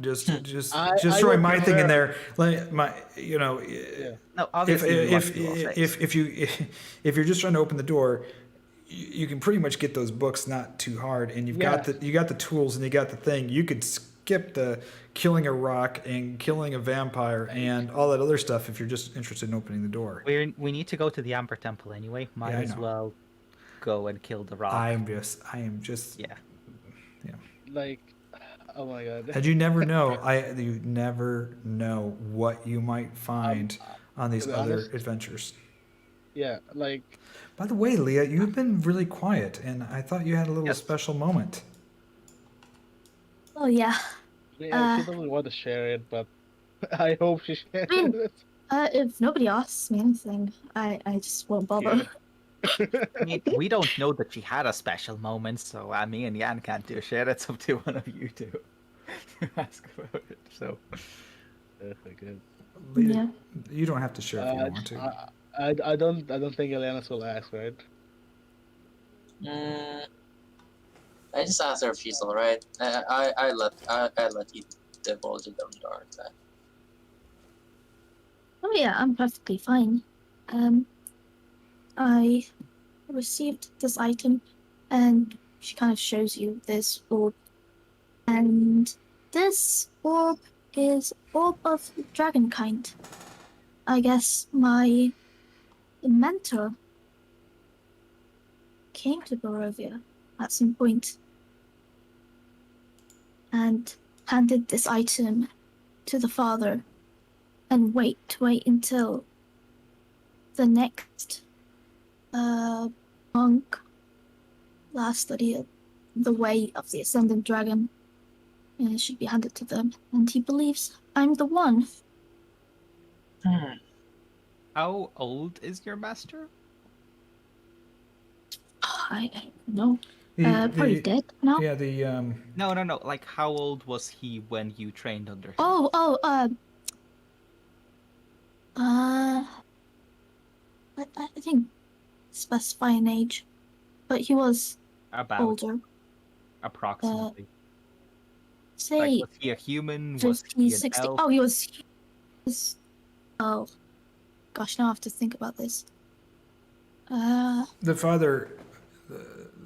just I throwing would my thing in prefer- there, like my, no, if obviously, we want to do all things. if you're just trying to open the door, you can pretty much get those books not too hard, and you got the tools and you got the thing. You could skip the killing a rock and killing a vampire and all that other stuff if you're just interested in opening the door. we need to go to the Amber Temple anyway. Might Yeah, I as know. well go and kill the rock. I am just. Yeah. Like, oh my god. And you never know. You never know what you might find on these to be other honest- adventures. Yeah, like. By the way, Leah, you've been really quiet, and I thought you had a little Yes. special moment. Oh yeah. Yeah, she doesn't want to share it, but I hope she shares mean- it. If nobody asks me anything, I just won't bother. Yeah. I mean, we don't know that she had a special moment, so me and Jan can't do shit. It's up to one of you two to ask about it. So Okay, good. Leah, Yeah. you don't have to share if you don't want to. I don't think Ileanys will ask, right? I just asked her if she's alright. I let you divulge it on your time. Oh yeah, I'm perfectly fine. I received this item, and she kind of shows you this orb. And this orb is orb of dragon kind. I guess my mentor came to Barovia at some point and handed this item to the father and wait until the next monk last study of the way of the Ascendant Dragon should be handed to them, and he believes I'm the one. How old is your master? I don't know. Probably The- dead now. Yeah, the No. Like, how old was he when you trained under him? I think specify an age, but he was About older. approximately. Say Like, was he a human? Was 50, he an 60. elf? Oh, he was. Oh, gosh, now I have to think about this. the father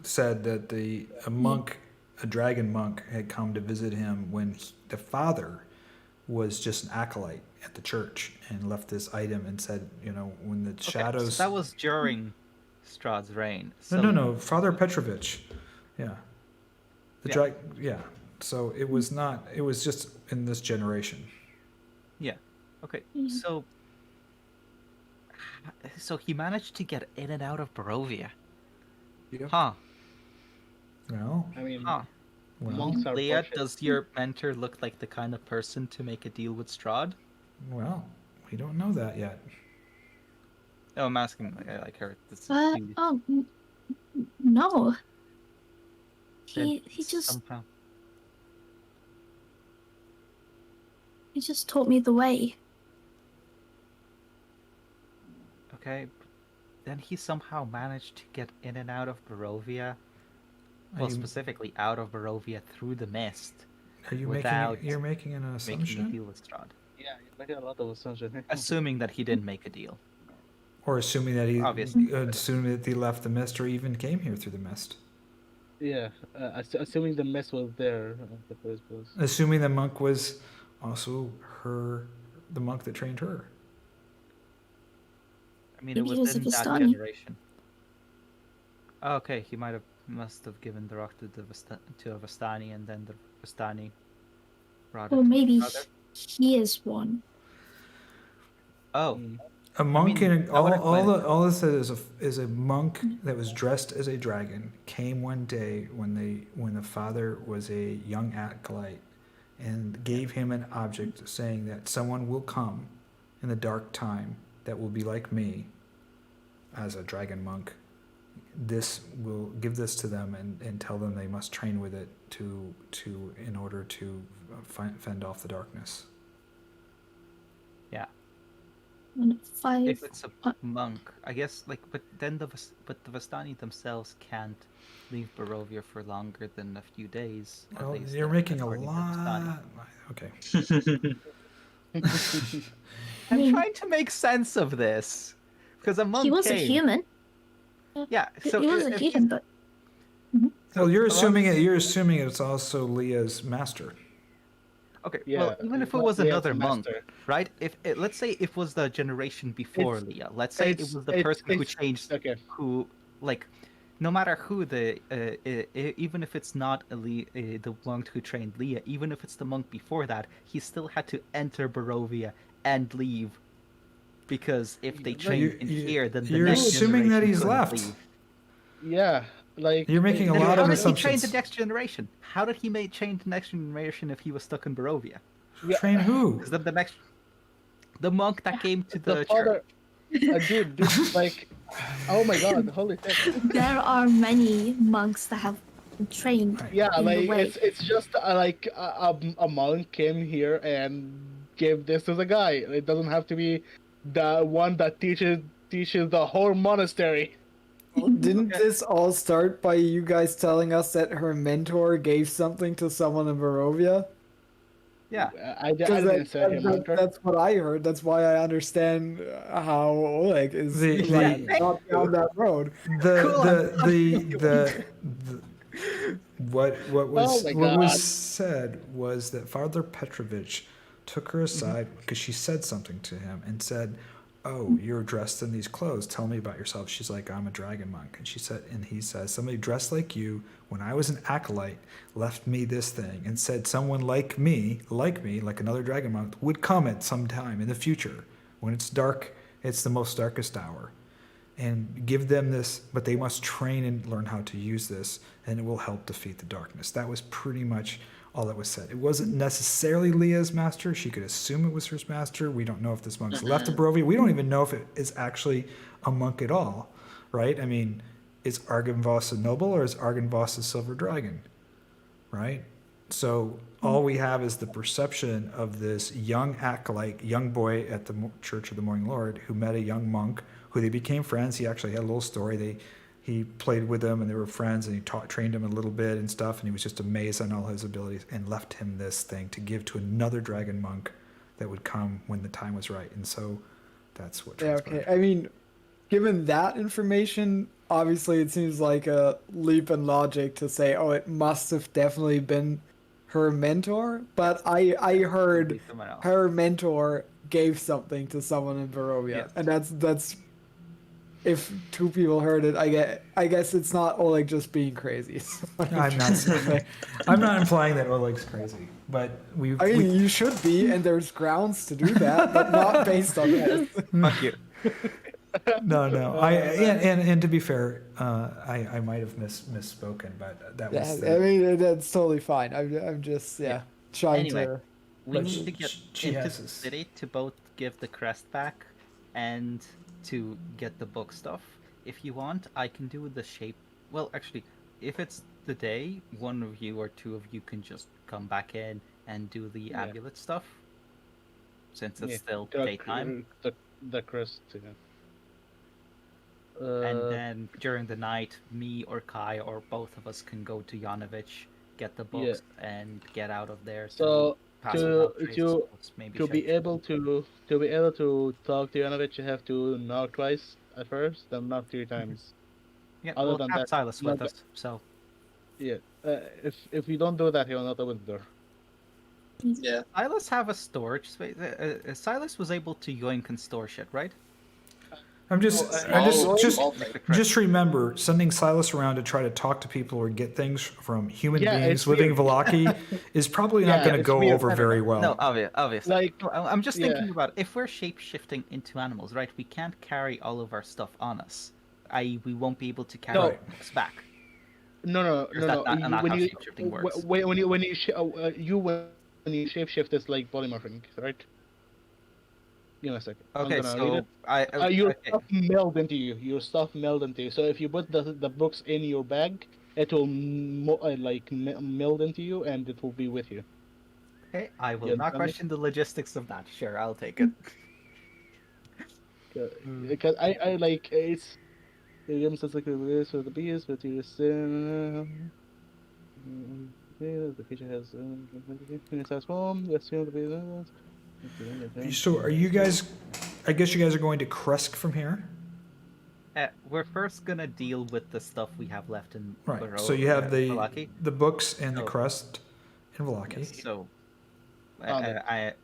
said that a monk, a dragon monk, had come to visit him when the father was just an acolyte at the church and left this item and said, when the shadows. So that was during Strahd's reign. So No, Father Petrovich. Yeah. Yeah. Yeah. So it was not. It was just in this generation. Yeah. Okay. Mhm. So he managed to get in and out of Barovia. Yeah. Huh. Well, I mean, Huh. monks are Liea, bullshit. does your mentor look like the kind of person to make a deal with Strahd? well, we don't know that yet. Oh, I'm asking like her. No. Then He just somehow. taught me the way. Okay. Then he somehow managed to get in and out of Barovia. Well, Are you- specifically out of Barovia through the mist, Are you without making? You're making an making a assumption, deal with Strahd. Yeah, you're making a lot of assumptions. Assuming that he didn't make a deal. or assuming that Obviously. assuming that he left the mist, or even came here through the mist. Yeah, assuming the mess was there at the first place. Assuming the monk was also the monk that trained her. I mean, Maybe it he was was a in that Vistani. generation. Oh, okay, he must have given the rock to a Vistani, and then the Vistani brought it Or to maybe his brother. he is one. Oh, A monk mean, in that would explain it. all this is a monk that was dressed as a dragon came one day when the father was a young acolyte and gave him an object saying that someone will come in the dark time that will be like me as a dragon monk. This will give this to them and tell them they must train with it in order to fend off the darkness. yeah. And 5. If it's a monk, I guess. But then the Vistani themselves can't leave Barovia for longer than a few days. at Well, least, you're making a according to Vistani. lot. Okay. I'm trying to make sense of this because a monk He was a came. human. Yeah. So he was a if human, but Well, you're a assuming monk- it's also Leah's master. Okay. Yeah, well, even if it's it not was Leah's another monk, master. right? Let's say it was the generation before It's- Liea. Let's say it it's- was the person who it's- changed. Okay. Who no matter who even if it's not the monk who trained Liea, even if it's the monk before that, he still had to enter Barovia and leave, because if they trained in here, then the you're next assuming that generation he's couldn't left. leave. Yeah, like You're making a Then lot how of did he train assumptions. the next generation? How did he change the next generation if he was stuck in Barovia? Train who? Because then the monk that came to the, the father. church. Dude, like, oh my god, holy shit. there are many monks that have been trained. Yeah, in the like way. it's just like a monk came here and gave this to the guy. It doesn't have to be the one that teaches the whole monastery. Didn't this all start by you guys telling us that her mentor gave something to someone in Barovia? Yeah. I Because didn't say him. that's what I heard. That's why I understand how Oleg is The- not down that road. What Oh was my what God. was said was that Father Petrovich took her aside because she said something to him and said, "Oh, you're dressed in these clothes. Tell me about yourself." She's like, "I'm a dragon monk." And he says, "Somebody dressed like you when I was an acolyte left me this thing and said someone like me, like another dragon monk, would come at some time in the future when it's dark. It's the most darkest hour, and give them this, but they must train and learn how to use this, and it will help defeat the darkness." That was pretty much all that was said. It wasn't necessarily Lea's master. She could assume it was her master. We don't know if this monk's left of Barovia. We don't even know if it is actually a monk at all, right? I mean, is Argynvoss a noble or is Argynvoss a silver dragon, right? So all we have is the perception of this young acolyte, young boy at the Church of the Morning Lord who met a young monk who they became friends. He actually had a little story. He played with them and they were friends, and he trained him a little bit and stuff, and he was just amazed on all his abilities and left him this thing to give to another dragon monk that would come when the time was right. And so that's what transpired. Okay. I mean, given that information, obviously it seems like a leap in logic to say, oh, it must have definitely been her mentor. But I heard her mentor gave something to someone in Barovia, and that's if two people heard it, I guess it's not Oleg just being crazy. I'm not implying that Oleg's crazy, but you should be, and there's grounds to do that, but not based on this. Fuck you. No. And to be fair, I might have misspoken, but that was. I mean, that's totally fine. I'm just trying Anyway, to. we need to get she into has the this. city to both give the crest back and to get the book stuff. If you want, I can do the shape. Well, actually, if it's the day, one of you or two of you can just come back in and do the amulet stuff, since it's still daytime. The crest. And then during the night, me or Kai or both of us can go to Yanovich, get the books, and get out of there. So pass to without trace, maybe be shape. able to talk to Yanovich, you have to knock twice at first, then knock 3 times. Yeah, other we'll than have that, Silas with not- us, so Yeah. If you don't do that, he will not open the door. Yeah. Silas have a storage space. Silas was able to yoink and store shit, right? Just remember, sending Silas around to try to talk to people or get things from human beings it's living in weird. Vallaki is probably not going to it's go weird. over very well. No, obviously. Like, No, I'm just thinking about if we're shape shifting into animals, right? We can't carry all of our stuff on us. I.e., we won't be able to carry No. our books back. No. Is that not When how you shape-shifting works? when you shapeshift is like polymorphing, right? Give me a second. I'm Okay, gonna read so it. Your okay. stuff meld into you. Your stuff meld into you. So if you put the books in your bag, it will meld into you, and it will be with you. Okay, I will You not understand me? question the logistics of that. Sure, I'll take it. Because I like it's. It says like this with the bees, but you just. The creature has home. Let's see the bees. So are you guys? I guess you guys are going to Kresk from here, We're first gonna deal with the stuff we have left in right? Barovia, So you have Vallaki. the books and the Oh. crest in Vallaki. Yes, so Okay.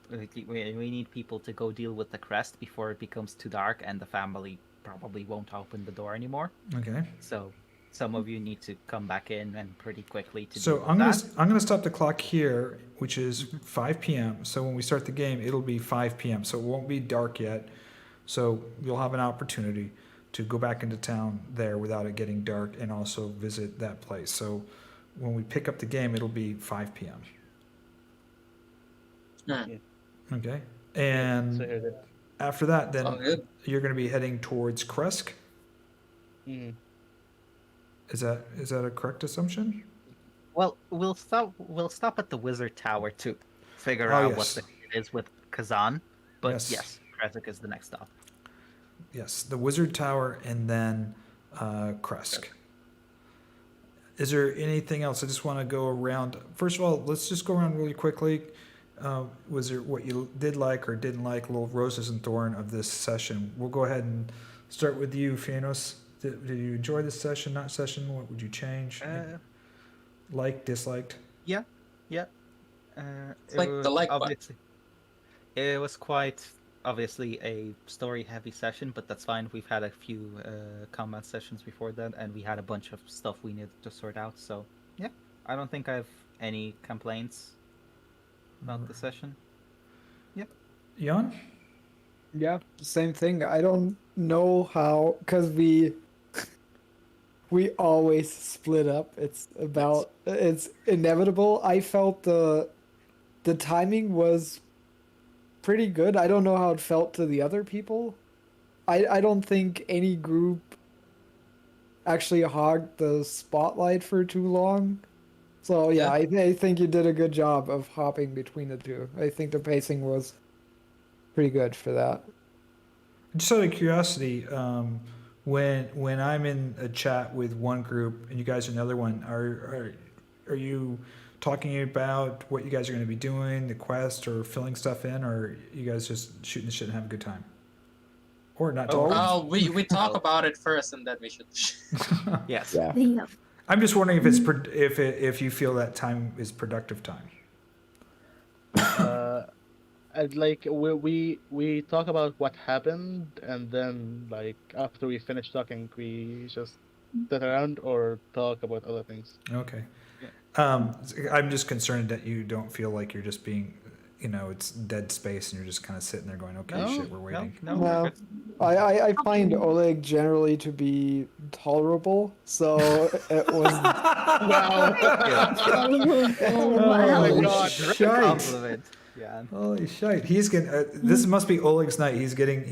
we need people to go deal with the crest before it becomes too dark and the family probably won't open the door anymore. Okay. So some of you need to come back in and pretty quickly to So deal I'm with gonna I'm gonna stop the clock here, which is 5 p.m. So when we start the game, it'll be 5 p.m. So it won't be dark yet. So you'll have an opportunity to go back into town there without it getting dark, and also visit that place. So when we pick up the game, it'll be 5 p.m. Okay. And So here after that, then Sound good. you're going to be heading towards Kresk. Mm-hmm. Is that a correct assumption? Well, we'll stop at the wizard tower to figure Oh, out yes. what the deal is with Kazan. But Yes. yes, Kresik is the next stop. Yes, the Wizard Tower, and then Kresk. Is there anything else? I just want to go around. First of all, let's just go around really quickly. Was there what you did like or didn't like, little roses and thorn of this session? We'll go ahead and start with you, Fiannos. Did you enjoy this session, not session? What would you change? Like, disliked? Yeah. Like the like button. obviously. It was quite obviously a story-heavy session, but that's fine. We've had a few combat sessions before that, and we had a bunch of stuff we needed to sort out. So yeah, I don't think I have any complaints about the session. Jan? Yeah, same thing. I don't know how, because we always split up. It's inevitable. I felt the timing was pretty good. I don't know how it felt to the other people. I don't think any group actually hogged the spotlight for too long. So yeah, I think you did a good job of hopping between the two. I think the pacing was pretty good for that. Just out of curiosity, when I'm in a chat with one group and you guys are another one, are you talking about what you guys are going to be doing, the quest, or filling stuff in, or are you guys just shooting the shit and having a good time? Or not talking? We talk about it first, and then we should. Yes. Yeah. Yeah. I'm just wondering if it's if you feel that time is productive time. And like we talk about what happened, and then like after we finish talking, we just sit around or talk about other things. Okay. I'm just concerned that you don't feel like you're just being, it's dead space and you're just kind of sitting there going, okay, shit, we're waiting. No, Well, I find Oleg generally to be tolerable, so it was. Wow. Oh, my wow. God. Great compliment. Yeah. Holy shit! He's getting. This must be Oleg's night. He's getting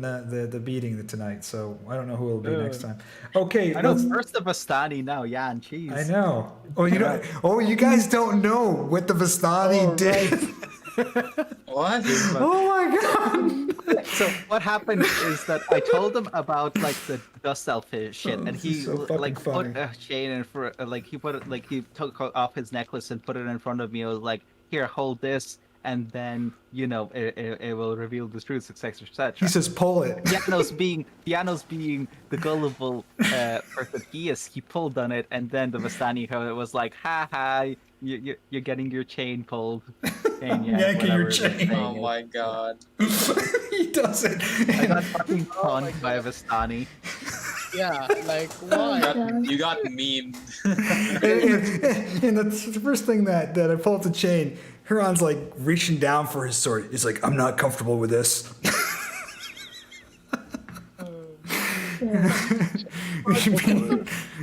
the beating tonight. So I don't know who it'll be next time. Okay, I know first the Vastani now, Jan. Jeez. I know. Oh, you guys don't know what the Vastani did. What? Oh my god! So what happened is that I told him about like the dust elf shit, and this he is so fucking like funny. put a chain in for he took off his necklace and put it in front of me. I was like, here, hold this. And then it will reveal the truth, etc., etc. He says, "Pull it." Fiannos being the gullible person he is, he pulled on it, and then the Vastani was like, "Ha ha, you're getting your chain pulled." And Yanking your chain. Oh my god. He does it. I got fucking punched by a Vastani. Yeah, like why? You got memed. and the first thing that I pull up the chain, Herjann's like reaching down for his sword. He's like, I'm not comfortable with this.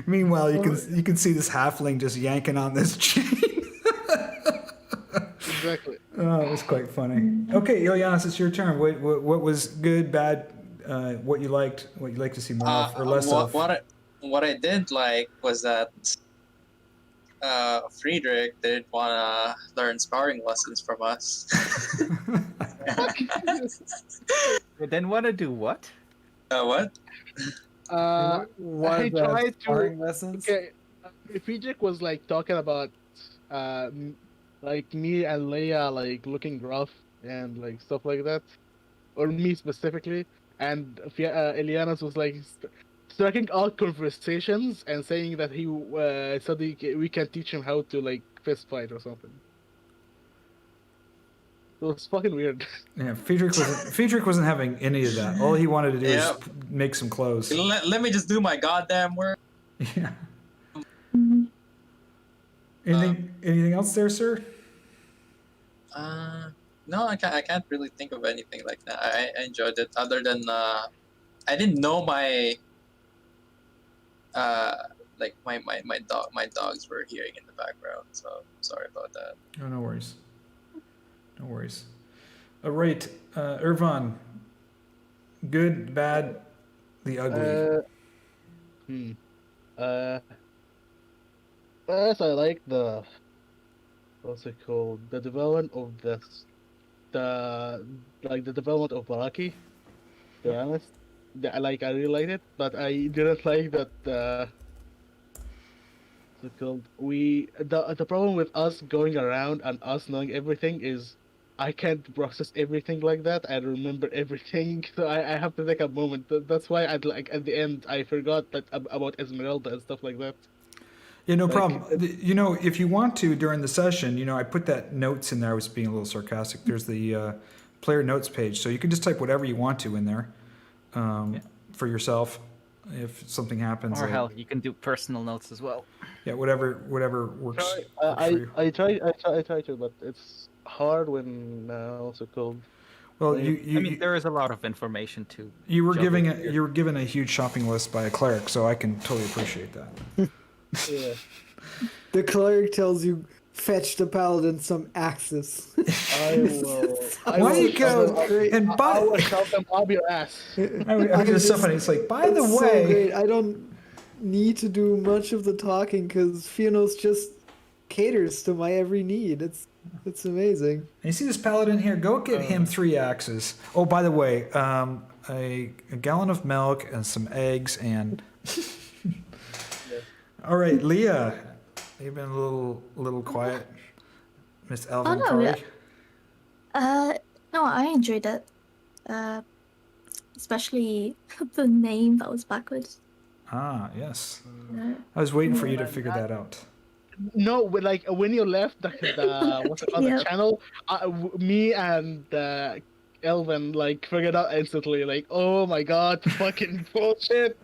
Meanwhile, you can see this halfling just yanking on this chain. Exactly. Oh, it was quite funny. Okay, Ileanys, it's your turn. What was good, bad, what you liked to see more of or less of? What I did like was that Friedrich didn't want to learn sparring lessons from us. They didn't want to do what? What? What I tried sparring to. lessons? Okay, Friedrich was like talking about like me and Leia like looking rough and like stuff like that, or me specifically, and Ileanys was like striking out conversations and saying that he said we can teach him how to like fist fight or something. It was fucking weird. Yeah, Friedrich wasn't having any of that. All he wanted to do was make some clothes. Let me just do my goddamn work. Yeah. Anything else there, sir? No, I can't really think of anything like that. I enjoyed it. Other than I didn't know my my dogs were hearing in the background, so sorry about that. Oh, no worries. No worries. All right, Ervan. Good, bad, the ugly. First, I like the what's it called? The development of the development of Vallaki. To be honest, I really liked it, but I didn't like that. What's it called? The problem with us going around and us knowing everything is I can't process everything like that. I remember everything, so I have to take a moment. That's why at the end I forgot that about Esmeralda and stuff like that. Yeah, no problem. If you want to during the session, I put that notes in there. I was being a little sarcastic. There's the player notes page, so you can just type whatever you want to in there for yourself if something happens. Or hell, you can do personal notes as well. Yeah, whatever works for you. I try to, but it's hard when also cold. Well, I mean, there is a lot of information too. you were given a huge shopping list by a cleric, so I can totally appreciate that. Yeah. The cleric tells you, fetch the paladin some axes. I will. Why you go and I buy? will shove them up your ass. I mean, it's so funny. It's like, by the It's so way, great. I don't need to do much of the talking because Fiannos just caters to my every need. It's amazing. you see this paladin here? Go get him 3 axes. Oh, by the way, a gallon of milk and some eggs and. All right, Leah, you've been a little quiet, Miss ElvinCari. No, I enjoyed it. Especially the name that was backwards. Ah, yes. Yeah. I was waiting for you to figure that out. No, like when you left the what's it called, Yeah. the channel, me and Elvin like figured out instantly. Like, oh my god, fucking bullshit.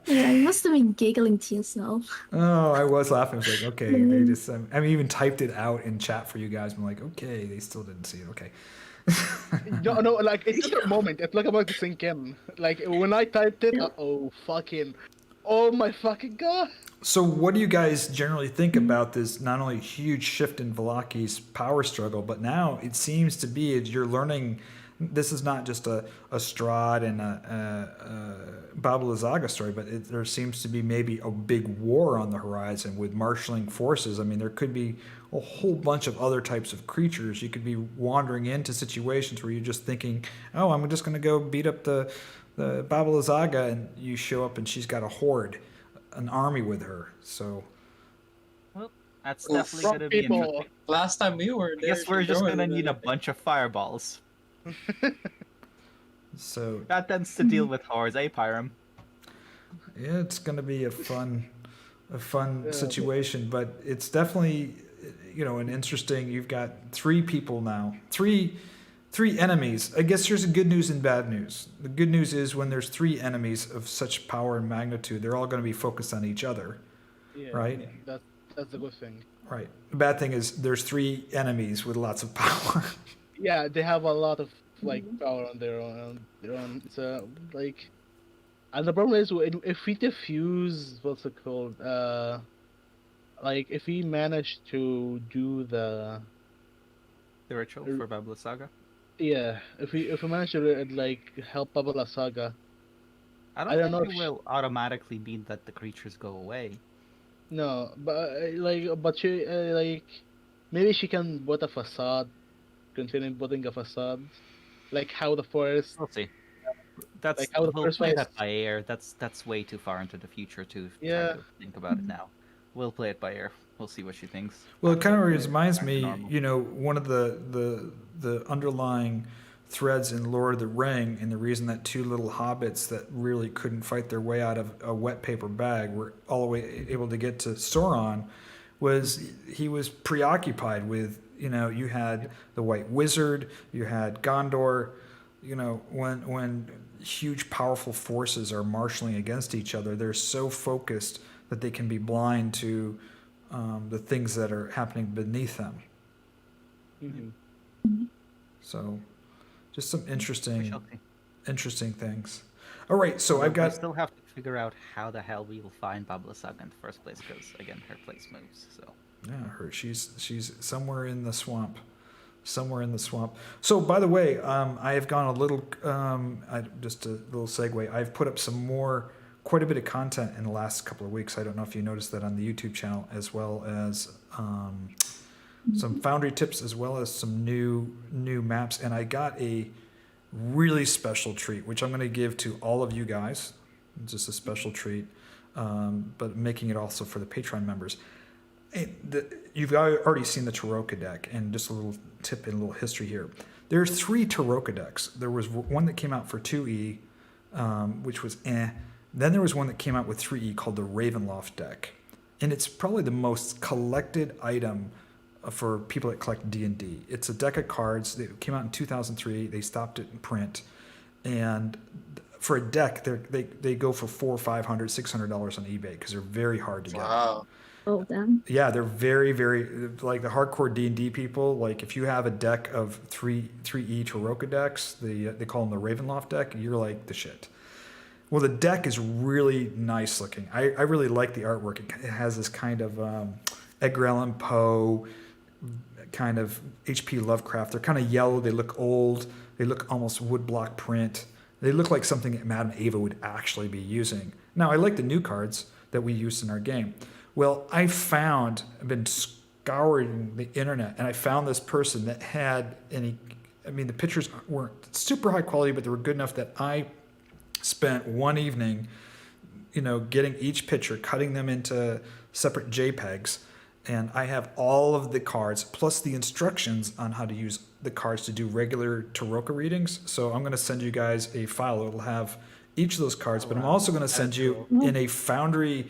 Yeah, you must have been giggling to yourself. Oh, I was laughing. I was like, okay, they just. I mean, even typed it out in chat for you guys. I'm like, okay, they still didn't see it. Okay. No, like it took a moment. It took about to sink in. Like when I typed it, oh my fucking god. So, what do you guys generally think about this? Not only huge shift in Vallaki's power struggle, but now it seems to be you're learning. This is not just a Strahd and a Baba Lysaga story, but there seems to be maybe a big war on the horizon with marshaling forces. I mean, there could be a whole bunch of other types of creatures. You could be wandering into situations where you're just thinking, "Oh, I'm just going to go beat up the Baba Lysaga," and you show up and she's got a horde, an army with her. So Well, that's Well, definitely going to be people. interesting. Last time we were I there, guess we're just going to need a bunch of fireballs. So That tends to deal with hordes, eh, Pyram? yeah, it's going to be a fun situation, but it's definitely, an interesting. You've got 3 people now, three enemies. I guess there's a good news and bad news. The good news is when there's 3 enemies of such power and magnitude, they're all going to be focused on each other, Yeah, right? That's the good thing. Right. The bad thing is there's 3 enemies with lots of power. Yeah, they have a lot of like power on their own. So like, and the problem is if we diffuse what's it called? Like if we manage to do the ritual for Baba Lysaga. if we manage to like help Baba Lysaga. I I don't don't know think if it will automatically mean that the creatures go away. No, but she like maybe she can put a facade, continue putting a facade, like how the forest. We'll see. That's Like how the we'll first play one that is- by ear. That's way too far into the future to try Yeah. to think about it now. We'll play it by ear. We'll see what she thinks. Well, it kind of reminds Back to me, normal. one of the underlying threads in Lord of the Ring, and the reason that 2 little hobbits that really couldn't fight their way out of a wet paper bag were all the way able to get to Sauron, was he was preoccupied with, you had the White Wizard, you had Gondor, when huge powerful forces are marshaling against each other, they're so focused that they can be blind to the things that are happening beneath them. Mhm. So, just some We interesting shall see. things. All right, so I've I got. still have to figure out how the hell we will find Baba Lysaga in the first place, because again, her place moves. So Yeah, she's somewhere in the swamp. Somewhere in the swamp. So, by the way, I have gone a little. Just a little segue. I've put up quite a bit of content in the last couple of weeks. I don't know if you noticed that on the YouTube channel, as well as some Foundry tips, as well as some new maps. And I got a really special treat, which I'm going to give to all of you guys. Just a special treat, but making it also for the Patreon members. You've already seen the Taroka deck, and just a little tip and a little history here. There's 3 Taroka decks. There was one that came out for 2E, which was eh. Then there was one that came out with 3E called the Ravenloft deck. And it's probably the most collected item for people that collect D&D. It's a deck of cards that came out in 2003. They stopped it in print, and for a deck, they go for $400, $500, $600 on eBay because they're very hard to get. Wow. Oh, damn. Yeah, they're very, very, like the hardcore D&D people. Like if you have a deck of 3E Taroka decks, they call them the Ravenloft deck, you're like the shit. Well, the deck is really nice looking. I really like the artwork. It has this kind of Edgar Allan Poe, kind of H.P. Lovecraft. They're kind of yellow. They look old. They look almost woodblock print. They look like something that Madame Ava would actually be using. Now, I like the new cards that we used in our game. Well, I've been scouring the internet, and I found this person that had the pictures weren't super high quality, but they were good enough that I spent one evening, getting each picture, cutting them into separate JPEGs, and I have all of the cards, plus the instructions on how to use the cards to do regular Taroka readings. So I'm going to send you guys a file. It'll have each of those cards, but I'm also going to send you in a Foundry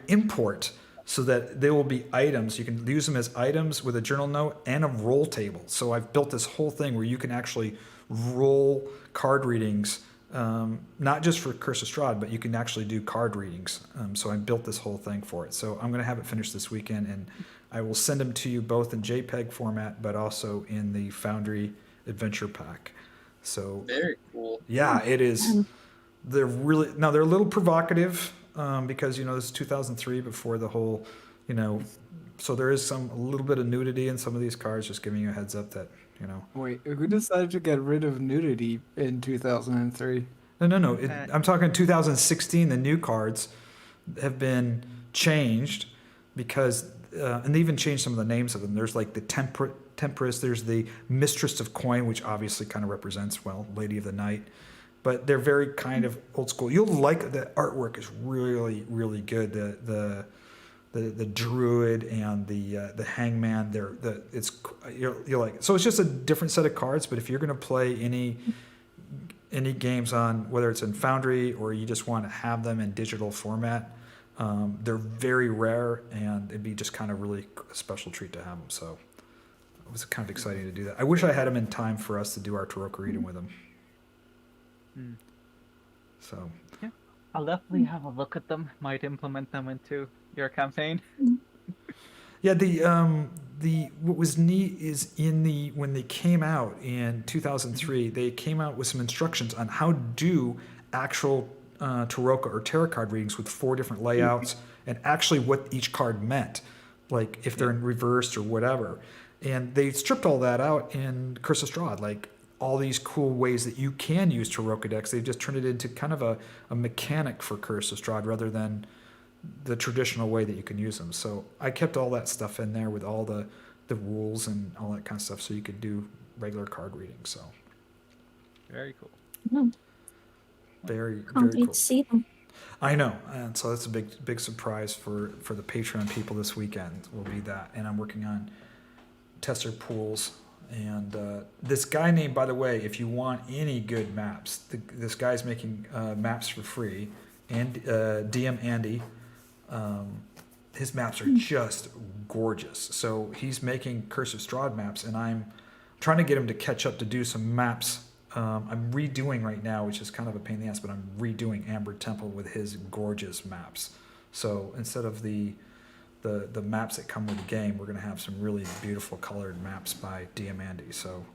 import so that they will be items. You can use them as items with a journal note and a roll table. So I've built this whole thing where you can actually roll card readings, not just for Curse of Strahd, but you can actually do card readings. So I built this whole thing for it. So I'm going to have it finished this weekend, and I will send them to you both in JPEG format, but also in the Foundry Adventure Pack. So Very cool. yeah, it is. They're a little provocative. Because this is 2003 before the whole, so there is a little bit of nudity in some of these cards. Just giving you a heads up that Wait, who decided to get rid of nudity in 2003? No. I'm talking 2016. The new cards have been changed because, and they even changed some of the names of them. There's like the Temperess. There's the Mistress of Coin, which obviously kind of represents Lady of the Night. But they're very kind of old school. You'll like the artwork is really, really good. The Druid and the Hangman. You'll like it. So it's just a different set of cards. But if you're going to play any games on, whether it's in Foundry or you just want to have them in digital format, they're very rare, and it'd be just kind of really a special treat to have them. So it was kind of exciting to do that. I wish I had them in time for us to do our Taroka reading with them. So yeah, I'll definitely have a look at them. Might implement them into your campaign. Yeah, the what was neat is when they came out in 2003, they came out with some instructions on how to do actual Taroka or tarot card readings with 4 different layouts and actually what each card meant, like if they're in reversed or whatever. And they stripped all that out in Curse of Strahd, like all these cool ways that you can use Taroka decks. They've just turned it into kind of a mechanic for Curse of Strahd rather than the traditional way that you can use them. So I kept all that stuff in there with all the rules and all that kind of stuff so you could do regular card readings. So very cool. Very, Can't very wait cool. to see them. I know, and so that's a big surprise for the Patreon people this weekend will be that. And I'm working on tester pools. And this guy named, by the way, if you want any good maps, this guy's making maps for free. And DM Andy, his maps are just gorgeous. So he's making Curse of Strahd maps, and I'm trying to get him to catch up to do some maps. I'm redoing right now, which is kind of a pain in the ass, but I'm redoing Amber Temple with his gorgeous maps. So instead of the maps that come with the game, we're going to have some really beautiful colored maps by DM Andy. So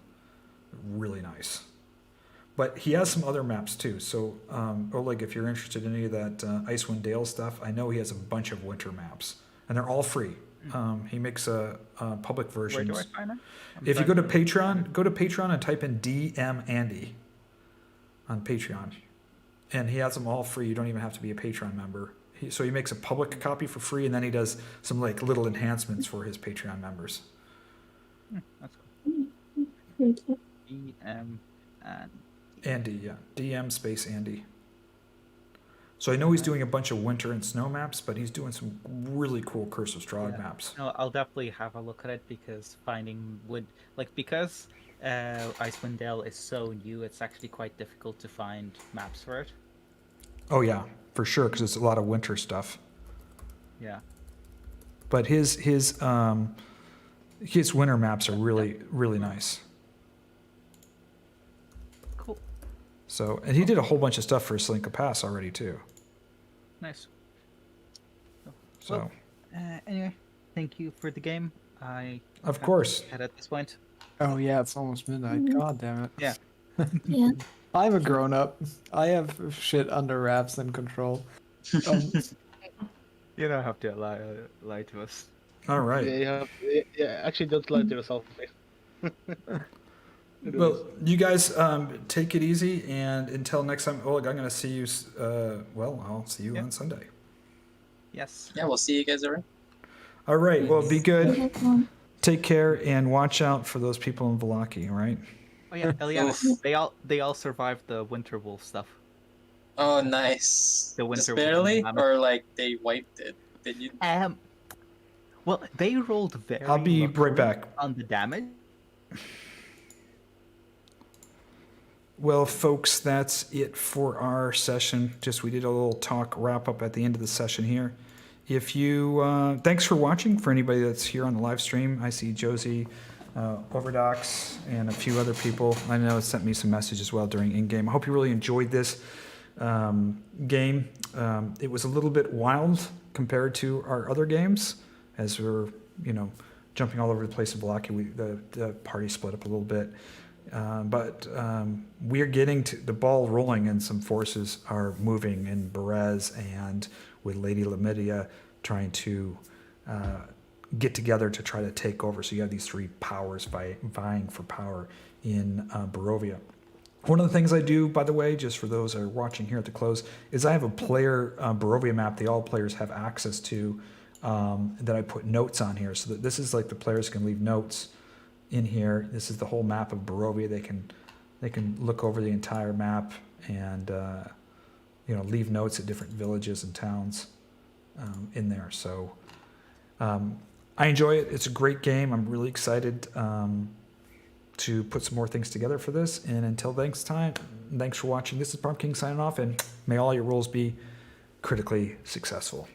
really nice. But he has some other maps too. So Oleg, if you're interested in any of that Icewind Dale stuff, I know he has a bunch of winter maps, and they're all free. He makes public versions. Where do I find them? If you go to Patreon and type in DM Andy on Patreon, and he has them all free. You don't even have to be a Patreon member. So he makes a public copy for free, and then he does some like little enhancements for his Patreon members. That's cool. DM and Andy, yeah. DM space Andy. So I know he's doing a bunch of winter and snow maps, but he's doing some really cool Curse of Strahd maps. No, I'll definitely have a look at it because because Icewind Dale is so new, it's actually quite difficult to find maps for it. Oh yeah, for sure, because it's a lot of winter stuff. Yeah. But his his winter maps are really, really nice. Cool. So, and he did a whole bunch of stuff for Slinka Pass already too. Nice. So, Anyway, thank you for the game. I of have course. to head at this point. Oh yeah, it's almost midnight. Mhm. God damn it. Yeah. Yeah. I'm a grown up. I have shit under wraps and control. You don't have to lie to us. All right. Yeah, actually, don't lie to yourself. Well, you guys take it easy, and until next time, Oleg, I'm going to see you. I'll see you on Sunday. Yes. Yeah, we'll see you guys around. All right. Well, be good. Okay, cool. Take care, and watch out for those people in Vallaki. All right. Oh yeah, Ileanys. they all survived the winter wolf stuff. Oh, nice. The winter Just barely, mammoth. or like they wiped it. Did you? Well, they rolled very. I'll be right luckily back. on the damage. Well, folks, that's it for our session. We did a little talk wrap up at the end of the session here. If you, thanks for watching. For anybody that's here on the live stream, I see Josie, Overdox, and a few other people. I know it sent me some messages as well during in-game. I hope you really enjoyed this game. It was a little bit wild compared to our other games, as we were, jumping all over the place in Vallaki. The party split up a little bit. But we're getting to the ball rolling, and some forces are moving in Berez and with Lady Lamidia trying to get together to try to take over. So you have these three powers vying for power in Barovia. One of the things I do, by the way, just for those that are watching here at the close, is I have a player Barovia map that all players have access to that I put notes on here. So that this is like the players can leave notes in here. This is the whole map of Barovia. They can look over the entire map and leave notes at different villages and towns in there. So I enjoy it. It's a great game. I'm really excited to put some more things together for this. And until next time, thanks for watching. This is Pumpkin signing off, and may all your rolls be critically successful.